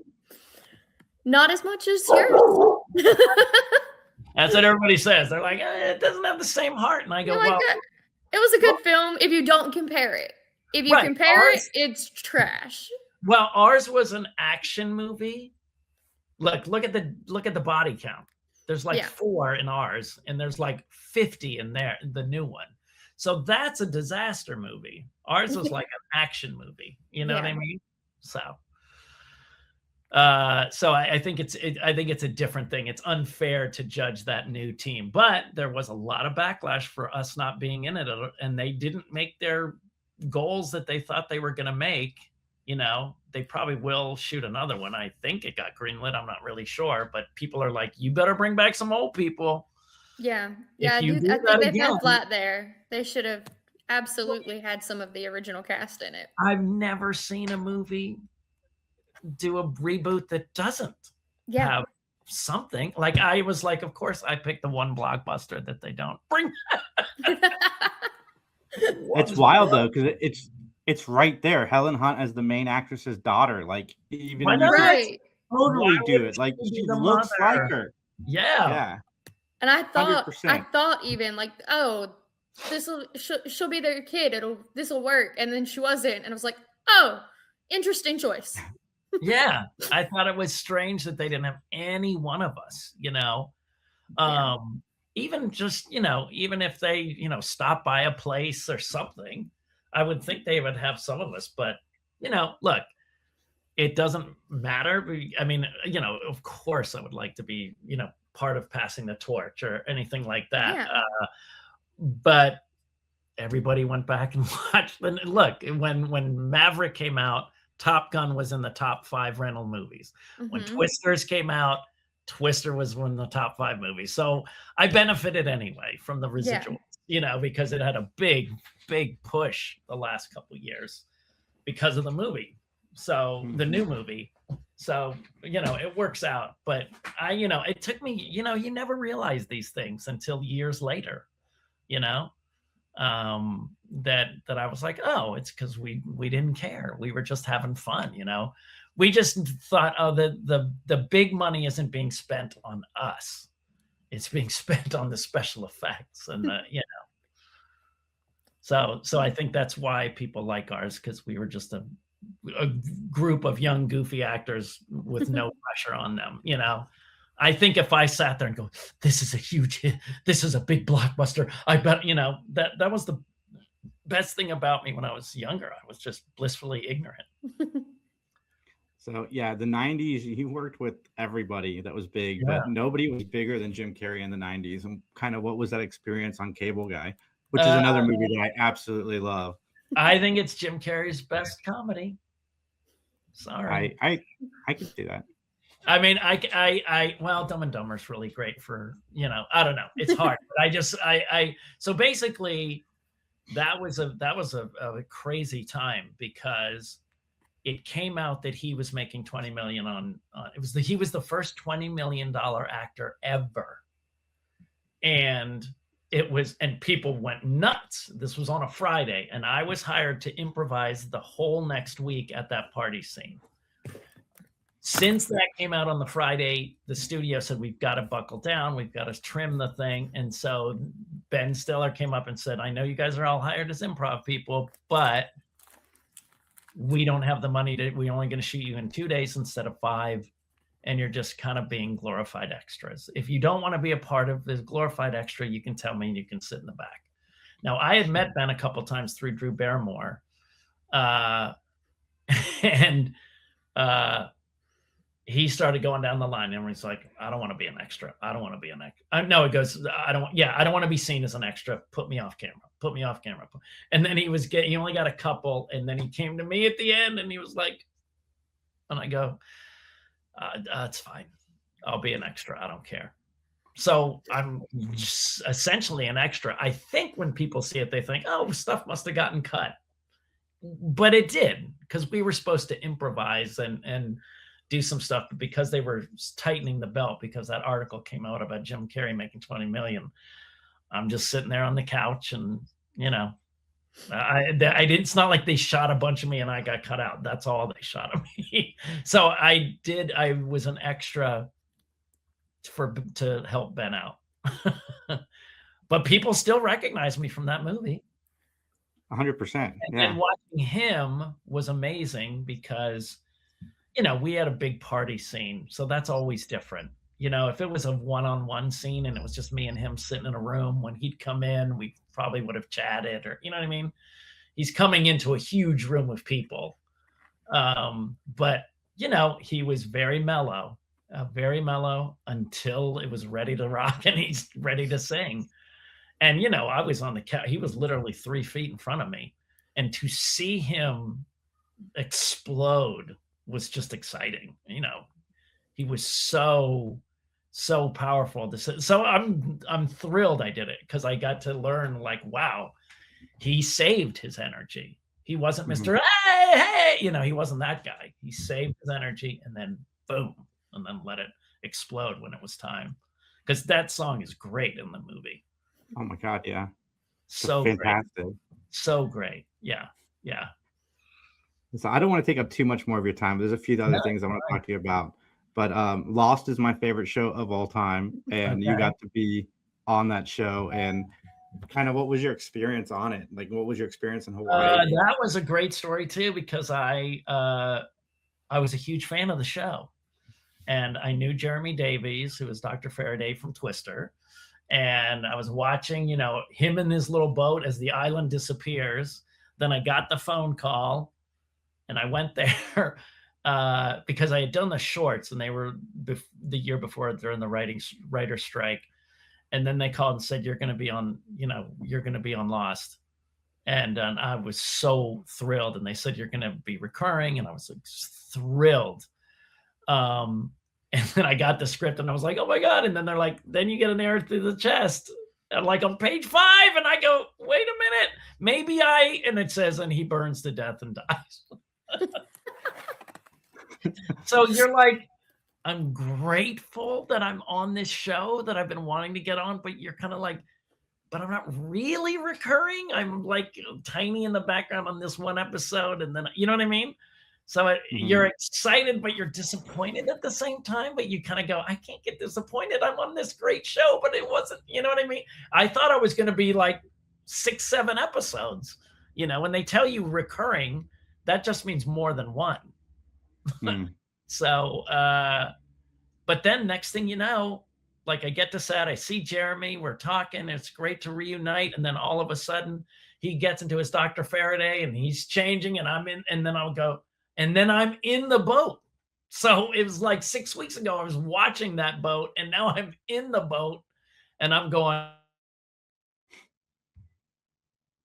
Not as much as yours. That's what everybody says. They're like, it doesn't have the same heart. And I go, well, it was a good film if you don't compare it. If you compare it, it's trash. Well, ours was an action movie. Look at the body count. There's like 4 in ours, and there's like 50 in there, the new one. So that's a disaster movie. Ours was like an action movie. You know what I mean? So So I think it's a different thing. It's unfair to judge that new team, but there was a lot of backlash for us not being in it, and they didn't make their goals that they thought they were going to make. You know, they probably will shoot another one. I think it got greenlit. I'm not really sure, but people are like, you better bring back some old people. Yeah. Yeah. I think they fell flat there. They should have absolutely had some of the original cast in it. I've never seen a movie do a reboot that doesn't have something. Like, I was like, of course I picked the one blockbuster that they don't bring. It's wild though, because it's right there. Helen Hunt as the main actress's daughter. Like, even right. Totally do it. Like, she looks like her. Yeah. And I thought 100%. even like, oh, she'll be their kid. This'll work. And then she wasn't. And I was like, oh, interesting choice. Yeah. I thought it was strange that they didn't have any one of us, you know. Even just, you know, even if they, you know, stop by a place or something, I would think they would have some of us. But, you know, look, it doesn't matter. I mean, you know, of course I would like to be, you know, part of passing the torch or anything like that. Yeah. But everybody went back and watched. And look, when Maverick came out, Top Gun was in the top 5 rental movies. When Twisters came out, Twister was one of the top 5 movies. So I benefited anyway from the residuals, you know, because it had a big push the last couple of years because of the movie. So the new movie. So, you know, it works out. But you know, it took me, you know, you never realize these things until years later, you know, that I was like, oh, it's because we didn't care. We were just having fun, you know. We just thought, oh, the big money isn't being spent on us. It's being spent on the special effects and you know. So I think that's why people like ours, because we were just a group of young, goofy actors with no pressure on them, you know. I think if I sat there and go, this is a huge hit, this is a big blockbuster, I bet, you know, that was the best thing about me when I was younger. I was just blissfully ignorant. So yeah, the 90s, he worked with everybody that was big, but nobody was bigger than Jim Carrey in the 90s. And kind of what was that experience on Cable Guy, which is another movie that I absolutely love. I think it's Jim Carrey's best comedy. Sorry. I can see that. I mean, well, Dumb and Dumber is really great for, you know, I don't know. It's hard, but so basically that was a crazy time because it came out that he was making $20 million he was the first $20 million actor ever. And people went nuts. This was on a Friday, and I was hired to improvise the whole next week at that party scene. Since that came out on the Friday, the studio said, we've got to buckle down. We've got to trim the thing. And so Ben Stiller came up and said, I know you guys are all hired as improv people, but we don't have the money we're only going to shoot you in 2 days instead of 5. And you're just kind of being glorified extras. If you don't want to be a part of this glorified extra, you can tell me and you can sit in the back. Now, I had met Ben a couple times through Drew Barrymore. And he started going down the line and he's like, I don't want to be an extra. I don't want to be an extra. No, it goes, I don't want to be seen as an extra. Put me off camera. Put me off camera. And then he only got a couple. And then he came to me at the end and he was like, and I go, it's fine. I'll be an extra. I don't care. So I'm just essentially an extra. I think when people see it, they think, oh, stuff must have gotten cut. But it did, because we were supposed to improvise and do some stuff. But because they were tightening the belt, because that article came out about Jim Carrey making $20 million, I'm just sitting there on the couch and, you know, it's not like they shot a bunch of me and I got cut out. That's all they shot of me. So I was an extra to help Ben out. But people still recognize me from that movie. 100%. And watching him was amazing because, you know, we had a big party scene. So that's always different. You know, if it was a one-on-one scene and it was just me and him sitting in a room, when he'd come in, we probably would have chatted, or, you know what I mean? He's coming into a huge room of people. But you know, he was very mellow until it was ready to rock and he's ready to sing. And, you know, I was on the couch. He was literally 3 feet in front of me. And to see him explode was just exciting. You know, he was so powerful. So I'm thrilled I did it, because I got to learn, like, wow, he saved his energy. He wasn't Mr. Hey, you know, he wasn't that guy. He saved his energy and then boom, and then let it explode when it was time. Because that song is great in the movie. Oh my God, yeah. So fantastic. Great. So great. Yeah. So I don't want to take up too much more of your time. There's a few other things I want to talk to you about. But Lost is my favorite show of all time. And you got to be on that show. And kind of what was your experience on it? Like, what was your experience in Hawaii? That was a great story too, because I was a huge fan of the show. And I knew Jeremy Davies, who was Dr. Faraday from Twister. And I was watching, you know, him in his little boat as the island disappears. Then I got the phone call and I went there because I had done the shorts, and they were the year before during the writer strike. And then they called and said, you're going to be on Lost. And I was so thrilled. And they said, you're going to be recurring. And I was like thrilled. And then I got the script and I was like, oh my God. And then they're like, then you get an arrow through the chest. And like on page 5. And I go, wait a minute, and it says, and he burns to death and dies. So you're like, I'm grateful that I'm on this show that I've been wanting to get on, but you're kind of like, but I'm not really recurring. I'm like tiny in the background on this one episode. And then, you know what I mean? So you're excited, but you're disappointed at the same time. But you kind of go, I can't get disappointed. I'm on this great show, but it wasn't, you know what I mean? I thought I was going to be like 6-7 episodes, you know, when they tell you recurring, that just means more than one. So, but then next thing you know, like I get to set, I see Jeremy, we're talking, it's great to reunite. And then all of a sudden he gets into his Dr. Faraday and he's changing and I'm in, and then I'll go, and then I'm in the boat. So it was like 6 weeks ago, I was watching that boat and now I'm in the boat and I'm going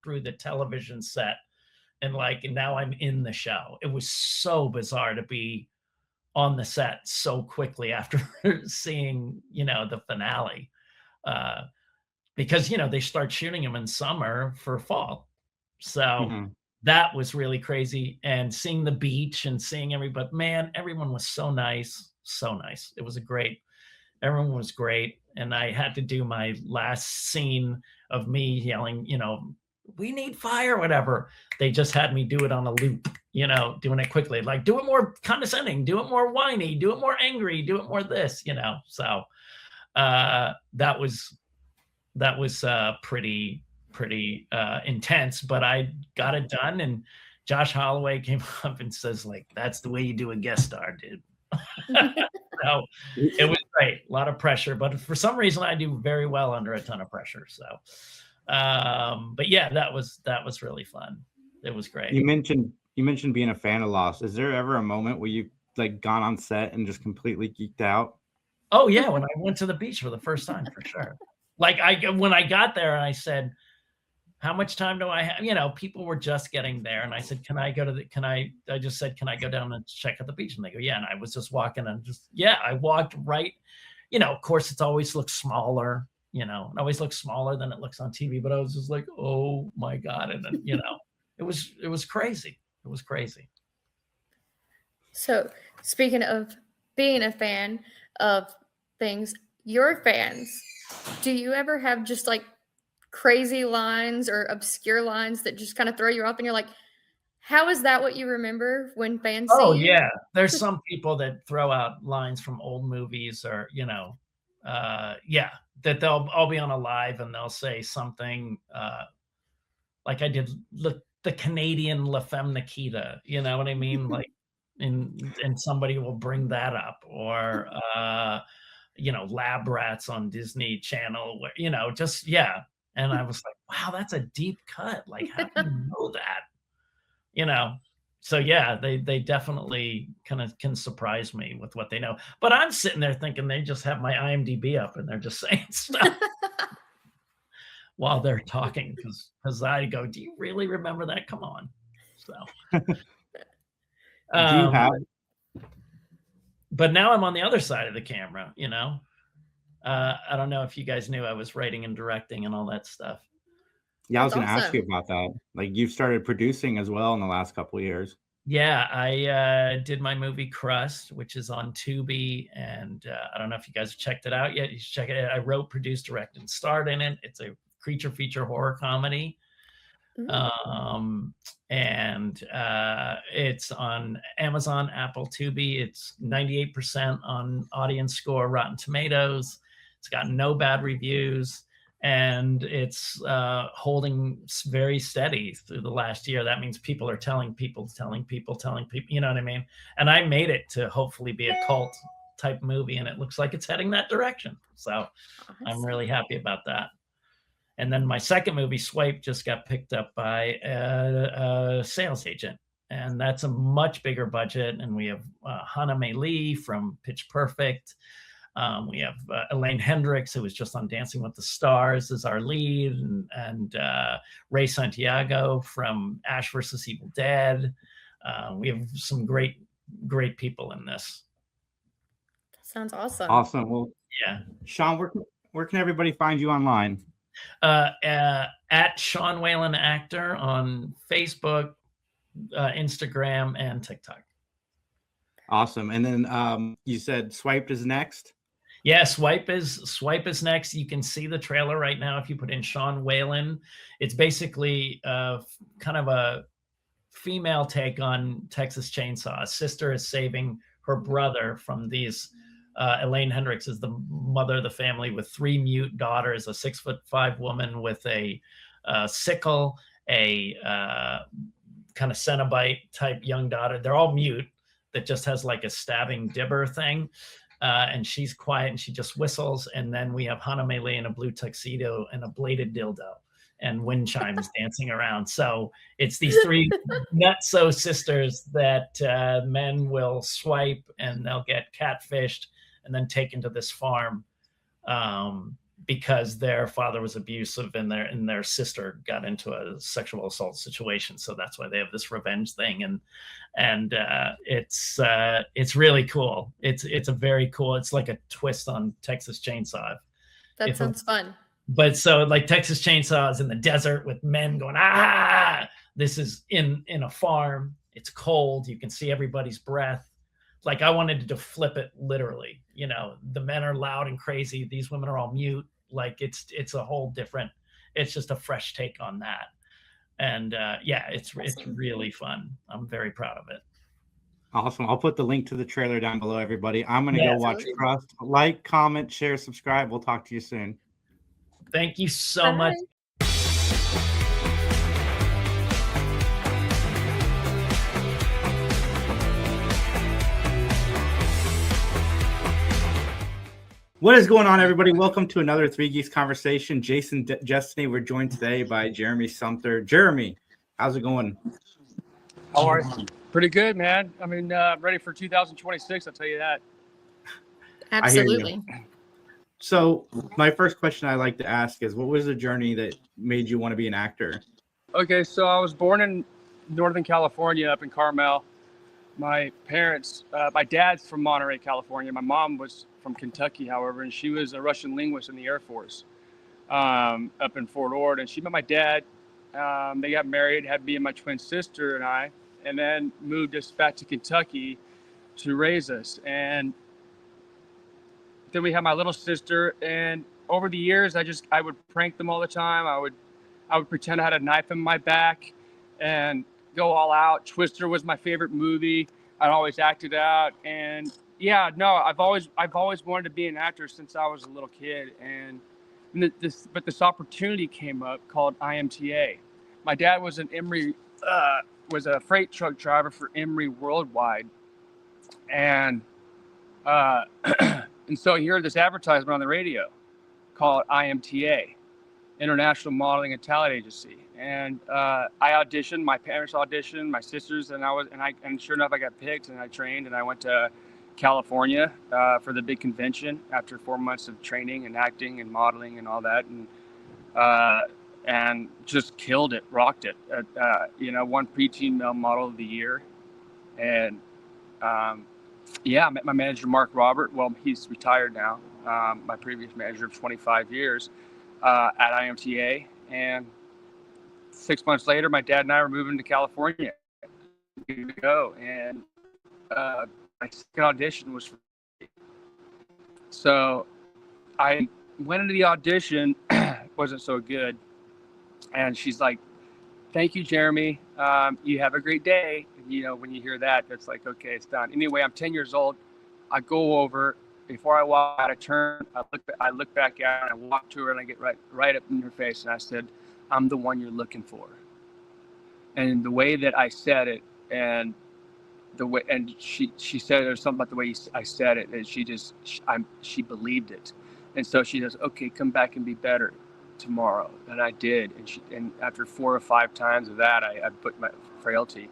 through the television set and now I'm in the show. It was so bizarre to be on the set so quickly after seeing, you know, the finale, because, you know, they start shooting them in summer for fall. So that was really crazy. And seeing the beach and seeing everybody, man, everyone was so nice. So nice. It was everyone was great. And I had to do my last scene of me yelling, you know, we need fire, whatever. They just had me do it on a loop, you know, doing it quickly, like do it more condescending, do it more whiny, do it more angry, do it more this, you know. So that was pretty intense, but I got it done. And Josh Holloway came up and says, like, that's the way you do a guest star, dude. So it was great. A lot of pressure, but for some reason I do very well under a ton of pressure. So but yeah, that was really fun. It was great. You mentioned being a fan of Lost. Is there ever a moment where you like gone on set and just completely geeked out? Oh yeah, when I went to the beach for the first time, for sure. Like when I got there and I said, how much time do I have? You know, people were just getting there. And I said, I just said, can I go down and check out the beach? And they go, yeah. And I was just walking and I walked right, you know, of course it's always looks smaller, you know, it always looks smaller than it looks on TV, but I was just like, oh my God. And then, you know, it was crazy. It was crazy. So speaking of being a fan of things, your fans, do you ever have just like crazy lines or obscure lines that just kind of throw you off and you're like, how is that what you remember when fans see you? Yeah. There's some people that throw out lines from old movies or, you know, that I'll be on a live and they'll say something like I did the Canadian La Femme Nikita, you know what I mean? Like, and somebody will bring that up, or you know, Lab Rats on Disney Channel, where, you know, just And I was like, wow, that's a deep cut. Like, how do you know that? You know, So yeah, they definitely kind of can surprise me with what they know. But I'm sitting there thinking they just have my IMDb up and they're just saying stuff while they're talking because I go, do you really remember that? Come on. So Do you have? But now I'm on the other side of the camera, I don't know if you guys knew I was writing and directing and all that stuff. Yeah, I was That's going to ask awesome. you about that. Like you've started producing as well in the last couple of years. Yeah, I did my movie Crust, which is on Tubi, and I don't know if you guys have checked it out yet. You should check it out. I wrote, produced, directed, and starred in it. It's a creature feature horror comedy. And it's on Amazon, Apple, Tubi. It's 98% on audience score, Rotten Tomatoes. It's got no bad reviews, and it's holding very steady through the last year. That means people are telling people, you know what I mean? And I made it to hopefully be a cult type movie, and it looks like it's heading that direction. So I'm really happy about that. And then my second movie, Swipe, just got picked up by a sales agent. And that's a much bigger budget. And we have Hannah May Lee from Pitch Perfect. We have Elaine Hendricks, who was just on Dancing with the Stars, as our lead. And Ray Santiago from Ash vs. Evil Dead. We have some great people in this. Sounds awesome. Awesome. Well, yeah. Sean, where can everybody find you online? At Sean Whalen Actor on Facebook, Instagram, and TikTok. Awesome. And then you said Swiped is next? Yeah, Swipe is next. You can see the trailer right now if you put in Sean Whalen. It's basically kind of a female take on Texas Chainsaw. A sister is saving her brother from these. Elaine Hendricks is the mother of the family with 3 mute daughters, a 6'5" woman with a sickle, a kind of Cenobite type young daughter. They're all mute that just has like a stabbing dibber thing. And she's quiet and she just whistles. And then we have Hannah May Lee in a blue tuxedo and a bladed dildo and wind chimes dancing around. So it's these 3 nutso sisters that men will swipe and they'll get catfished and then taken to this farm because their father was abusive and their sister got into a sexual assault situation. So that's why they have this revenge thing. And it's really cool. It's a very cool, it's like a twist on Texas Chainsaw. That sounds fun. But so like Texas Chainsaw is in the desert with men going, ah, this is in a farm. It's cold. You can see everybody's breath. Like I wanted to flip it literally, the men are loud and crazy. These women are all mute. Like it's a whole different, it's just a fresh take on that. And it's really fun. I'm very proud of it. Awesome. I'll put the link to the trailer down below, everybody. I'm going to go watch Crust. Like, comment, share, subscribe. We'll talk to you soon. Thank you so much. What is going on, everybody? Welcome to another Three Geeks Conversation. Jason, Destiny, we're joined today by Jeremy Sumpter. Jeremy, how's it going? How are you? Pretty good, man. I mean, ready for 2026, I'll tell you that. Absolutely. So my first question I like to ask is, what was the journey that made you want to be an actor? Okay, so I was born in Northern California, up in Carmel. My parents, my dad's from Monterey, California. My mom was from Kentucky, however, and she was a Russian linguist in the Air Force up in Fort Ord. And she met my dad. They got married, had me and my twin sister and I, and then moved us back to Kentucky to raise us. And then we had my little sister. And over the years, I would prank them all the time. I would pretend I had a knife in my back and go all out. Twister was my favorite movie. I'd always act it out. And yeah, no, I've always wanted to be an actor since I was a little kid. And this opportunity came up called IMTA. My dad was an Emory, was a freight truck driver for Emory Worldwide. And and so he heard this advertisement on the radio called IMTA. international modeling and talent agency. And I auditioned, my parents auditioned, my sisters, and sure enough, I got picked, and I trained, and I went to California for the big convention after 4 months of training and acting and modeling and all that, and just killed it, rocked it. Won preteen male model of the year, and I met my manager Mark Robert. Well, he's retired now. My previous manager of 25 years at IMTA, and 6 months later, my dad and I were moving to California to go, and my second audition was for me. So I went into the audition, wasn't so good, and she's like, "Thank you, Jeremy. You have a great day." When you hear that, that's like, okay, it's done. Anyway, I'm 10 years old. I go over. Before I walk out, I turn. I look back at her, and I walk to her, and I get right up in her face, and I said, "I'm the one you're looking for." And the way that I said it, and she said there's something about the way I said it, and she believed it, and so she says, "Okay, come back and be better tomorrow." And I did, and after 4 or 5 times of that, I put my frailty,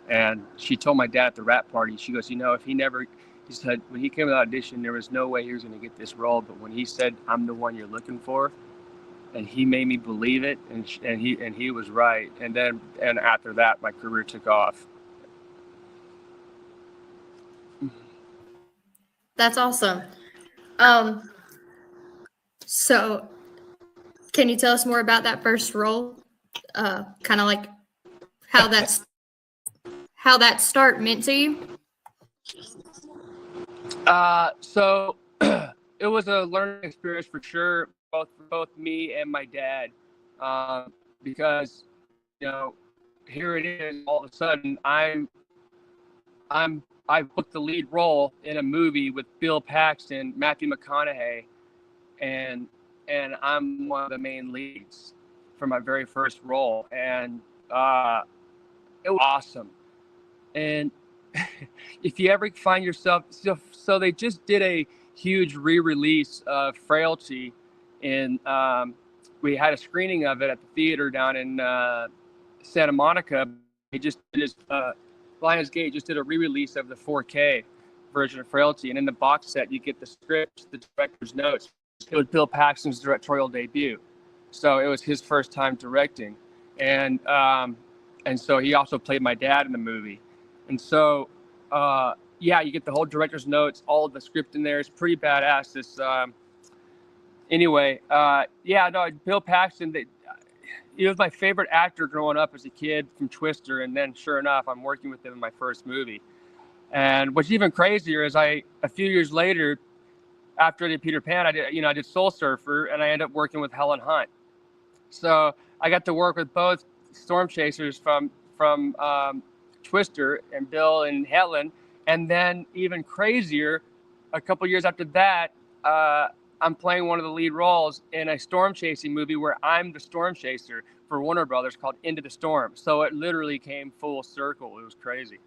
and she told my dad at the wrap party, she goes, he said when he came to the audition, there was no way he was going to get this role, but when he said, "I'm the one you're looking for," and he made me believe it, and he was right. And after that, my career took off. That's awesome. So can you tell us more about that first role? Kind of like how that start meant to you? So it was a learning experience for sure, for both me and my dad, because here it is, all of a sudden I booked the lead role in a movie with Bill Paxton, Matthew McConaughey, and I'm one of the main leads for my very first role, and it was awesome. And if you ever find yourself, so they just did a huge re-release of Frailty, and we had a screening of it at the theater down in Santa Monica. He just did Lionsgate just did a re-release of the 4K version of Frailty, and in the box set you get the script, the director's notes. It was Bill Paxton's directorial debut, so it was his first time directing, and so he also played my dad in the movie. And so, you get the whole director's notes, all of the script in there. It's pretty badass. Bill Paxton, he was my favorite actor growing up as a kid from Twister. And then sure enough, I'm working with him in my first movie. And what's even crazier is a few years later, after I did Peter Pan, I did Soul Surfer, and I ended up working with Helen Hunt. So I got to work with both Storm Chasers from Twister and Bill and Helen, and then even crazier, a couple years after that, I'm playing one of the lead roles in a storm chasing movie where I'm the storm chaser for Warner Brothers called Into the Storm. So it literally came full circle. It was crazy.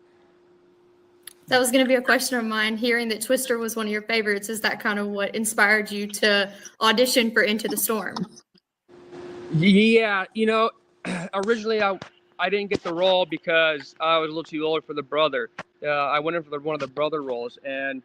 That was going to be a question of mine. Hearing that Twister was one of your favorites, is that kind of what inspired you to audition for Into the Storm? Yeah, originally I didn't get the role because I was a little too old for the brother. I went in for one of the brother roles, and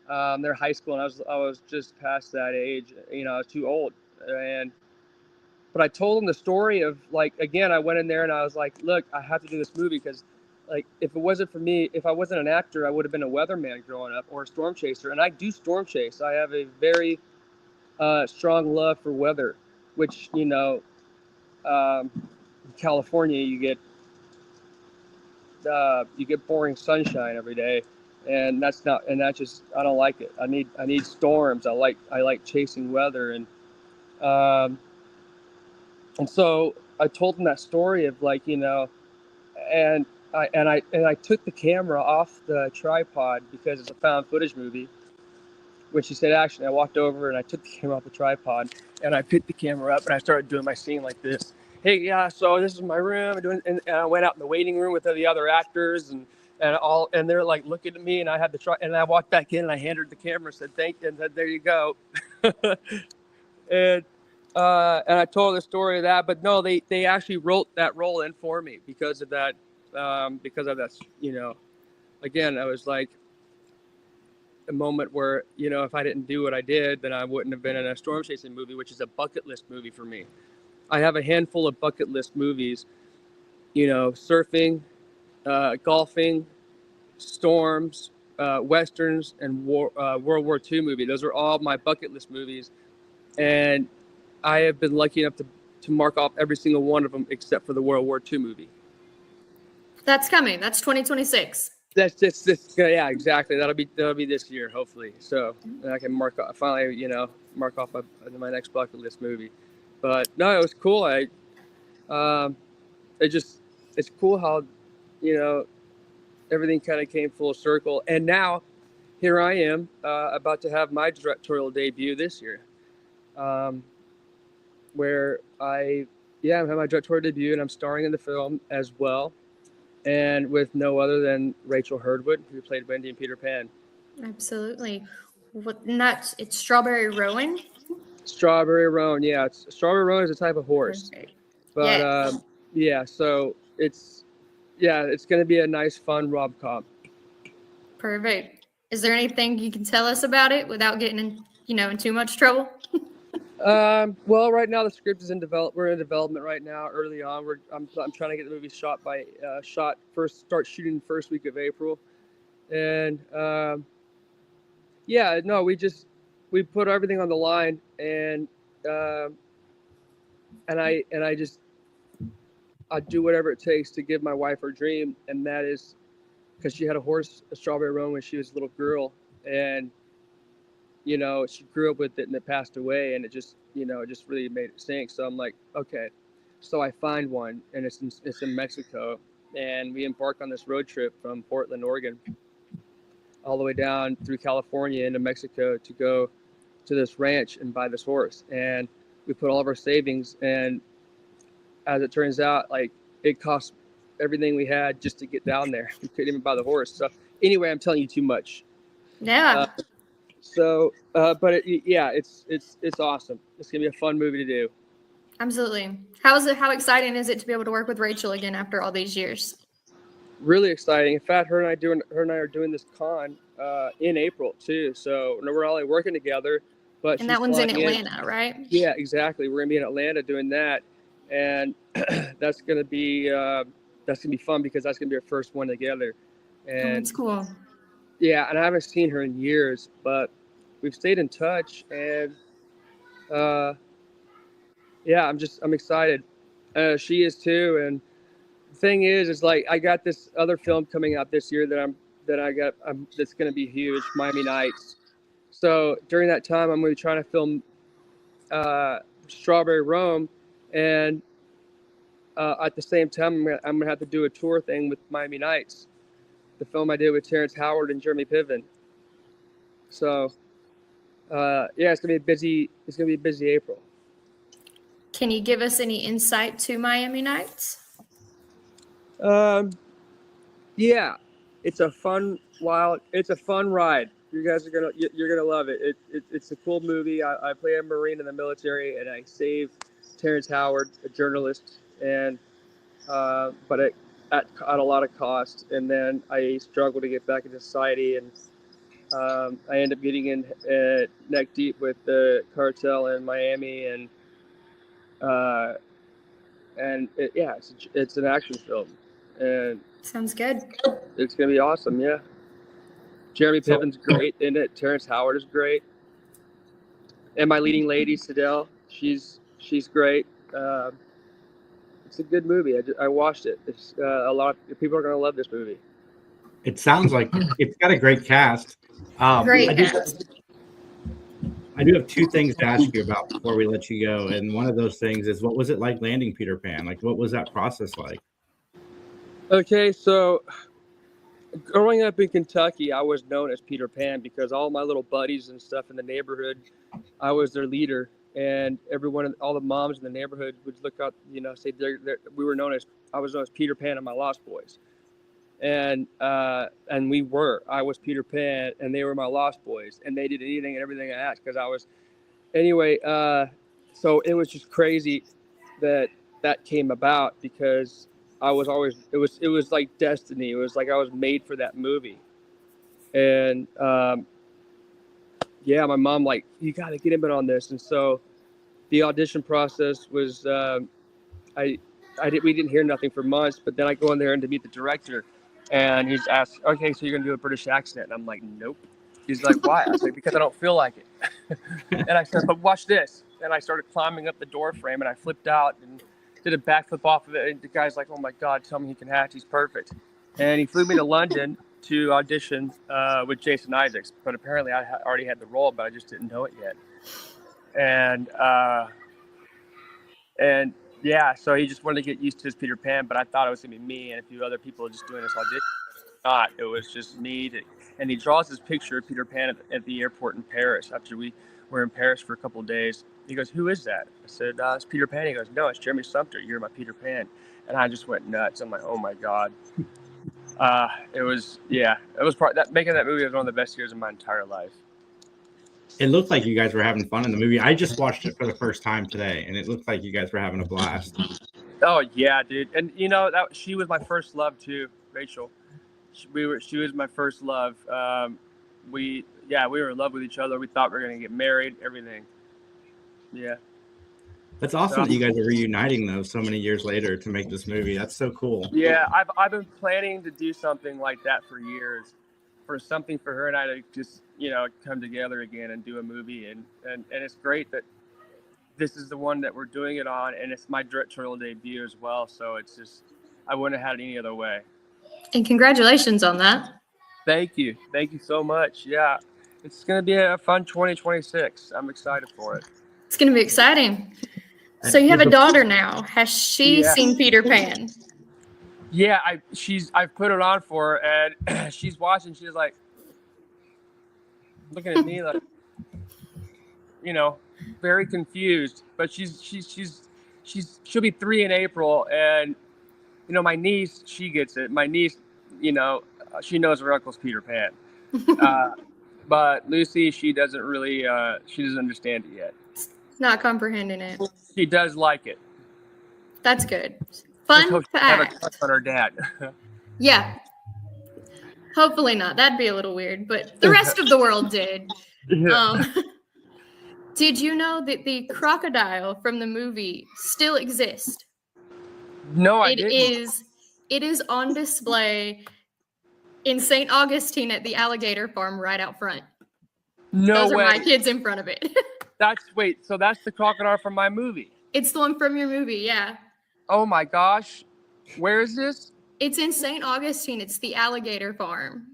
they're high school, and I was just past that age. I was too old, but I told him the story of I went in there and I was like, look, I have to do this movie because if it wasn't for me, if I wasn't an actor, I would have been a weatherman growing up or a storm chaser, and I do storm chase. I have a very strong love for weather, which California, you get boring sunshine every day, and I don't like it. I need storms. I like chasing weather, and so I told him that story of and I took the camera off the tripod because it's a found footage movie. When she said action, I walked over and I took the camera off the tripod and I picked the camera up and I started doing my scene like this. Hey, yeah, so this is my room, and I went out in the waiting room with the other actors and they're like looking at me, and I had and I walked back in and I handed her the camera, said thank you, and said there you go. And And I told the story of that, but no, they actually wrote that role in for me because of that. Again, I was like a moment where, if I didn't do what I did, then I wouldn't have been in a storm chasing movie, which is a bucket list movie for me. I have a handful of bucket list movies, surfing, golfing, storms, westerns, and World War II movie. Those are all my bucket list movies. And I have been lucky enough to mark off every single one of them except for the World War II movie. That's coming. That's 2026. That's just yeah, exactly. That'll be this year, hopefully. So I can mark off my next bucket list movie. But no, it was cool. It's cool how, everything kind of came full circle. And now here I am about to have my directorial debut this year. Where I'm having my directorial debut and I'm starring in the film as well. And with no other than Rachel Hurdwood, who played Wendy in Peter Pan. Absolutely. It's Strawberry Rowan? Strawberry Rowan, yeah. Strawberry Rowan is a type of horse. Perfect. But so it's going to be a nice, fun rom-com. Perfect. Is there anything you can tell us about it without getting in too much trouble? Well, right now the script is in development. We're in development right now. Early on, I'm trying to get the movie start shooting first week of April, and we put everything on the line, and I do whatever it takes to give my wife her dream, and that is because she had a Strawberry Rowan, when she was a little girl, and she grew up with it and it passed away, and it just really made it sink. So I'm like, okay. So I find one, and it's in Mexico, and we embark on this road trip from Portland, Oregon, all the way down through California into Mexico to go to this ranch and buy this horse. And we put all of our savings, and as it turns out, like, it cost everything we had just to get down there. We couldn't even buy the horse. So anyway, I'm telling you too much. Yeah. But it's awesome. It's gonna be a fun movie to do. Absolutely. How exciting is it to be able to work with Rachel again after all these years? Really exciting. In fact, her and I are doing this con in April too. So we're all working together. But that one's in Atlanta, right? Yeah, exactly. We're gonna be in Atlanta doing that, and that's gonna be fun because that's gonna be our first one together. And that's cool. Yeah, and I haven't seen her in years, but we've stayed in touch, and I'm excited. She is too. And the thing is like, I got this other film coming out this year that's going to be huge, Miami Nights. So during that time, I'm going to be trying to film Strawberry Rowan, and at the same time, I'm going to have to do a tour thing with Miami Nights, the film I did with Terrence Howard and Jeremy Piven. So, it's gonna be busy. It's gonna be a busy April. Can you give us any insight to Miami Nights? It's a fun ride. You're gonna love it. It's a cool movie. I play a Marine in the military, and I save Terrence Howard, a journalist, and but at a lot of cost. And then I struggle to get back into society, and I end up getting in neck deep with the cartel in Miami, and it's an action film, and sounds good. It's gonna be awesome. Yeah, Jeremy Piven's great in it. Terrence Howard is great, and my leading lady Sidel, she's great. It's a good movie. I watched it. It's a lot of people are gonna love this movie. It sounds like it's got a great cast. Great. I do have two things to ask you about before we let you go. And one of those things is, what was it like landing Peter Pan? Like, what was that process like? Okay, so growing up in Kentucky, I was known as Peter Pan because all my little buddies and stuff in the neighborhood, I was their leader. And all the moms in the neighborhood would look up, say I was known as Peter Pan and my Lost Boys. And I was Peter Pan, and they were my Lost Boys, and they did anything and everything I asked because I was. Anyway, so it was just crazy that came about, because I was always, it was like destiny. It was like I was made for that movie. And yeah, my mom, like, you got to get him in on this. And so the audition process was, we didn't hear nothing for months, but then I go in there and to meet the director, and he's asked, okay, so you're going to do a British accent. And I'm like, nope. He's like, why? I said, because I don't feel like it. And I said, but watch this. And I started climbing up the door frame, and I flipped out and did a backflip off of it. And the guy's like, oh my God, tell me he can hatch. He's perfect. And he flew me to London to audition with Jason Isaacs. But apparently I already had the role, but I just didn't know it yet. And yeah, so he just wanted to get used to his Peter Pan, but I thought it was going to be me and a few other people just doing this audition. Not. It was just me. And he draws his picture of Peter Pan at the airport in Paris after we were in Paris for a couple of days. He goes, who is that? I said, it's Peter Pan. He goes, no, it's Jeremy Sumpter. You're my Peter Pan. And I just went nuts. I'm like, oh my God. It was making that movie was one of the best years of my entire life. It looked like you guys were having fun in the movie. I just watched it for the first time today, and it looked like you guys were having a blast. Oh yeah, dude. And you know, she was my first love too, Rachel. She was my first love. We were in love with each other. We thought we were gonna get married, everything. Yeah. That's awesome that you guys are reuniting though so many years later to make this movie. That's so cool. Yeah, I've been planning to do something like that for years, for something for her and I to just, you know, come together again and do a movie. And it's great that this is the one that we're doing it on, and it's my directorial debut as well. So it's just, I wouldn't have had it any other way. And congratulations on that. Thank you so much. Yeah, it's gonna be a fun 2026. I'm excited for it. It's going to be exciting. So you have a daughter now. Has she seen Peter Pan? Yeah, I've put it on for her, and she's watching. She's like looking at me like, you know, very confused. But she'll be 3 in April, and you know, my niece, she gets it. My niece, you know, she knows her uncle's Peter Pan. But Lucy, she doesn't really, she doesn't understand it yet. Not comprehending it. She does like it. That's good. Fun fact. Have a crush on her dad. Yeah. Hopefully not. That'd be a little weird, but the rest of the world did. Did you know that the crocodile from the movie still exists? No, I didn't. It is on display in St. Augustine at the alligator farm right out front. No Those way. are my kids in front of it. So that's the crocodile from my movie. It's the one from your movie, yeah. Oh my gosh. Where is this? It's in St. Augustine. It's the alligator farm.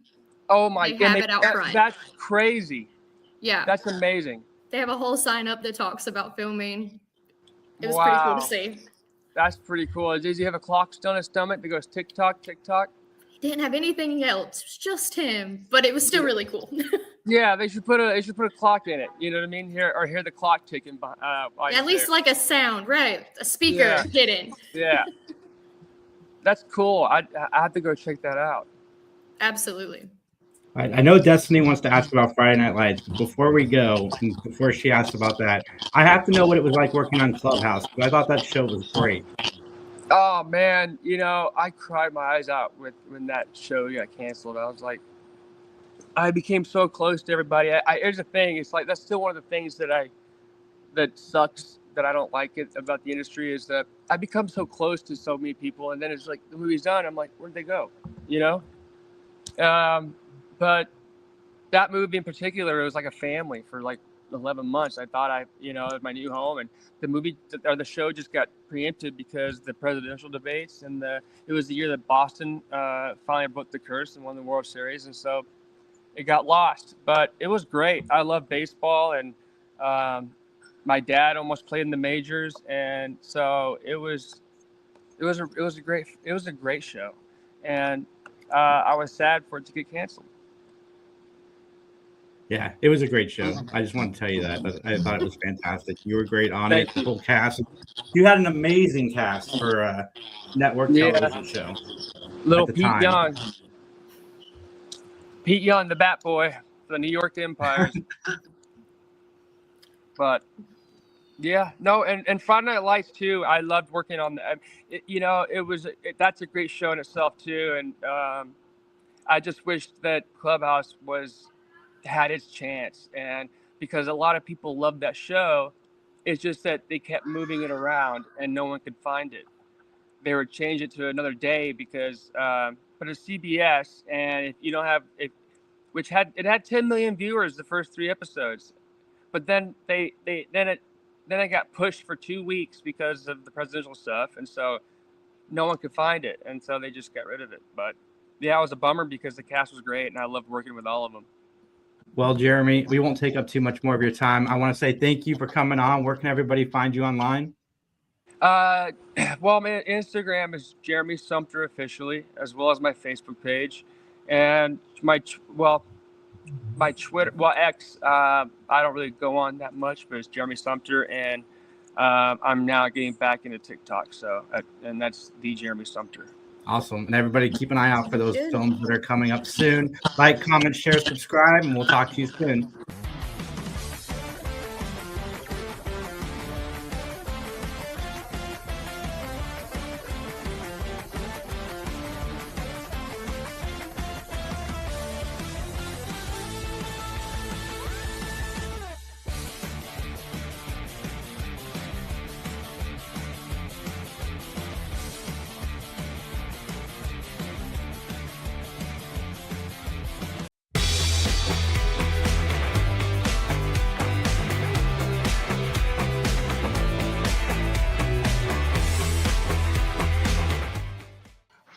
Oh my God. They have it out front. That's crazy. Yeah. That's amazing. They have a whole sign up that talks about filming. It was pretty cool to see. That's pretty cool. Does he have a clock still in his stomach that goes tick tock, tick tock? He didn't have anything else. It was just him, but it was still really cool. Yeah, they should put a clock in it. You know what I mean? Hear the clock ticking. At least like a sound, right? A speaker hidden. Yeah, that's cool. I have to go check that out. Absolutely. I know Destiny wants to ask about Friday Night Lights, but before we go, and before she asks about that, I have to know what it was like working on Clubhouse, because I thought that show was great. Oh man, you know, I cried my eyes out when that show got canceled. I was like, I became so close to everybody. Here's the thing, it's like that's still one of the things that sucks, that I don't like it about the industry, is that I become so close to so many people, and then it's like the movie's done. I'm like, where'd they go? You know? But that movie in particular, it was like a family for like 11 months. I thought it was my new home, and the movie or the show just got preempted because the presidential debates, and it was the year that Boston finally broke the curse and won the World Series, and so it got lost. But it was great. I love baseball, and my dad almost played in the majors, and so it was a great show, and I was sad for it to get canceled. Yeah, it was a great show. I just want to tell you that. I thought it was fantastic. You were great on it. The whole cast. You had an amazing cast for a network television show. Little Pete Young. Pete Young, the Bat Boy for the New York Empires. But Yeah, no, and Friday Night Lights too. I loved working on that. That's a great show in itself too. And I just wished that Clubhouse had its chance, and because a lot of people loved that show, it's just that they kept moving it around and no one could find it. They would change it to another day because, but it's CBS, and if you don't have it, which had 10 million viewers the first 3 episodes, but then it got pushed for 2 weeks because of the presidential stuff, and so no one could find it, and so they just got rid of it. But yeah, it was a bummer because the cast was great, and I loved working with all of them. Well, Jeremy, we won't take up too much more of your time. I want to say thank you for coming on. Where can everybody find you online? Well, my Instagram is Jeremy Sumpter officially, as well as my Facebook page, and my Twitter, X. I don't really go on that much, but it's Jeremy Sumpter, and I'm now getting back into TikTok. And that's the Jeremy Sumpter. Awesome. And everybody keep an eye out for those films that are coming up soon. Like, comment, share, subscribe, and we'll talk to you soon.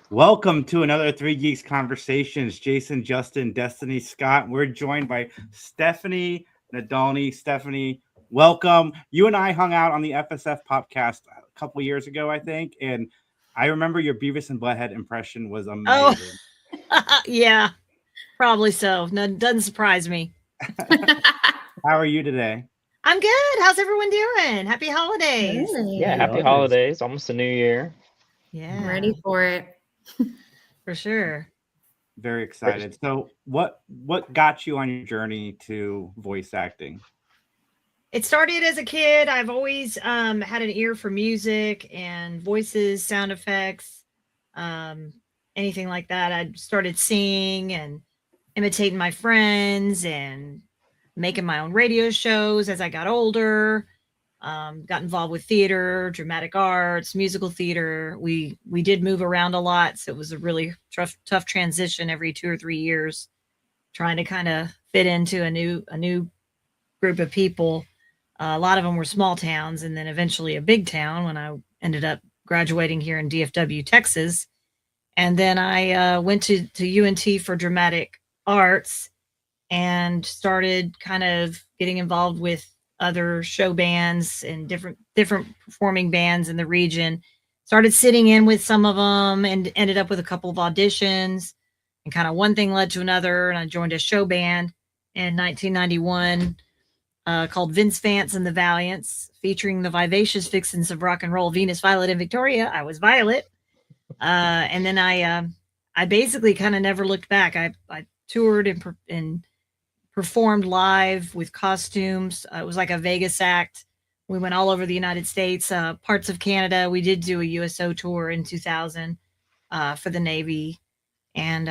Welcome to another Three Geeks Conversations. Jason, Justin, Destiny, Scott. We're joined by Stephanie Nadalony. Stephanie, welcome. You and I hung out on the FSF podcast a couple years ago, I think, and I remember your Beavis and Butthead impression was amazing. Oh, yeah, probably so. No, doesn't surprise me. How are you today? I'm good. How's everyone doing? Happy holidays. Yeah, happy holidays. Almost a new year. Yeah. I'm ready for it. For sure. Very excited. So what got you on your journey to voice acting? It started as a kid. I've always had an ear for music and voices, sound effects, anything like that. I started singing and imitating my friends and making my own radio shows as I got older. Got involved with theater, dramatic arts, musical theater. We did move around a lot, so it was a really tough transition every 2 or 3 years, trying to kind of fit into a new group of people. A lot of them were small towns, and then eventually a big town when I ended up graduating here in DFW, Texas. And then I went to UNT for dramatic arts and started kind of getting involved with other show bands and different performing bands in the region. Started sitting in with some of them and ended up with a couple of auditions, and kind of one thing led to another. And I joined a show band in 1991 called Vince Vance and the Valiants, featuring the vivacious vixens of rock and roll, Venus, Violet, and Victoria. I was Violet. And then I basically kind of never looked back. I toured and performed live with costumes. It was like a Vegas act. We went all over the United States, parts of Canada. We did do a USO tour in 2000 for the Navy. And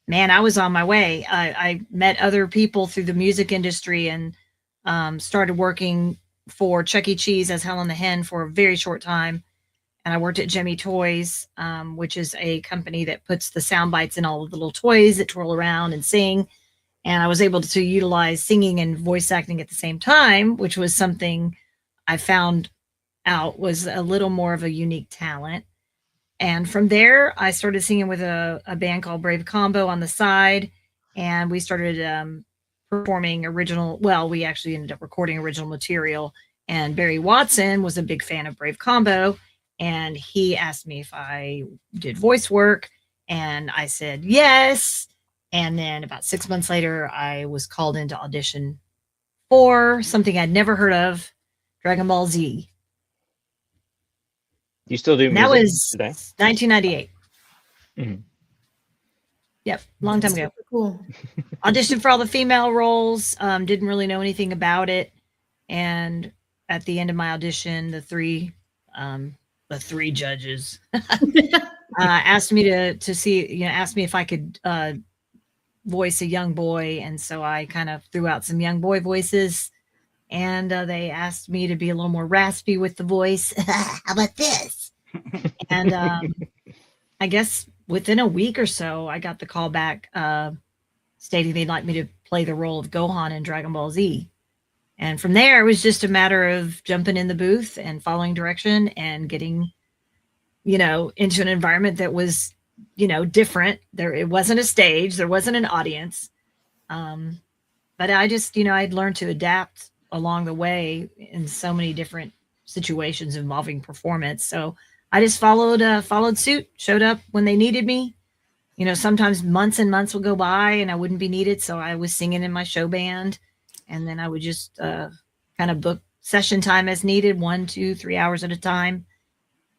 man, I was on my way. I met other people through the music industry and started working for Chuck E. Cheese as Helen the Hen for a very short time. And I worked at Jimmy Toys, which is a company that puts the sound bites in all of the little toys that twirl around and sing. And I was able to utilize singing and voice acting at the same time, which was something I found out was a little more of a unique talent. And from there, I started singing with a band called Brave Combo on the side. And we started performing we actually ended up recording original material. And Barry Watson was a big fan of Brave Combo. And he asked me if I did voice work. And I said, yes. And then about 6 months later, I was called in to audition for something I'd never heard of, Dragon Ball Z. You still do music that was today? 1998. Mm-hmm. Yep, long time ago. Cool. Auditioned for all the female roles. Didn't really know anything about it. And at the end of my audition, the three judges asked me to see, asked me if I could voice a young boy. And so I kind of threw out some young boy voices, and they asked me to be a little more raspy with the voice. How about this? And I guess within a week or so, I got the call back stating they'd like me to play the role of Gohan in Dragon Ball Z. And from there, it was just a matter of jumping in the booth and following direction and getting, into an environment that was, different. It wasn't a stage. There wasn't an audience. But I just, I'd learned to adapt along the way in so many different situations involving performance. So I just followed suit, showed up when they needed me. Sometimes months and months would go by and I wouldn't be needed. So I was singing in my show band, and then I would just kind of book session time as needed, 1, 2, 3 hours at a time.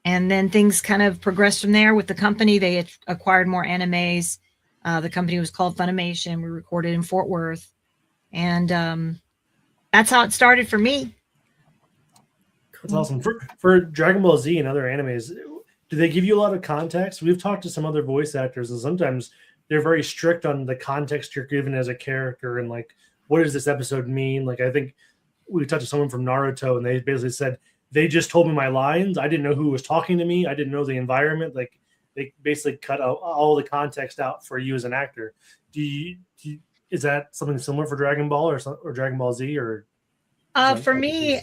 And then things kind of progressed from there with the company. They had acquired more animes. The company was called Funimation. We recorded in Fort Worth. And that's how it started for me. That's awesome. For Dragon Ball Z and other animes, do they give you a lot of context? We've talked to some other voice actors, and sometimes they're very strict on the context you're given as a character and like, what does this episode mean? Like, I think we talked to someone from Naruto, and they basically said, they just told me my lines. I didn't know who was talking to me. I didn't know the environment. Like, they basically cut out all the context out for you as an actor. Is that something similar for Dragon Ball or Dragon Ball Z? Or for me,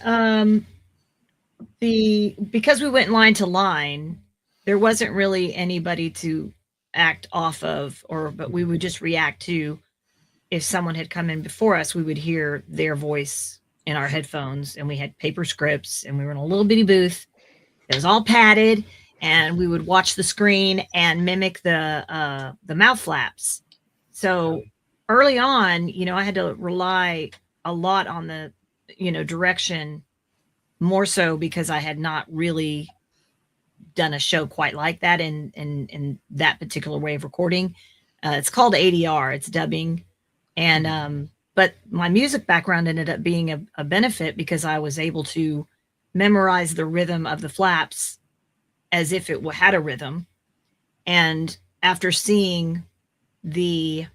because we went line to line, there wasn't really anybody to act off of, but we would just react to. If someone had come in before us, we would hear their voice in our headphones, and we had paper scripts, and we were in a little bitty booth. It was all padded, and we would watch the screen and mimic the mouth flaps. So early on, I had to rely a lot on the, direction, more so because I had not really done a show quite like that in that particular way of recording. It's called ADR. It's dubbing. And, but my music background ended up being a benefit because I was able to memorize the rhythm of the flaps as if it had a rhythm. And after seeing the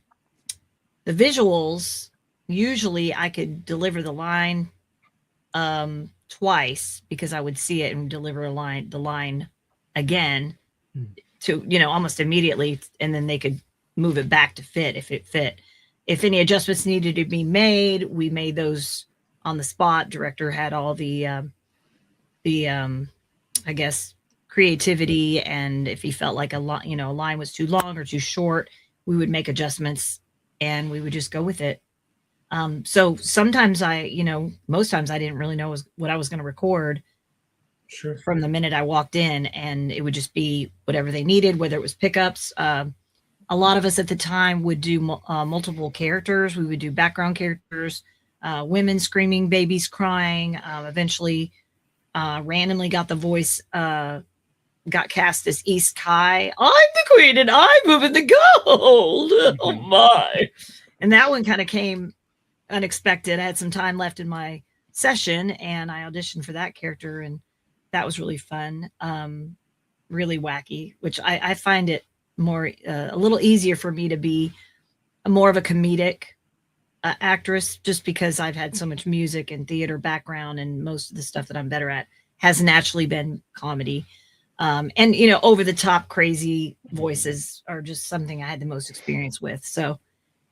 visuals, usually I could deliver the line twice because I would see it and deliver the line again to, almost immediately. And then they could move it back to fit if it fit. If any adjustments needed to be made, we made those on the spot. Director had all the I guess, creativity, and if he felt like a line was too long or too short, we would make adjustments and we would just go with it. So sometimes most times I didn't really know what I was going to record. Sure. From the minute I walked in, and it would just be whatever they needed, whether it was pickups. A lot of us at the time would do multiple characters. We would do background characters, women screaming, babies crying. Eventually, randomly got the voice, got cast as East Kai. I'm the queen and I'm moving the gold. Oh my. And that one kind of came unexpected. I had some time left in my session and I auditioned for that character, and that was really fun. Really wacky, which I find it more a little easier for me to be more of a comedic actress, just because I've had so much music and theater background, and most of the stuff that I'm better at has naturally been comedy. And over the top crazy voices are just something I had the most experience with. So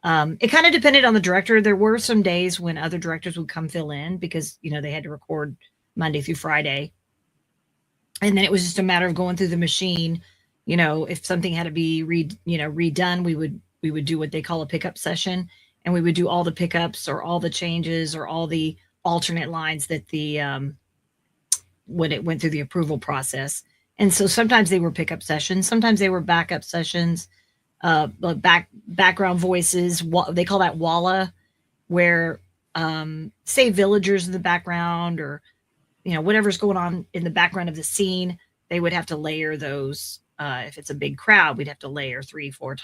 it kind of depended on the director. There were some days when other directors would come fill in because they had to record Monday through Friday, and then it was just a matter of going through the machine. If something had to be redone, we would do what they call a pickup session, and we would do all the pickups or all the changes or all the alternate lines that when it went through the approval process. And so sometimes they were pickup sessions, sometimes they were backup sessions, background voices. They call that walla, where say villagers in the background or whatever's going on in the background of the scene, they would have to layer those. If it's a big crowd, we'd have to layer 3 or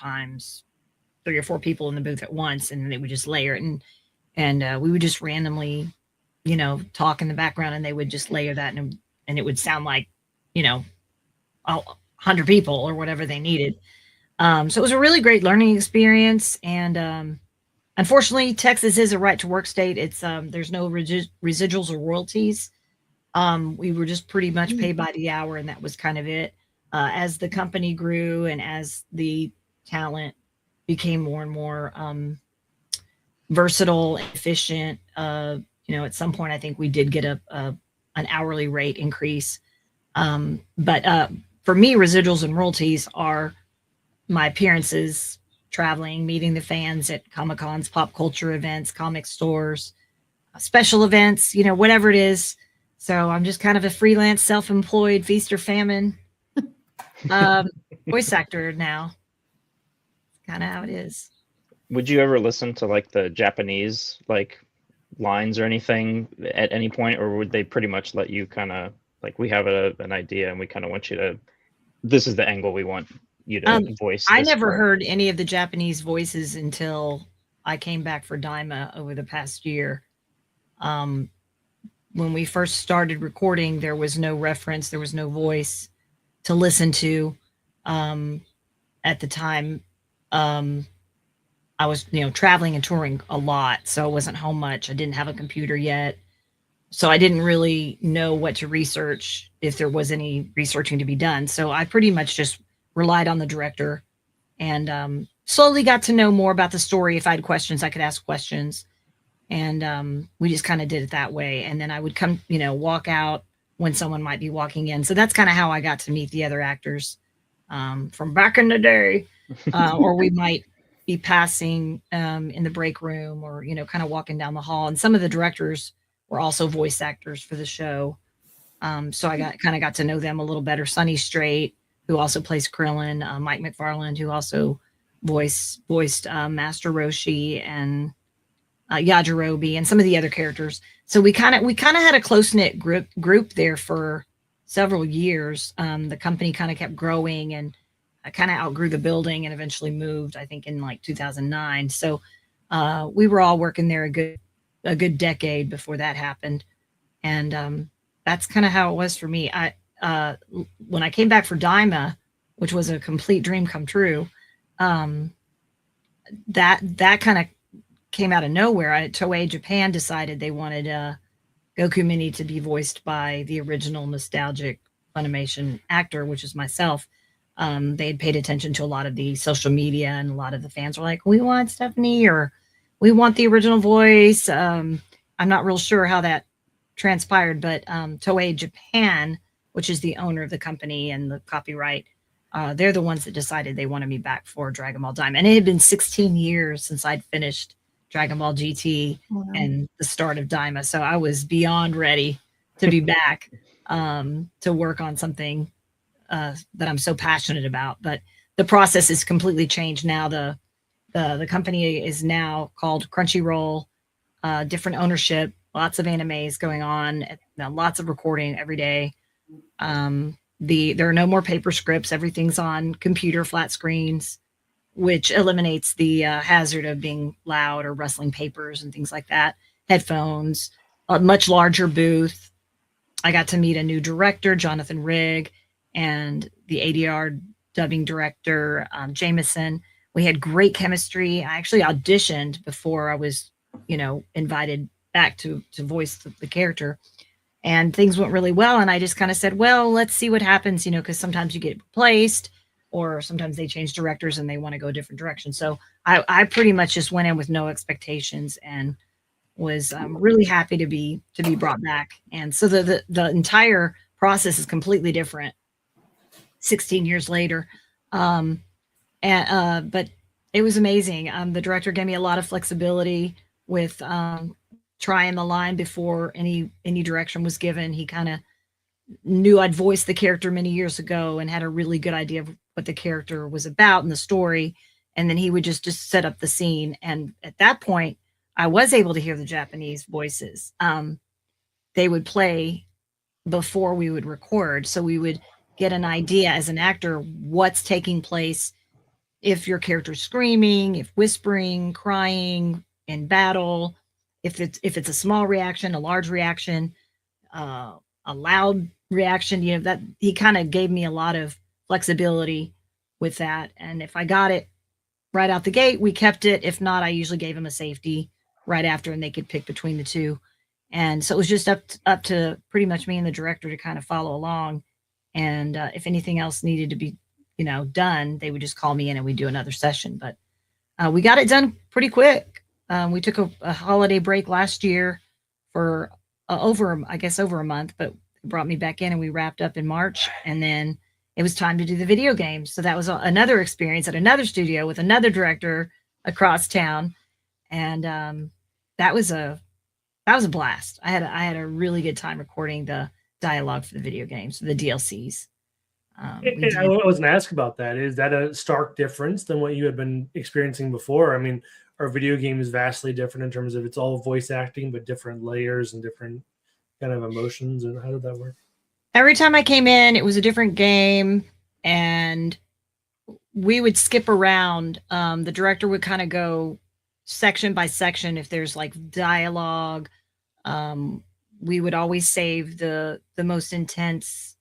4 people in the booth at once, and then they would just layer it, and we would just randomly talk in the background, and they would just layer that and it would sound like, 100 people or whatever they needed. So it was a really great learning experience. And unfortunately, Texas is a right to work state. It's there's no residuals or royalties. We were just pretty much paid by the hour, and that was kind of it. As the company grew and as the talent became more and more versatile, efficient, at some point I think we did get an hourly rate increase. But for me, residuals and royalties are my appearances, traveling, meeting the fans at Comic-Cons, pop culture events, comic stores, special events, whatever it is. So I'm just kind of a freelance, self-employed, feast or famine voice actor now. Kind of how it is. Would you ever listen to like the Japanese lines or anything at any point, or would they pretty much let you kind of we have an idea and we kind of want you to, this is the angle we want you to voice? I never heard any of the Japanese voices until I came back for Daima over the past year. When we first started recording, there was no reference, there was no voice to listen to. At the time, I was, traveling and touring a lot, so I wasn't home much. I didn't have a computer yet, so I didn't really know what to research if there was any researching to be done. So I pretty much just relied on the director and slowly got to know more about the story. If I had questions, I could ask questions. And we just kind of did it that way. And then I would come, walk out when someone might be walking in. So that's kind of how I got to meet the other actors from back in the day. Or we might be passing in the break room or, kind of walking down the hall. And some of the directors were also voice actors for the show. So I got to know them a little better. Sonny Strait, who also plays Krillin, Mike McFarland, who also voiced Master Roshi and Yajirobe and some of the other characters. So we kind of had a close-knit group there for several years. The company kind of kept growing, and I kind of outgrew the building and eventually moved, I think, in 2009. So we were all working there a good decade before that happened. And that's kind of how it was for me. When I came back for Daima, which was a complete dream come true, that kind of came out of nowhere. Toei Japan decided they wanted Goku Mini to be voiced by the original nostalgic Funimation actor, which is myself. They had paid attention to a lot of the social media, and a lot of the fans were like, we want Stephanie, or we want the original voice. I'm not real sure how that transpired, but Toei Japan, which is the owner of the company and the copyright, they're the ones that decided they wanted me back for Dragon Ball Daima. And it had been 16 years since I'd finished Dragon Ball GT and the start of Daima. So I was beyond ready to be back to work on something that I'm so passionate about. But the process is completely changed now. The company is now called Crunchyroll, different ownership, lots of animes going on, lots of recording every day. There are no more paper scripts. Everything's on computer flat screens, which eliminates the hazard of being loud or rustling papers and things like that. Headphones, a much larger booth. I got to meet a new director, Jonathan Rigg, and the ADR dubbing director, Jameson. We had great chemistry. I actually auditioned before I was, invited back to voice the character. And things went really well. And I just kind of said, well, let's see what happens, because sometimes you get replaced, or sometimes they change directors and they want to go a different direction. So I pretty much just went in with no expectations and was really happy to be brought back. And so the entire process is completely different 16 years later. But it was amazing. The director gave me a lot of flexibility with trying the line before any direction was given. He kind of knew I'd voiced the character many years ago and had a really good idea of what the character was about and the story. And then he would just set up the scene. And at that point, I was able to hear the Japanese voices. They would play before we would record. So we would get an idea as an actor what's taking place, if your character's screaming, if whispering, crying, in battle, if it's a small reaction, a large reaction, a loud reaction, you know, that he kind of gave me a lot of flexibility with that. And if I got it right out the gate, we kept it. If not, I usually gave him a safety right after, and they could pick between the two. And so it was just up to pretty much me and the director to kind of follow along. And if anything else needed to be, you know, done, they would just call me in and we'd do another session. But we got it done pretty quick. We took a holiday break last year for over a month, but it brought me back in and we wrapped up in March. And then it was time to do the video games. So that was another experience at another studio with another director across town. And that was a blast. I had a really good time recording the dialogue for the video games, the DLCs. I wasn't asked about that. Is that a stark difference than what you had been experiencing before? I mean, are video games vastly different in terms of it's all voice acting, but different layers and different kind of emotions? And how did that work? Every time I came in, it was a different game, and we would skip around. The director would kind of go section by section. If there's like dialogue, we would always save the most intense,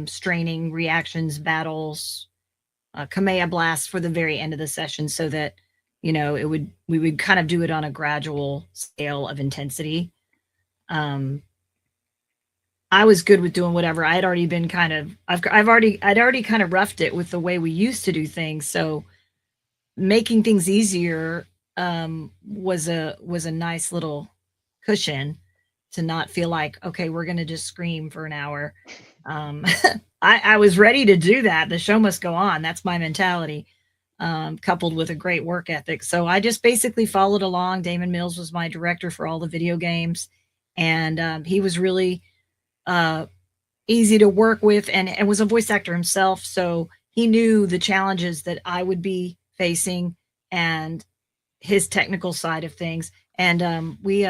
straining reactions, battles, Kamea blasts for the very end of the session, so that, you know, we would kind of do it on a gradual scale of intensity. I was good with doing whatever. I'd already been I'd already kind of roughed it with the way we used to do things. So making things easier was a nice little cushion to not feel like, okay, we're going to just scream for an hour. I was ready to do that. The show must go on. That's my mentality, coupled with a great work ethic. So I just basically followed along. Damon Mills was my director for all the video games. And he was really easy to work with, and was a voice actor himself. So he knew the challenges that I would be facing and his technical side of things. And we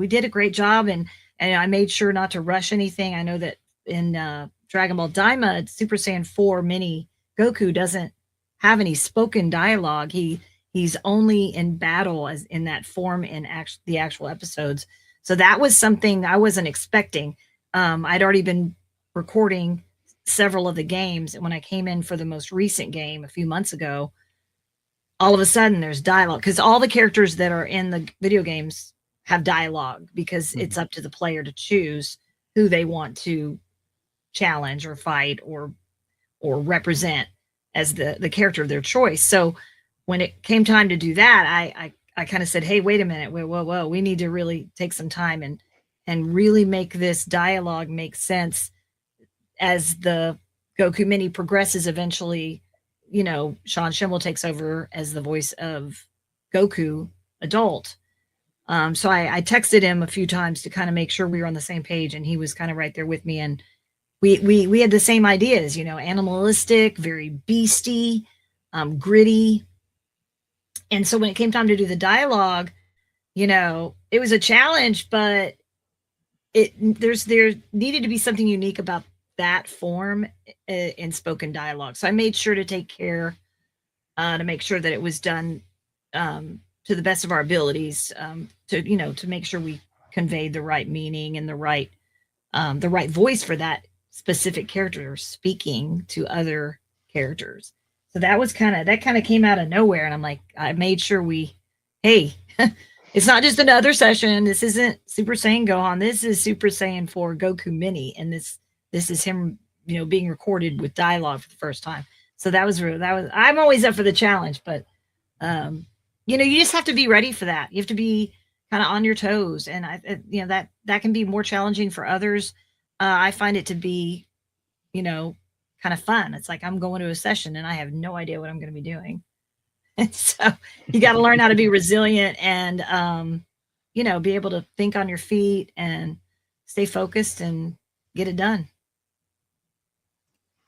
did a great job, and I made sure not to rush anything. I know that in Dragon Ball Daima, Super Saiyan 4 Mini, Goku doesn't have any spoken dialogue. He's only in battle as in that form in the actual episodes. So that was something I wasn't expecting. I'd already been recording several of the games, and when I came in for the most recent game a few months ago, all of a sudden there's dialogue, because all the characters that are in the video games have dialogue, because it's up to the player to choose who they want to challenge or fight or represent as the character of their choice. So when it came time to do that, I kind of said, hey, wait a minute, whoa, we need to really take some time and really make this dialogue make sense as the Goku Mini progresses. Eventually, you know, Sean Schemmel takes over as the voice of Goku adult. So I texted him a few times to kind of make sure we were on the same page, and he was kind of right there with me. And we had the same ideas, you know, animalistic, very beastie, gritty. And so when it came time to do the dialogue, you know, it was a challenge, but there needed to be something unique about that form in spoken dialogue. So I made sure to take care to make sure that it was done to the best of our abilities, to make sure we conveyed the right meaning and the right voice for that specific character speaking to other characters. So that kind of came out of nowhere. And I'm like, I made sure hey, it's not just another session. This isn't Super Saiyan Gohan. This is Super Saiyan 4 Goku Mini. And this is him, you know, being recorded with dialogue for the first time. So I'm always up for the challenge, but, you know, you just have to be ready for that. You have to be kind of on your toes. And that can be more challenging for others. I find it to be, you know, kind of fun. It's like I'm going to a session and I have no idea what I'm going to be doing. And so you got to learn how to be resilient and, you know, be able to think on your feet and stay focused and get it done.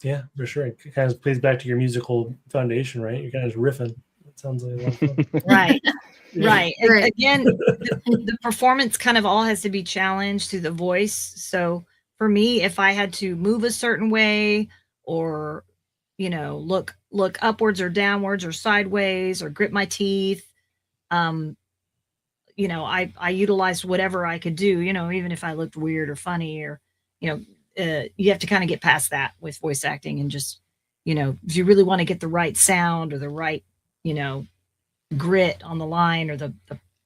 Yeah, for sure. It kind of plays back to your musical foundation, right? You're kind of just riffing. It sounds like a lot of fun. Right. Yeah. Right. Again, the performance kind of all has to be challenged through the voice. So for me, if I had to move a certain way, or, you know, look upwards or downwards or sideways or grip my teeth, you know, I utilized whatever I could do, you know, even if I looked weird or funny or, you know, you have to kind of get past that with voice acting and just, you know, if you really want to get the right sound or the right, you know, grit on the line or the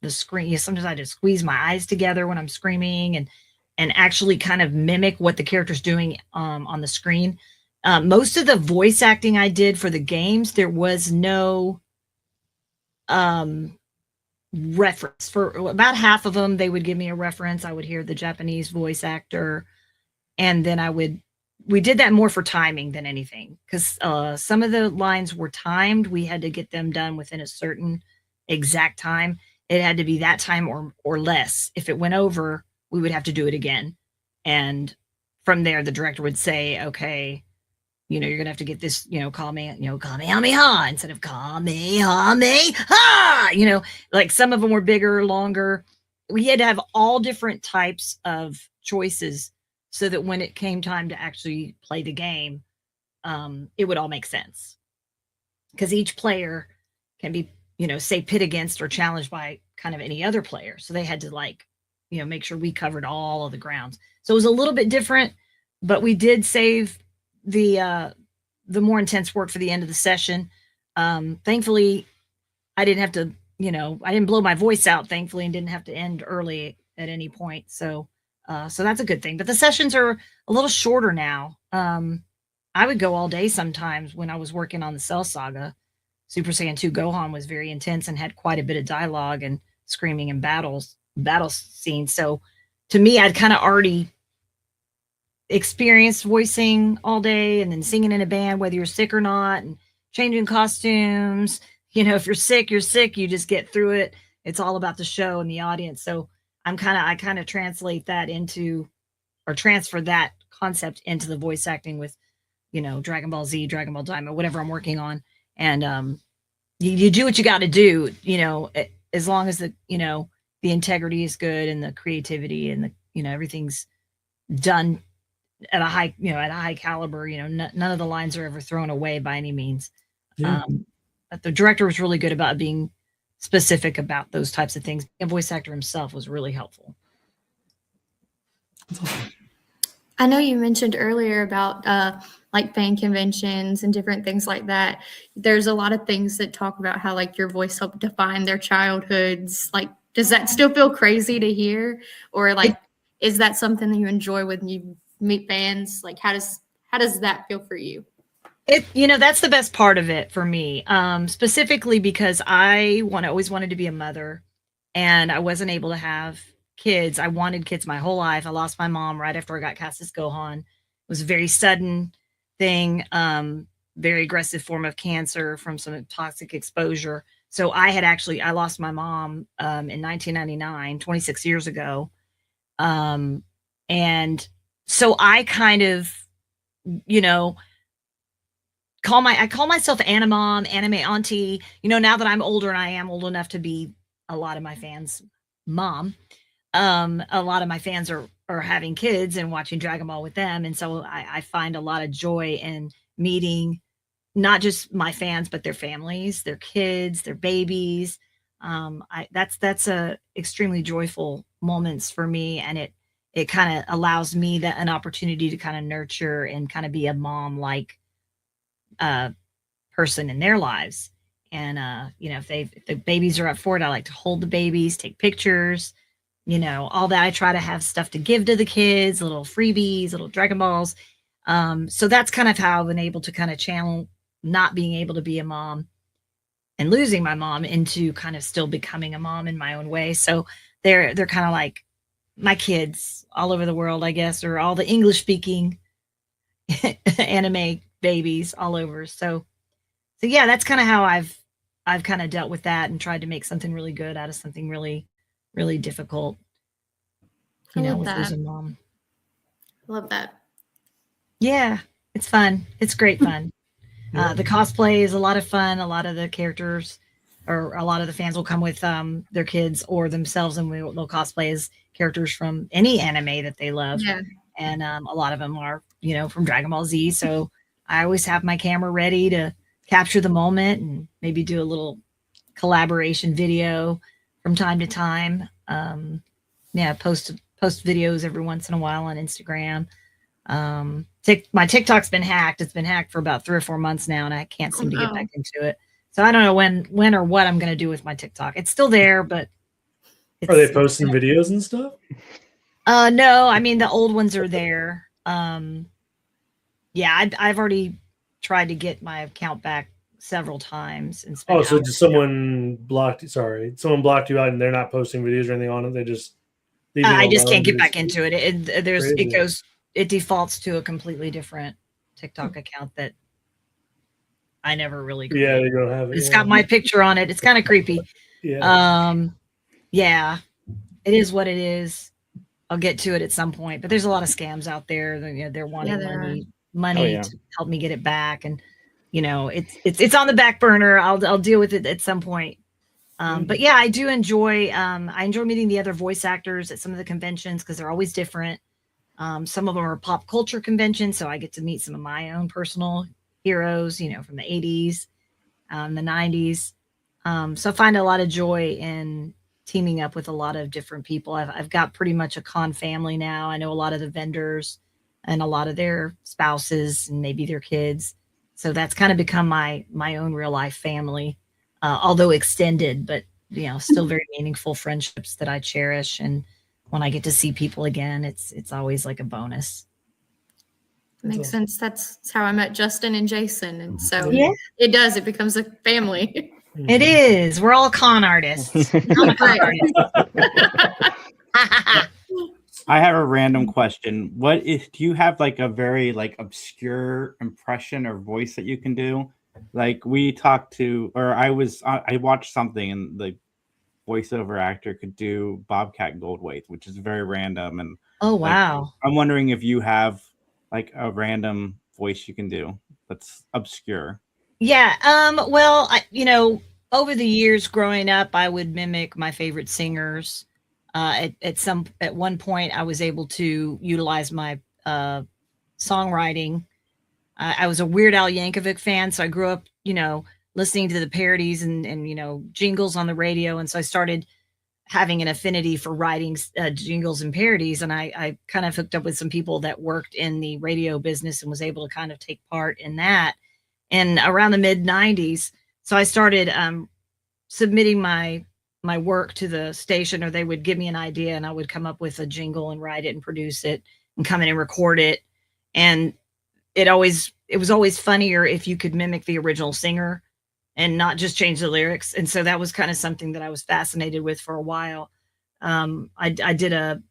screen. You know, sometimes I just squeeze my eyes together when I'm screaming and actually kind of mimic what the character's doing on the screen. Most of the voice acting I did for the games, there was no reference. For about half of them, they would give me a reference. I would hear the Japanese voice actor, and then we did that more for timing than anything, because some of the lines were timed. We had to get them done within a certain exact time. It had to be that time or less. If it went over, we would have to do it again. And from there, the director would say, okay, you know, you're going to have to get this, you know, Kamehameha instead of Kamehameha, you know, like some of them were bigger, longer. We had to have all different types of choices so that when it came time to actually play the game, it would all make sense. Because each player can be, you know, say pit against or challenged by kind of any other player. So they had to, like, you know, make sure we covered all of the grounds. So it was a little bit different, but we did save the more intense work for the end of the session. Thankfully, I didn't have to, you know, I didn't blow my voice out, thankfully, and didn't have to end early at any point. So that's a good thing. But the sessions are a little shorter now. I would go all day sometimes when I was working on the Cell Saga. Super Saiyan 2 Gohan was very intense and had quite a bit of dialogue and screaming and battle scenes. So to me, I'd kind of already experienced voicing all day and then singing in a band, whether you're sick or not, and changing costumes. You know, if you're sick, you're sick. You just get through it. It's all about the show and the audience. So I kind of translate that into, or transfer that concept into the voice acting with, you know, Dragon Ball Z, Dragon Ball Daima, whatever I'm working on. And you do what you got to do, you know, as long as the, you know, the integrity is good and the creativity and the, you know, everything's done at a high, you know, at a high caliber. You know, none of the lines are ever thrown away by any means. Yeah. But the director was really good about being specific about those types of things. And voice actor himself was really helpful. I know you mentioned earlier about like fan conventions and different things like that. There's a lot of things that talk about how like your voice helped define their childhoods. Like, does that still feel crazy to hear? Or like, is that something that you enjoy when you meet fans? Like, how does that feel for you? You know, that's the best part of it for me, specifically because I always wanted to be a mother, and I wasn't able to have kids. I wanted kids my whole life. I lost my mom right after I got cast as Gohan. It was a very sudden thing, very aggressive form of cancer from some toxic exposure. So I lost my mom in 1999, 26 years ago. And so I kind of, you know, I call myself Animom, anime auntie. You know, now that I'm older and I am old enough to be a lot of my fans' mom, a lot of my fans are having kids and watching Dragon Ball with them. And so I find a lot of joy in meeting not just my fans, but their families, their kids, their babies. That's a extremely joyful moments for me. And it kind of allows me an opportunity to kind of nurture and kind of be a mom-like person in their lives. And, you know, if the babies are up for it, I like to hold the babies, take pictures, you know, all that. I try to have stuff to give to the kids, little freebies, little Dragon Balls. So that's kind of how I've been able to kind of channel not being able to be a mom and losing my mom into kind of still becoming a mom in my own way. So they're kind of like my kids all over the world, I guess, or all the English speaking anime babies all over. So yeah, that's kind of how I've kind of dealt with that and tried to make something really good out of something really, really difficult. You know, with losing mom. Love that. Yeah, it's fun. It's great fun. The cosplay is a lot of fun. A lot of the characters or a lot of the fans will come with their kids or themselves, and they'll cosplay as characters from any anime that they love. Yeah. And a lot of them are, you know, from Dragon Ball Z. So I always have my camera ready to capture the moment and maybe do a little collaboration video from time to time. Post videos every once in a while on Instagram. My TikTok's been hacked. It's been hacked for about 3 or 4 months now, and I can't seem to get back into it. So I don't know when or what I'm going to do with my TikTok. It's still there, but are they posting videos and stuff? No, I mean the old ones are there. I've already tried to get my account back several times. And so just someone blocked you out and they're not posting videos or anything on it. They just I just can't get back into it. It defaults to a completely different TikTok account that I never really created. Yeah, they don't have it. It's got my picture on it. It's kind of creepy. Yeah. It is what it is. I'll get to it at some point, but there's a lot of scams out there. They're wanting money to help me get it back, and it's on the back burner. I'll deal with it at some point. But yeah, I do enjoy. I enjoy meeting the other voice actors at some of the conventions because they're always different. Some of them are pop culture conventions, so I get to meet some of my own personal heroes, from the 80s, the 90s. So I find a lot of joy in teaming up with a lot of different people. I've got pretty much a con family now. I know a lot of the vendors and a lot of their spouses and maybe their kids. So that's kind of become my own real life family, although extended, but still very meaningful friendships that I cherish. And when I get to see people again, it's always like a bonus. Makes sense. That's how I met Justin and Jason. And so Yeah. it becomes a family. It is. We're all con artists. I have a random question. Do you have like a very like obscure impression or voice that you can do? Like we talked to, or I watched something and the voiceover actor could do Bobcat Goldthwait, which is very random. And oh wow, I'm wondering if you have like a random voice you can do that's obscure. Yeah. Well, over the years growing up, I would mimic my favorite singers. At one point, I was able to utilize my songwriting. I was a Weird Al Yankovic fan, so I grew up, listening to the parodies and jingles on the radio, and so I started having an affinity for writing jingles and parodies. And I kind of hooked up with some people that worked in the radio business and was able to kind of take part in that. And around the mid 90s, so I started submitting my work to the station, or they would give me an idea and I would come up with a jingle and write it and produce it and come in and record it. And it was always funnier if you could mimic the original singer and not just change the lyrics. And so that was kind of something that I was fascinated with for a while. I did a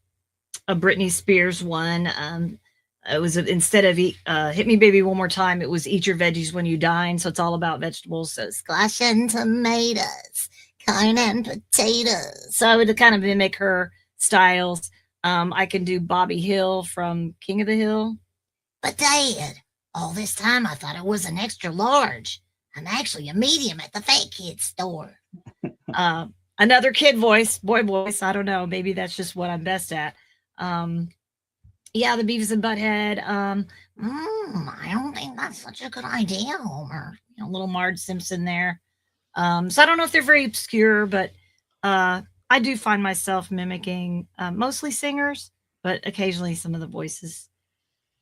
Britney Spears one. It was instead of Hit Me Baby One More Time, it was Eat Your Veggies When You Dine. So it's all about vegetables. So squash and tomatoes, corn and potatoes. So I would kind of mimic her styles. I can do Bobby Hill from King of the Hill. But Dad, all this time I thought it was an extra large. I'm actually a medium at the fat kid store. Another kid voice, boy voice. I don't know. Maybe that's just what I'm best at. Yeah, the Beavis and Butthead. I don't think that's such a good idea, Homer. Little Marge Simpson there. So I don't know if they're very obscure, but I do find myself mimicking mostly singers, but occasionally some of the voices.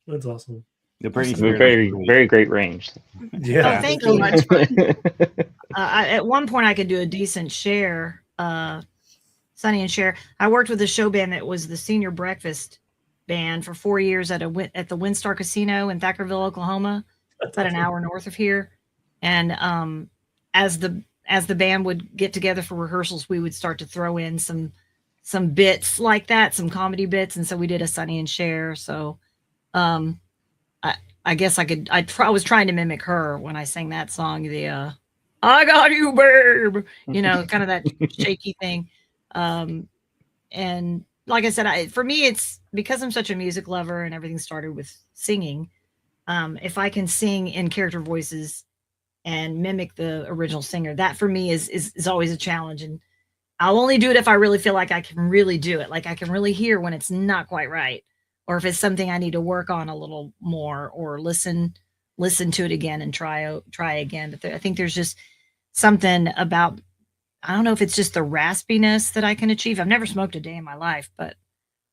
That's awesome. The Britney Spears, very, very great range. Yeah. Oh, thank you much. At one point, I could do a decent Cher, Sonny and Cher. I worked with a show band that was the senior breakfast band for 4 years at the Windstar Casino in Thackerville, Oklahoma. It's about an hour north of here. And as the band would get together for rehearsals, we would start to throw in some bits like that, some comedy bits, and so we did a Sonny and Cher. So. I guess I was trying to mimic her when I sang that song, the I got you, babe, kind of that shaky thing. And like I said, for me, it's because I'm such a music lover and everything started with singing. If I can sing in character voices and mimic the original singer, that for me is always a challenge. And I'll only do it if I really feel like I can really do it. Like I can really hear when it's not quite right. Or if it's something I need to work on a little more, or listen to it again and try again. But I think there's just something about I don't know if it's just the raspiness that I can achieve. I've never smoked a day in my life, but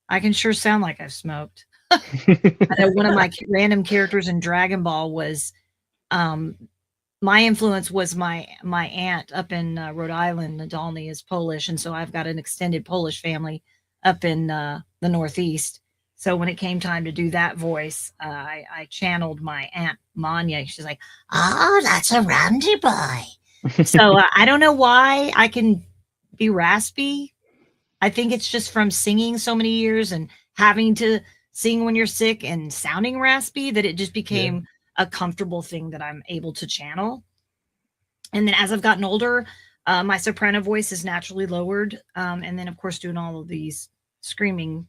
I can sure sound like I've smoked. I know one of my random characters in Dragon Ball was, my influence was my aunt up in Rhode Island. Nadalony is Polish, and so I've got an extended Polish family up in the Northeast. So when it came time to do that voice, I channeled my Aunt Manya. She's like, "Oh, that's a Randy boy." So I don't know why I can be raspy. I think it's just from singing so many years and having to sing when you're sick and sounding raspy that it just became a comfortable thing that I'm able to channel. And then as I've gotten older, my soprano voice is naturally lowered. And then, of course, doing all of these screaming,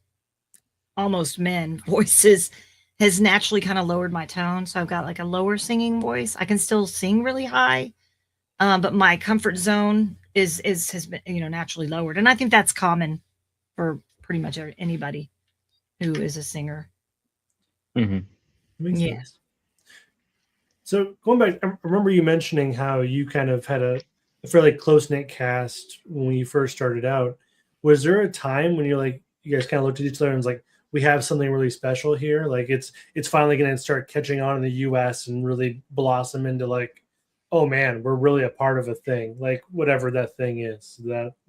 almost men voices has naturally kind of lowered my tone. So I've got like a lower singing voice. I can still sing really high, but my comfort zone has been, naturally lowered. And I think that's common for pretty much anybody who is a singer. Mm-hmm. Makes sense. So going back, I remember you mentioning how you kind of had a fairly close-knit cast when you first started out. Was there a time when you guys kind of looked at each other and was like, we have something really special here? Like it's finally going to start catching on in the US and really blossom into like, oh man, we're really a part of a thing, like whatever that thing is.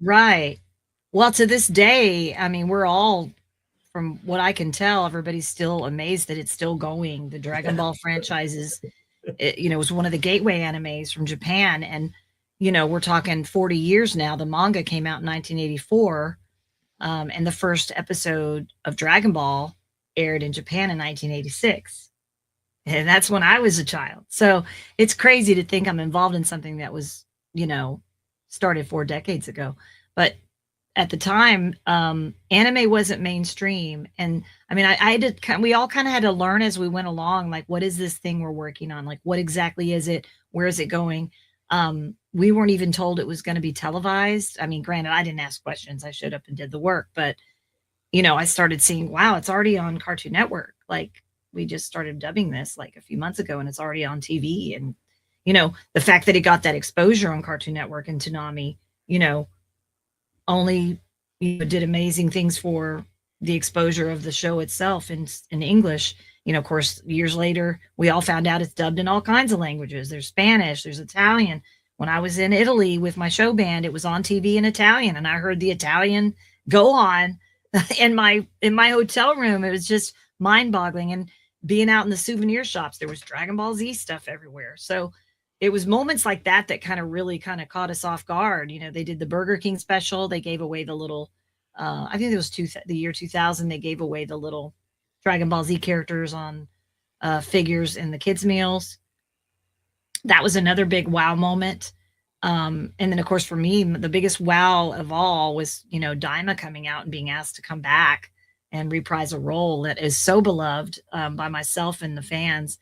Right. Well, to this day, I mean, we're all, from what I can tell, everybody's still amazed that it's still going. The Dragon Ball franchises, it was one of the gateway animes from Japan. And, we're talking 40 years now. The manga came out in 1984. And the first episode of Dragon Ball aired in Japan in 1986. And that's when I was a child. So it's crazy to think I'm involved in something that was, started 4 decades ago. But at the time, anime wasn't mainstream. And I mean, we all kind of had to learn as we went along, like, what is this thing we're working on? Like, what exactly is it? Where is it going? We weren't even told it was going to be televised. I mean, granted, I didn't ask questions. I showed up and did the work, but I started seeing, wow, it's already on Cartoon Network. Like, we just started dubbing this like a few months ago and it's already on TV. And, the fact that it got that exposure on Cartoon Network and Toonami, only did amazing things for the exposure of the show itself in English. Of course, years later, we all found out it's dubbed in all kinds of languages. There's Spanish, there's Italian. When I was in Italy with my show band, it was on TV in Italian, and I heard the Italian go on in my hotel room. It was just mind-boggling. And being out in the souvenir shops, there was Dragon Ball Z stuff everywhere. So it was moments like that that kind of really kind of caught us off guard. They did the Burger King special. They gave away the little, I think it was the year 2000. They gave away the little Dragon Ball Z characters on figures in the kids' meals. That was another big wow moment. And then, of course, for me, the biggest wow of all was, Daima coming out and being asked to come back and reprise a role that is so beloved by myself and the fans.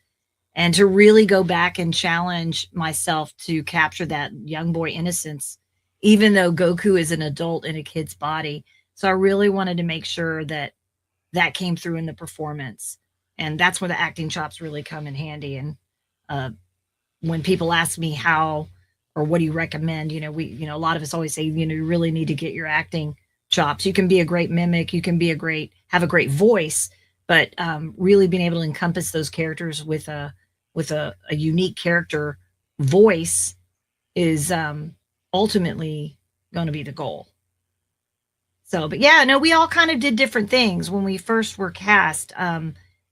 And to really go back and challenge myself to capture that young boy innocence, even though Goku is an adult in a kid's body. So I really wanted to make sure that came through in the performance. And that's where the acting chops really come in handy. And when people ask me how or what do you recommend, a lot of us always say, you really need to get your acting chops. You can be a great mimic. You can have a great voice, but really being able to encompass those characters with a unique character voice is ultimately going to be the goal. So, but yeah, no, we all kind of did different things when we first were cast.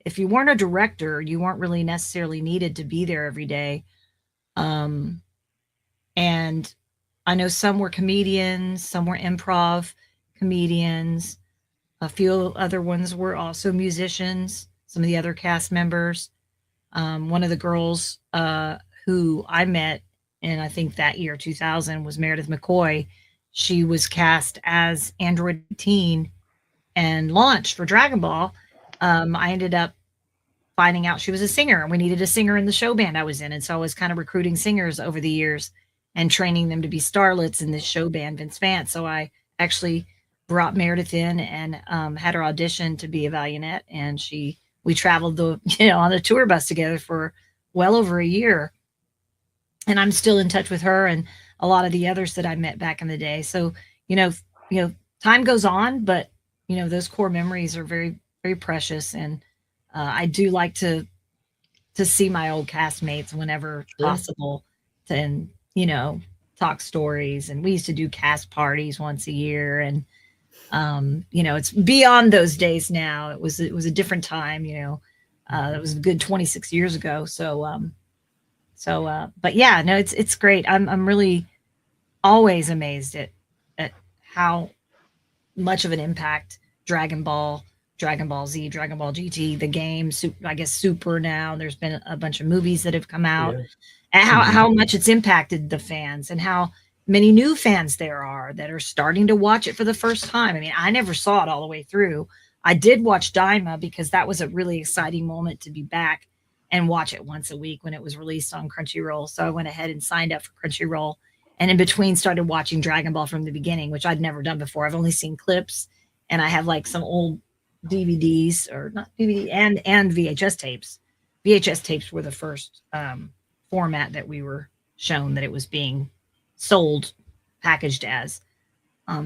If you weren't a director, you weren't really necessarily needed to be there every day. And I know some were comedians, some were improv comedians. A few other ones were also musicians, some of the other cast members. One of the girls who I met in, I think that year, 2000, was Meredith McCoy. She was cast as Android 18 and launched for Dragon Ball. I ended up finding out she was a singer, and we needed a singer in the show band I was in. And so I was kind of recruiting singers over the years and training them to be starlets in this show band, Vince Vance. So I actually brought Meredith in and had her audition to be a Valiant, and we traveled on the tour bus together for well over a year. And I'm still in touch with her. And a lot of the others that I met back in the day. So, time goes on, but those core memories are very, very precious. And I do like to see my old castmates whenever possible and, talk stories. And we used to do cast parties once a year. And, it's beyond those days now. It was a different time, it was a good 26 years ago. But yeah, no, it's great. I'm really always amazed at how much of an impact Dragon Ball Z, Dragon Ball GT, the game, I guess Super now. There's been a bunch of movies that have come out, and how much it's impacted the fans, and how many new fans there are that are starting to watch it for the first time. I mean, I never saw it all the way through. I did watch Daima because that was a really exciting moment to be back and watch it once a week when it was released on Crunchyroll. So I went ahead and signed up for Crunchyroll, and in between started watching Dragon Ball from the beginning, which I'd never done before. I've only seen clips, and I have like some old DVDs, or not DVD, and VHS tapes. VHS tapes were the first format that we were shown that it was being sold, packaged as.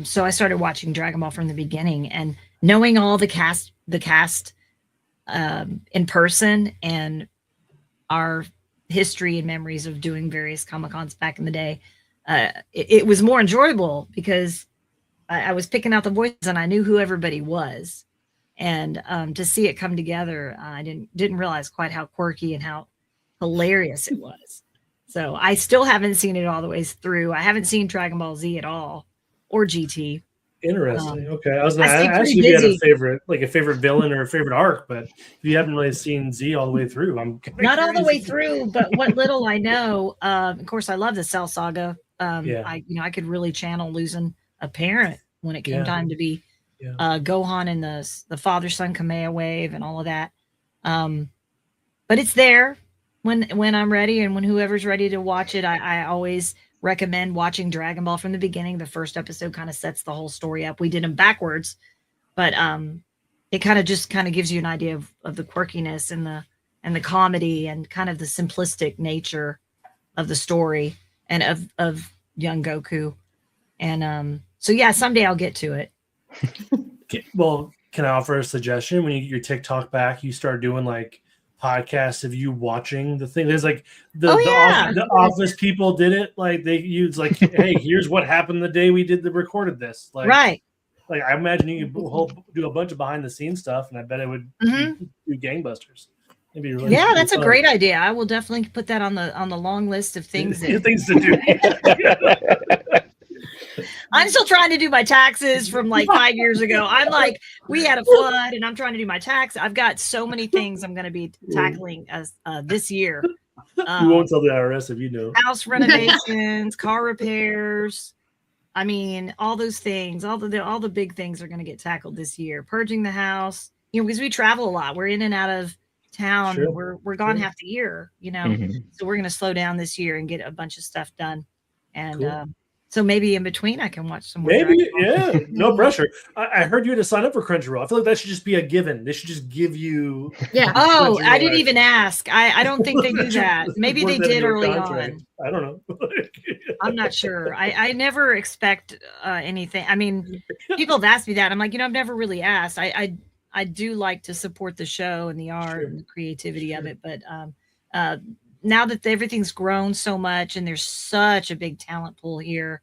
So I started watching Dragon Ball from the beginning, and knowing all the cast in person, and our history and memories of doing various Comic-Cons back in the day, it was more enjoyable because I was picking out the voices and I knew who everybody was. And to see it come together, I didn't realize quite how quirky and how hilarious it was. So I still haven't seen it all the way through. I haven't seen Dragon Ball Z at all, or GT. Interesting. Okay, I was going to ask you if you had a favorite villain or a favorite arc, but if you haven't really seen Z all the way through, I'm not all the way through, but what little I know. Of course, I love the Cell Saga. I could really channel losing a parent when it came time to be Gohan and the father-son Kamea wave and all of that. But it's there when I'm ready, and when whoever's ready to watch it. I always recommend watching Dragon Ball from the beginning. The first episode kind of sets the whole story up. We did them backwards, but it kind of gives you an idea of the quirkiness and the comedy and kind of the simplistic nature of the story and of young Goku. And so yeah, someday I'll get to it. Well, can I offer a suggestion? When you get your TikTok back, you start doing like podcasts of you watching the thing. There's like the office people did it. Like they use like, hey, here's what happened the day we recorded this. Like, right. Like I imagine you could do a bunch of behind the scenes stuff, and I bet it would do gangbusters. Really that's a great idea. I will definitely put that on the long list of things things to do. I'm still trying to do my taxes from like 5 years ago. I'm like, we had a flood and I'm trying to do my tax. I've got so many things I'm going to be tackling as this year. You won't tell the IRS if you know. House renovations, car repairs. I mean, all those things, all the big things are going to get tackled this year. Purging the house, because we travel a lot. We're in and out of town. Sure. We're gone half the year, So we're going to slow down this year and get a bunch of stuff done. And so maybe in between I can watch some more. Maybe, yeah, no pressure. I heard you had to sign up for Crunchyroll. I feel like that should just be a given. They should just give you. Yeah. Oh, I didn't even ask. I don't think they do that. Maybe they did early on. I don't know. I'm not sure. I never expect anything. I mean, people have asked me that. I'm like, I've never really asked. I do like to support the show and the art and the creativity of it, but now that everything's grown so much and there's such a big talent pool here,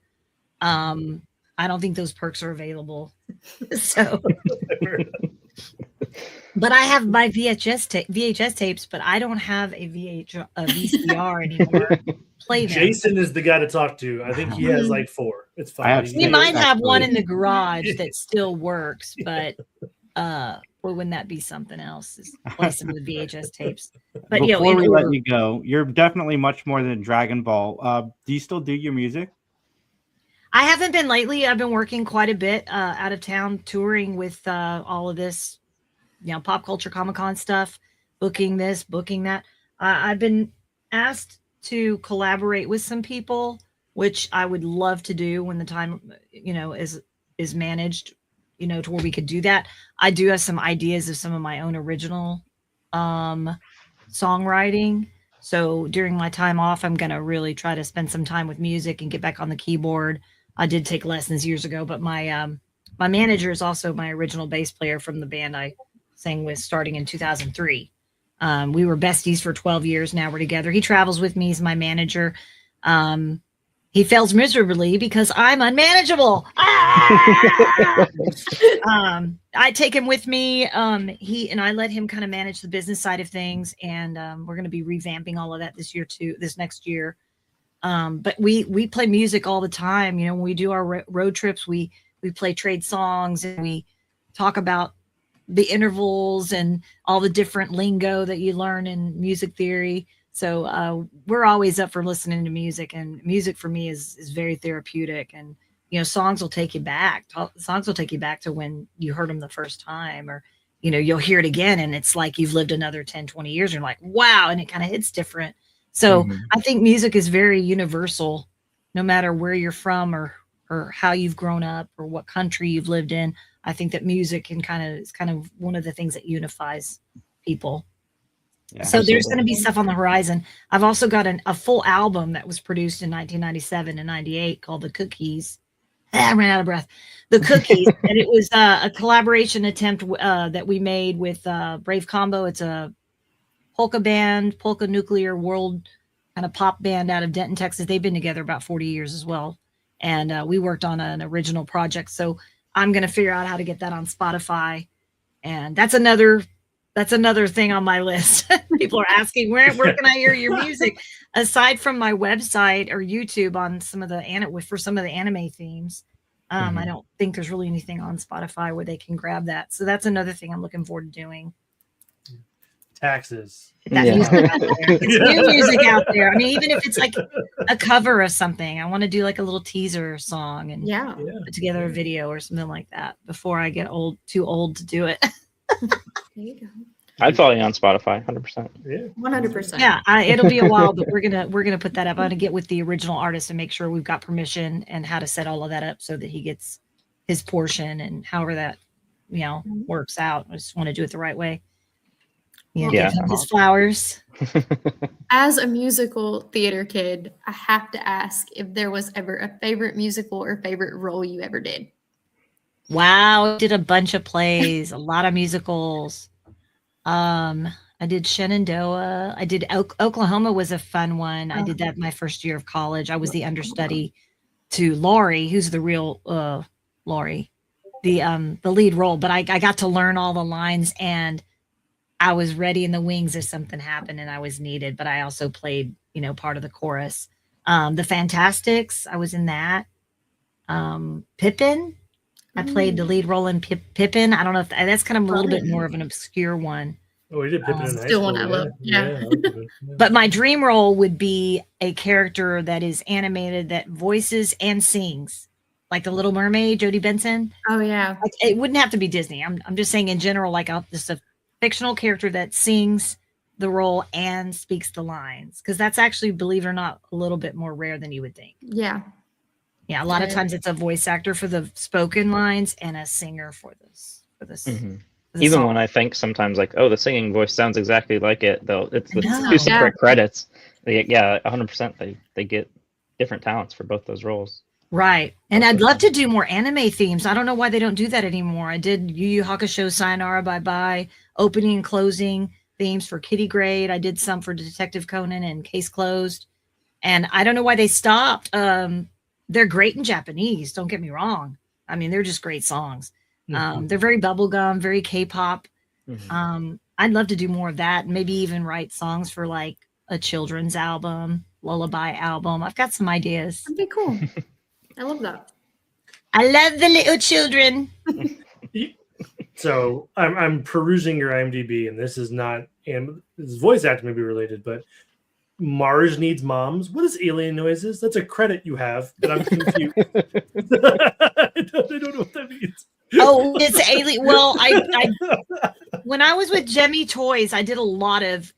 I don't think those perks are available. So, but I have my VHS tapes, but I don't have a VCR anymore. Play them. Jason is the guy to talk to. I think he has like 4. It's fine. We might have one in the garage that still works, but or wouldn't that be something else? Is placing the VHS tapes. But before we let you go, you're definitely much more than Dragon Ball. Do you still do your music? I haven't been lately. I've been working quite a bit out of town, touring with all of this, pop culture Comic-Con stuff, booking this, booking that. I've been asked to collaborate with some people, which I would love to do when the time, is managed, to where we could do that. I do have some ideas of some of my own original songwriting So during my time off, I'm going to really try to spend some time with music and get back on the keyboard. I did take lessons years ago, but my manager is also my original bass player from the band I sang with starting in 2003. We were besties for 12 years. Now we're together. He travels with me. He's my manager. He fails miserably because I'm unmanageable. I take him with me. He and I let him kind of manage the business side of things, and we're going to be revamping all of that this next year. But we play music all the time. You know, when we do our road trips, we play trade songs and we talk about the intervals and all the different lingo that you learn in music theory. So we're always up for listening to music, and music for me is very therapeutic. And, you know, songs will take you back. Songs will take you back to when you heard them the first time, or, you know, you'll hear it again and it's like you've lived another 10, 20 years. And you're like, wow. And it kind of hits different. So I think music is very universal, no matter where you're from or how you've grown up or what country you've lived in. I think that music is kind of one of the things that unifies people. Yeah, so there's going to be stuff on the horizon. I've also got a full album that was produced in 1997 and 98 called The Cookies. I ran out of breath. The Cookies. And it was a collaboration attempt that we made with Brave Combo. It's a polka band, polka nuclear world kind of pop band out of Denton, Texas. They've been together about 40 years as well. And we worked on an original project. So I'm going to figure out how to get that on Spotify. And that's another thing on my list. People are asking, where can I hear your music? Aside from my website or YouTube on some of the anime themes, I don't think there's really anything on Spotify where they can grab that. So that's another thing I'm looking forward to doing. Taxes. Music out there. It's new music out there. I mean, even if it's like a cover of something, I want to do like a little teaser song and put together a video or something like that before I get too old to do it. There you go. I'd follow you on Spotify, 100%. Yeah, 100%. Yeah, it'll be a while, but we're gonna put that up. I'm gonna get with the original artist and make sure we've got permission and how to set all of that up so that he gets his portion and however that works out. I just want to do it the right way. Give him his flowers. As a musical theater kid, I have to ask if there was ever a favorite musical or favorite role you ever did. Wow, I did a bunch of plays, a lot of musicals. I did Shenandoah. I did Oklahoma was a fun one. I did that my first year of college. I was the understudy to Laurie, who's the real Laurie, the lead role. But I got to learn all the lines, and I was ready in the wings if something happened and I was needed. But I also played, part of the chorus. The Fantastics, I was in that. Pippin. I played the lead role in Pippin. I don't know if that's kind of a little bit more of an obscure one. Oh, we did Pippin in high still school. one I love. Yeah. But my dream role would be a character that is animated that voices and sings, like the Little Mermaid, Jodie Benson. Oh yeah. Like, it wouldn't have to be Disney. I'm just saying in general, like just a fictional character that sings the role and speaks the lines, because that's actually, believe it or not, a little bit more rare than you would think. Yeah. Yeah, a lot of times it's a voice actor for the spoken lines and a singer for this. Even song. when I think sometimes like, oh, the singing voice sounds exactly like it, though it's two separate credits. 100%. They get different talents for both those roles. Right. And I'd love to do more anime themes. I don't know why they don't do that anymore. I did Yu Yu Hakusho, Sayonara Bye Bye, opening and closing themes for Kitty Grade. I did some for Detective Conan and Case Closed. And I don't know why they stopped. They're great in Japanese. Don't get me wrong. I mean, they're just great songs. They're very bubblegum, very K-pop. I'd love to do more of that. Maybe even write songs for like a children's album, lullaby album. I've got some ideas. That'd be cool. I love that. I love the little children. So I'm perusing your IMDb, and this is not, and this voice acting may be related, but Mars Needs Moms. What is alien noises? That's a credit you have, but I'm confused. I don't know what that means. Oh, it's alien. Well, I when I was with Jemmy Toys, I did a lot of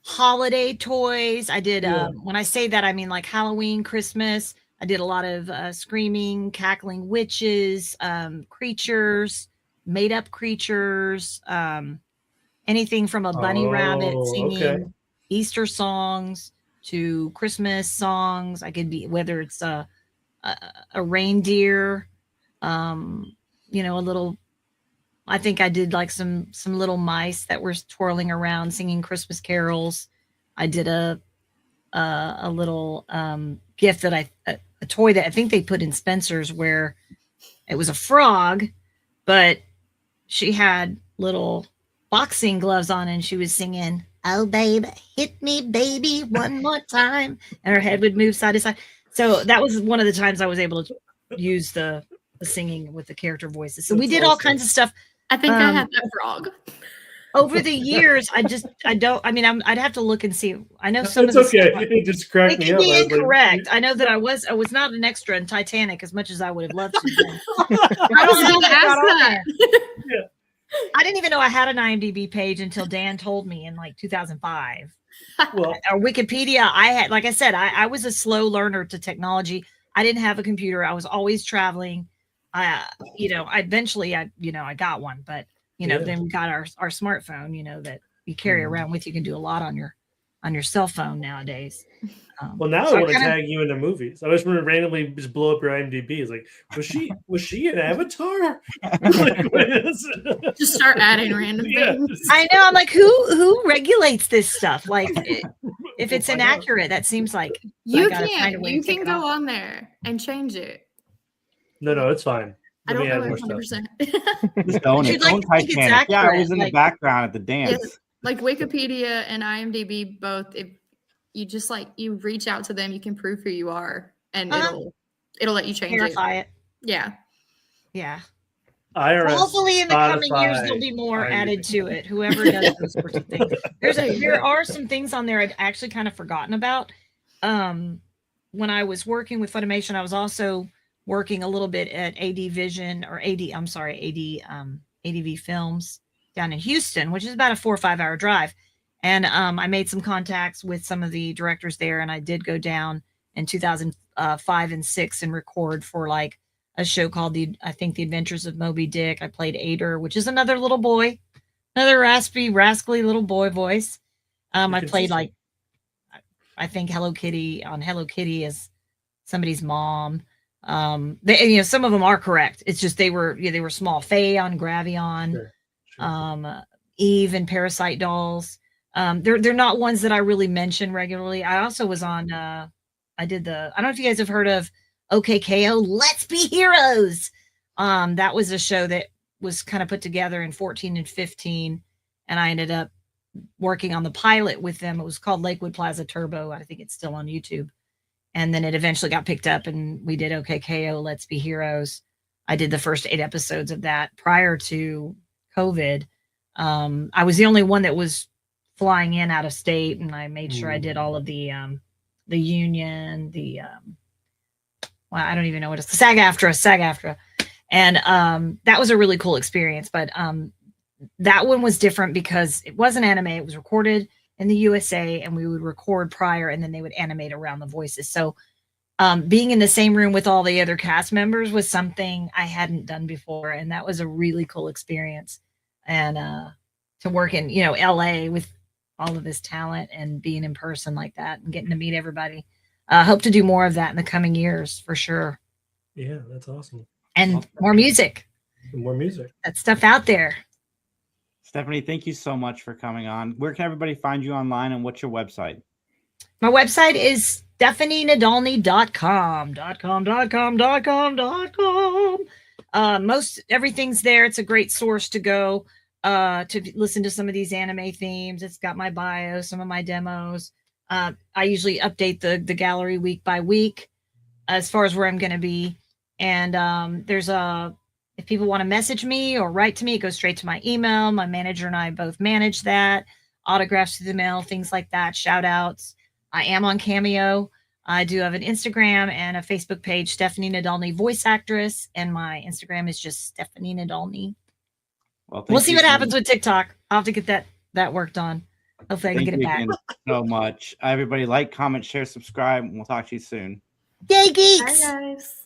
holiday toys. I did when I say that, I mean like Halloween, Christmas. I did a lot of screaming, cackling witches, creatures, made-up creatures, anything from a bunny rabbit singing. Okay. Easter songs to Christmas songs. I could be, whether it's a reindeer, you know, a little, I think I did like some little mice that were twirling around singing Christmas carols. I did a little gift that a toy that I think they put in Spencer's, where it was a frog, but she had little boxing gloves on and she was singing, "Oh baby, hit me baby one more time," and her head would move side to side. So that was one of the times I was able to use the singing with the character voices. So we did all kinds of stuff. I think I had that frog. Over the years, I'd have to look and see. I know some It's of the okay. It just cracked me could up. be I was like, incorrect. I know that I was not an extra in Titanic as much as I would have loved to be. I was going to ask that. I didn't even know I had an IMDb page until Dan told me in like 2005. Well, or Wikipedia. I had, like I said, I was a slow learner to technology. I didn't have a computer. I was always traveling. Eventually I got one, but then we got our smartphone, that you carry around with you. Can do a lot on your cell phone nowadays. Well, now so I want to tag you into movies. I just want to randomly just blow up your IMDb. It's like, was she an Avatar? Just start adding random things. I know. I'm like, who regulates this stuff? Like, if it's inaccurate, that seems like you can go on there and change it. No, it's fine. I don't know 100%. Just own it. Own Titanic. Yeah, it was in the background at the dance. Yes, like Wikipedia and IMDb both. If you just you reach out to them, you can prove who you are, and it'll let you change verify it. Yeah. IRS, hopefully in the coming years Spotify, there'll be more added to it. Whoever does those sorts of things. There are some things on there I'd actually kind of forgotten about. When I was working with Funimation, I was also working a little bit at ADV Films down in Houston, which is about a 4 or 5 hour drive. And I made some contacts with some of the directors there, and I did go down in 2005 and 6 and record for like a show called The Adventures of Moby Dick. I played Ader, which is another little boy, another rascally little boy voice. I played I think Hello Kitty on Hello Kitty as somebody's mom. Some of them are correct. It's just they were small. Faye on Gravion, sure. Eve and Parasite Dolls. They're not ones that I really mention regularly. I also was on. I don't know if you guys have heard of OKKO. Let's Be Heroes. That was a show that was kind of put together in 14 and 15, and I ended up working on the pilot with them. It was called Lakewood Plaza Turbo. I think it's still on YouTube. And then it eventually got picked up and we did OKKO, Let's Be Heroes. I did the first 8 episodes of that prior to COVID. I was the only one that was flying in out of state, and I made sure I did all of the union, I don't even know what it's SAG-AFTRA. And that was a really cool experience. But that one was different because it wasn't anime. It was recorded in the USA, and we would record prior and then they would animate around the voices. So being in the same room with all the other cast members was something I hadn't done before. And that was a really cool experience. And to work in, LA with all of this talent and being in person like that and getting to meet everybody. Hope to do more of that in the coming years for sure. Yeah, that's awesome. And more music. That stuff out there. Stephanie, thank you so much for coming on. Where can everybody find you online, and what's your website? My website is stephanienadalny.com. Most everything's there. It's a great source to go to listen to some of these anime themes. It's got my bio, some of my demos. I usually update the gallery week by week as far as where I'm going to be. And if people want to message me or write to me, it goes straight to my email. My manager and I both manage that. Autographs through the mail, things like that, shout outs. I am on Cameo. I do have an Instagram and a Facebook page, Stephanie Nadalny, voice actress. And my Instagram is just Stephanie Nadalny. Well, we'll see what happens with TikTok. I'll have to get that worked on. Hopefully I can get it back. So much. Everybody like, comment, share, subscribe, and we'll talk to you soon. Yay, geeks! Bye, guys.